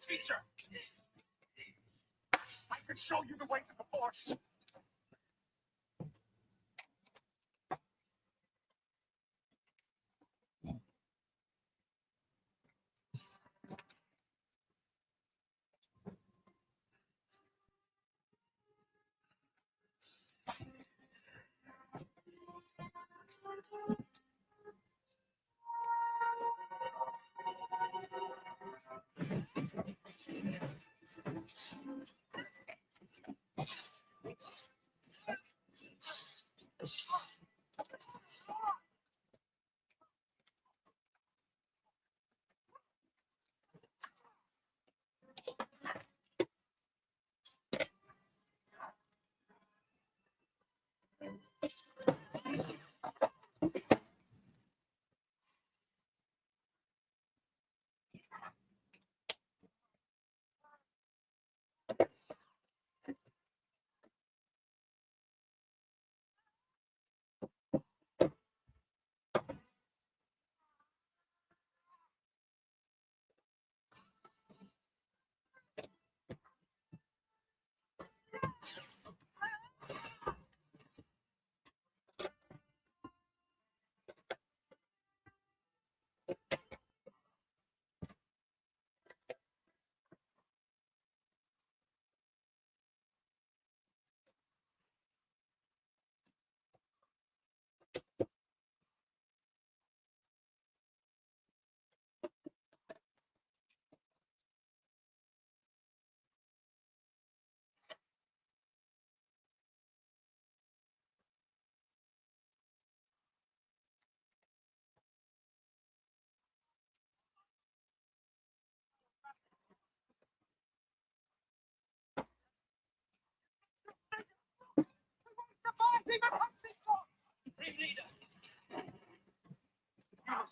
Teacher, I can show you the ways of the Force.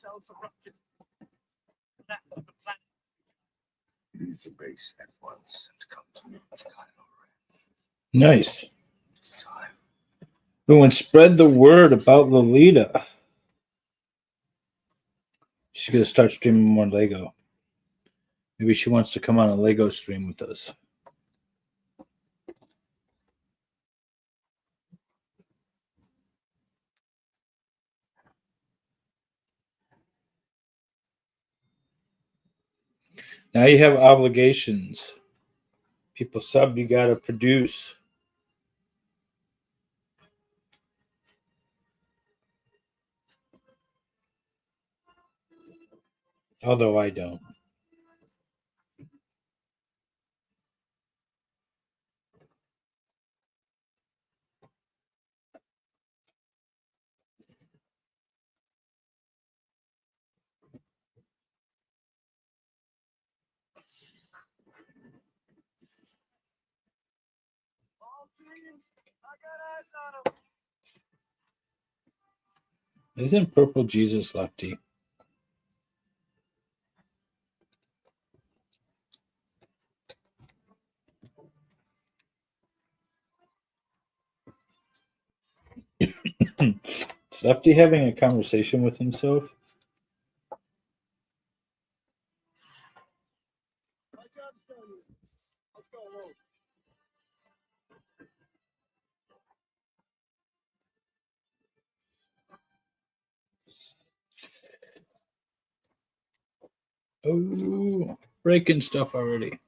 ourselves a rocket. That's the plan. Leave the base at once and come to me with Kylo Ren. Nice. It's time. Who and spread the word about Lolita. She's gonna start streaming more Lego. Maybe she wants to come on a Lego stream with us. Now you have obligations. People sub, you gotta produce. Although I don't. All teams, I got eyes on them. Isn't Purple Jesus Lefty? Is Lefty having a conversation with himself? My job's done here. Let's go home. Oh, breaking stuff already.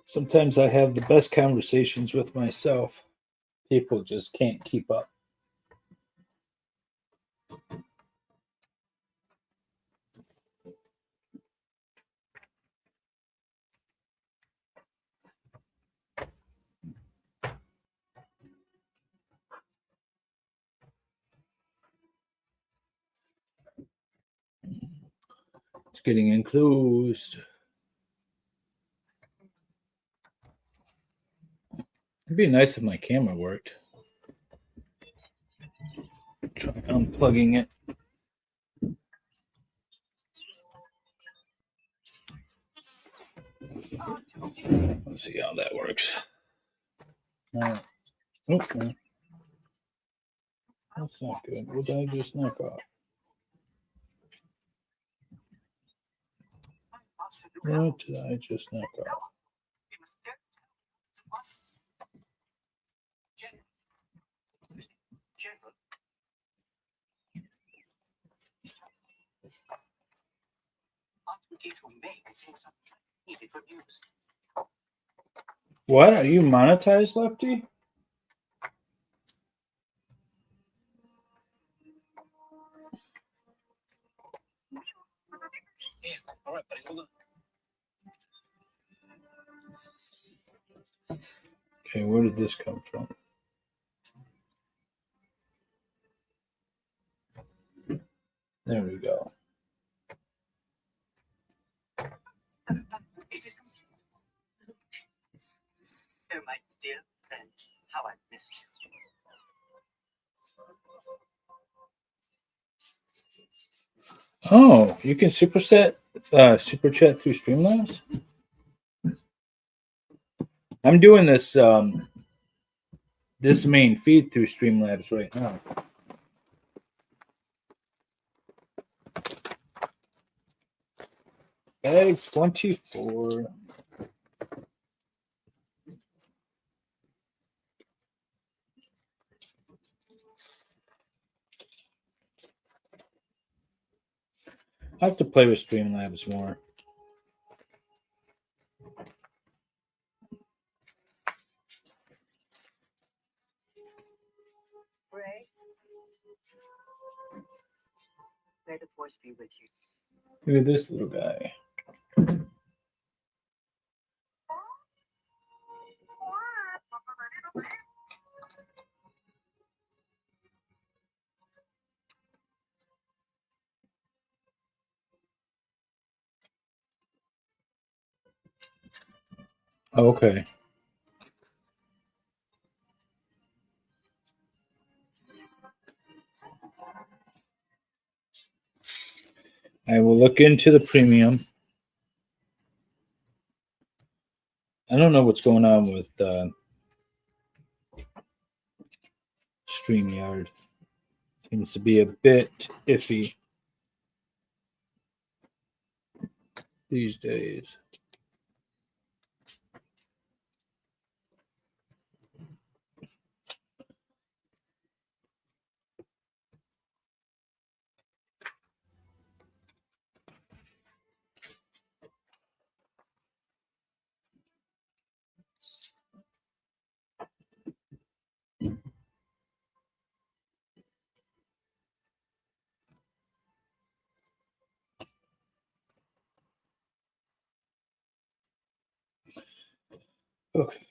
Sometimes I have the best conversations with myself. People just can't keep up. It's getting enclosed. It'd be nice if my camera worked. Try unplugging it. Let's see how that works. Oh, no. That's not good. What did I just knock off? What did I just knock off? What? Are you monetized, Lefty? Yeah, all right, buddy, hold on. Okay, where did this come from? There we go. Oh, my dear friend, how I miss you. Oh, you can super chat through Streamlabs? I'm doing this this main feed through Streamlabs right now. Egg 24. I have to play with Streamlabs more. Ray, may the force be with you. Look at this little guy. Okay. I will look into the premium. I don't know what's going on with StreamYard. Seems to be a bit iffy these days. Okay.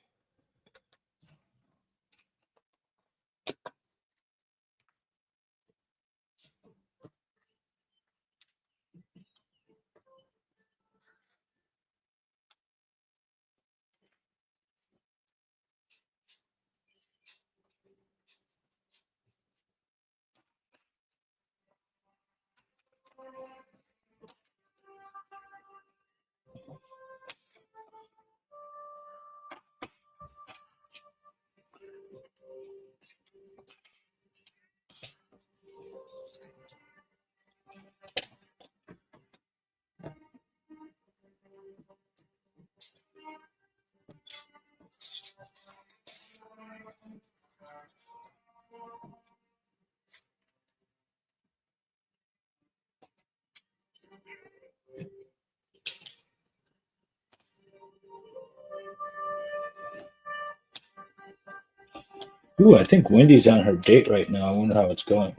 Ooh, I think Wendy's on her date right now. I wonder how it's going.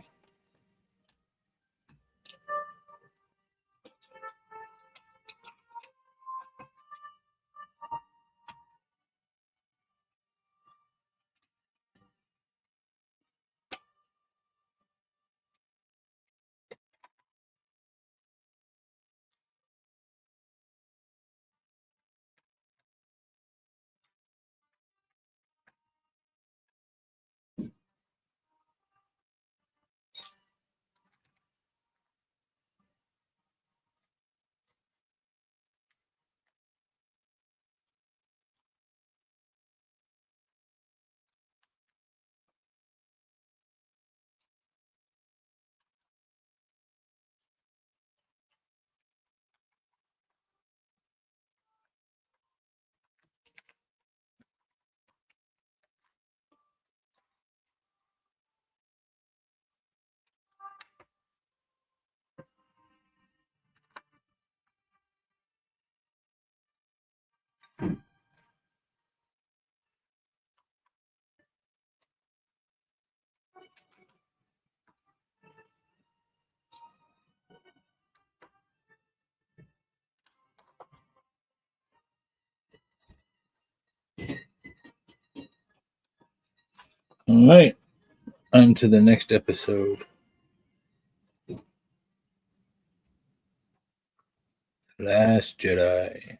All right. On to the next episode. Last Jedi.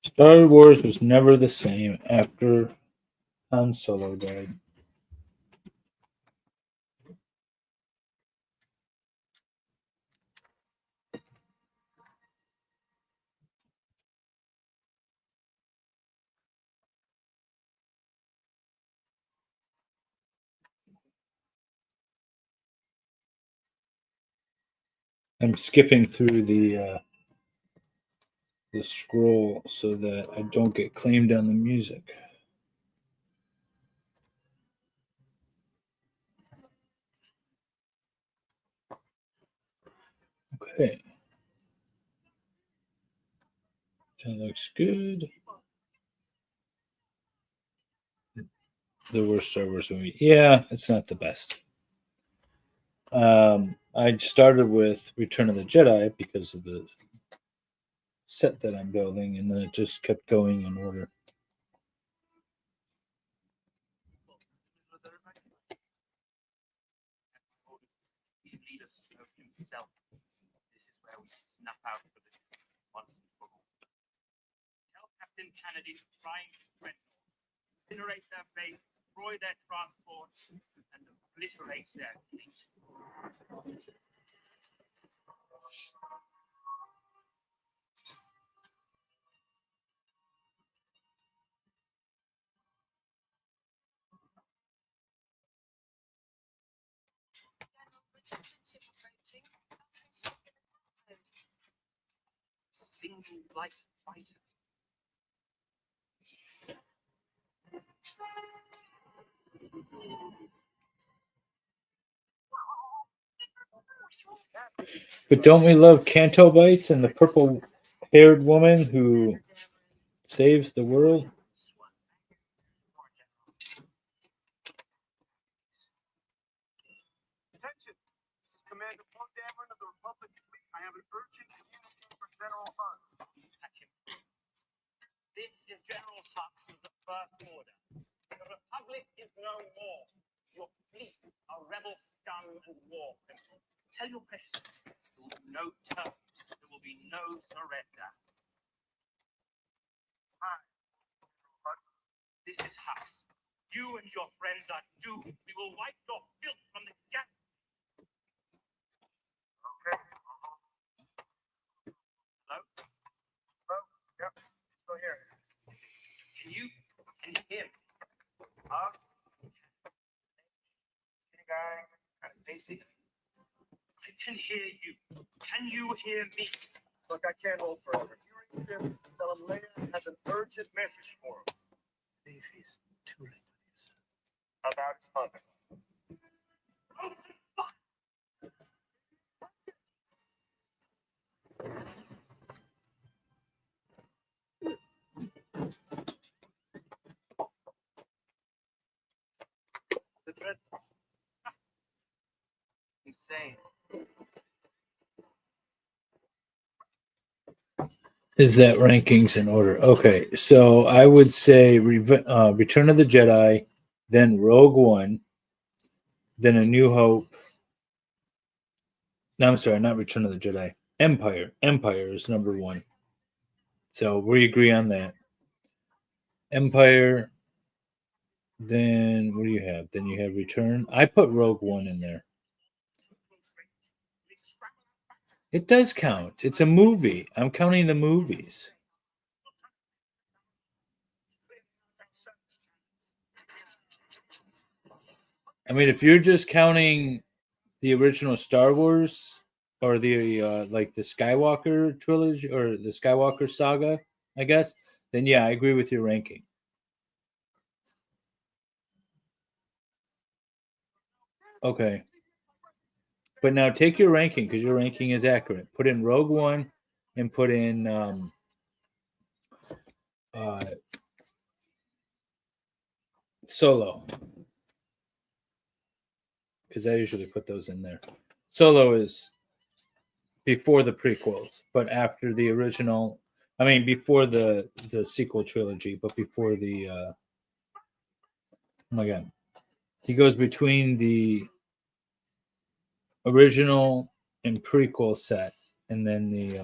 Star Wars was never the same after Han Solo died. I'm skipping through the scroll so that I don't get claimed on the music. Okay. That looks good. The worst Star Wars movie. Yeah, it's not the best. I started with Return of the Jedi because of the set that I'm building, and then it just kept going in order. of himself. This is where we snuff out the business once and for all. Tell Captain Kennedy to prime his dreadnought, incinerate their base, destroy their transports, and obliterate their fleet. Single light fighter. But don't we love Canto Bites and the purple-haired woman who saves the world? Attention! This is Commander Plug Dameron of the Republican Fleet. I have an urgent communication for General Hunt. This is General Hux of the First Order. The Republic is no more. Your fleet are rebel scum and war criminals. Tell your precious friends there will be no terms. There will be no surrender. Hi, this is Hux. You and your friends are doomed. We will wipe your filth from the galaxy. Okay. Hello? Hello? Yep. Still here. Can you hear me? Skinny guy, kind of pasty. I can hear you. Can you hear me? Look, I can't hold forever. You ring him, tell him Leia has an urgent message for him. If he's too late with you, sir. About his mother. The dread. Insane. Is that rankings in order? Okay, so I would say Return of the Jedi, then Rogue One, then A New Hope. No, I'm sorry, not Return of the Jedi. Empire. Empire is number one. So we agree on that. Empire. Then what do you have? Then you have Return. I put Rogue One in there. It does count. It's a movie. I'm counting the movies. I mean, if you're just counting the original Star Wars or the like the Skywalker trilogy or the Skywalker saga, I guess, then yeah, I agree with your ranking. Okay. But now take your ranking because your ranking is accurate. Put in Rogue One and put in Solo. Because I usually put those in there. Solo is before the prequels, but after the original. I mean, before the sequel trilogy, but before the. Oh my God, he goes between the original and prequel set, and then the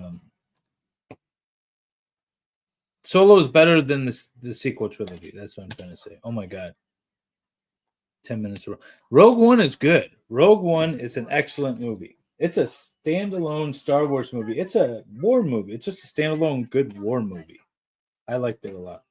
Solo is better than the sequel trilogy. That's what I'm trying to say. Oh my God. 10 minutes ago. Rogue One is good. Rogue One is an excellent movie. It's a standalone Star Wars movie. It's a war movie. It's just a standalone good war movie. I liked it a lot.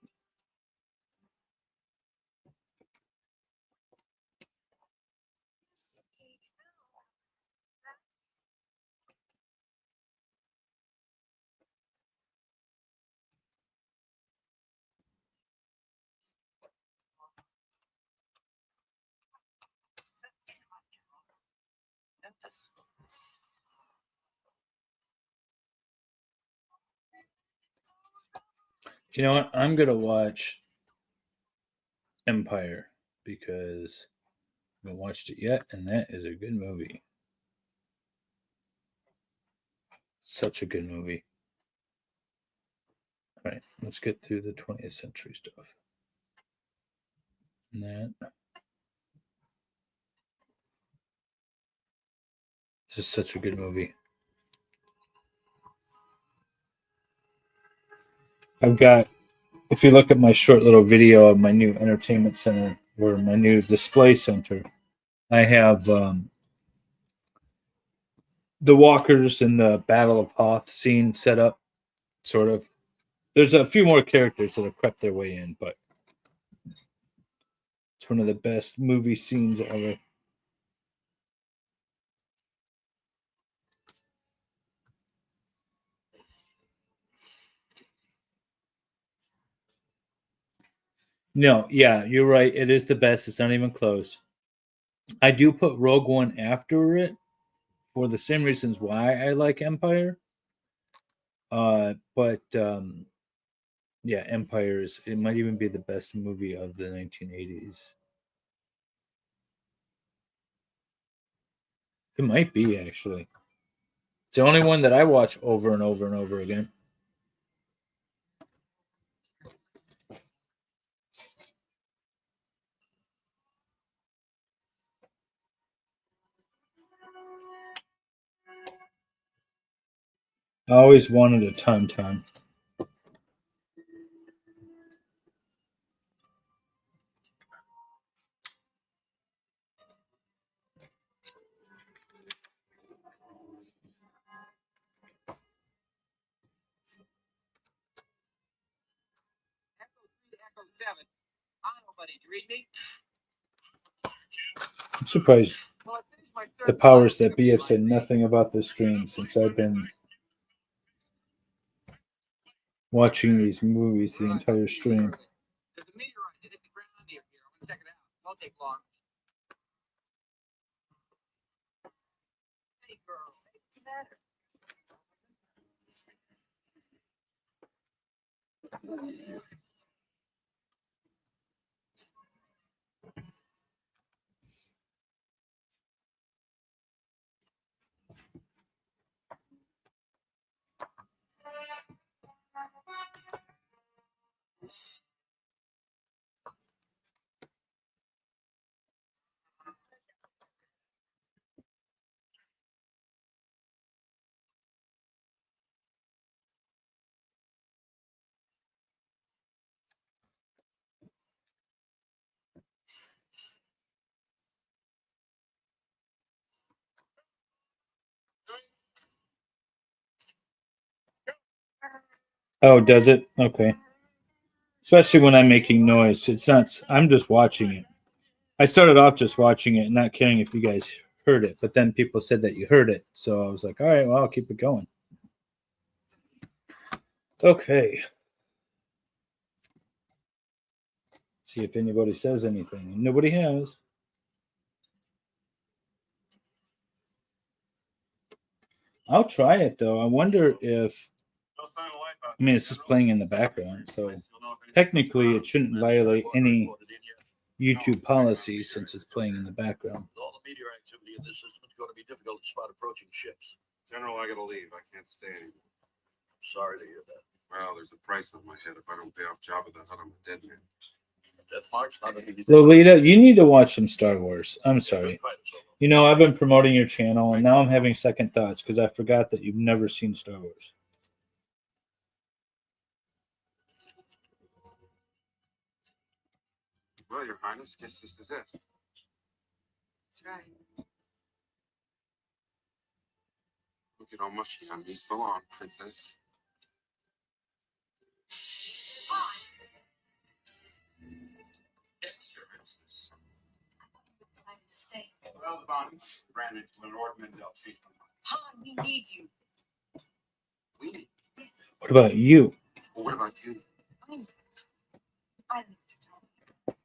You know what? I'm gonna watch Empire because I haven't watched it yet, and that is a good movie. Such a good movie. All right, let's get through the 20th century stuff. And that. This just such a good movie. I've got, if you look at my short little video of my new entertainment center or my new display center, I have the walkers and the Battle of Hoth scene set up, sort of. There's a few more characters that have crept their way in, but it's one of the best movie scenes ever. No, yeah, you're right. It is the best. It's not even close. I do put Rogue One after it for the same reasons why I like Empire. But yeah, Empire is, it might even be the best movie of the 1980s. It might be, actually. It's the only one that I watch over and over and over again. I always wanted a Tauntaun. Echo 3 to Echo 7. Hi, nobody. Do you read me? I'm surprised Well, I finished my the third powers that be have said nothing about this stream since I've been watching these movies the entire stream. There's a meteorite that hit the ground near here. I'm gonna check it out. It won't take long. Hey, girl. What's the matter? Oh, does it? Okay. Especially when I'm making noise. It's not, I'm just watching it. I started off just watching it and not caring if you guys heard it, but then people said that you heard it. So I was like, all right, well, I'll keep it going. Okay. See if anybody says anything. Nobody has. I'll try it though. I wonder if, I mean, it's just playing in the background, so technically it shouldn't violate any YouTube policy since it's playing in the background. With all the meteor activity in this system, it's going to be difficult to spot approaching ships. General, I gotta leave. I can't stay anymore. I'm sorry to hear that. Well, there's a price on my head. If I don't pay off Jabba the Hutt, I'm a dead man. Death March, not an easy Lolita, you need to watch some Star Wars. I'm sorry. You know, I've been promoting your channel, and now I'm having second thoughts because I forgot that you've never seen Star Wars. Well, Your Highness, guess this is it. That's right. Look at how mushy on me. So long, princess. Yes, Your Highness. You decided to stay. Well, the bond ran into an ordinance. They'll change my mind. Han, we need you. We need. Yes. What about you? Well, what about you? I don't know what you're talking about.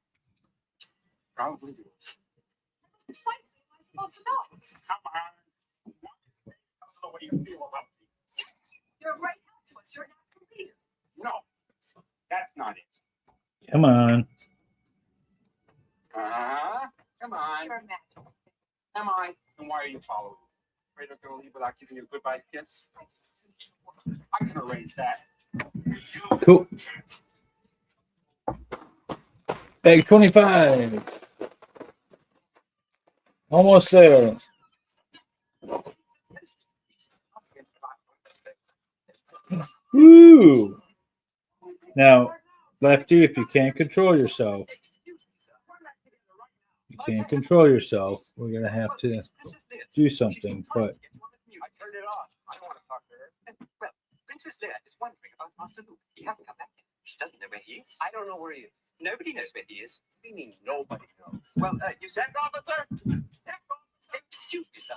Probably do. Precisely. I'm supposed to know. Come on. I don't know what you feel about me. You're a great help to us. You're an actual leader. No, that's not it. Come on. Come on. You're a magic. Am I? And why are you following me? Afraid I'm going to leave without giving you a goodbye kiss? I just assumed you were. I can arrange that. Cool. Bag 25. Almost there. Woo! Now, Lefty, if you can't control yourself, we're gonna have to do something. But I turned it off. I don't want to talk to her. Well, Princess Leia is wondering about Master Luke. He hasn't come back. She doesn't know where he is. I don't know where he is. Nobody knows where he is. What do you mean nobody knows? Well, you said, officer. Excuse me, sir.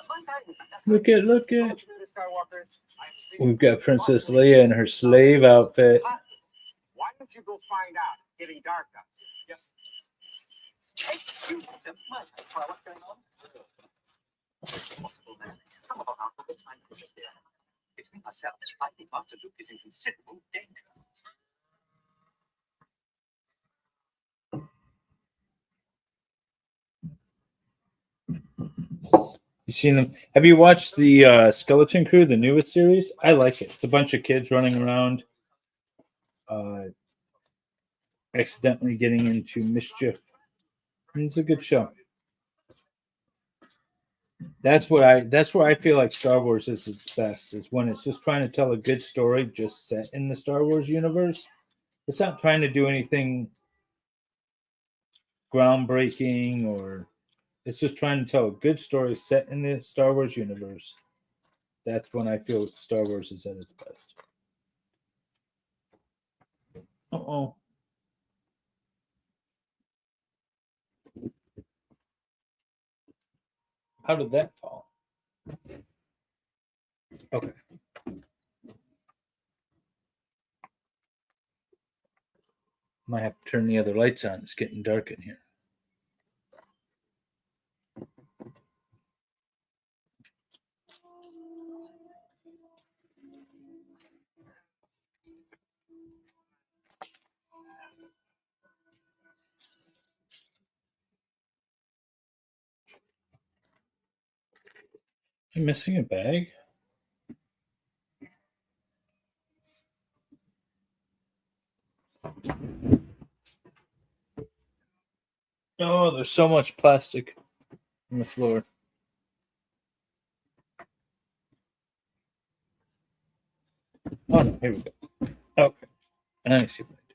look at Skywalkers. we've got Princess Leia in her slave outfit. Why don't you go find out? It's getting dark out. Yes. Excuse me, sir. What's going on? It's possible now. Come on, Uncle. It's time to just there. Between ourselves, I think Master Luke is in considerable danger. You seen them? Have you watched the Skeleton Crew, the newest series? I like it. It's a bunch of kids running around, accidentally getting into mischief. It's a good show. That's where I feel like Star Wars is its best, is when it's just trying to tell a good story just set in the Star Wars universe. It's not trying to do anything groundbreaking, or it's just trying to tell a good story set in the Star Wars universe. That's when I feel Star Wars is at its best. Uh-oh. How did that fall? Okay. Might have to turn the other lights on. It's getting dark in here. I'm missing a bag. Oh, there's so much plastic on the floor. Oh no, here we go. Okay. I see what I do.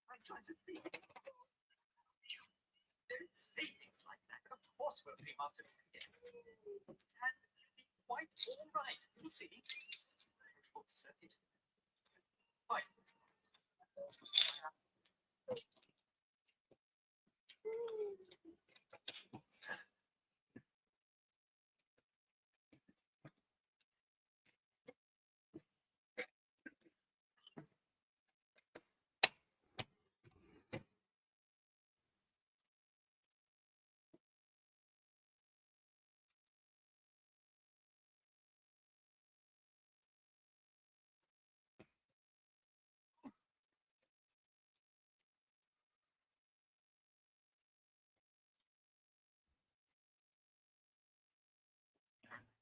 I'm trying to think. Don't say things like that. Of course we'll see Master Luke again. And be quite all right. You'll see. Short circuit. Right.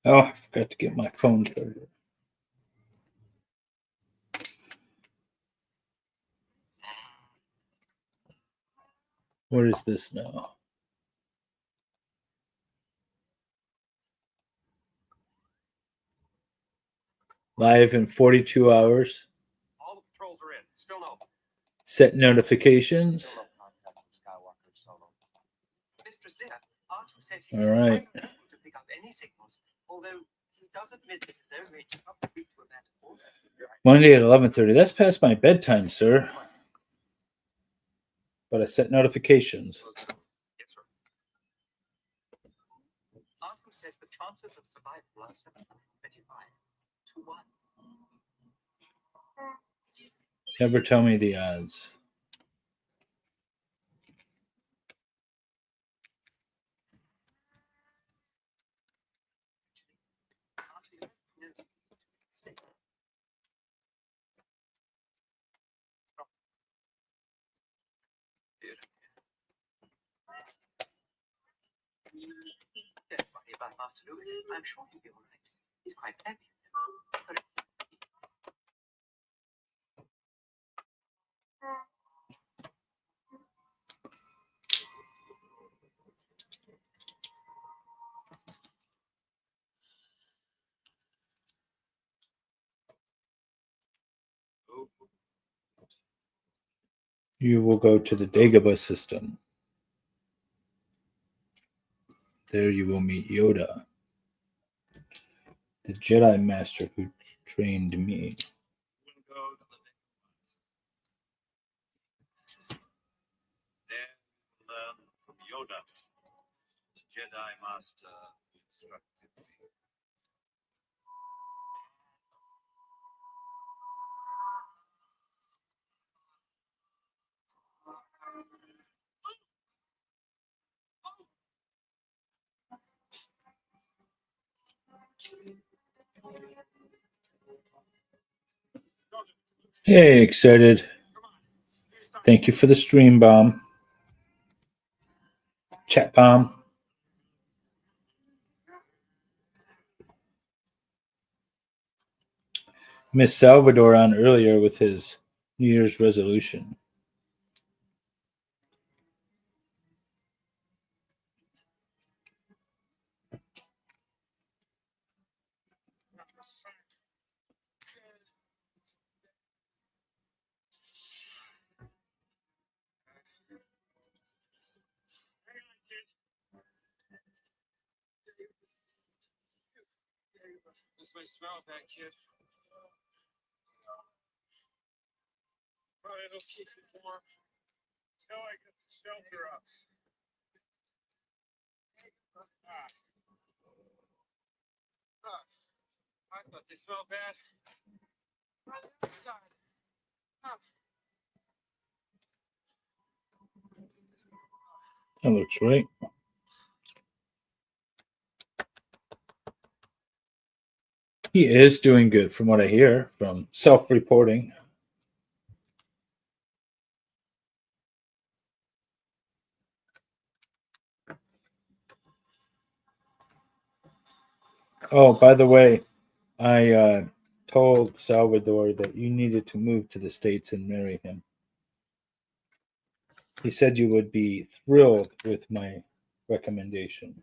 Oh, I forgot to get my phone charger. What is this now? Live in 42 hours. All the patrols are in. Still no. Set notifications. Mistress Leia, R2 says he's All right. quite unable to pick up any signals, although he does admit that his own range is not weak to that order. Monday at 11:30. That's past my bedtime, sir. But I set notifications. Yes, sir. R2 says the chances of survival are 725 to 1. Never tell me the odds. Don't worry about Master Luke. I'm sure he'll be all right. He's quite happy. You will go to the Dagobah system. There you will meet Yoda, the Jedi Master who trained me. There you learn from Yoda, the Jedi Master who instructed me. Hey, excited. Thank you for the stream bomb. Chat bomb. Miss Salvador on earlier with his New Year's resolution. This way smell bad, kid. But it'll keep you warm till I get the shelter up. I thought they smelled bad. On the other side. That looks right. He is doing good from what I hear from self-reporting. Oh, by the way, I told Salvador that you needed to move to the States and marry him. He said you would be thrilled with my recommendation.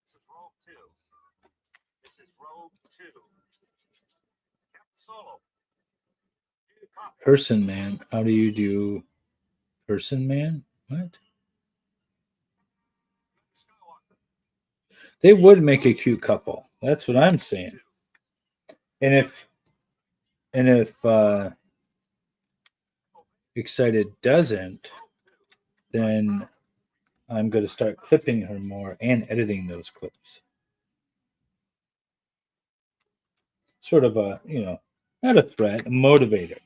This is Rogue 2. This is Rogue 2. Captain Solo. Person man. How do you do person man? What? They would make a cute couple. That's what I'm saying. And if Excited doesn't, then I'm going to start clipping her more and editing those clips. Sort of a, not a threat, a motivator.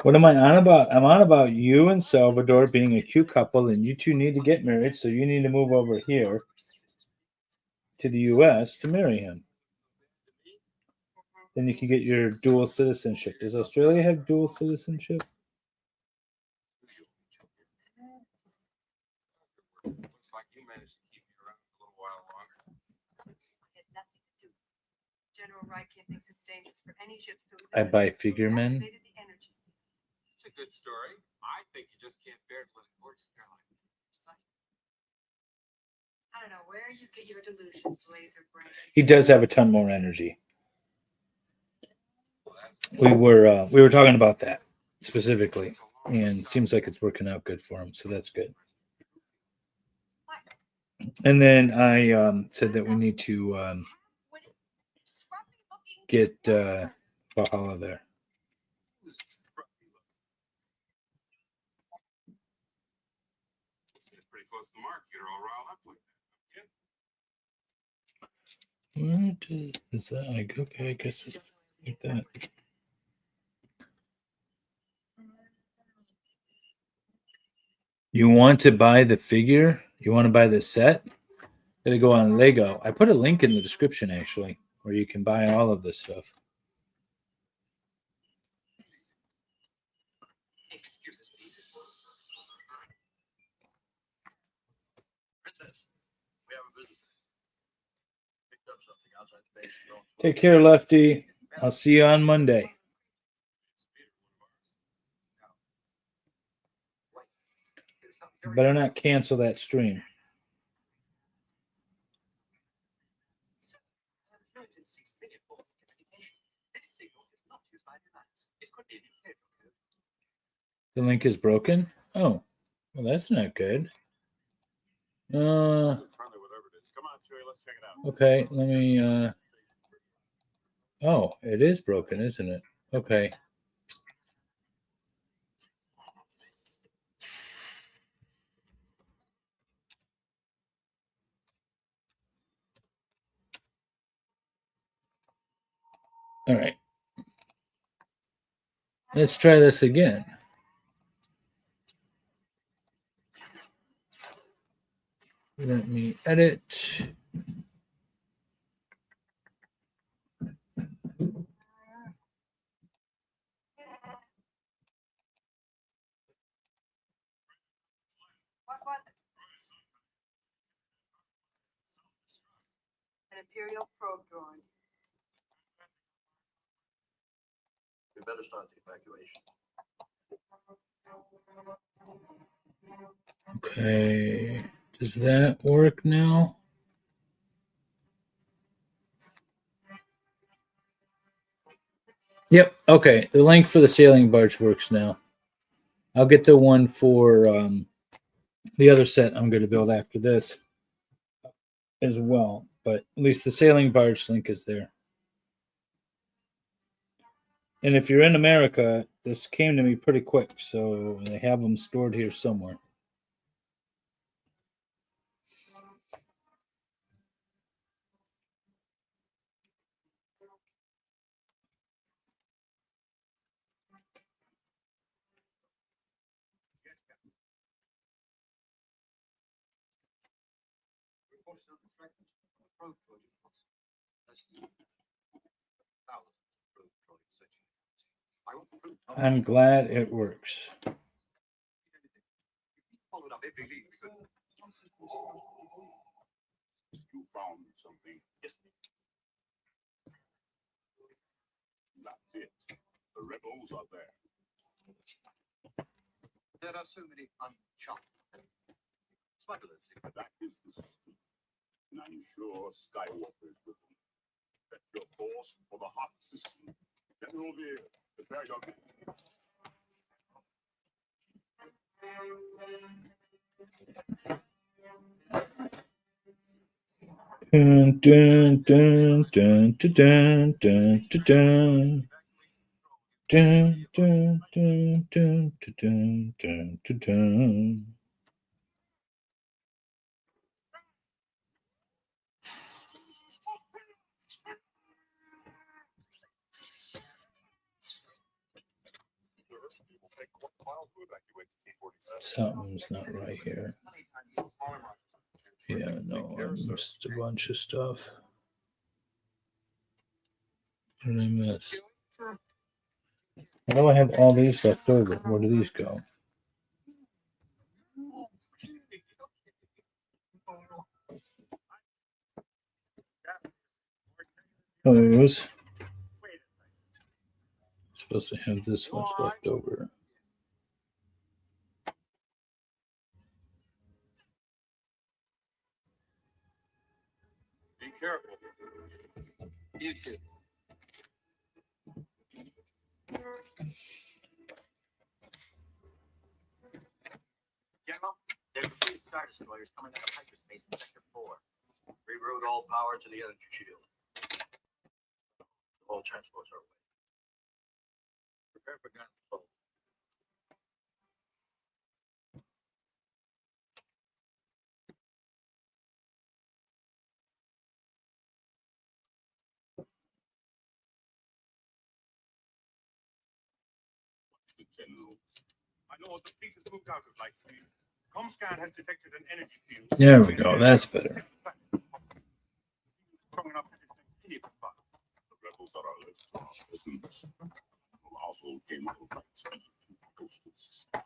What am I on about? I'm on about you and Salvador being a cute couple, and you two need to get married, so you need to move over here to the U.S. to marry him. Then you can get your dual citizenship. Does Australia have dual citizenship? Looks like you managed to keep me around a little while longer. Had nothing to do. General Rykin thinks it's dangerous for any ships to I buy figuremen. activated the energy. It's a good story. I think you just can't bear to let a gorgeous girl like me in your sight. I don't know where you get your delusions, laser brain. He does have a ton more energy. We were talking about that specifically, and it seems like it's working out good for him, so that's good. And then I said that we need to get Valhalla there. It's pretty close to the mark. You're all riled up like that. Where is that? Like, okay, I guess it's like that. You want to buy the figure? You want to buy the set? Gotta go on Lego. I put a link in the description actually, where you can buy all of this stuff. Excuses, please. Princess, we have a visitor. Picked up something outside the base. Take care, Lefty. I'll see you on Monday. Better not cancel that stream. The link is broken? Oh, well, that's not good. Okay, let me, oh, it is broken, isn't it? Okay. All right. Let's try this again. Let me edit. What was it? An Imperial probe droid. We better start the evacuation. Okay. Does that work now? Yep. Okay. The link for the sailing barge works now. I'll get the one for the other set I'm going to build after this as well. But at least the sailing barge link is there. And if you're in America, this came to me pretty quick. So they have them stored here somewhere. I'm glad it works. Followed up every lead. You found something. Yes. That's it. The rebels are there. There are so many uncharted smugglers. That is the system. And I'm sure Skywalker is with them. Set your course for the hot system. General Veer, prepare your men. Dun, dun, dun, dun, dun, dun, dun, dun. Dun, dun, dun, dun, dun, dun, dun, dun. Something's not right here. Yeah, no, I missed a bunch of stuff. What did I miss? Why do I have all these left over? Where do these go? Those. Supposed to have this much left over. Be careful. You too. General, there's a fleet of Star Destroyers coming out of hyperspace in Sector 4. Reroute all power to the energy shield. All transports are away. Prepare for gun control. I know what the fleet has moved out of light field. Comscan has detected an energy field. There we go. That's better. Strong enough to detect any of the fire. The rebels are alert to our presence. Will also gain no rights to close to the system.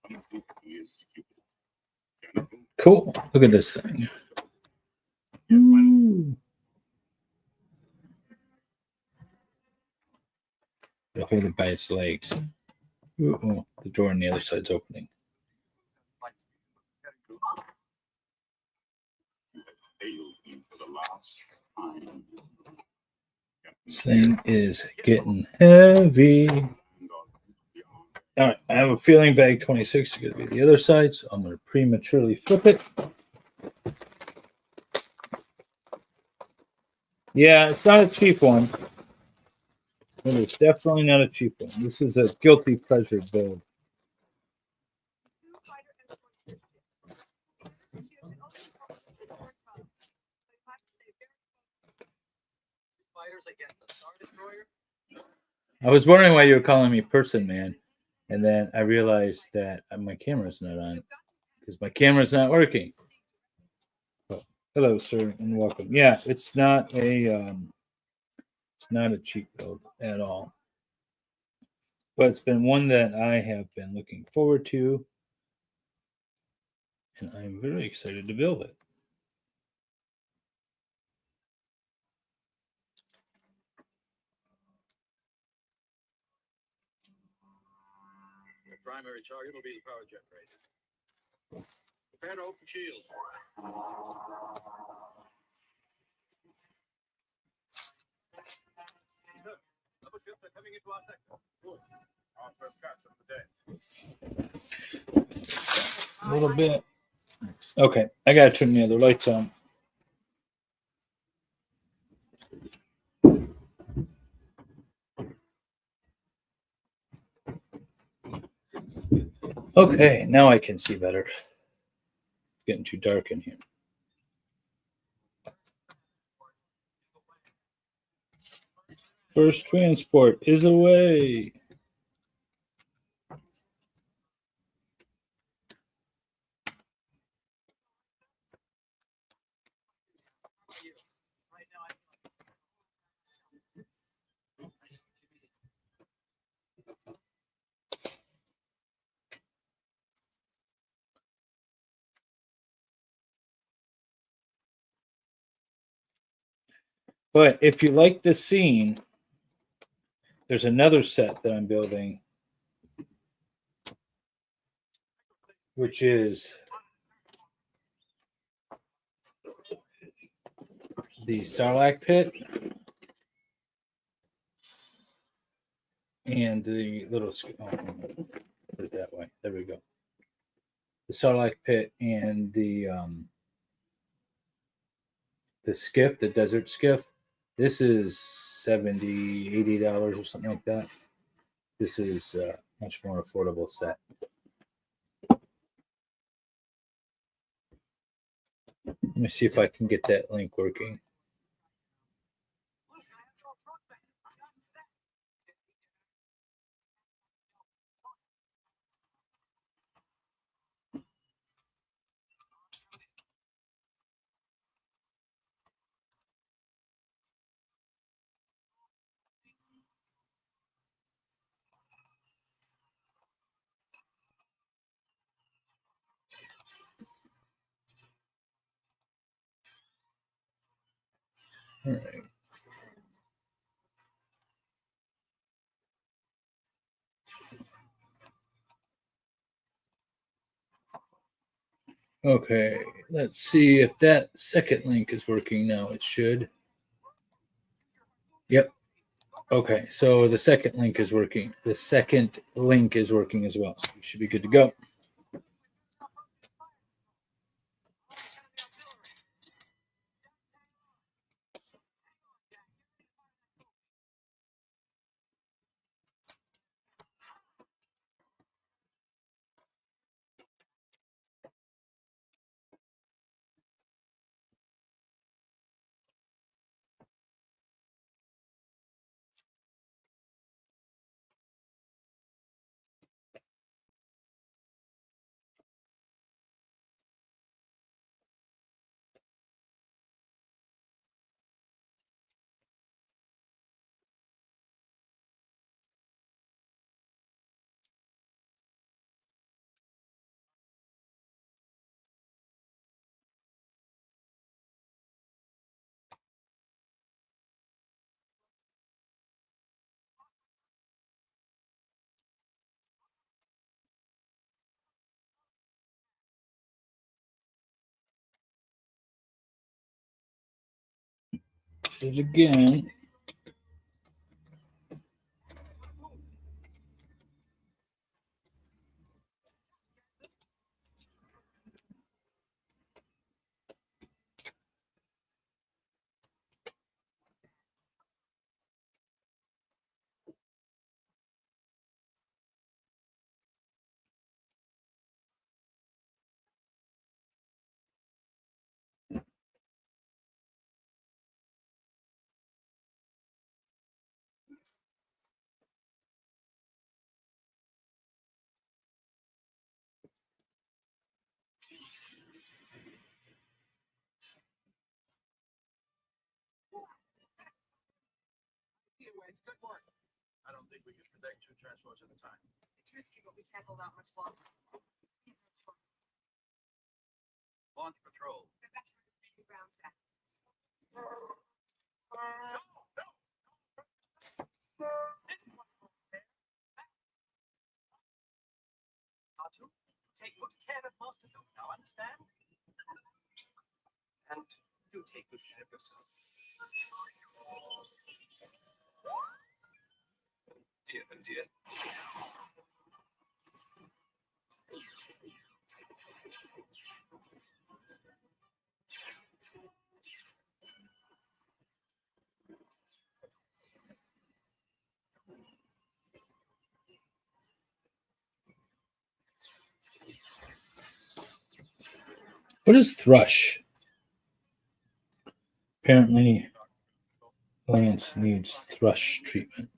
Some think he is stupid. General, Cool. Look at this thing. Ooh. I hold it by its legs. Ooh, the door on the other side's opening. failed me for the last time. This thing is getting heavy. All right, I have a feeling bag 26 is going to be the other side, so I'm going to prematurely flip it. Yeah, it's not a cheap one. It is definitely not a cheap one. This is a guilty pleasure build. Fighters against a Star Destroyer? I was wondering why you were calling me person man, and then I realized that my camera's not on because my camera's not working. Oh, hello, sir, and welcome. Yeah, it's not a cheap build at all, but it's been one that I have been looking forward to, and I'm very excited to build it. The primary target will be the power generator. Prepare to open shield. Other ships are coming into our sector. Good. Our first catch of the day. A little bit. Okay, I gotta turn the other lights on. Okay, now I can see better. It's getting too dark in here. First transport is away. But if you like this scene, there's another set that I'm building, which is the Sarlacc Pit and the little put it that way. There we go. The Sarlacc Pit and the skiff, the Desert Skiff. This is $70, $80 or something like that. This is a much more affordable set. Let me see if I can get that link working. All right. Okay, let's see if that second link is working now. It should. Yep. Okay, so the second link is working. The second link is working as well. So we should be good to go. Did it again. Good work. I don't think we can protect 2 transports at a time. It's risky, but we can't hold out much longer. Launch patrol. Get back to the grounds back. R2, take good care of Master Luke now, understand? And do take good care of yourself. Dear, oh dear. What is thrush? Apparently, Lance needs thrush treatment.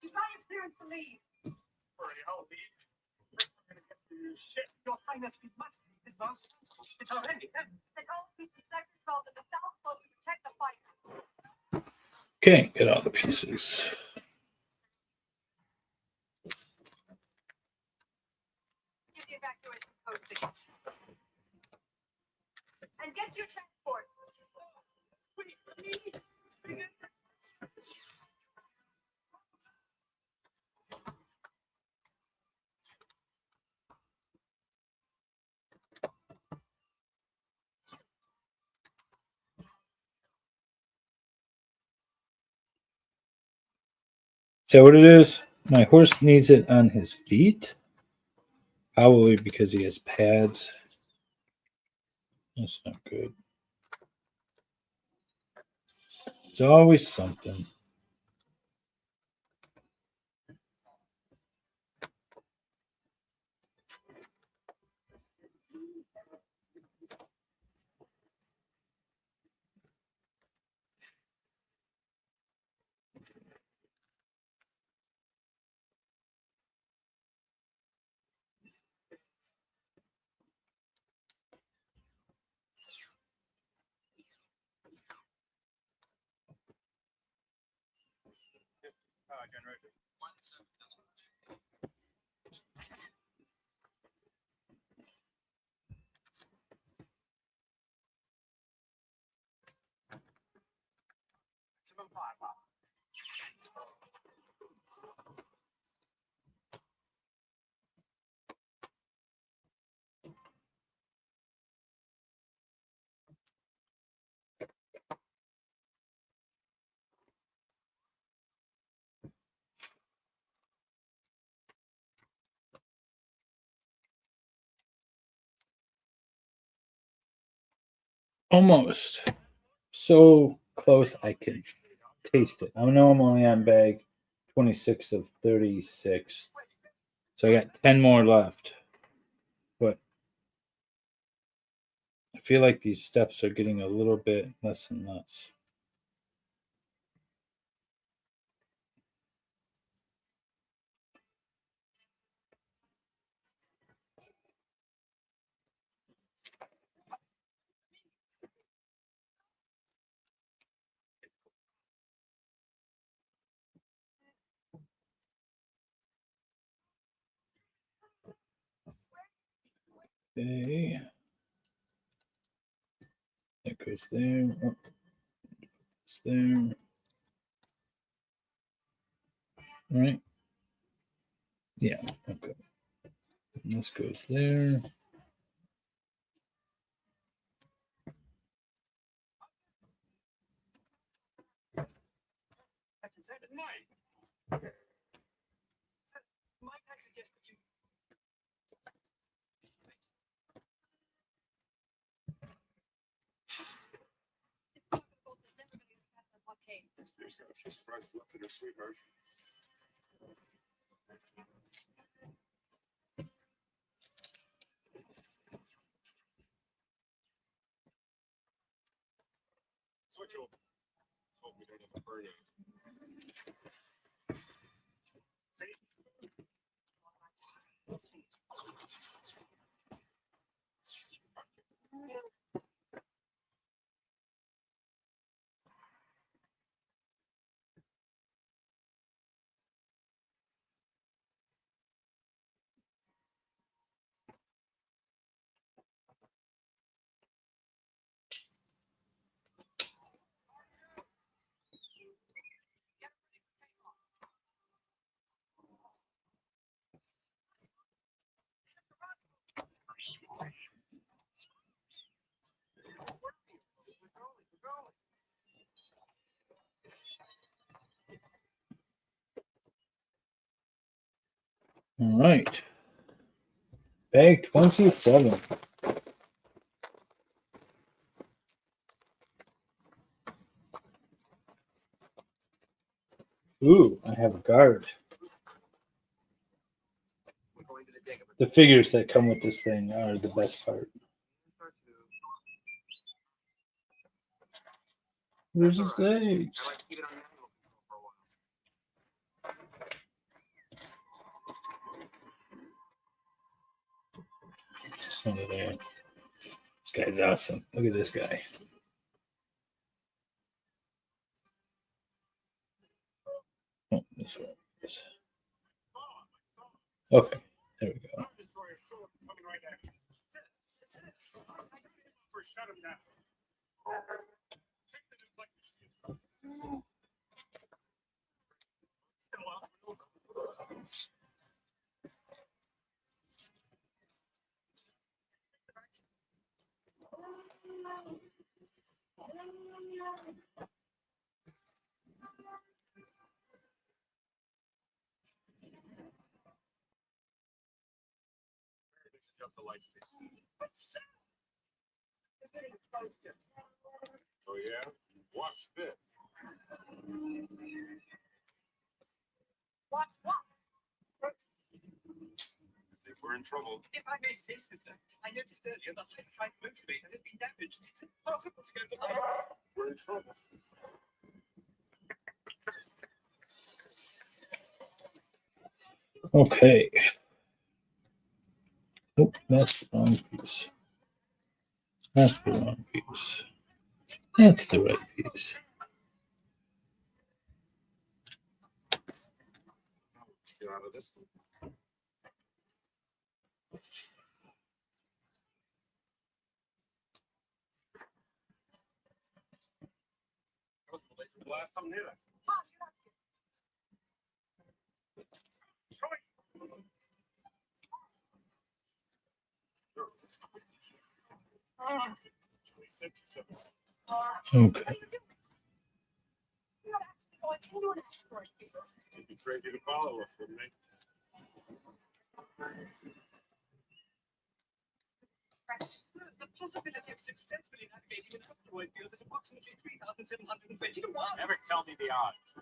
You got your clearance to leave. Hurry, I'll leave. Shit, Your Highness, we must leave this last transport. It's already heavy. The whole piece of sector called to the south slope to protect the fight. Okay, get all the pieces. Give the evacuation code signal. And get your transport. Is that what it is? My horse needs it on his feet? Probably because he has pads. That's not good. It's always something. Power generator. Maximum firepower. Almost. So close I can taste it. I know I'm only on bag 26 of 36. So I got 10 more left. But I feel like these steps are getting a little bit less and less. Okay. That goes there. Oh, it's there. Right? Yeah, okay. And this goes there. Captain Zed, Mike. Mike, I suggest that you. She's surprised left in her sweetheart. Switch over. Hope we don't have a burnout. All right. Bag 27. Ooh, I have a guard. The figures that come with this thing are the best part. Where's his legs? Over there. This guy's awesome. Look at this guy. Oh, this one. Yes. Okay, there we go. Shut him down. Take the deflector Oh yeah? Watch this. What? I think we're in trouble. If I may say so, sir, I noticed earlier the hyperdrive motivator has been damaged. It's impossible to go to life. We're in trouble. Okay. Oh, that's the wrong piece. That's the wrong piece. That's the right piece. Get out of this one. That was the last time hit us. Okay. You're not actually going into an asteroid field. He'd be crazy to follow us, wouldn't he? The possibility of successfully navigating an asteroid field is approximately 3,720 to 1. Never tell me the odds.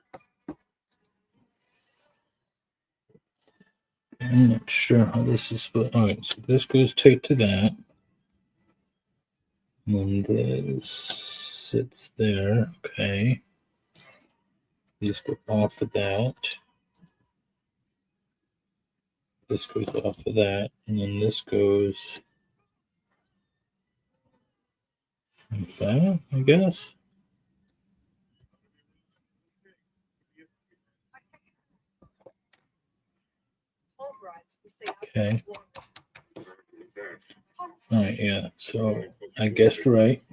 I'm not sure how this is split. All right, so this goes tight to that. And this sits there. Okay. These go off of that. This goes off of that. And then this goes like that, I guess. Okay. All right, yeah. So I guessed right.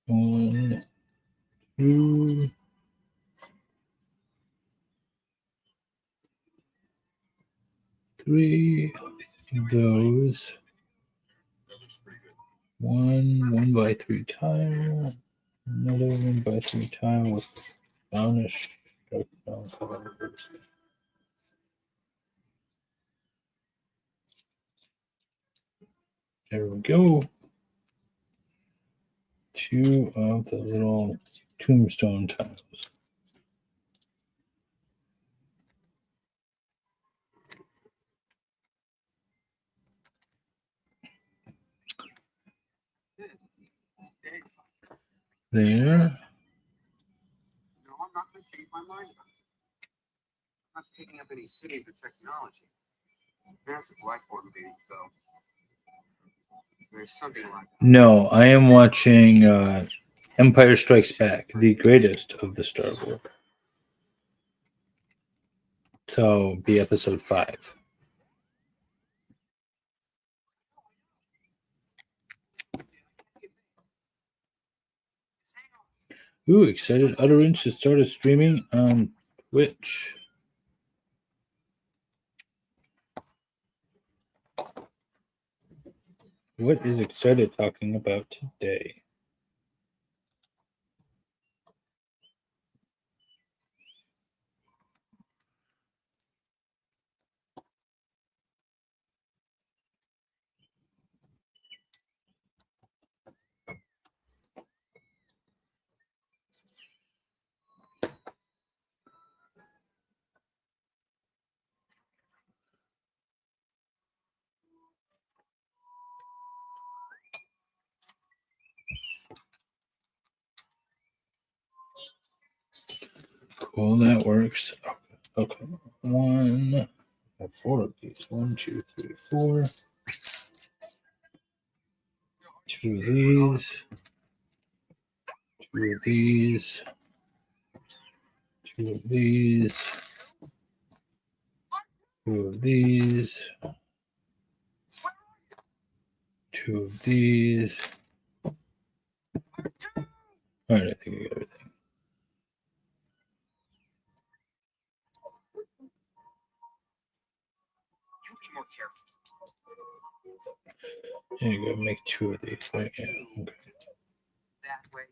One, two, three of those. One by three tile. Another 1x3 tile with brownish dark brown color. There we go. Two of the little tombstone tiles. There. No, I'm not going to change my mind about it. I'm not picking up any cities or technology. Massive life form beings, though. There's something like that. No, I am watching Empire Strikes Back, the greatest of the Star Wars. So be episode 5. Ooh, excited utterance has started streaming on Twitch. What is excited talking about today? Cool, that works. Okay, I have 4 of these. 1, 2, 3, 4. 2 of these. 2 of these. 2 of these. 2 of these. 2 of these. All right, I think I got everything. You be more careful. There you go. Make 2 of these. Right? Yeah. Okay. That way.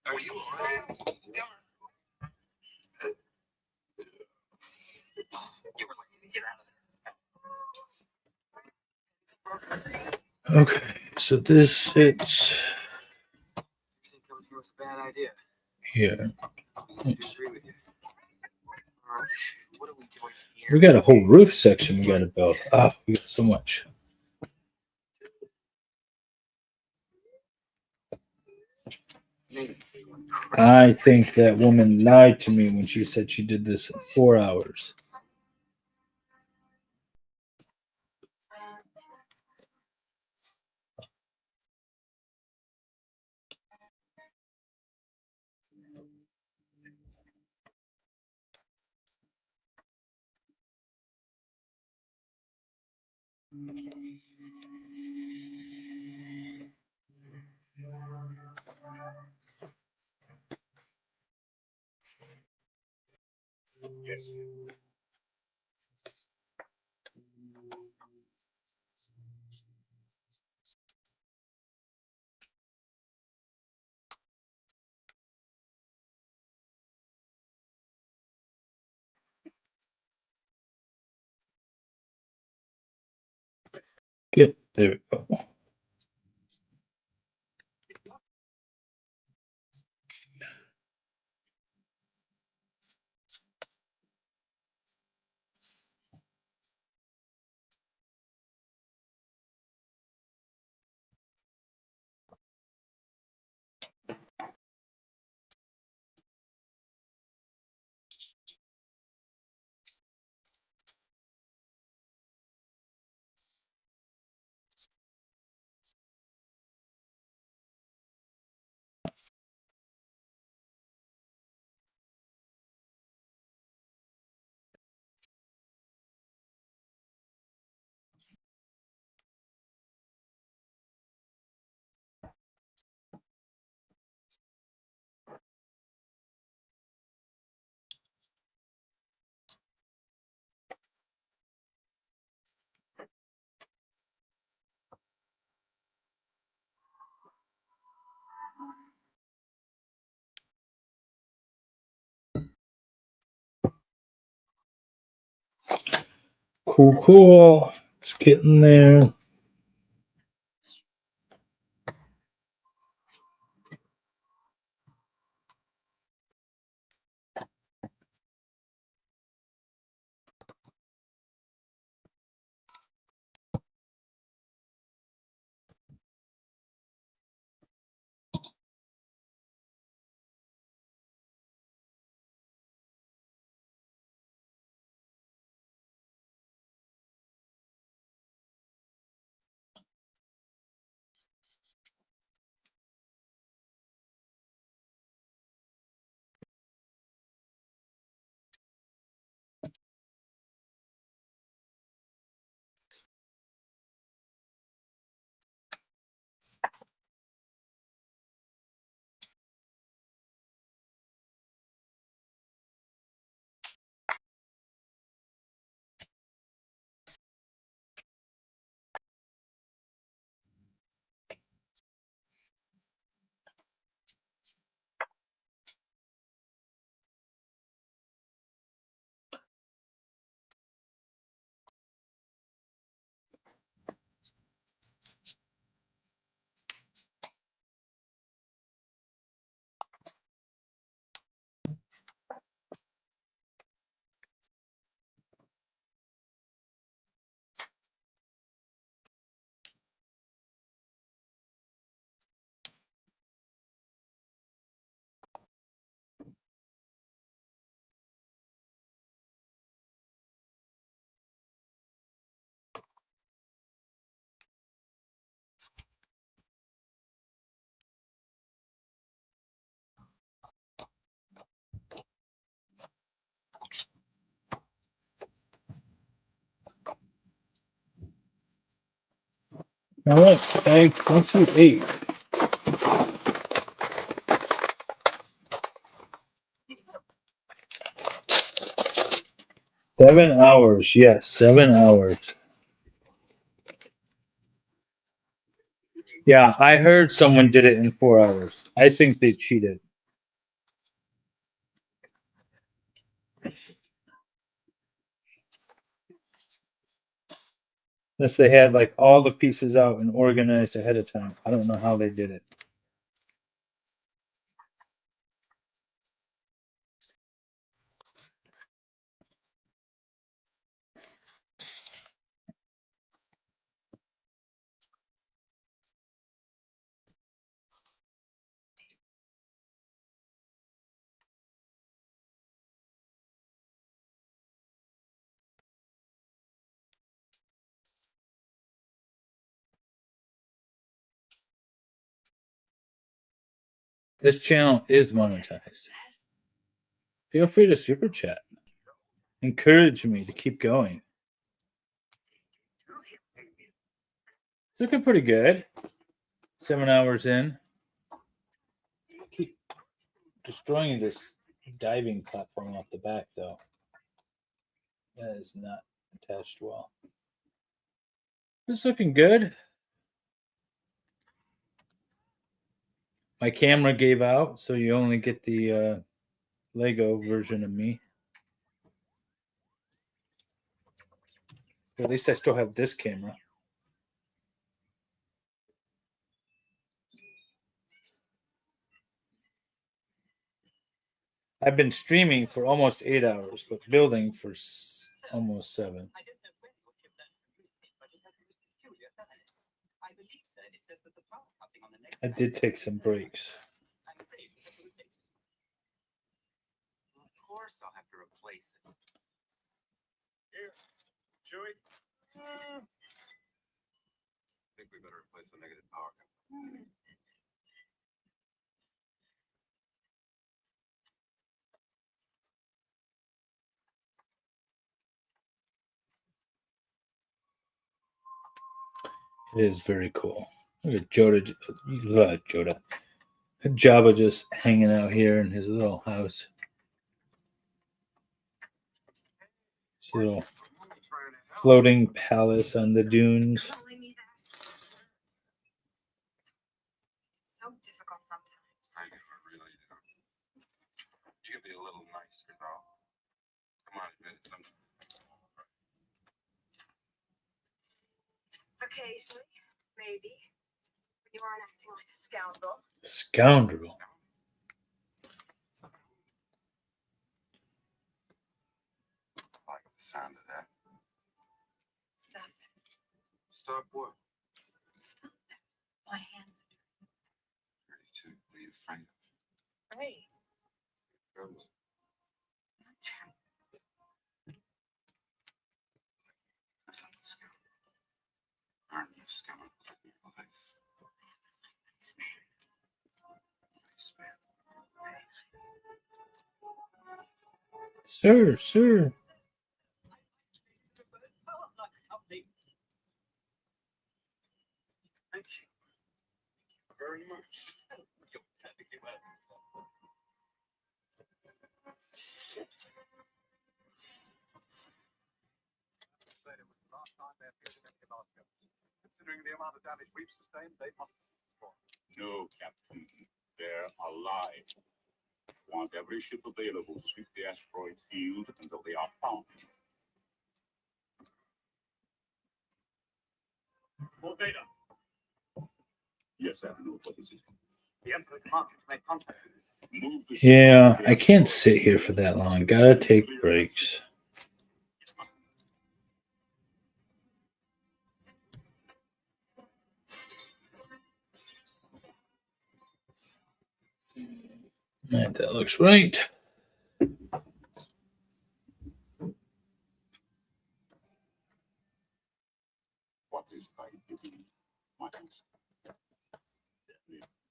Are you alright? You were lucky to get out of there. Okay, so this sits You think coming here was a bad idea? here. I do agree with you. Alright, what are we doing here? We got a whole roof section we got to build. We got so much. I think that woman lied to me when she said she did this in 4 hours. Yes. Good. There we go. Cool, cool. It's getting there. All right, thanks. Thanks you 8. $7. Yes, 7 hours. Yeah, I heard someone did it in 4 hours. I think they cheated. Unless they had like all the pieces out and organized ahead of time. I don't know how they did it. This channel is monetized. Feel free to super chat. Encourage me to keep going. It's looking pretty good. 7 hours in. Keep destroying this diving platform off the back, though. That is not attached well. It's looking good. My camera gave out, so you only get the Lego version of me. But at least I still have this camera. I've been streaming for almost 8 hours, but building for almost 7. I did take some breaks. Of course, I'll have to replace it. Here, Chewie. I think we better replace the negative power couple. It is very cool. Look at Jabba just hanging out here in his little house. His little floating palace on the dunes. So difficult sometimes. I know, I really do. You can be a little nicer, though. Come on, admit it sometimes. Occasionally, maybe. When you aren't acting like a scoundrel. Scoundrel. I like the sound of that. Stop that. Stop what? Stop that. My hands are Dirty too. What are you afraid of? afraid. Frozen. Not true. That's not the skill. Aren't you skill in living your life? Nice man. Nice man. Sir, sir. Thank you. Very much. You're perfectly welcome, sir. Considering the amount of damage we've sustained, they must be destroyed. No, Captain. They're alive. Want every ship available to sweep the asteroid field until they are found. More data. Yes, Admiral. What is it? The Emperor commands you to make contact. Move the ship Yeah, to the I can't asteroid. sit here for that long. Gotta take breaks. Yes, ma'am. Right, that looks right. What is thy duty, Miles?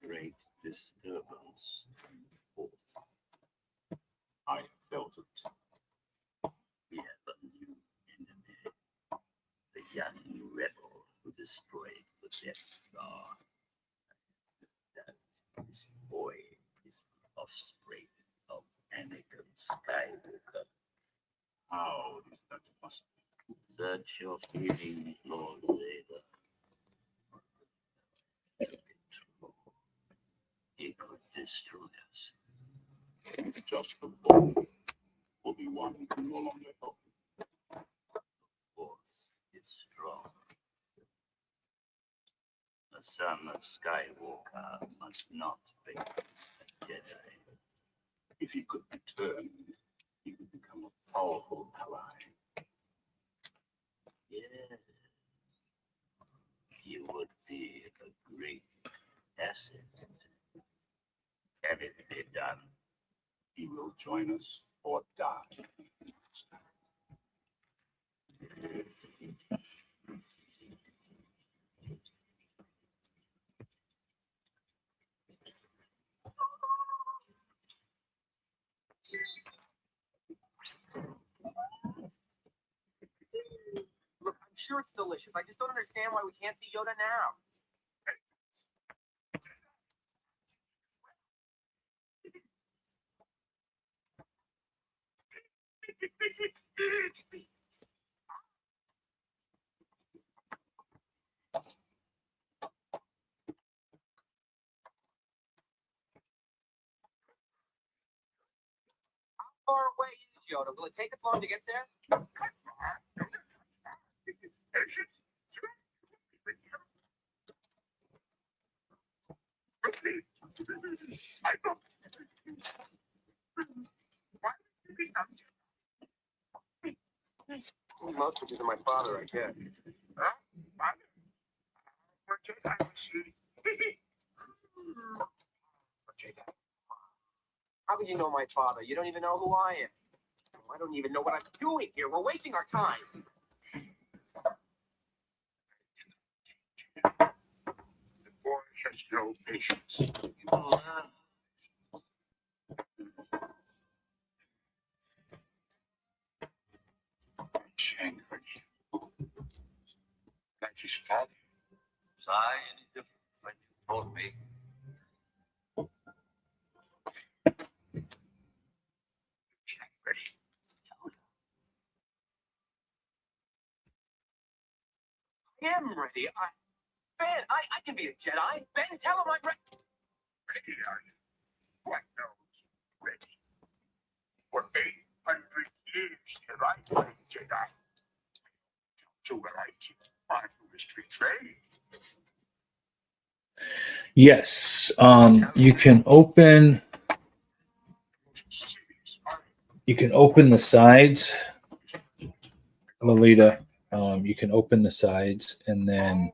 Great disturbance. I have felt it. We have a new enemy. The young rebel who destroyed the Death Star. That this boy is the offspring of Anakin Skywalker. How is that possible? Search your feelings, Lord Vader. He could destroy us. Just the boy. Obi-Wan can no longer help. Force is strong. The son of Skywalker must not be a Jedi. If he could return, he would become a powerful ally. Yes. He would be a great asset. Can it be done? He will join us or die. Look, I'm sure it's delicious. I just don't understand why we can't see Yoda now. How far away is Yoda? Will it take us long to get there? Most because of my father, I guess. How could you know my father? You don't even know who I am. I don't even know what I'm doing here. We're wasting our time. The boy has no patience. Shang heard you. That's his father. Was I any different when you told me? Shang ready. I am ready. Ben, I can be a Jedi. Ben, tell him I'm ready. Ready are you? What knows? Ready. For 800 years have I played Jedi. So will I keep my mystery trade. Yes. You can open the sides, Lolita. You can open the sides and then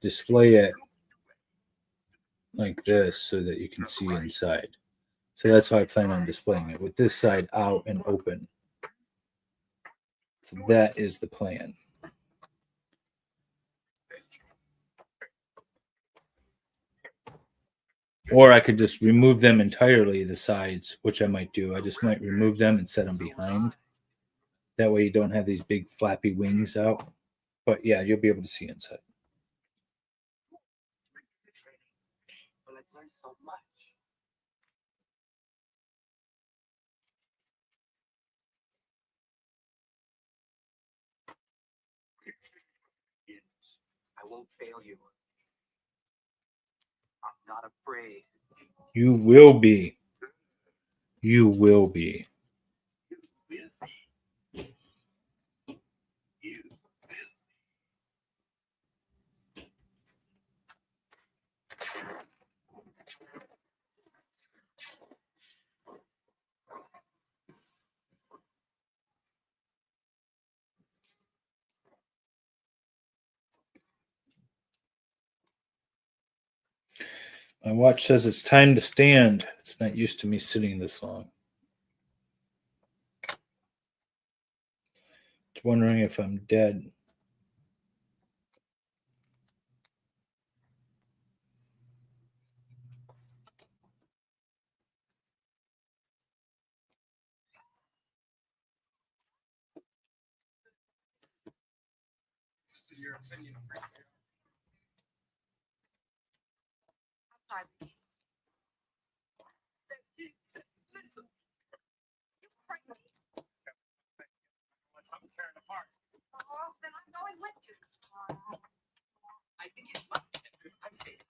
display it like this so that you can see inside. So that's how I plan on displaying it, with this side out and open. So that is the plan. Or I could just remove them entirely, the sides, which I might do. I just might remove them and set them behind. That way you don't have these big flappy wings out. But yeah, you'll be able to see inside. But I've learned so much. I won't fail you. I'm not afraid. You will be. You will be. My watch says it's time to stand. It's not used to me sitting this long. It's wondering if I'm dead. This is your opinion, Frank. Listen. You crazy? Want something tearing apart? Oh, then I'm going with you. I think it might be. I say,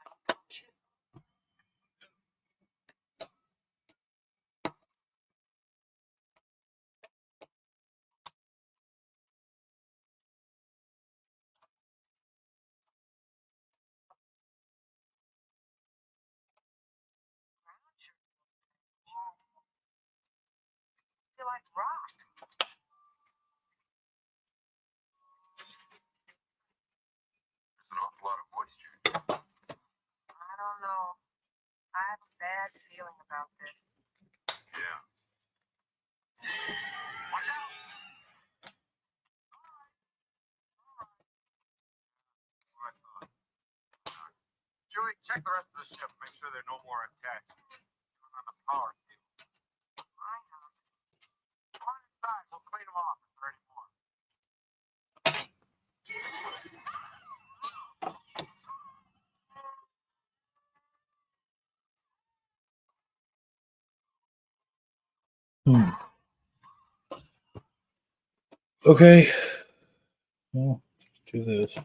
You like rock? There's an awful lot of moisture. I don't know. I have a bad feeling about this. Yeah. Watch out! Chewie, check the rest of the ship. Make sure there are no more attacks. On the power cable. I know. Come on inside. We'll clean them off if there are any more. Okay. Well, let's do this.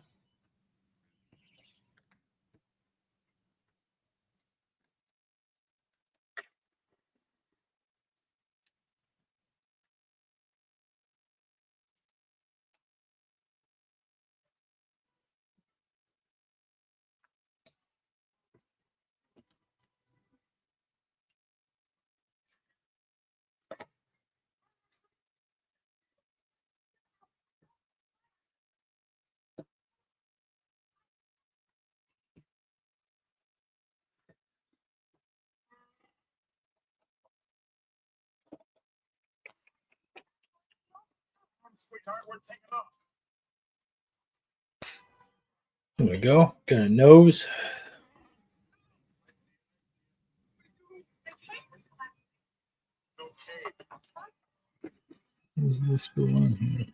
Sweetheart, we're taking off. There we go. Got a nose. What does this go on here?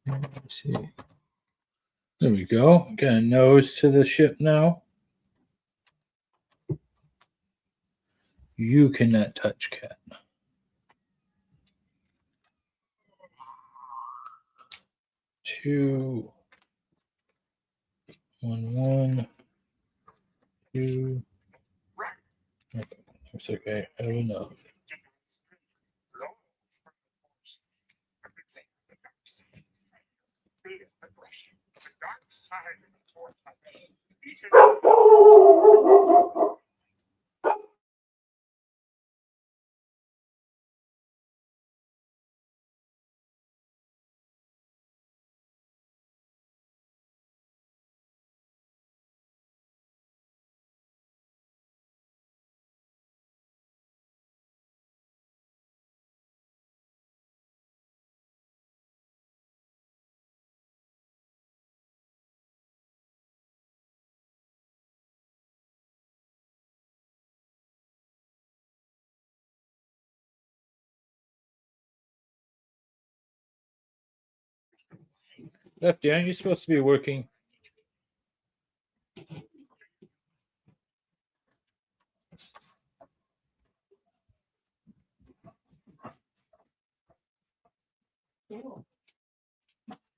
Let's see. There we go. Got a nose to the ship now. You cannot touch cat. Two. 1 1 2. Okay. Looks like I have enough. Lefty, aren't you supposed to be working?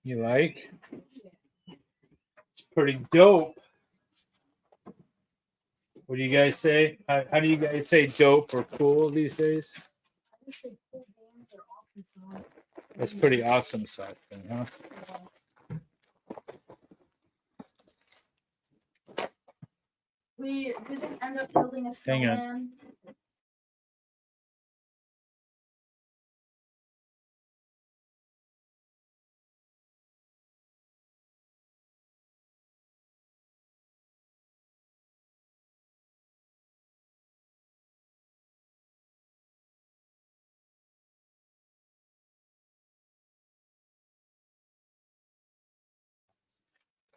You like? It's pretty dope. What do you guys say? How do you guys say dope or cool these days? That's pretty awesome stuff, huh? We didn't end up building a Hang on. snowman.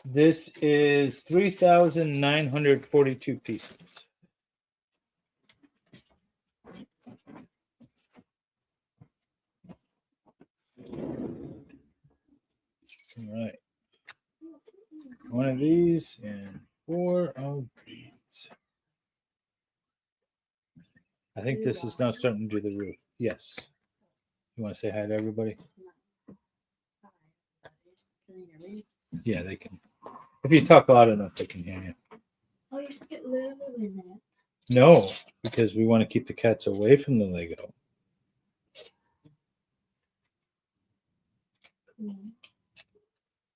This is 3,942 pieces. All right. One of these and 4 of these. I think this is now starting to do the roof. Yes. You want to say hi to everybody? Can you hear me? Yeah, they can. If you talk loud enough, they can hear you. Oh, you should get Lulu in there. No, because we want to keep the cats away from the Lego.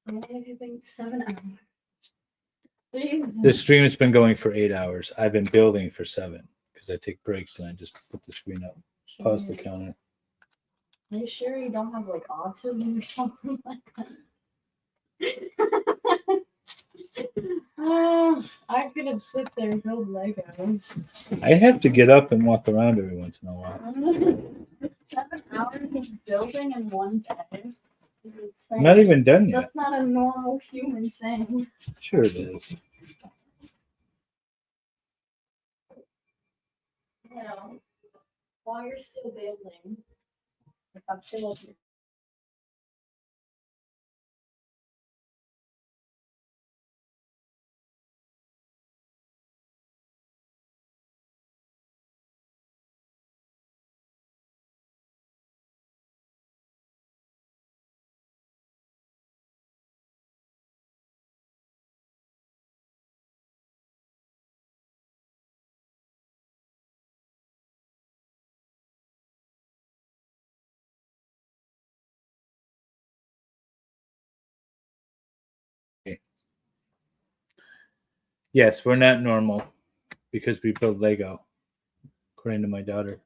How long have you been? 7 hours. Jesus. This stream has been going for 8 hours. I've been building for 7 because I take breaks and I just put the screen up. Pause the counter. Are you sure you don't have like autism or something like that? I couldn't sit there and build Legos. I have to get up and walk around every once in a while. 7 hours of building in one day. I'm not even done yet. That's not a normal human thing. Sure it is. You know, while you're still building, if I'm still up here. Yes, we're not normal because we build Lego, according to my daughter.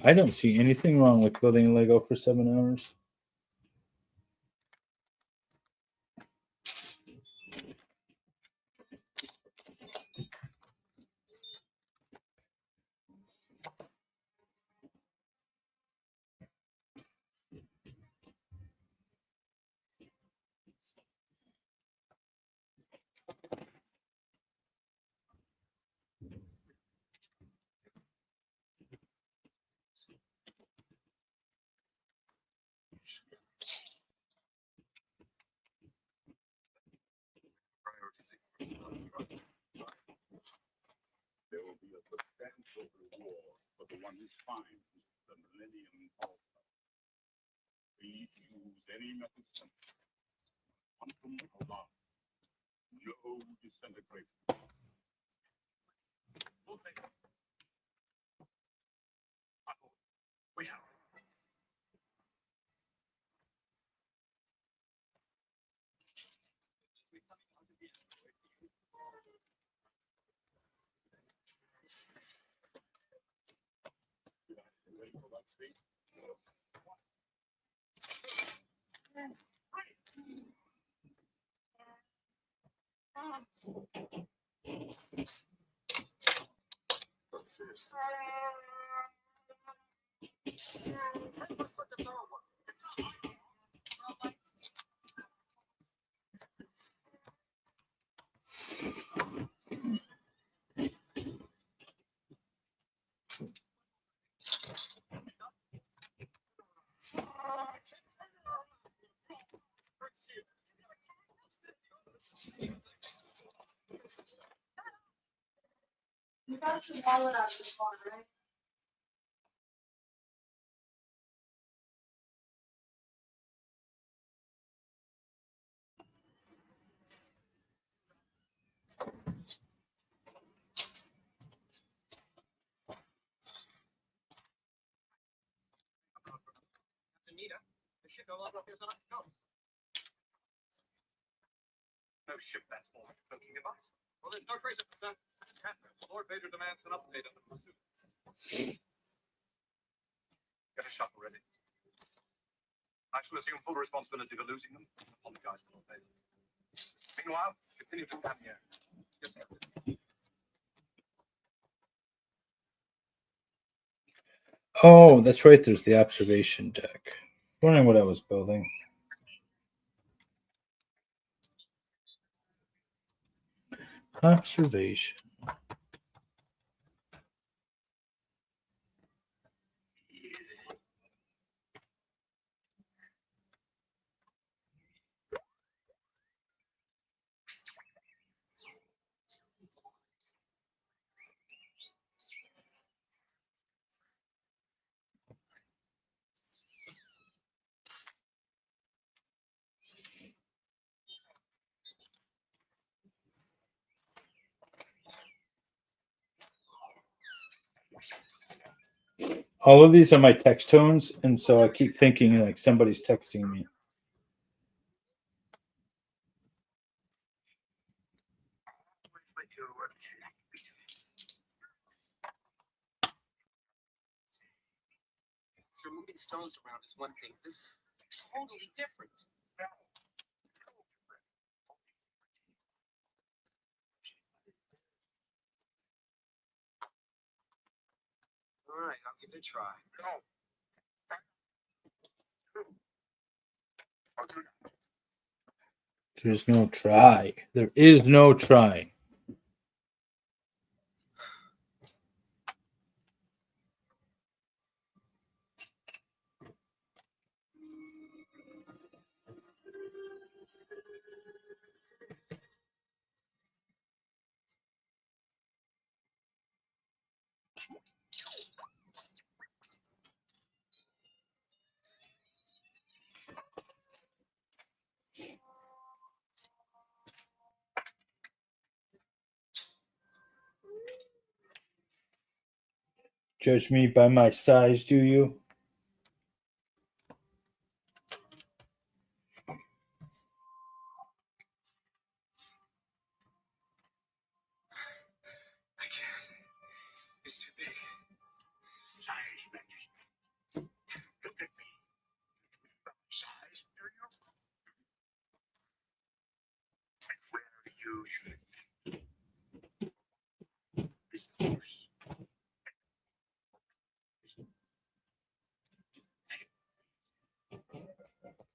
I don't see anything wrong with building Lego for 7 hours. There will be a substantial reward for the one who finds the Millennium Altar. Please use any method simple. Quantum alarm. No disintegration. We have. You got your wallet out of the car, right? Anita, the ship no longer appears on our coast. No ship that's more like a cloaking device. Well, there's no trace of that. Lord Vader demands an update on the pursuit. Get a shuttle ready. I shall assume full responsibility for losing them. Apologize to Lord Vader. Meanwhile, continue to plan the air. Yes, sir. Oh, that's right. There's the observation deck. Wondering what I was building. Observation. All of these are my text tones, and so I keep thinking like somebody's texting me. So moving stones around is one thing. This is totally different. All right, I'll give it a try. There's no try. There is no try. Judge me by my size, do you? I can't. It's too big. Size matters. Look at me. Size, do you? And where you should is the force.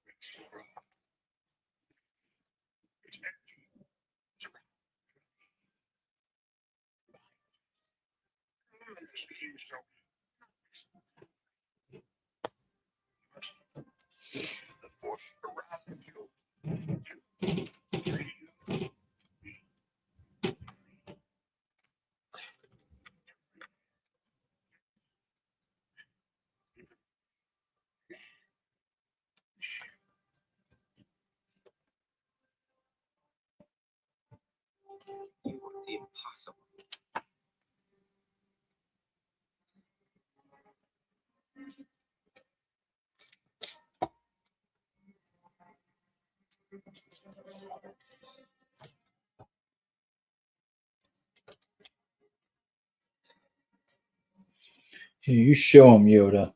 Makes it grow. It's energy. Speaking so. The force around you. You are the impossible. Here, you show him, Yoda.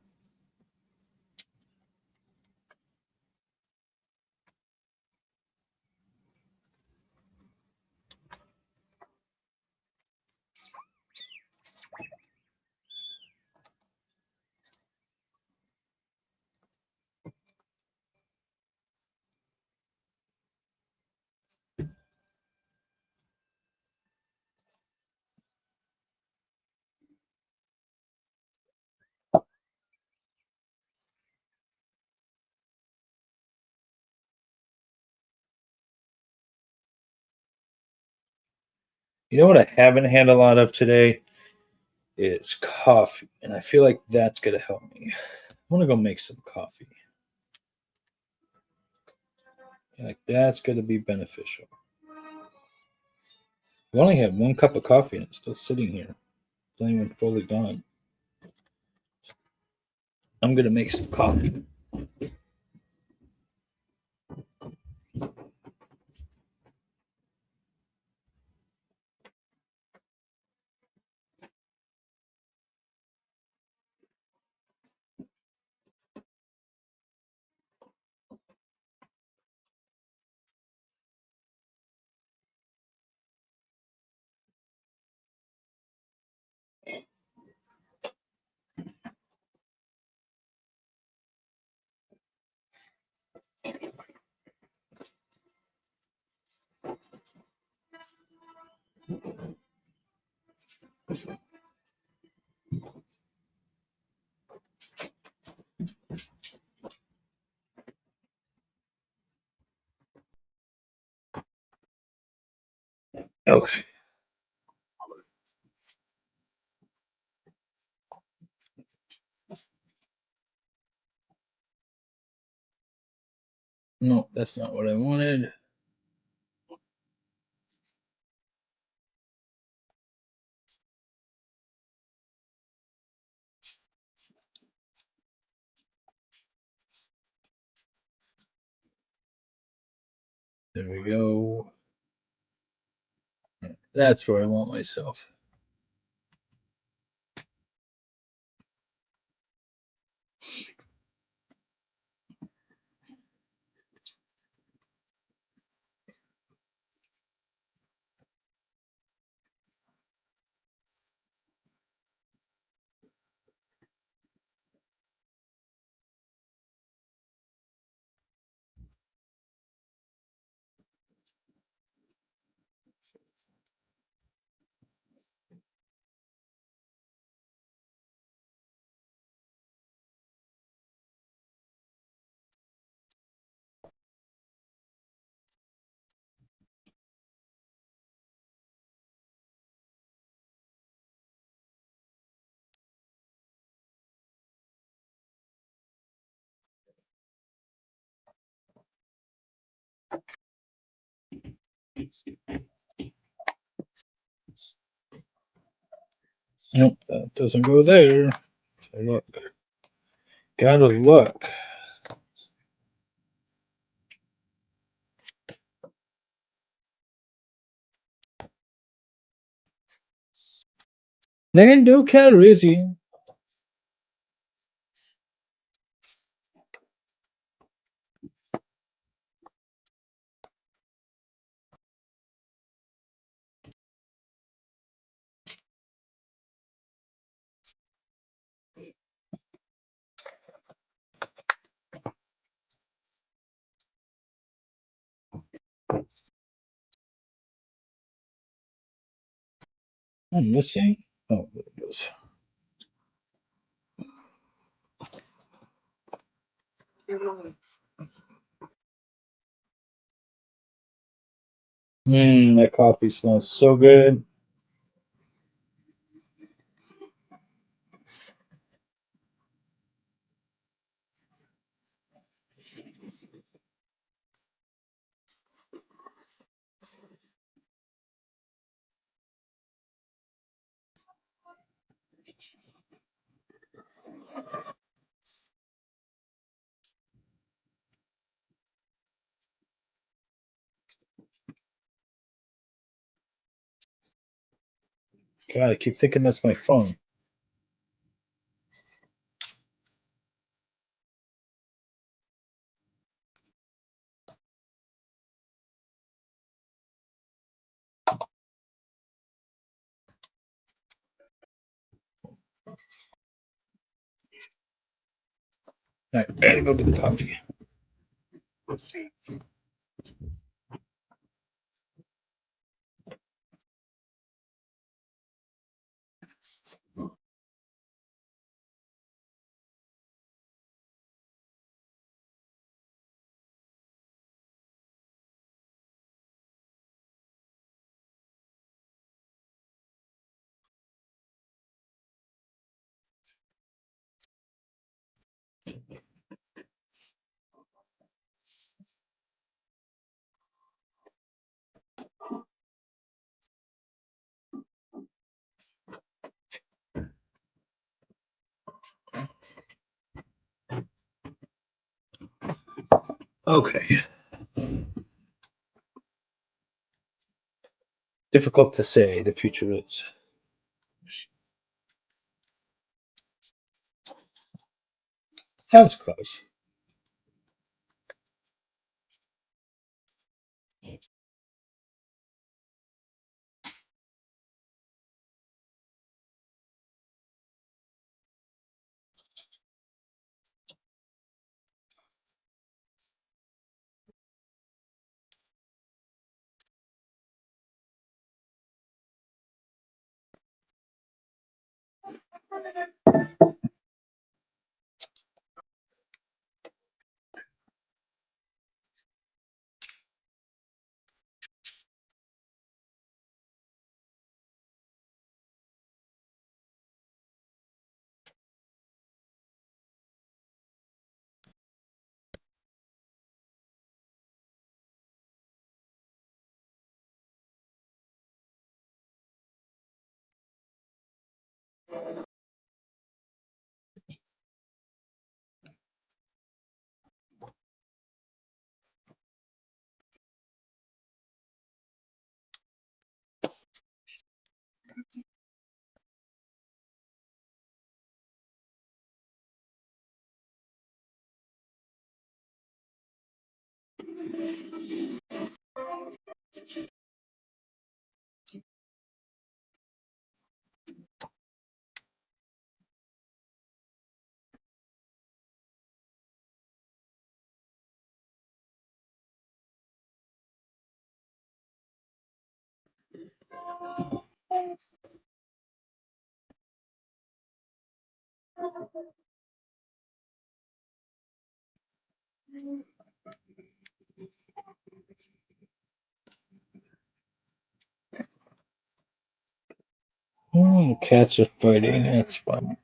You know what I haven't had a lot of today is coffee, and I feel like that's gonna help me. I want to go make some coffee. Like that's gonna be beneficial. We only have one cup of coffee, and it's still sitting here. It's not even fully gone. I'm gonna make some coffee. Okay. No, that's not what I wanted. There we go. That's where I want myself. Nope, that doesn't go there. So look. Gotta look. There no calories here. I'm missing. Oh, there it goes. That coffee smells so good. God, I keep thinking that's my phone. All right, gotta go get the coffee. Okay. Difficult to say. The future is. That was close. Oh, cats are fighting. That's fun.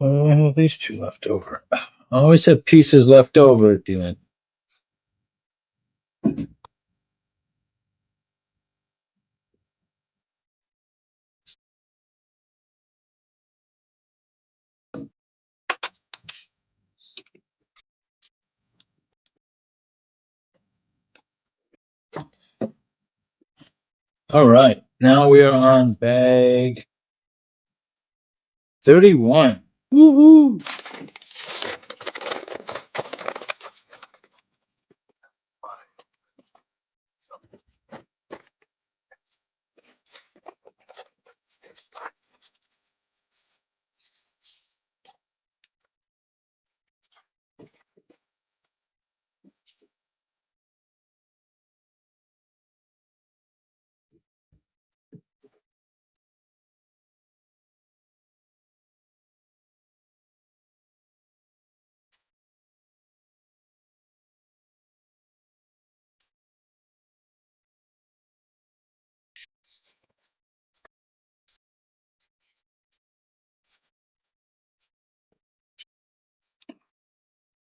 Oh, these two left over. I always have pieces left over at the end. All right, now we are on bag 31. Woohoo!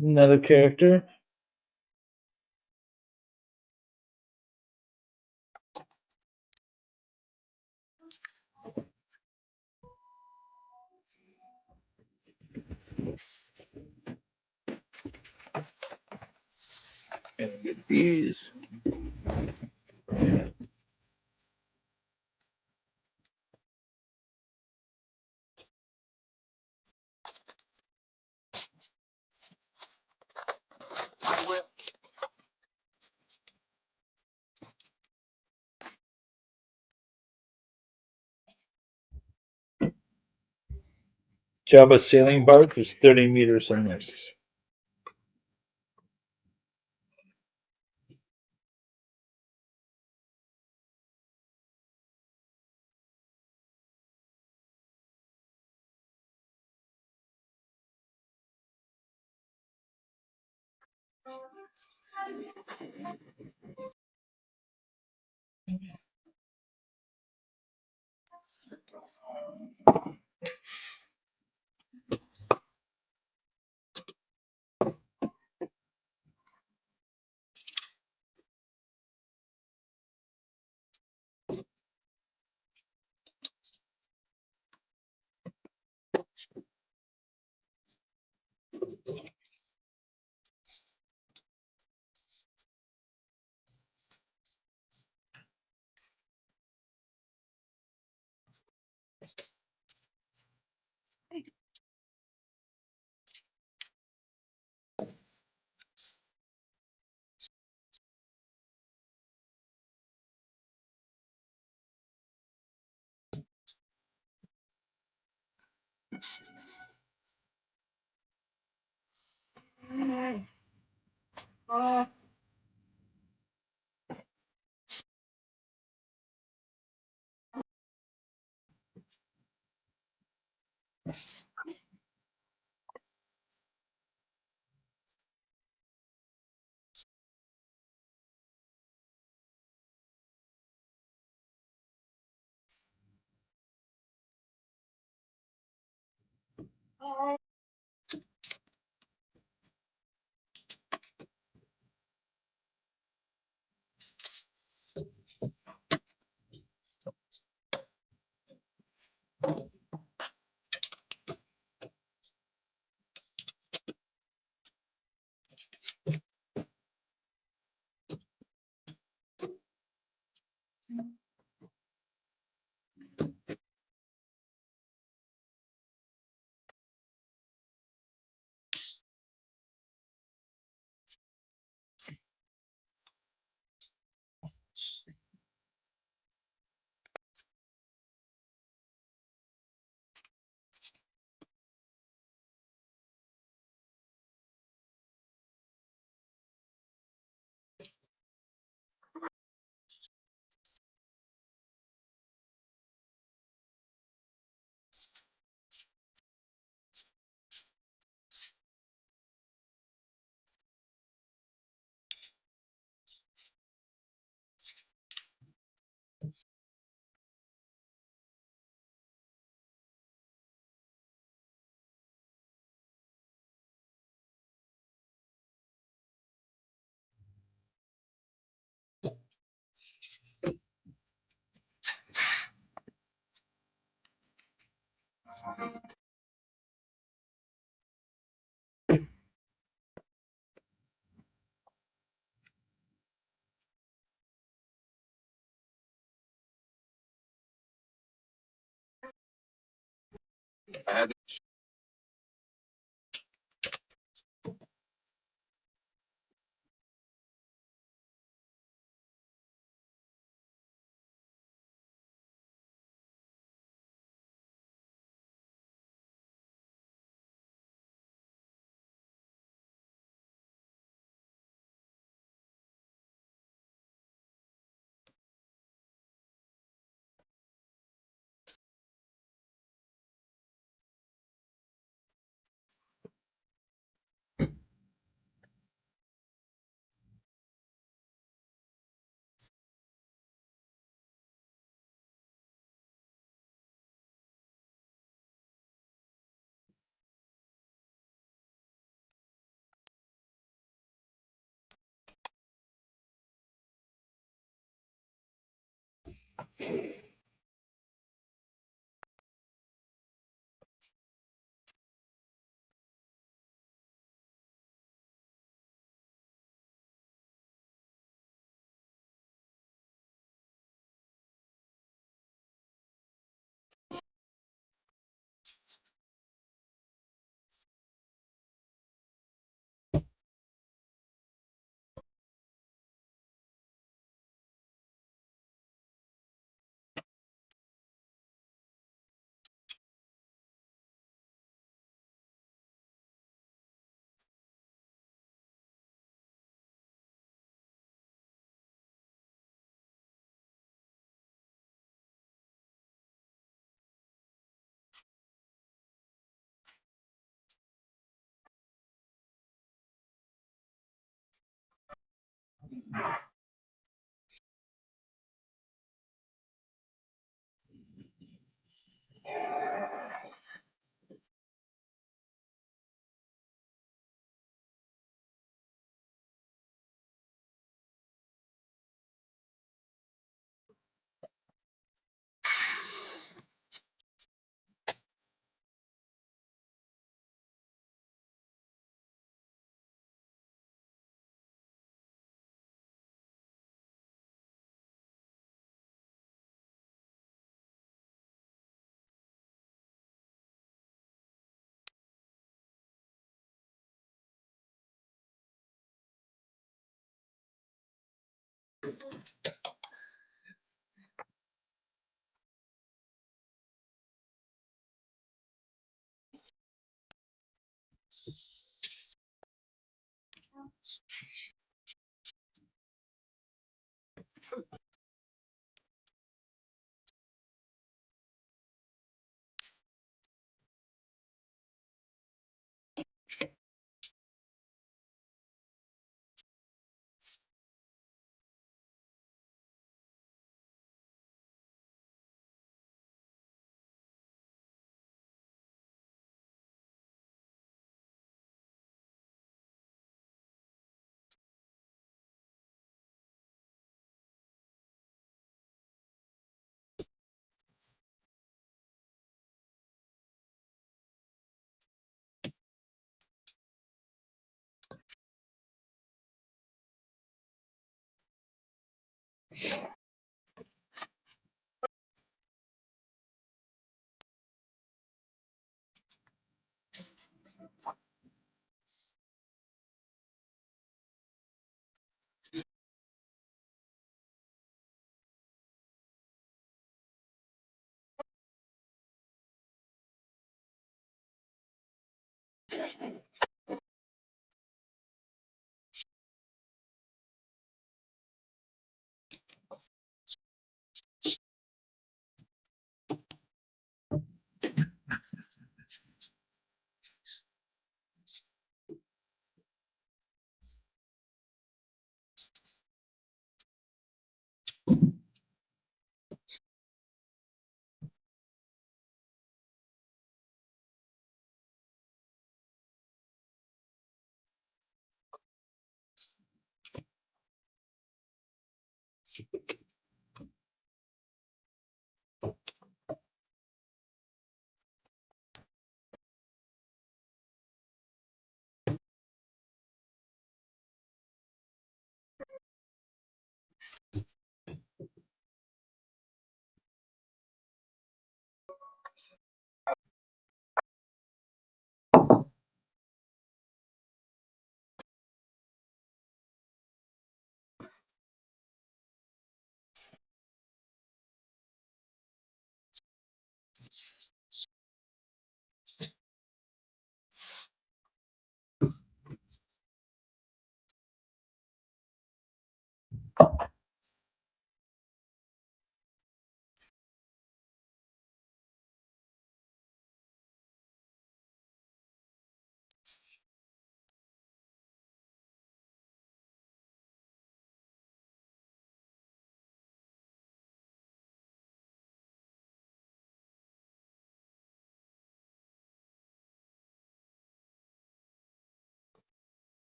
Another character. And get these. Jabba sailing barge is 30 meters in length.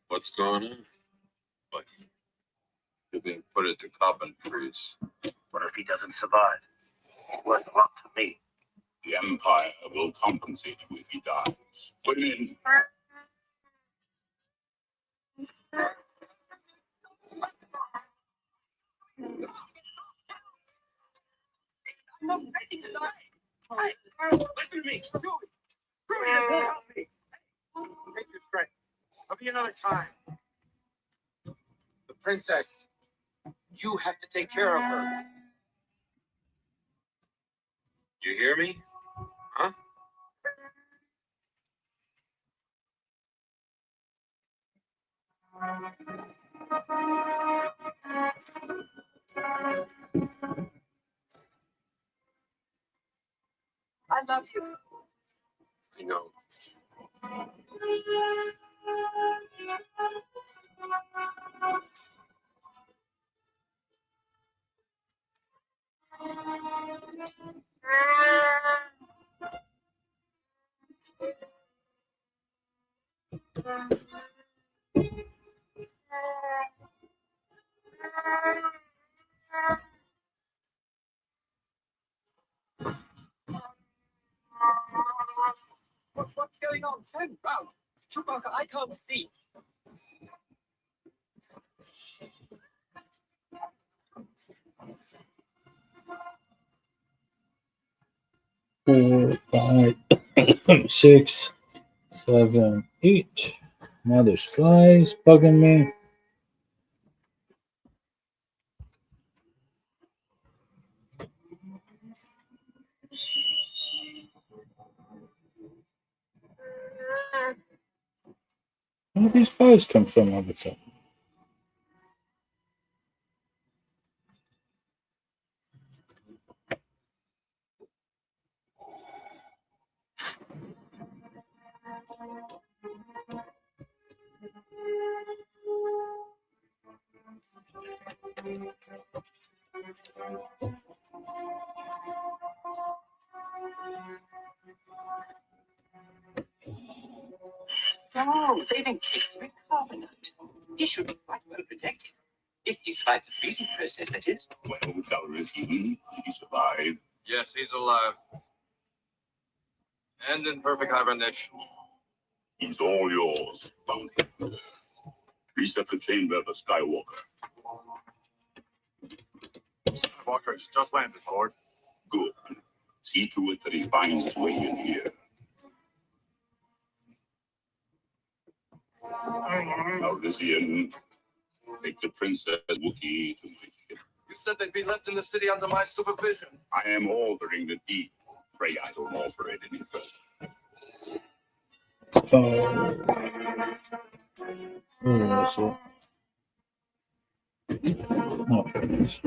What's going on? What? You can put it to carbon freeze. What if he doesn't survive? What up to me? The Empire will compensate you if he dies. Women. I'm not ready to die. Hey, listen to me. Chewie. Chewie, you can't help me. Take your strength. There'll be another time. The princess. You have to take care of her. You hear me? Huh? I love you. I know. What's going on? Turn round. Chewbacca, I can't see. Four, five, 6, 7, 8. Now there's flies bugging me. Where do these flies come from all of a sudden? No, they've encased him in carbonite. He should be quite well protected. If he survived the freezing process, that is. Well, Calrissian, did he survive? Yes, he's alive. And in perfect hibernation. He's all yours, Bounty. Reset the chamber of the Skywalker. Skywalker's just landed, Lord. Good. See to it that he finds his way in here. Calrissian, take the princess Wookiee to my ship. You said they'd be left in the city under my supervision. I am altering the deed. Pray I don't alter it any further. Where is it? Oh, here it is.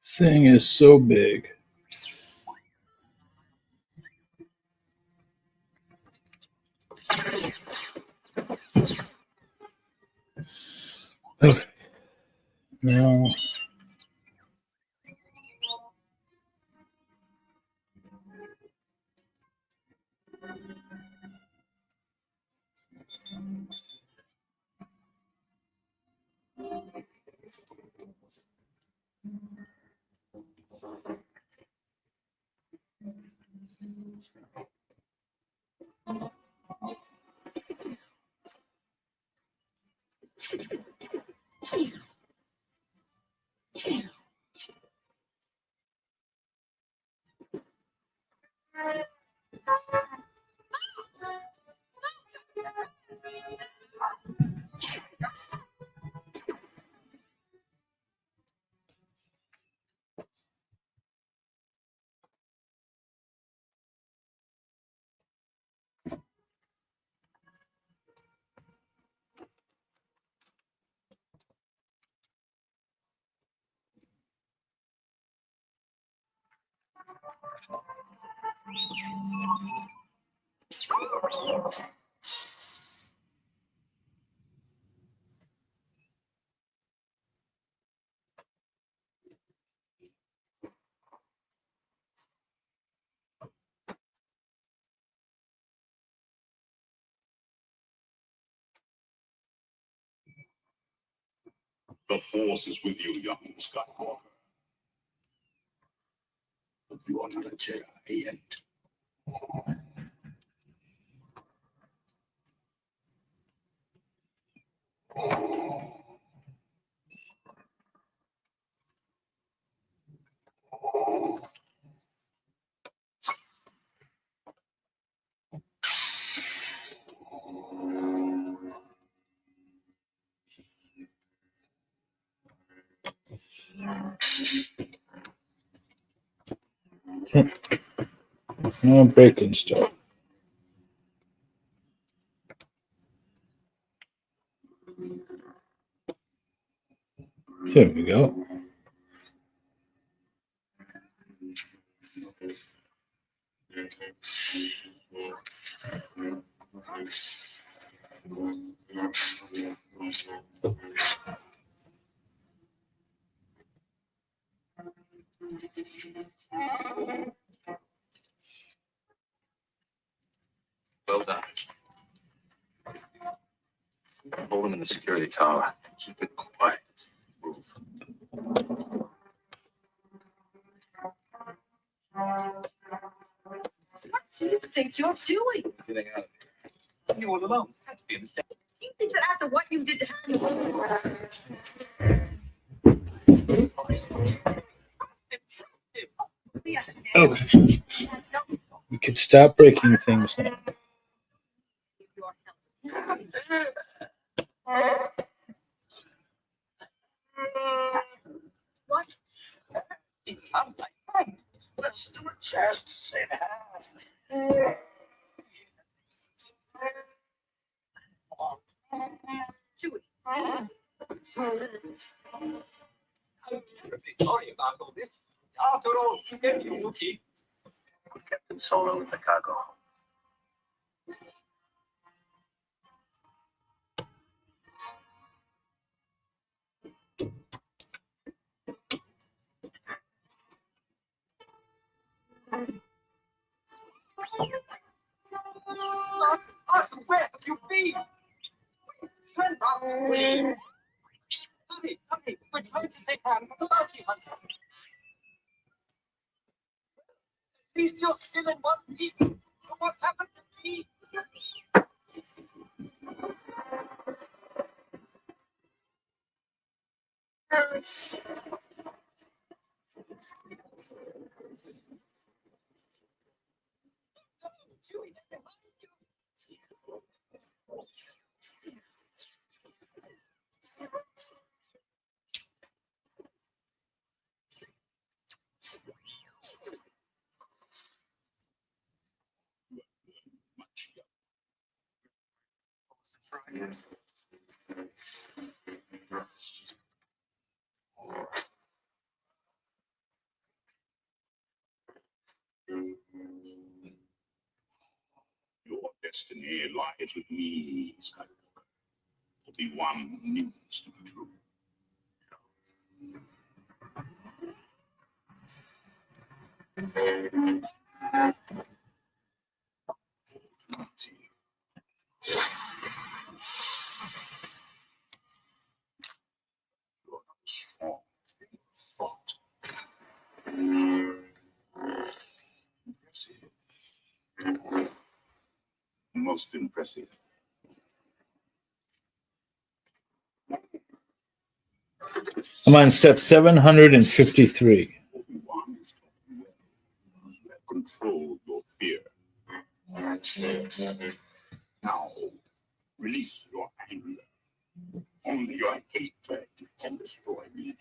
This thing is so big. Okay. Now, The Force is with you, young Skywalker. But you are not a Jedi yet. No breaking stuff. Here we go. Well done. Hold him in the security tower. Keep it quiet. Move. What do you think you're doing? Getting out of here. You all alone. Had to be a mistake. You think that after what you did to Hannibal, Okay. We could stop breaking things now. what? It sounds like fun. Let's do it just to say that. Chewie. I'm terribly sorry about all this. After all, you gave me Wookiee. Put Captain Solo in the cargo. Arthur, where have you been? Turn around, please. Hurry, hurry. We're trying to save Han from the bounty hunter. At least you're still in one piece. What happened to me? Chewie, they're behind you. Your destiny lies with me, Skywalker. Obi-Wan needs to be true. You're not strong as you thought. Impressive. Most impressive. I'm on step 753. Obi-Wan is talking well. You have controlled your fear. Now, release your anger. Only your hatred can destroy me.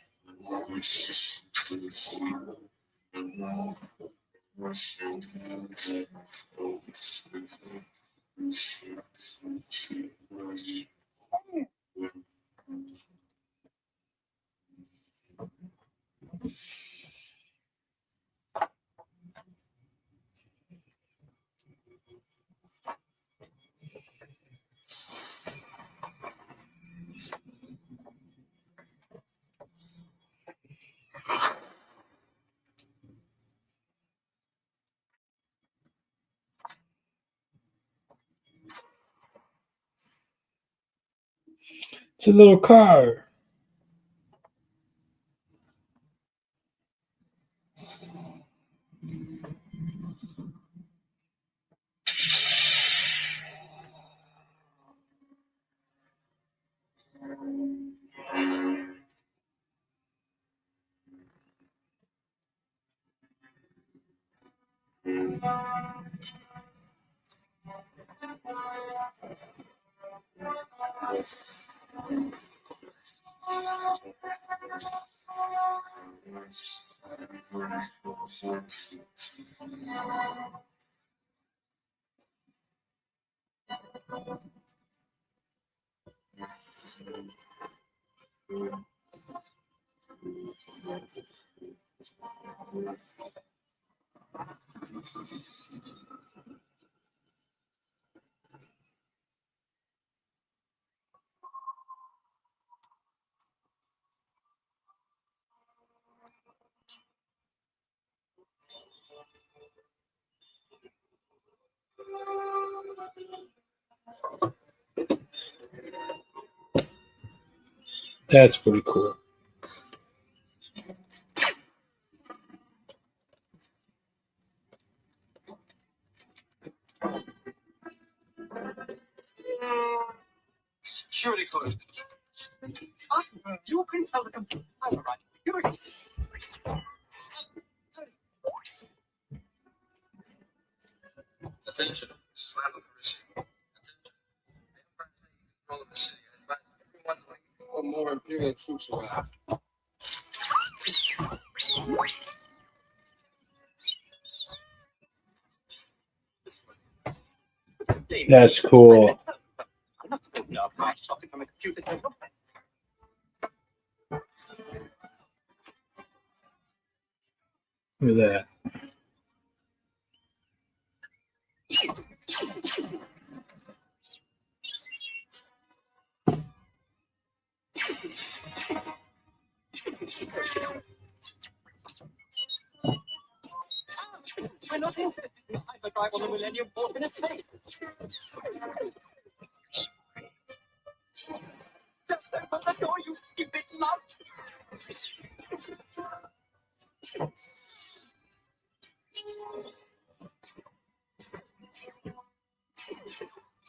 It's a little car. That's pretty cool. Security clearance. You can tell the computer how to write security system. Attention. Control of the city. I advise everyone to leave or more Imperial troops around. That's cool. I'm not good enough. I something on the computer can look at. Look at that. We're not interested in hyperdrive on the Millennium Falcon and take. Just open the door, you stupid lump!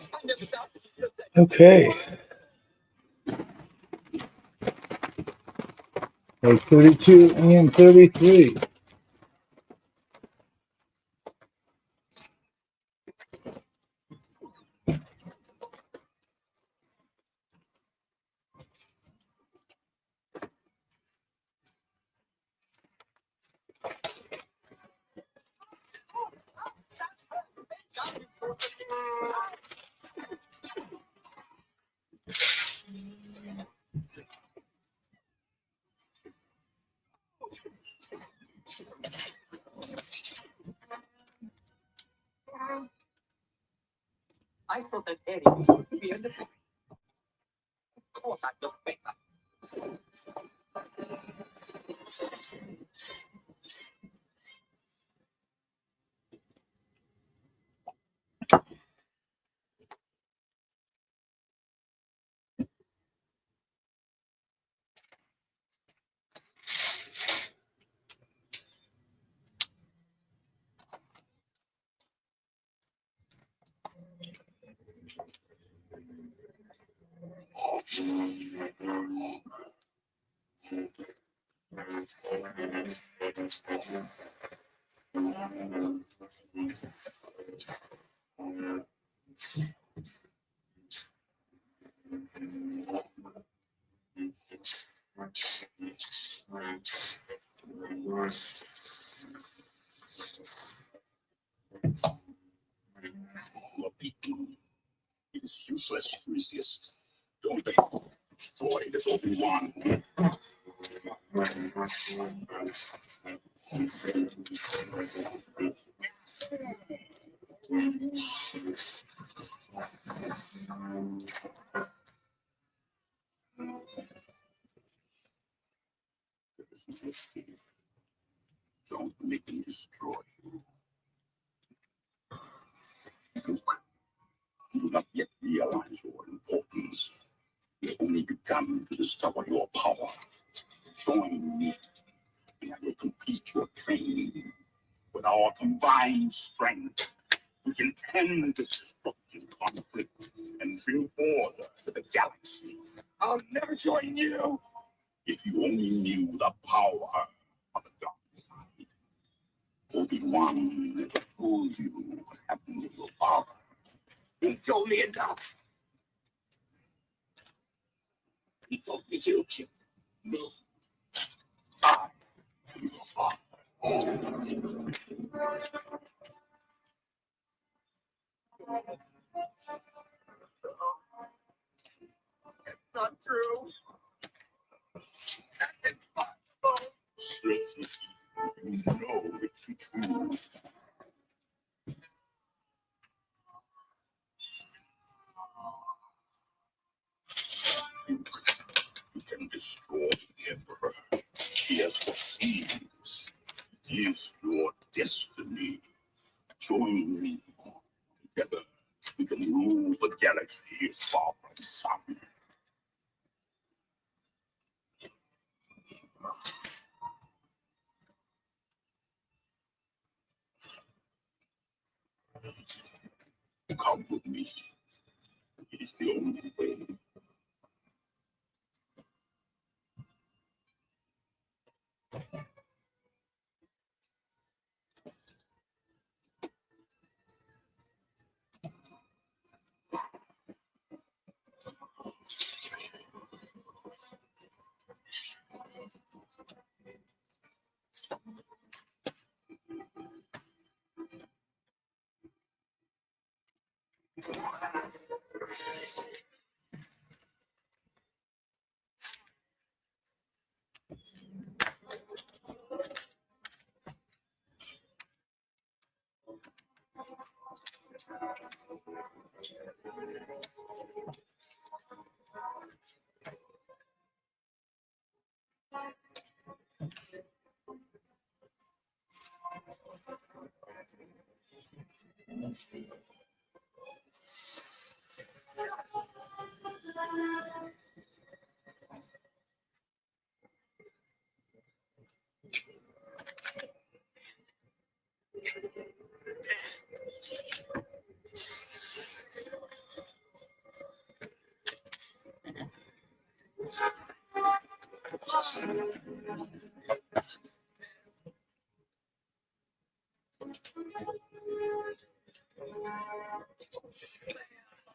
I never doubted you. Okay. Like 32 and 33. I thought that Eddie was the end of it. Of course I look better. The beacon. It is useless to resist. Don't they? Destroy this Obi-Wan. There is no fear. Don't make me destroy you. Luke, you do not yet realize your importance. You only begun to discover your power. Join me, and I will complete your training. With our combined strength, we can end this destructive conflict and bring order to the galaxy. I'll never join you. If you only knew the power of the dark side. Obi-Wan never told you what happened to your father. He told me enough. He told me you killed me. I am your father. Not true. That's impossible. Certainly, you know it's true. You can destroy the Emperor. He has succeeds. It is your destiny. Join me. Together, we can rule the galaxy as father and son. Come with me. It is the only way.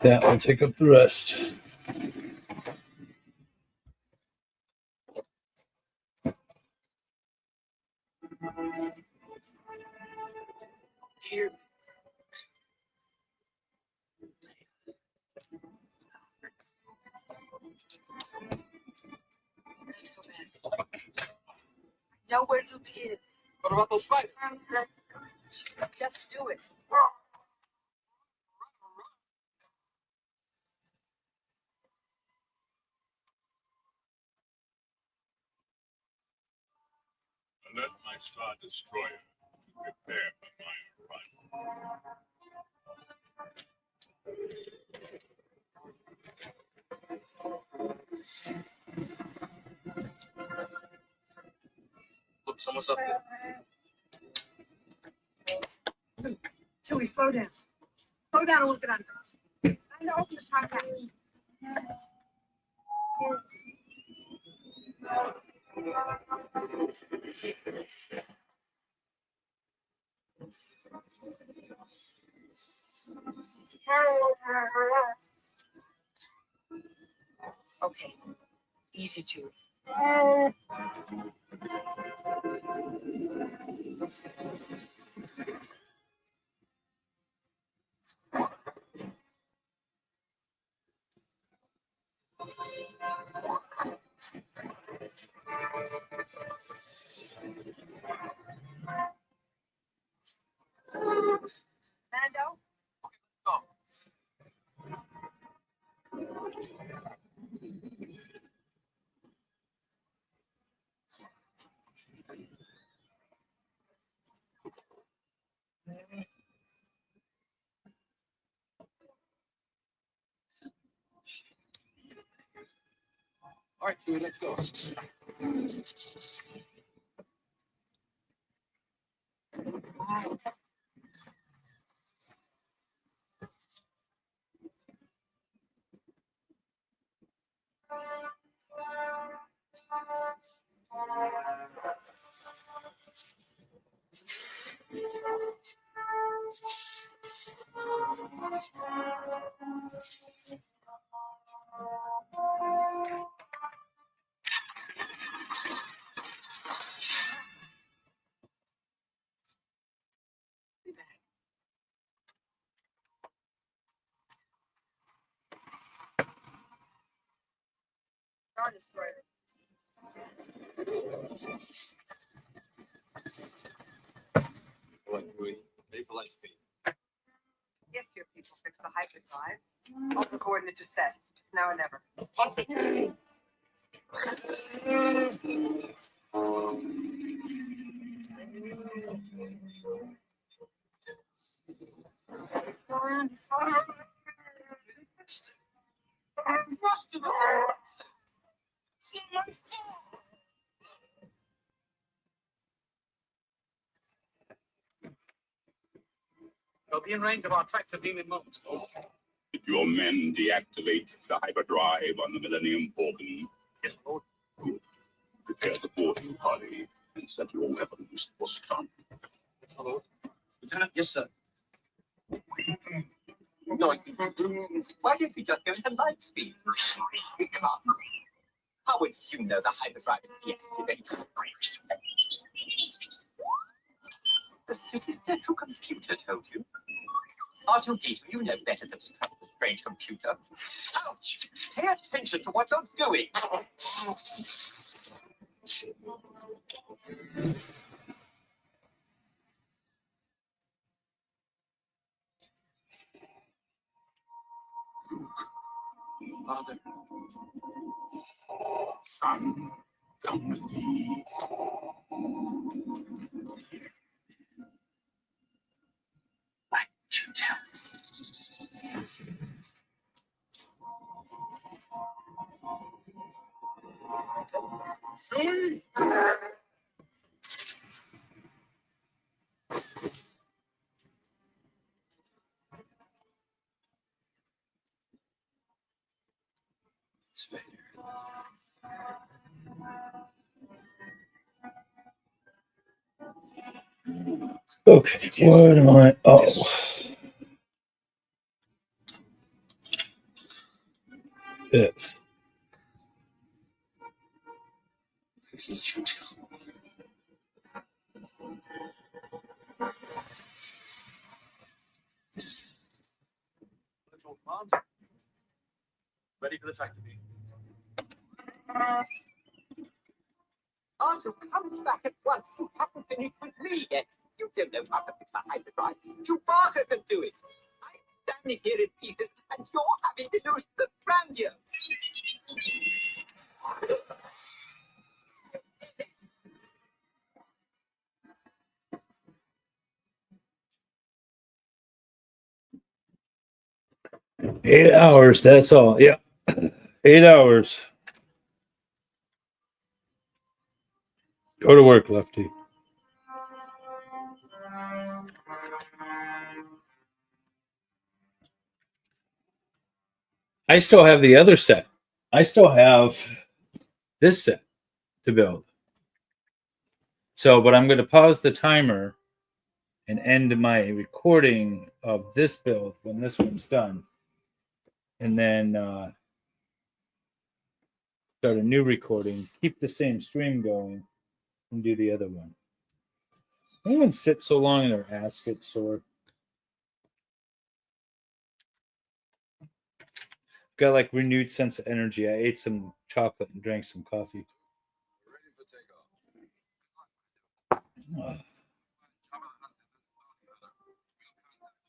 That will take up the rest. Here. Know where Luke is. What about those fighters? Just do it. Let my Star Destroyer to prepare for my arrival. Look, someone's up there. Chewie, slow down. Slow down and look it under. I know, open the top hatch. Okay. Easy, Chewie. Mando? All right, Chewie, let's go. Star Destroyer. All right, Chewie, ready for light speed. If your people fix the hyperdrive, all the coordinates are set. It's now or never. They'll be in range of our tractor beam in moments. Did your men deactivate the hyperdrive on the Millennium Falcon? Yes, Lord. Good. Prepare the boarding party and set your weapons for stun. Yes, Lord. Lieutenant? Yes, sir. No, why don't we just go into light speed? We can't. How would you know the hyperdrive is deactivated? The city's central computer told you. R2D2, you know better than to trust the strange computer. Ouch! Pay attention to what you're doing. Father. Son, come with me. Why don't you tell me? Chewie! Okay, what am I? Oh, this. Did you tell me? Control command. Ready for the tractor beam. Arthur, come back at once. You haven't finished with me yet. You don't know how to fix the hyperdrive. Chewbacca can do it. I'm standing here in pieces, and you're having delusions of grandeur. 8 hours, that's all. Yeah. 8 hours. Go to work, Lefty. I still have the other set. I still have this set to build. So, but I'm going to pause the timer and end my recording of this build when this one's done. And then start a new recording, keep the same stream going, and do the other one. Anyone sit so long and their ass gets sore? Got like renewed sense of energy. I ate some chocolate and drank some coffee.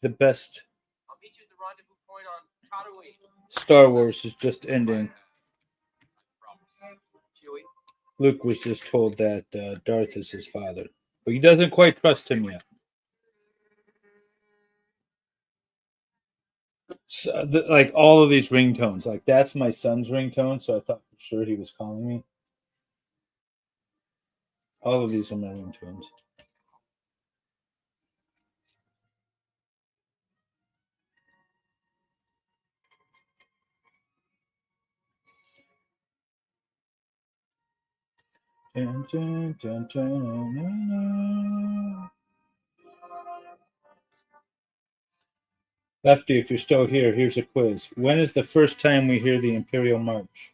The best I'll meet you at the rendezvous point on Tatooine. Star Wars is just ending. Chewie. Luke was just told that Darth is his father, but he doesn't quite trust him yet. So, like all of these ringtones, like that's my son's ringtone. So I thought for sure he was calling me. All of these are my ringtones. Dun, dun, dun, dun, dun, dun. Lefty, if you're still here, here's a quiz. When is the first time we hear the Imperial March?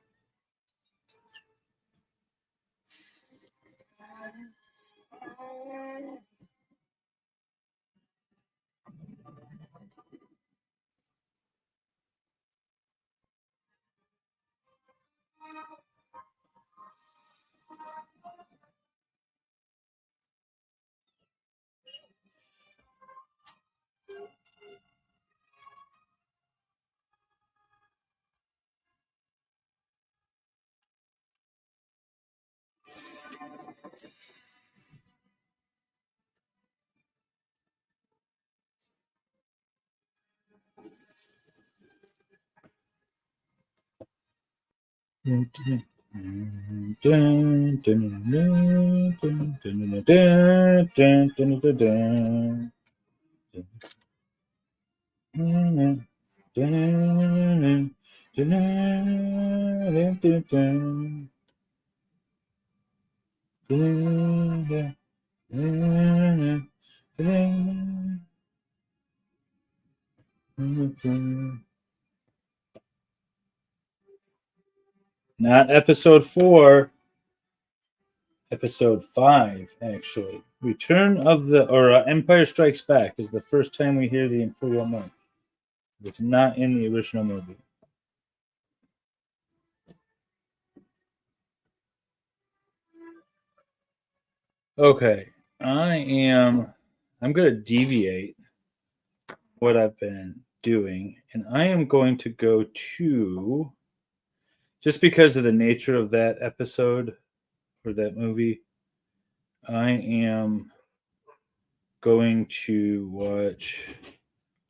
Dun, dun, dun, dun, dun, dun, dun, dun, dun, dun, dun, dun. Dun, dun, dun, dun, dun. Not episode 4, episode 5, actually. Return of the, or Empire Strikes Back is the first time we hear the Imperial March. It's not in the original movie. Okay, I'm going to deviate what I've been doing, and I am going to go to, just because of the nature of that episode or that movie, I am going to watch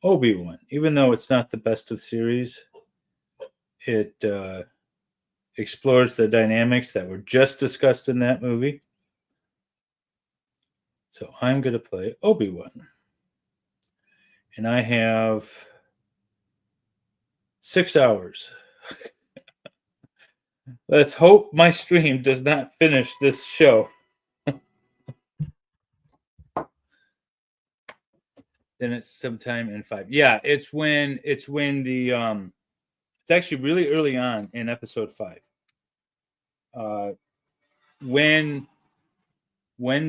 Obi-Wan. Even though it's not the best of series, it explores the dynamics that were just discussed in that movie. So I'm going to play Obi-Wan. And I have 6 hours. Let's hope my stream does not finish this show. Then it's sometime in 5. Yeah, it's when the it's actually really early on in episode 5. When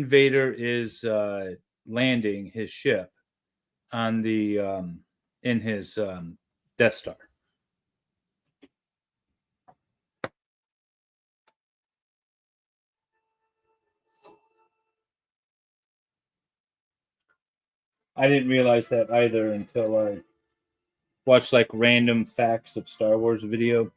Vader is landing his ship on the in his Death Star. I didn't realize that either until I watched like random facts of Star Wars video.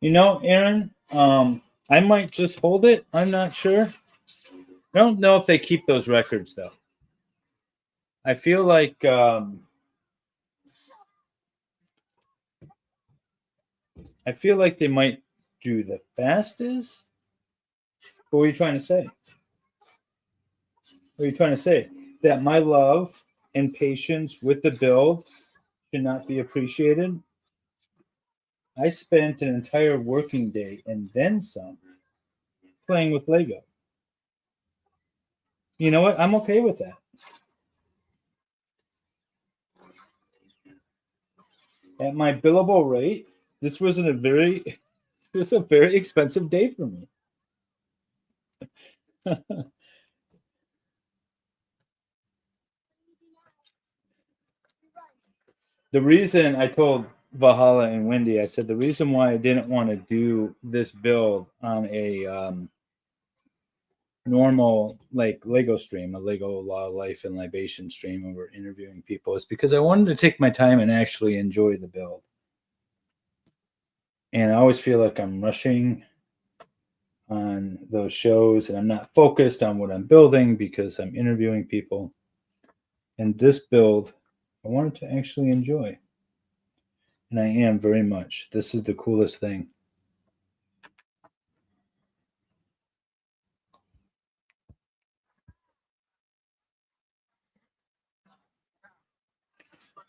You know, Aaron, I might just hold it. I'm not sure. I don't know if they keep those records though. I feel like they might do the fastest. What were you trying to say? What are you trying to say? That my love and patience with the build should not be appreciated? I spent an entire working day and then some playing with Lego. You know what? I'm okay with that. At my billable rate, this was a very expensive day for me. The reason I told Valhalla and Wendy, I said the reason why I didn't want to do this build on a normal like Lego stream, a Lego Law of Life and Libation stream, and we're interviewing people, is because I wanted to take my time and actually enjoy the build. And I always feel like I'm rushing on those shows and I'm not focused on what I'm building because I'm interviewing people. And this build, I wanted to actually enjoy. And I am very much. This is the coolest thing.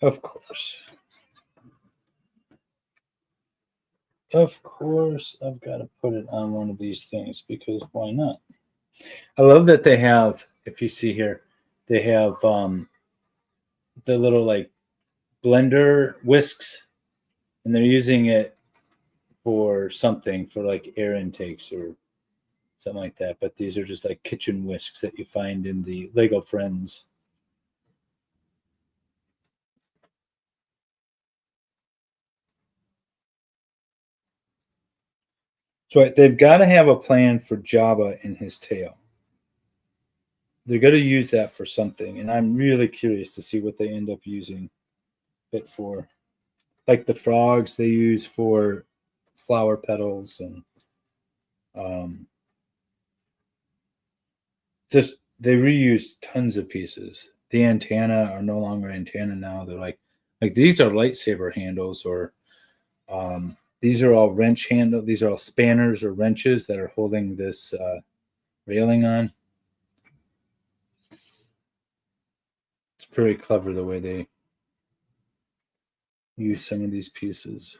Of course. Of course, I've got to put it on one of these things because why not? I love that they have, if you see here, they have the little like blender whisks, and they're using it for something, for like air intakes or something like that. But these are just like kitchen whisks that you find in the Lego Friends. So they've got to have a plan for Jabba and his tail. They're going to use that for something, and I'm really curious to see what they end up using it for. Like the frogs they use for flower petals, and just they reuse tons of pieces. The antenna are no longer antenna now. They're like these are lightsaber handles, or these are all wrench handle. These are all spanners or wrenches that are holding this railing on. It's pretty clever the way they use some of these pieces.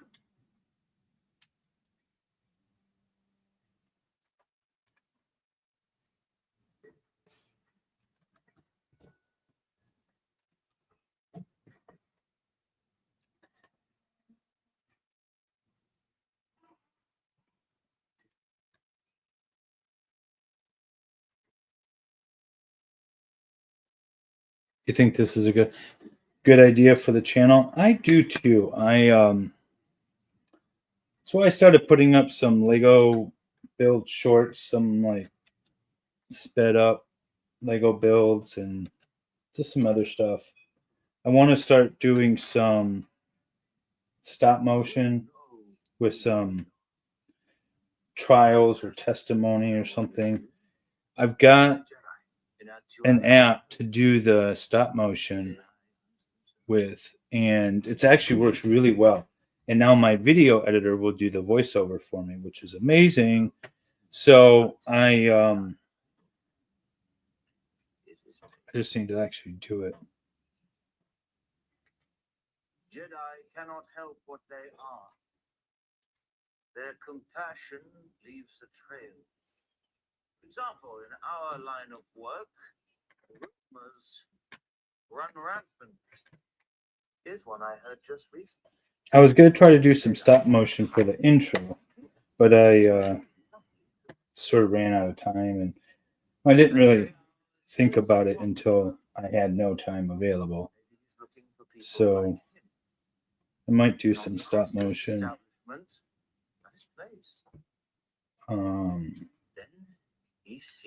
You think this is a good idea for the channel? I do too. So I started putting up some Lego build shorts, some like sped up Lego builds, and just some other stuff. I want to start doing some stop motion with some trials or testimony or something. I've got an app to do the stop motion with, and it actually works really well. And now my video editor will do the voiceover for me, which is amazing. So I just need to actually do it. Jedi cannot help what they are. Their compassion leaves a trail. For example, in our line of work, rumors run rampant. Here's one I heard just recently. I was going to try to do some stop motion for the intro, but I sort of ran out of time, and I didn't really think about it until I had no time available. So I might do some stop motion.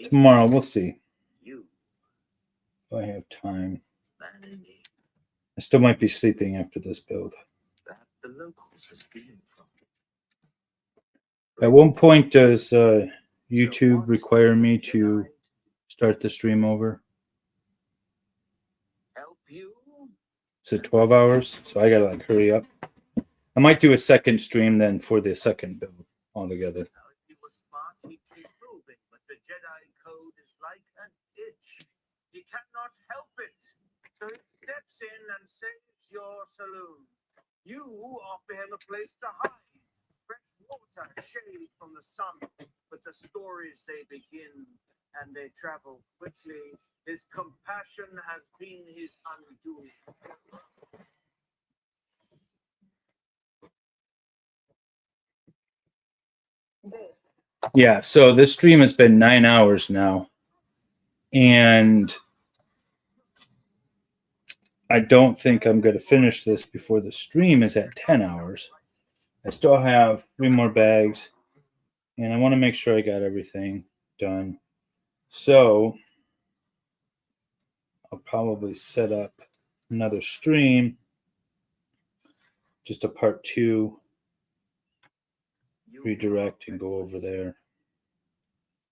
Tomorrow, we'll see if I have time. I still might be sleeping after this build. At one point, does YouTube require me to start the stream over? Is it 12 hours? So I gotta like hurry up. I might do a second stream then for the second build altogether. But the Jedi code is like an itch. He cannot help it. So he steps in and saves your saloon. You offer him a place to hide. Fresh water, shade from the sun. But the stories they begin and they travel quickly. His compassion has been his undoing. Yeah, so this stream has been 9 hours now, and I don't think I'm going to finish this before the stream is at 10 hours. I still have 3 more bags, and I want to make sure I got everything done. So I'll probably set up another stream, just a part 2, redirect and go over there.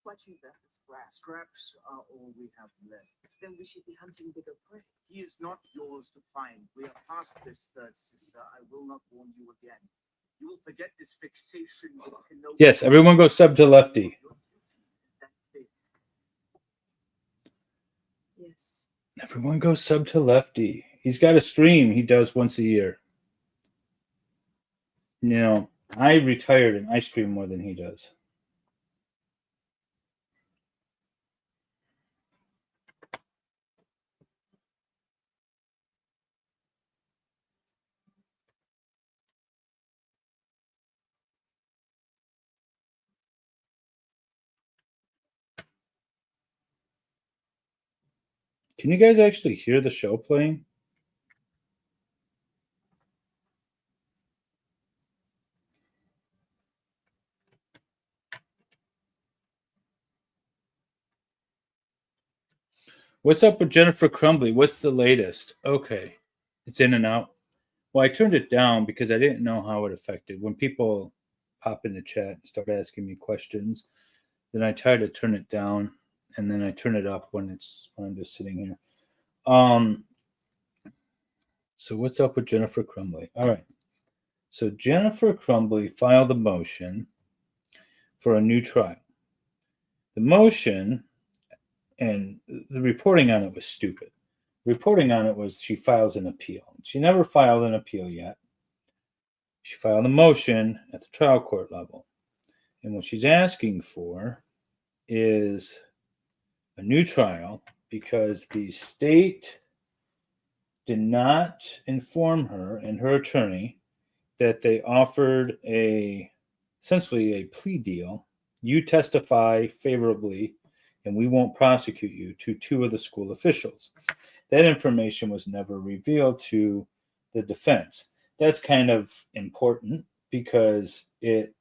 What you left is scraps. Scraps are all we have left. Then we should be hunting bigger prey. He is not yours to find. We are past this, third sister. I will not warn you again. You will forget this fixation with Kenobi. Yes, everyone go sub to Lefty. Yes. Everyone go sub to Lefty. He's got a stream he does once a year. You know, I retired and I stream more than he does. Can you guys actually hear the show playing? What's up with Jennifer Crumbly? What's the latest? Okay. It's in and out. Well, I turned it down because I didn't know how it affected. When people pop in the chat and start asking me questions, then I try to turn it down, and then I turn it up when I'm just sitting here. So what's up with Jennifer Crumbly? All right. So Jennifer Crumbly filed a motion for a new trial. The motion and the reporting on it was stupid. Reporting on it was she files an appeal. She never filed an appeal yet. She filed a motion at the trial court level. And what she's asking for is a new trial because the state did not inform her and her attorney that they offered essentially a plea deal. You testify favorably and we won't prosecute you, to 2 of the school officials. That information was never revealed to the defense. That's kind of important because it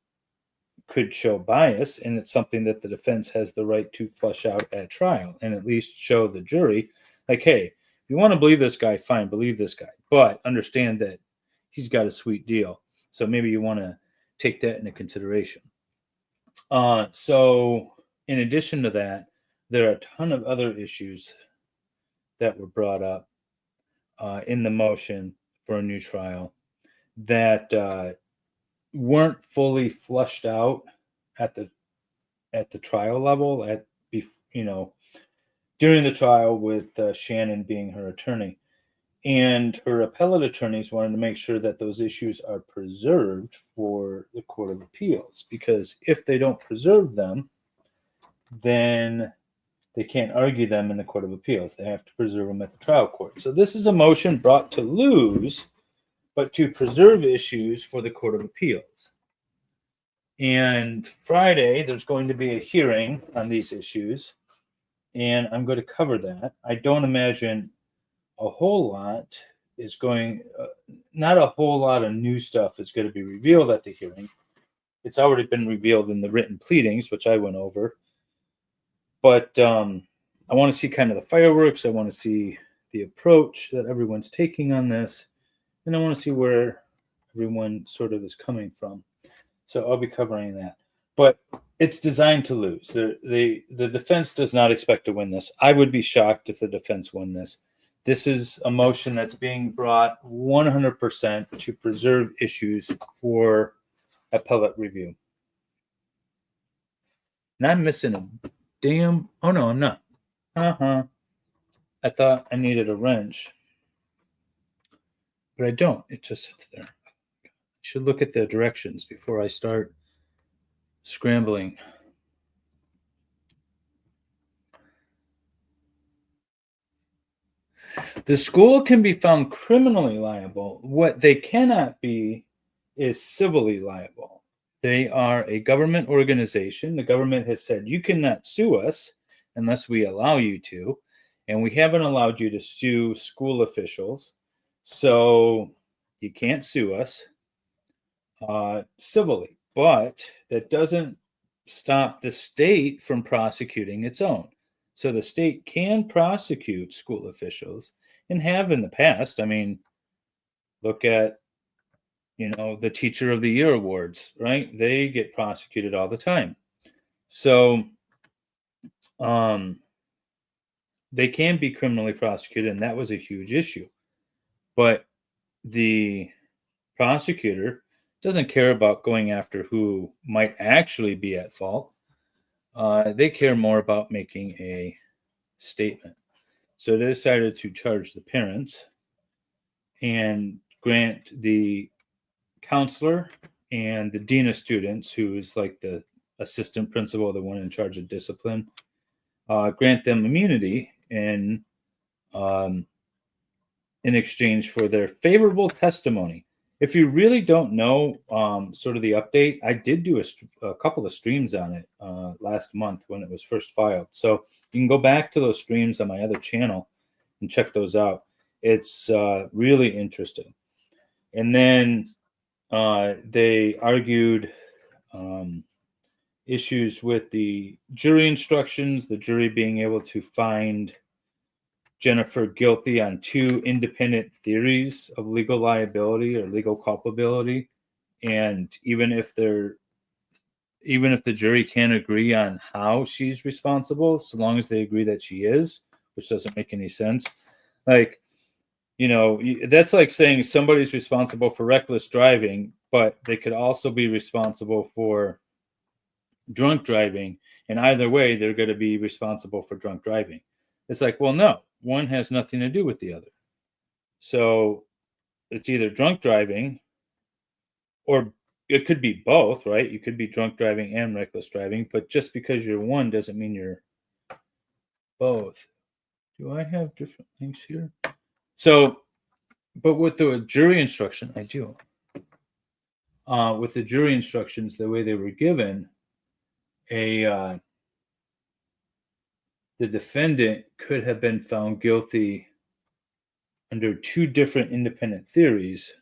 could show bias, and it's something that the defense has the right to flesh out at trial and at least show the jury, like, hey, if you want to believe this guy, fine, believe this guy. But understand that he's got a sweet deal. So maybe you want to take that into consideration. So in addition to that, there are a ton of other issues that were brought up in the motion for a new trial that weren't fully flushed out at the trial level during the trial with Shannon being her attorney. And her appellate attorneys wanted to make sure that those issues are preserved for the Court of Appeals, because if they don't preserve them, then they can't argue them in the Court of Appeals. They have to preserve them at the trial court. So this is a motion brought to lose, but to preserve issues for the Court of Appeals. And Friday, there's going to be a hearing on these issues, and I'm going to cover that. I don't imagine a whole lot is going, not a whole lot of new stuff is going to be revealed at the hearing. It's already been revealed in the written pleadings, which I went over. But I want to see kind of the fireworks. I want to see the approach that everyone's taking on this. And I want to see where everyone sort of is coming from. So I'll be covering that. But it's designed to lose. The defense does not expect to win this. I would be shocked if the defense won this. This is a motion that's being brought 100% to preserve issues for appellate review. And I'm missing a damn... Oh, no, I'm not. I thought I needed a wrench. But I don't. It just sits there. I should look at the directions before I start scrambling. The school can be found criminally liable. What they cannot be is civilly liable. They are a government organization. The government has said you cannot sue us unless we allow you to. And we haven't allowed you to sue school officials. So you can't sue us civilly, but that doesn't stop the state from prosecuting its own. So the state can prosecute school officials and have in the past. I mean, look at, the Teacher of the Year awards, right? They get prosecuted all the time. So they can be criminally prosecuted, and that was a huge issue. But the prosecutor doesn't care about going after who might actually be at fault. They care more about making a statement. So they decided to charge the parents and grant the counselor and the dean of students, who is like the assistant principal, the one in charge of discipline, grant them immunity in exchange for their favorable testimony. If you really don't know sort of the update, I did do a couple of streams on it last month when it was first filed. So you can go back to those streams on my other channel and check those out. It's really interesting. And then they argued issues with the jury instructions, the jury being able to find Jennifer guilty on two independent theories of legal liability or legal culpability. And even if the jury can't agree on how she's responsible, so long as they agree that she is, which doesn't make any sense. Like, that's like saying somebody's responsible for reckless driving, but they could also be responsible for drunk driving. And either way, they're going to be responsible for drunk driving. It's like, well, no, one has nothing to do with the other. So it's either drunk driving, or it could be both, right? You could be drunk driving and reckless driving, but just because you're one doesn't mean you're both. Do I have different links here? So, but with the jury instruction, I do. With the jury instructions, the way they were given, the defendant could have been found guilty under two different independent theories,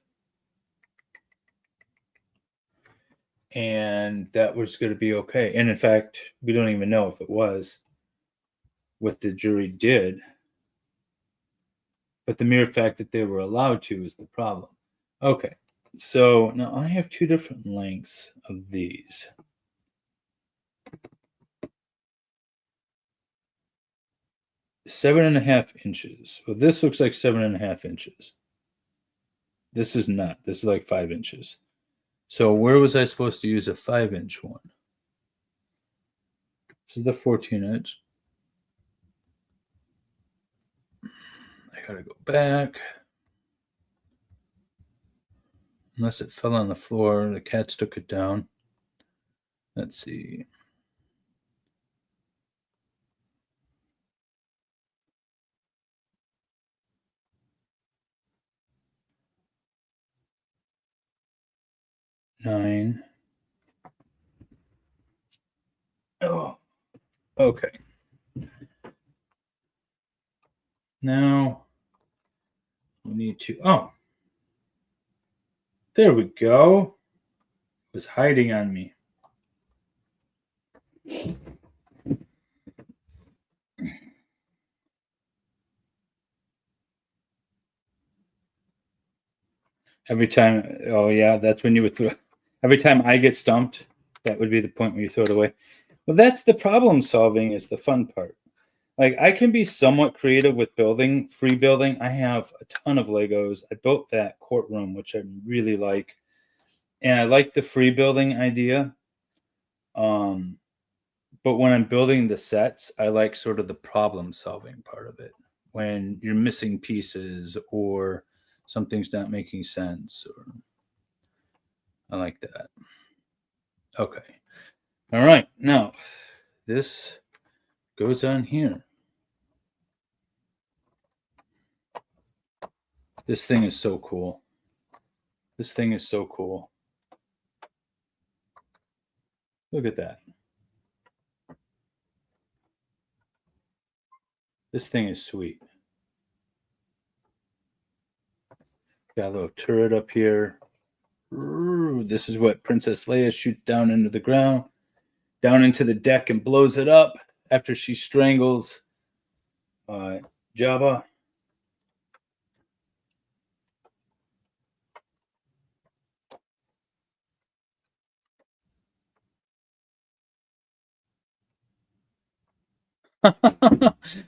and that was going to be okay. And in fact, we don't even know if it was what the jury did, but the mere fact that they were allowed to is the problem. Okay, so now I have two different lengths of these. Seven and a half inches. Well, this looks like 7.5 inches. This is not. This is like 5 inches. So where was I supposed to use a 5-inch one? This is the 14-inch. I gotta go back. Unless it fell on the floor, the cats took it down. Let's see. Nine. Oh, okay. Now we need to. Oh, there we go. It was hiding on me. Every time, oh yeah, that's when you would throw. Every time I get stumped, that would be the point where you throw it away. Well, that's the problem solving, is the fun part. Like, I can be somewhat creative with building, free building. I have a ton of Legos. I built that courtroom, which I really like. And I like the free building idea. But when I'm building the sets, I like sort of the problem solving part of it. When you're missing pieces or something's not making sense, or I like that. Okay. All right. Now, this goes on here. This thing is so cool. This thing is so cool. Look at that. This thing is sweet. Got a little turret up here. Ooh, this is what Princess Leia shoots down into the ground, down into the deck, and blows it up after she strangles Jabba.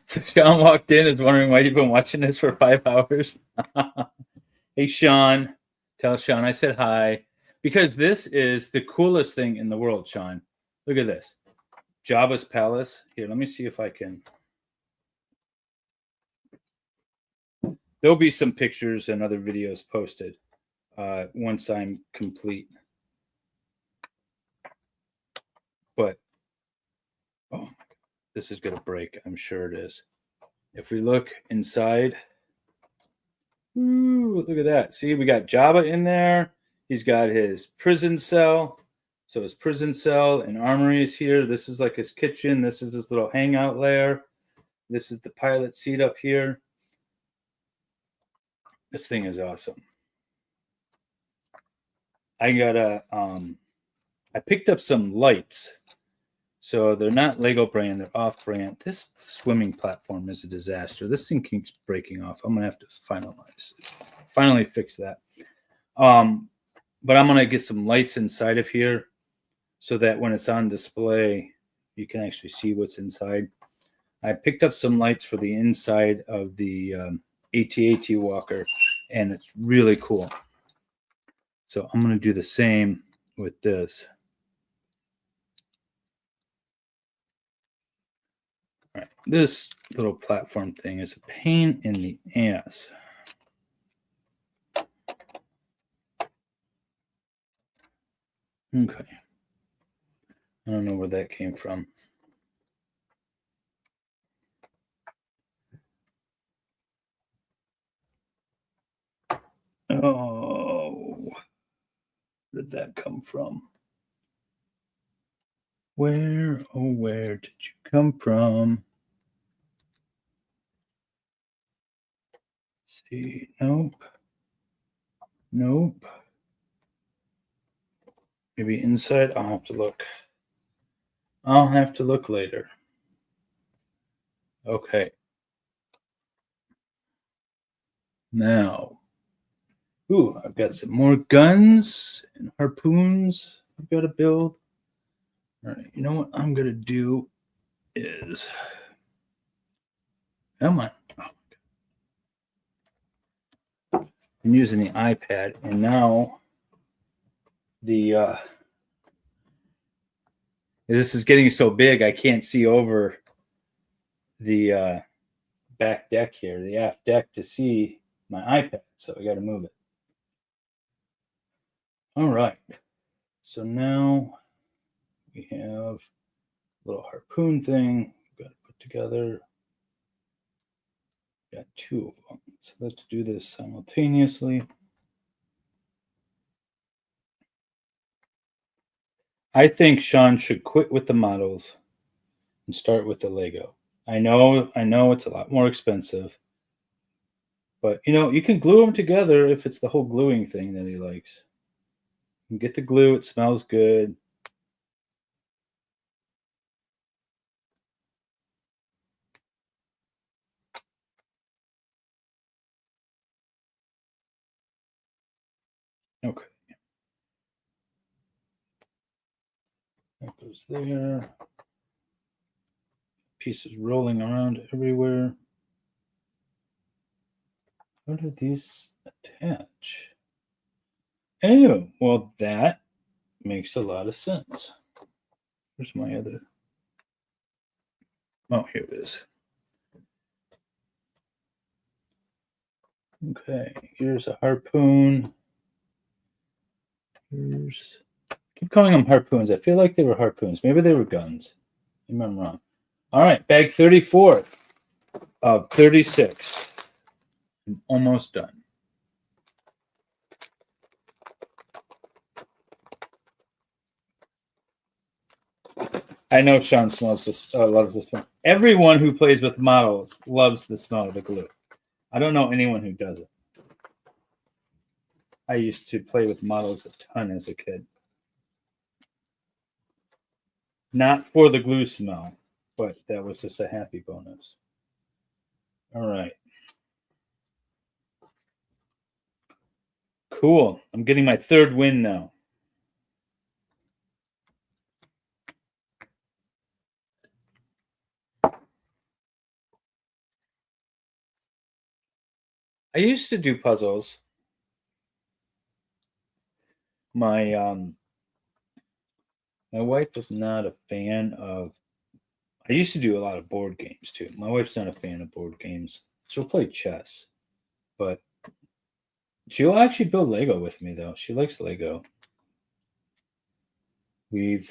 So Sean walked in, is wondering why you've been watching this for 5 hours. Hey, Sean. Tell Sean I said hi. Because this is the coolest thing in the world, Sean. Look at this. Jabba's palace. Here, let me see if I can. There'll be some pictures and other videos posted once I'm complete. But, oh my God, this is going to break. I'm sure it is. If we look inside, ooh, look at that. See, we got Jabba in there. He's got his prison cell. So his prison cell and armory is here. This is like his kitchen. This is his little hangout lair. This is the pilot seat up here. This thing is awesome. I got I picked up some lights. So they're not Lego brand, they're off brand. This swimming platform is a disaster. This thing keeps breaking off. I'm gonna have to finally fix that. But I'm gonna get some lights inside of here so that when it's on display, you can actually see what's inside. I picked up some lights for the inside of the AT-AT walker, and it's really cool. So I'm going to do the same with this. All right. This little platform thing is a pain in the ass. Okay. I don't know where that came from. Oh, where did that come from? Where, oh, where did you come from? Let's see, nope. Nope. Maybe inside, I'll have to look. I'll have to look later. Okay. Now, ooh, I've got some more guns and harpoons I've got to build. All right, you know what I'm going to do is, come on. Oh, I'm using the iPad, and now the, this is getting so big I can't see over the back deck here, the aft deck, to see my iPad, so I got to move it. All right, so now we have a little harpoon thing we've got to put together. Got 2 of them, so let's do this simultaneously. I think Sean should quit with the models and start with the Lego. I know it's a lot more expensive, but you can glue them together if it's the whole gluing thing that he likes. You can get the glue, it smells good. Okay. That goes there. Pieces rolling around everywhere. How do these attach? Oh, well, that makes a lot of sense. Where's my other? Oh, here it is. Okay, here's a harpoon. Keep calling them harpoons. I feel like they were harpoons. Maybe they were guns. Maybe I'm wrong. All right, bag 34 of 36. I'm almost done. I know Sean loves this one. Everyone who plays with models loves the smell of the glue. I don't know anyone who doesn't. I used to play with models a ton as a kid. Not for the glue smell, but that was just a happy bonus. All right. Cool. I'm getting my third win now. I used to do puzzles. My my wife was not a fan of. I used to do a lot of board games too. My wife's not a fan of board games. She'll play chess, but she'll actually build Lego with me though. She likes Lego. We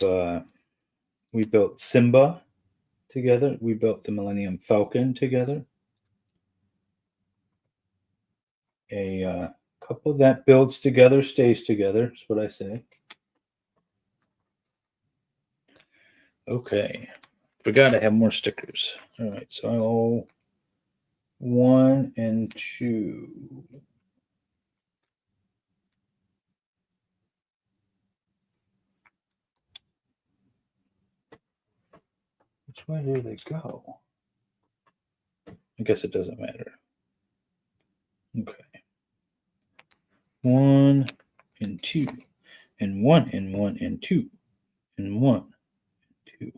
built Simba together. We built the Millennium Falcon together. A couple that builds together stays together. That's what I say. Okay. Forgot I have more stickers. All right. So 1 and 2. Which way do they go? I guess it doesn't matter. Okay. 1 and 2. And 1 and 1 and 2. And 1 and 2.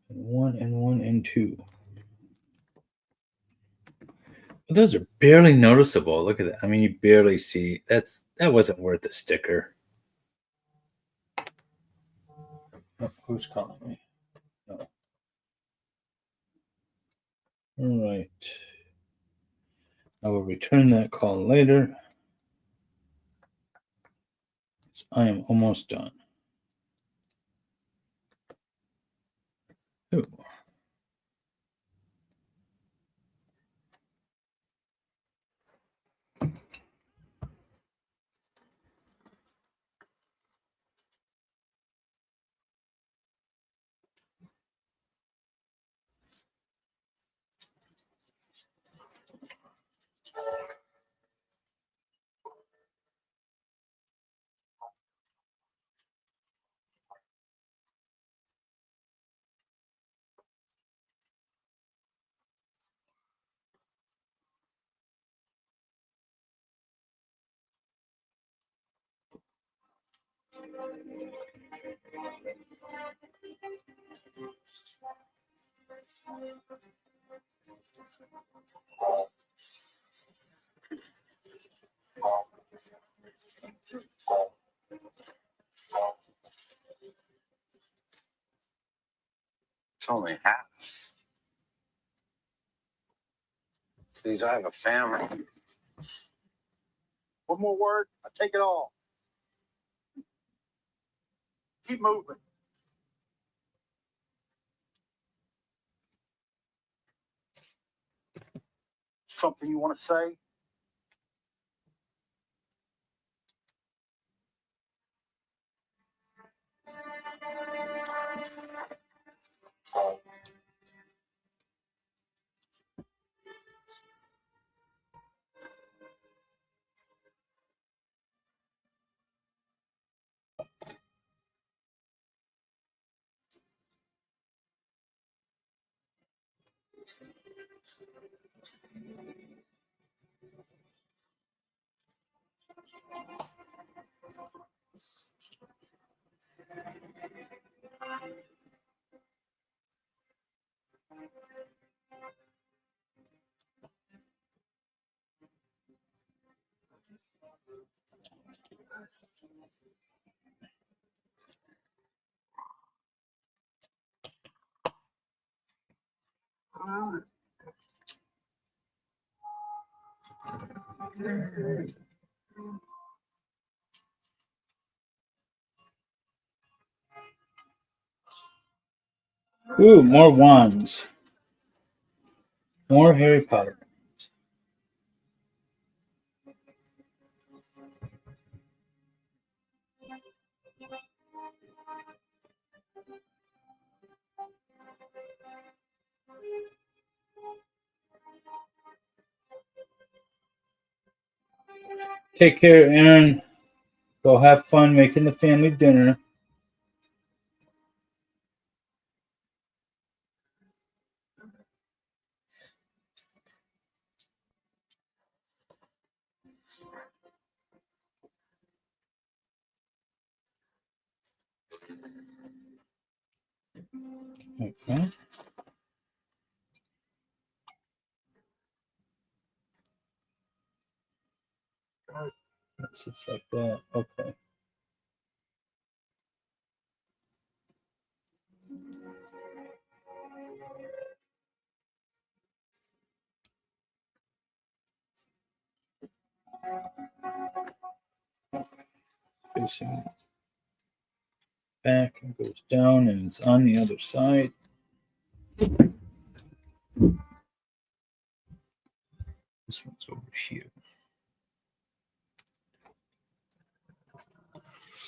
And 1 and 1 and 2. Well, those are barely noticeable. Look at that. I mean, you barely see. That wasn't worth a sticker. Oh, who's calling me? No. All right. I will return that call later. I am almost done. Ooh. It's only half. Please, I have a family. One more word, I take it all. Keep moving. Something you want to say? Ooh, more wands. More Harry Potter. take care, Aaron. Go have fun making the family dinner. Okay. It's just like that. Okay. Facing back and goes down, and it's on the other side. This one's over here.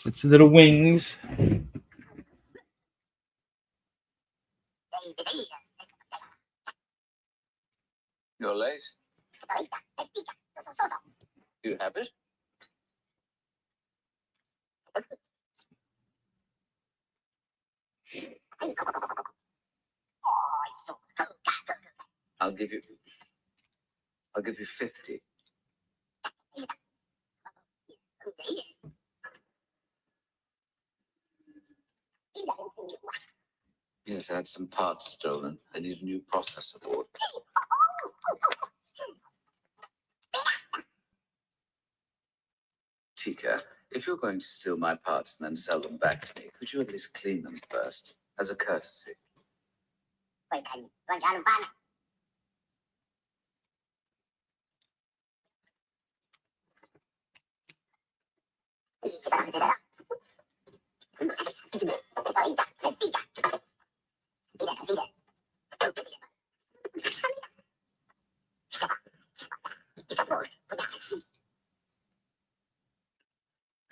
It's little wings. You're late. You have it? I'll give you 50. Yes, I had some parts stolen. I need a new processor board. Tika, if you're going to steal my parts and then sell them back to me, could you at least clean them first, as a courtesy?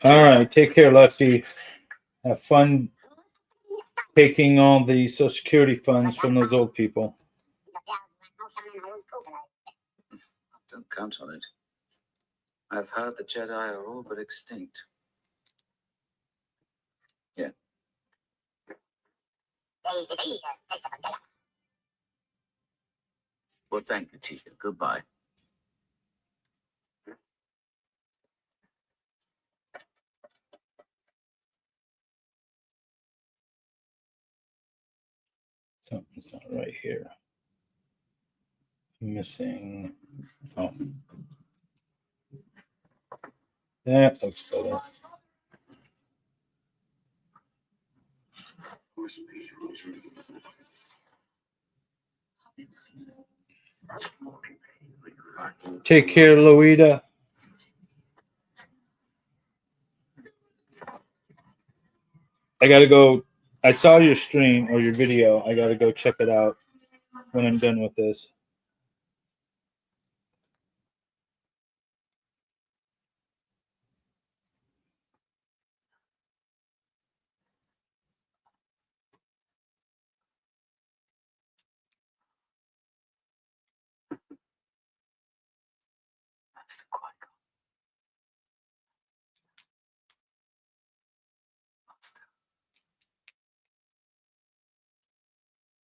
All right. Take care, Lefty. Have fun taking all the Social Security funds from those old people. Don't count on it. I've heard the Jedi are all but extinct. Yeah. Well, thank you, Tika. Goodbye. Something's not right here. Missing. Oh. That looks better. Take care, Louita. I gotta go. I saw your stream or your video. I gotta go check it out when I'm done with this.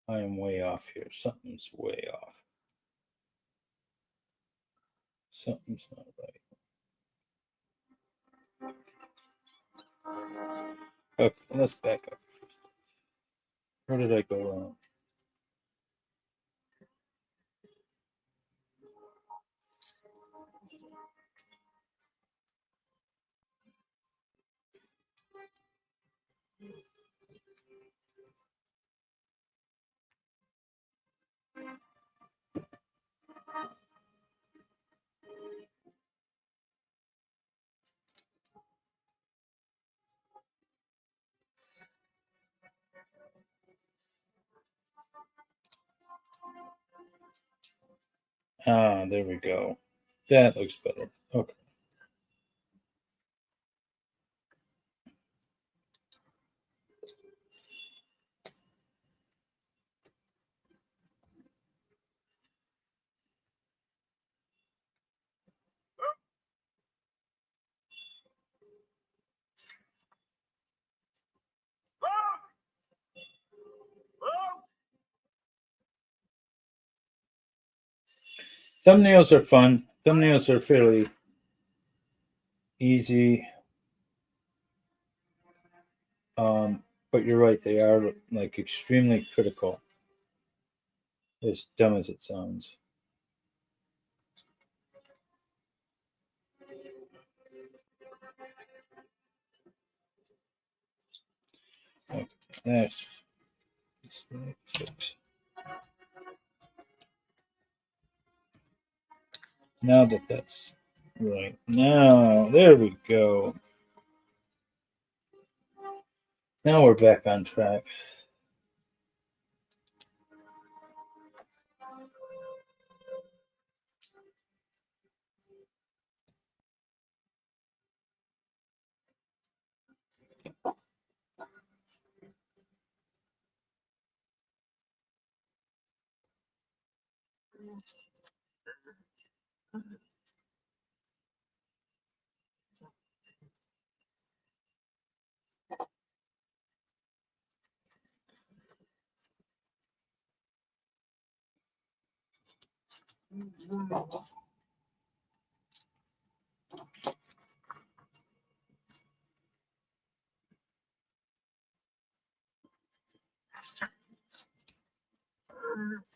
I am way off here. Something's way off. Something's not right. Okay, let's back up. Where did I go wrong? Ah, there we go. That looks better. Okay. Thumbnails are fun. Thumbnails are fairly easy. But you're right, they are like extremely critical. As dumb as it sounds. Okay, that's fix. Now that's right. Now, there we go. Now we're back on track.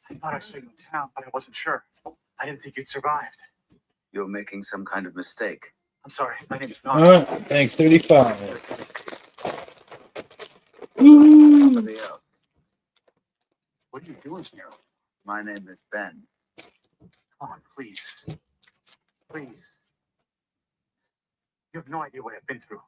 I thought I saw you in town, but I wasn't sure. I didn't think you'd survived. You're making some kind of mistake. I'm sorry. My name is All not. right, thanks, 35. Somebody else. What are you doing here? My name is Ben. Come on, please. Please. You have no idea what I've been through.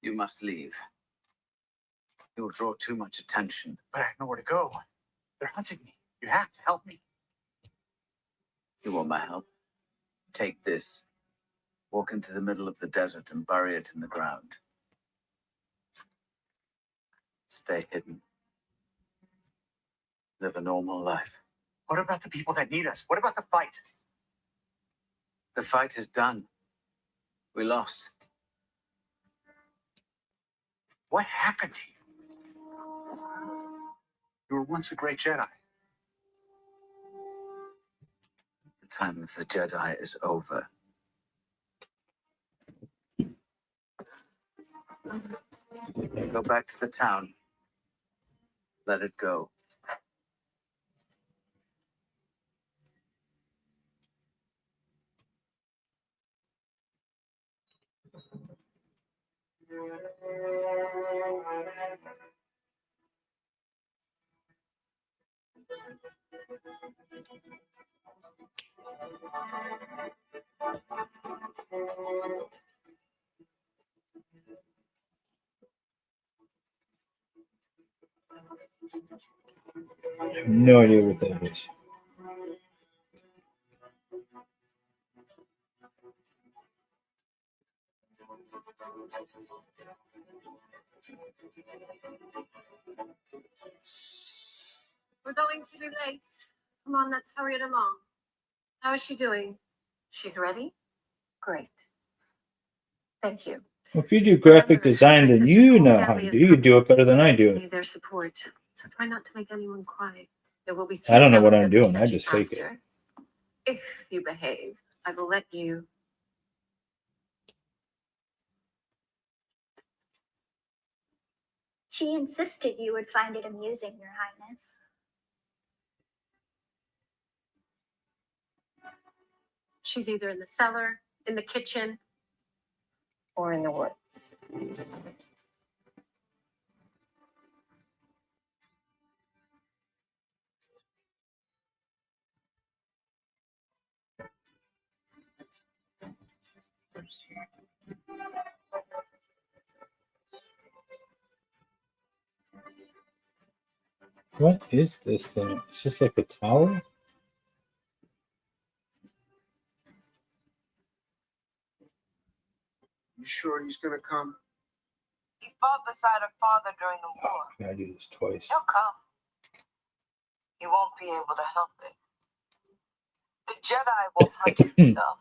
You must leave. You will draw too much attention. But I have nowhere to go. They're hunting me. You have to help me. You want my help? Take this. Walk into the middle of the desert and bury it in the ground. Stay hidden. Live a normal life. What about the people that need us? What about the fight? The fight is done. We lost. What happened to you? You were once a great Jedi. The time of the Jedi is over. Go back to the town. Let it go. I have no idea what that is. We're going to be late. Come on, let's hurry it along. How is she doing? She's ready? Great. Thank you. Well, if you do graphic design, then you know how to do. You do it better than I do it. Need their support, so try not to make anyone cry. There will be I don't know what sweet I'm bells doing. at I the just fake it. reception after. If you behave, I will let you. She insisted you would find it amusing, Your Highness. She's either in the cellar, in the kitchen, or in the woods. What is this thing? It's just like a tower? You sure he's gonna come? He fought beside her father during the war. I gotta do this twice. He'll come. He won't be able to help it. The Jedi won't hunt himself.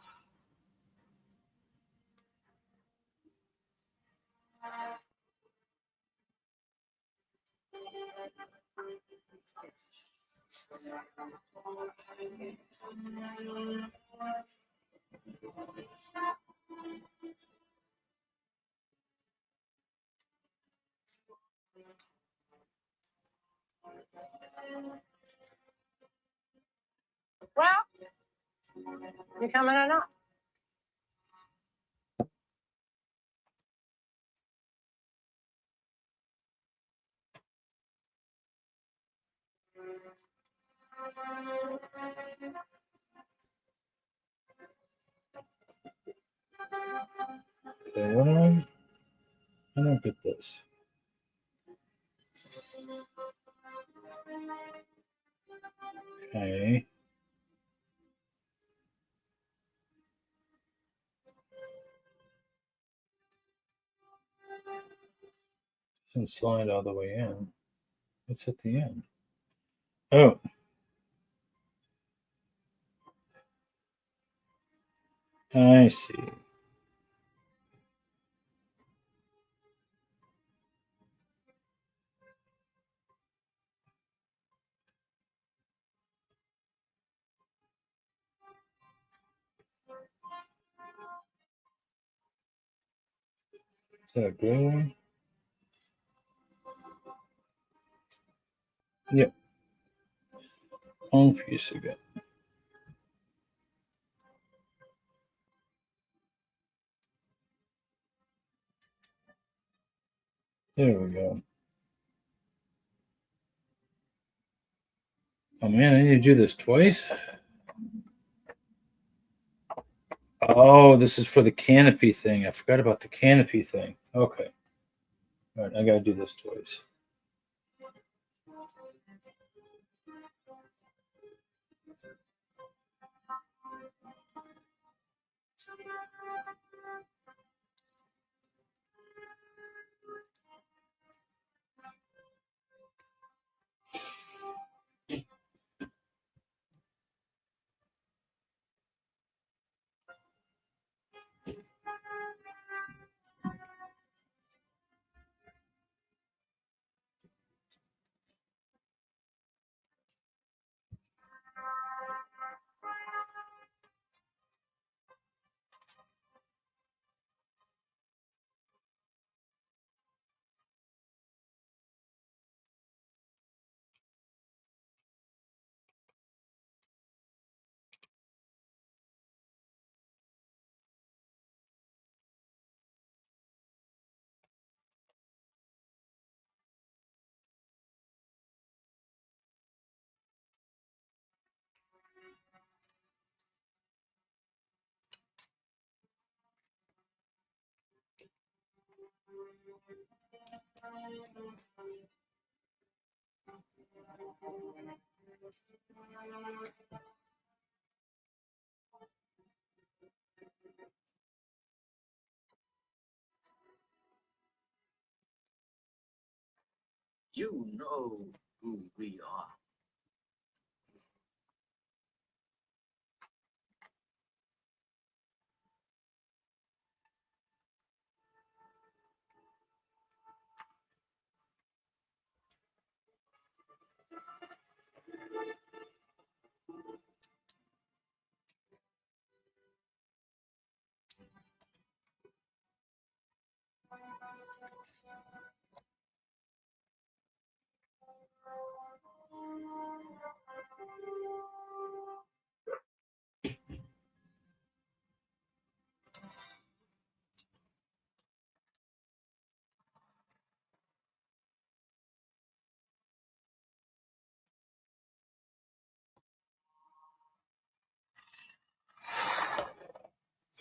Well, you coming or not? Okay, I don't get this. Okay. Doesn't slide all the way in. It's at the end. Oh. I see. Is that good? Yep. One piece again. There we go. Oh man, I need to do this twice? Oh, this is for the canopy thing. I forgot about the canopy thing. Okay. All right, I gotta do this twice. You know who we are.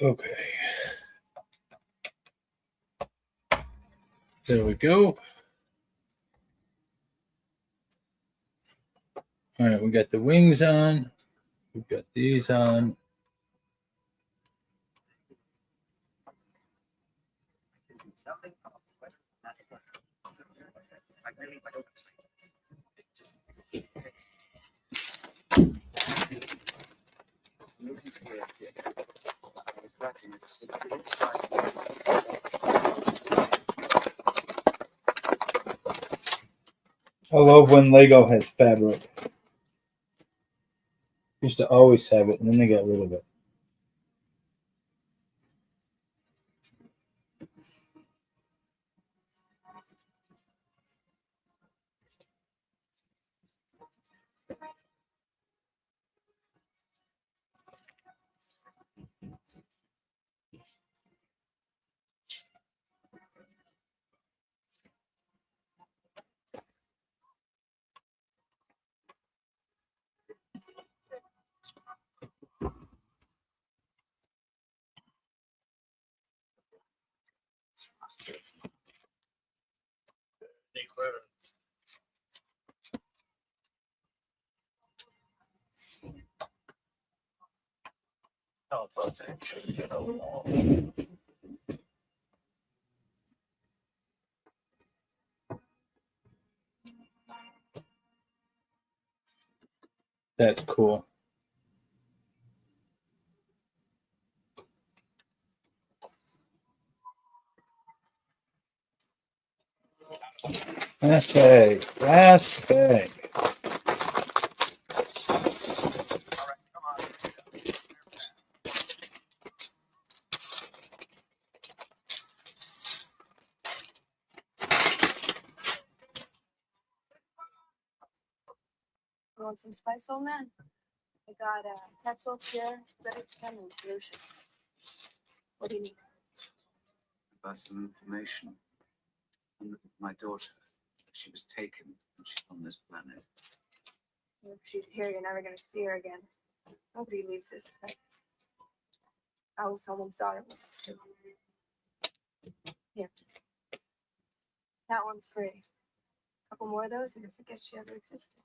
Okay. There we go. All right, we got the wings on. We've got these on. I love when Lego has fabric. Used to always have it, and then they got rid of it. How about that? Should get along. That's cool. Last bag. Last bag. You want some spice, old man? I got pretzel, pure, ready to come in solution. What do you need? About some information on my daughter. She was taken and she's on this planet. If she's here, you're never gonna see her again. Nobody leaves this place. I was someone's daughter once too. Here. That one's free. A couple more of those and you forget she ever existed.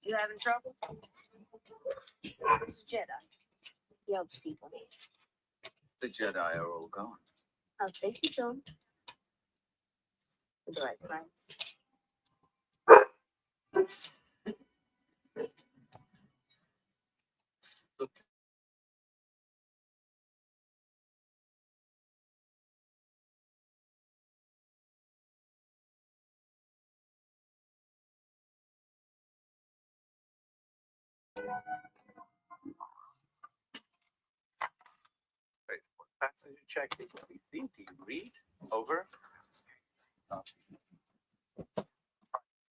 You having trouble? It's Jedi. He helps people. The Jedi are all gone. I'll take you to him. For the right price. Look. Passenger check-in. We seem to read. Over.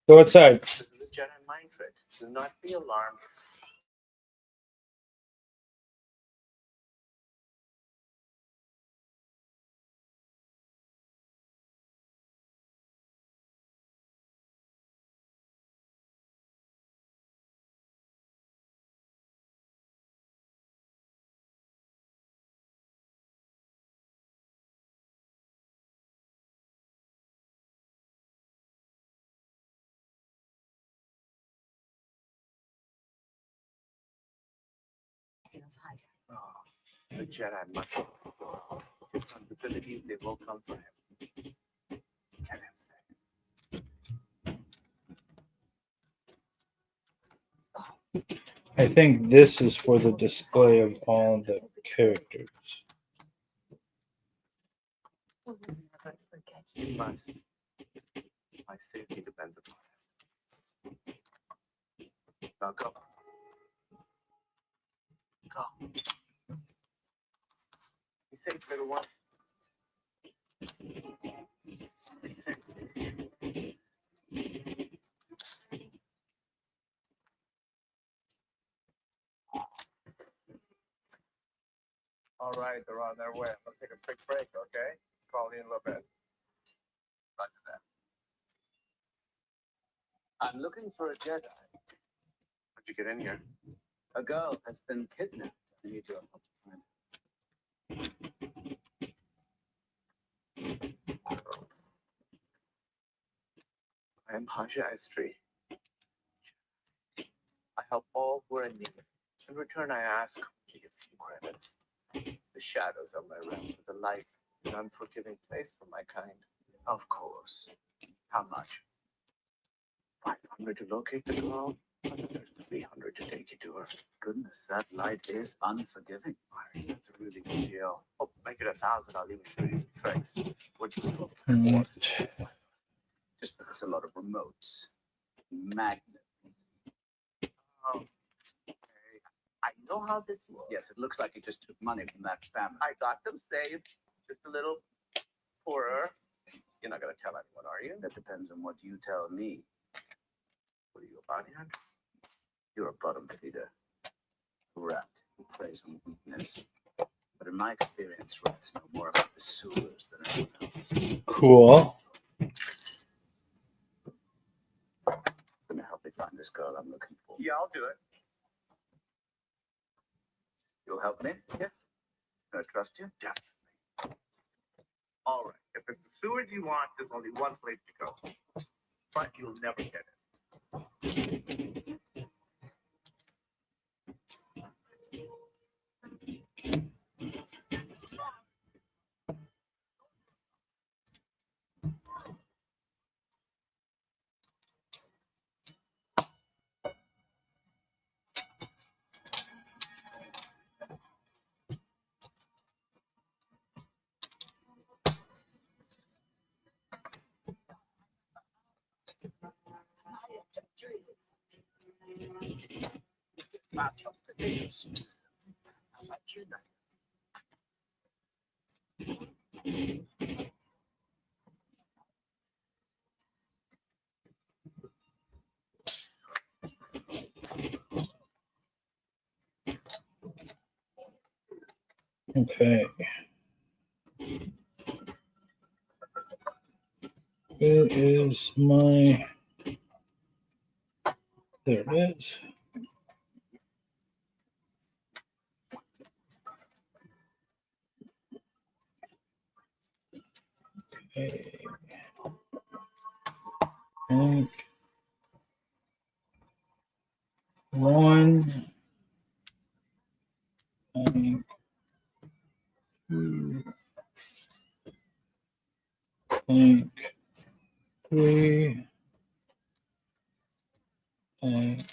Go outside. This is a Jedi mind trick. Do not be alarmed. Oh, the Jedi must have responsibilities. They will come for him. Can I think this is for the display of all the characters. He must. My safety depends upon it. Now go. Go. Be safe, little one. Be safe. All right, they're on their way. I'm gonna take a quick break, okay? Call you in a little bit. Roger that. I'm looking for a Jedi. How'd you get in here? A girl has been kidnapped. I need your help to find her. I am Haja Estri. I help all who are in need. In return, I ask only a few credits. The shadows of my realm, the light, an unforgiving place for my kind. Of course. How much? 500 to locate the girl, another 300 to take you to her. Goodness, that light is unforgiving. That's a really good deal. Oh, make it 1,000. I'll even show you some tricks. What you look And for? what? Just that there's a lot of remotes, magnets. Oh, okay. I know how this works. Yes, it looks like you just took money from that family. I got them saved, just a little poorer. You're not going to tell anyone, are you? That depends on what you tell me. What are you, a bounty hunter? You're a bottom feeder. A rat who preys on weakness. But in my experience, rats know more about the sewers than anyone else. Cool. Gonna help me find this girl I'm looking for. Yeah, I'll do it. You'll help me? Yeah. Can I trust you? Definitely. All right. If it's the sewers you want, there's only one place to go. But you'll never get it. Okay. Where is my... There it is. Okay. And one. And two. Think three. And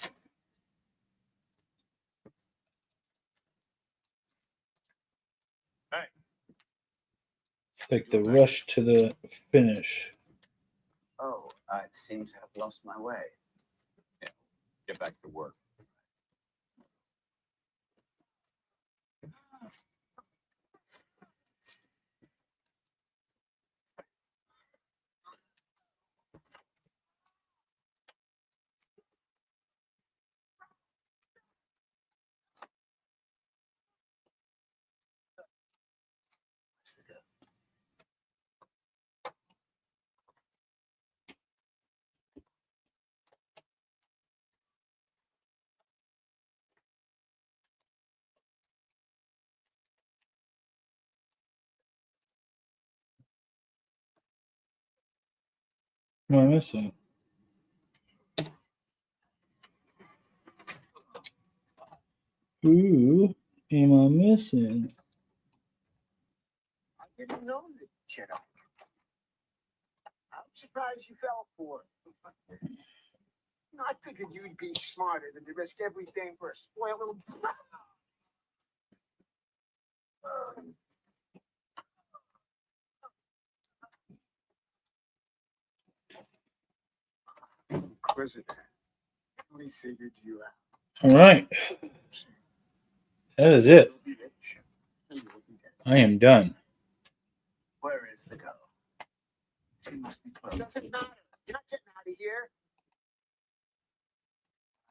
Hey. take the rush to the finish. Oh, I seem to have lost my way. Yeah, get back to work. What am I missing? Who am I missing? I didn't know the Jedi. I'm surprised you fell for it. I figured you'd be smarter than to risk everything for a spoiled little. President, we figured you out. All right. That is it. I am done. Where is the girl? She must be close. Doesn't matter. You're not getting out of here.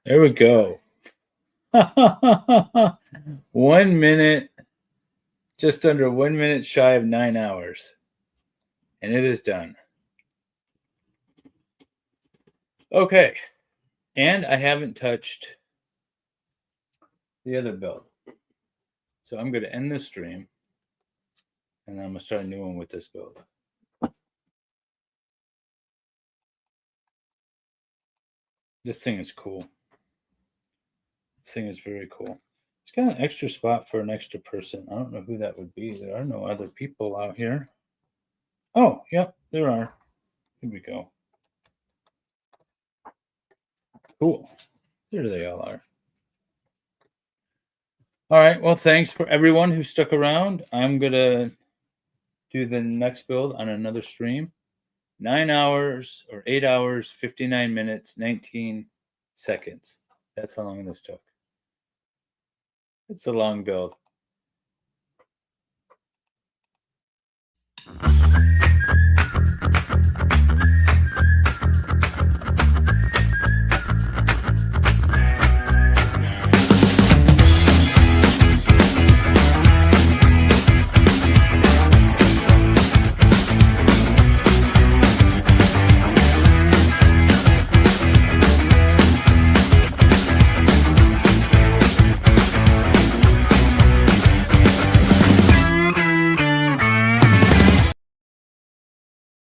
There we go. 1 minute, just under 1 minute shy of 9 hours. And it is done. Okay. And I haven't touched the other build. So I'm going to end this stream. And I'm going to start a new one with this build. This thing is cool. This thing is very cool. It's got an extra spot for an extra person. I don't know who that would be. There are no other people out here. Oh, yep, there are. Here we go. Cool. There they all are. All right. Well, thanks for everyone who stuck around. I'm going to do the next build on another stream. 9 hours or 8 hours, 59 minutes, 19 seconds. That's how long this took. It's a long build.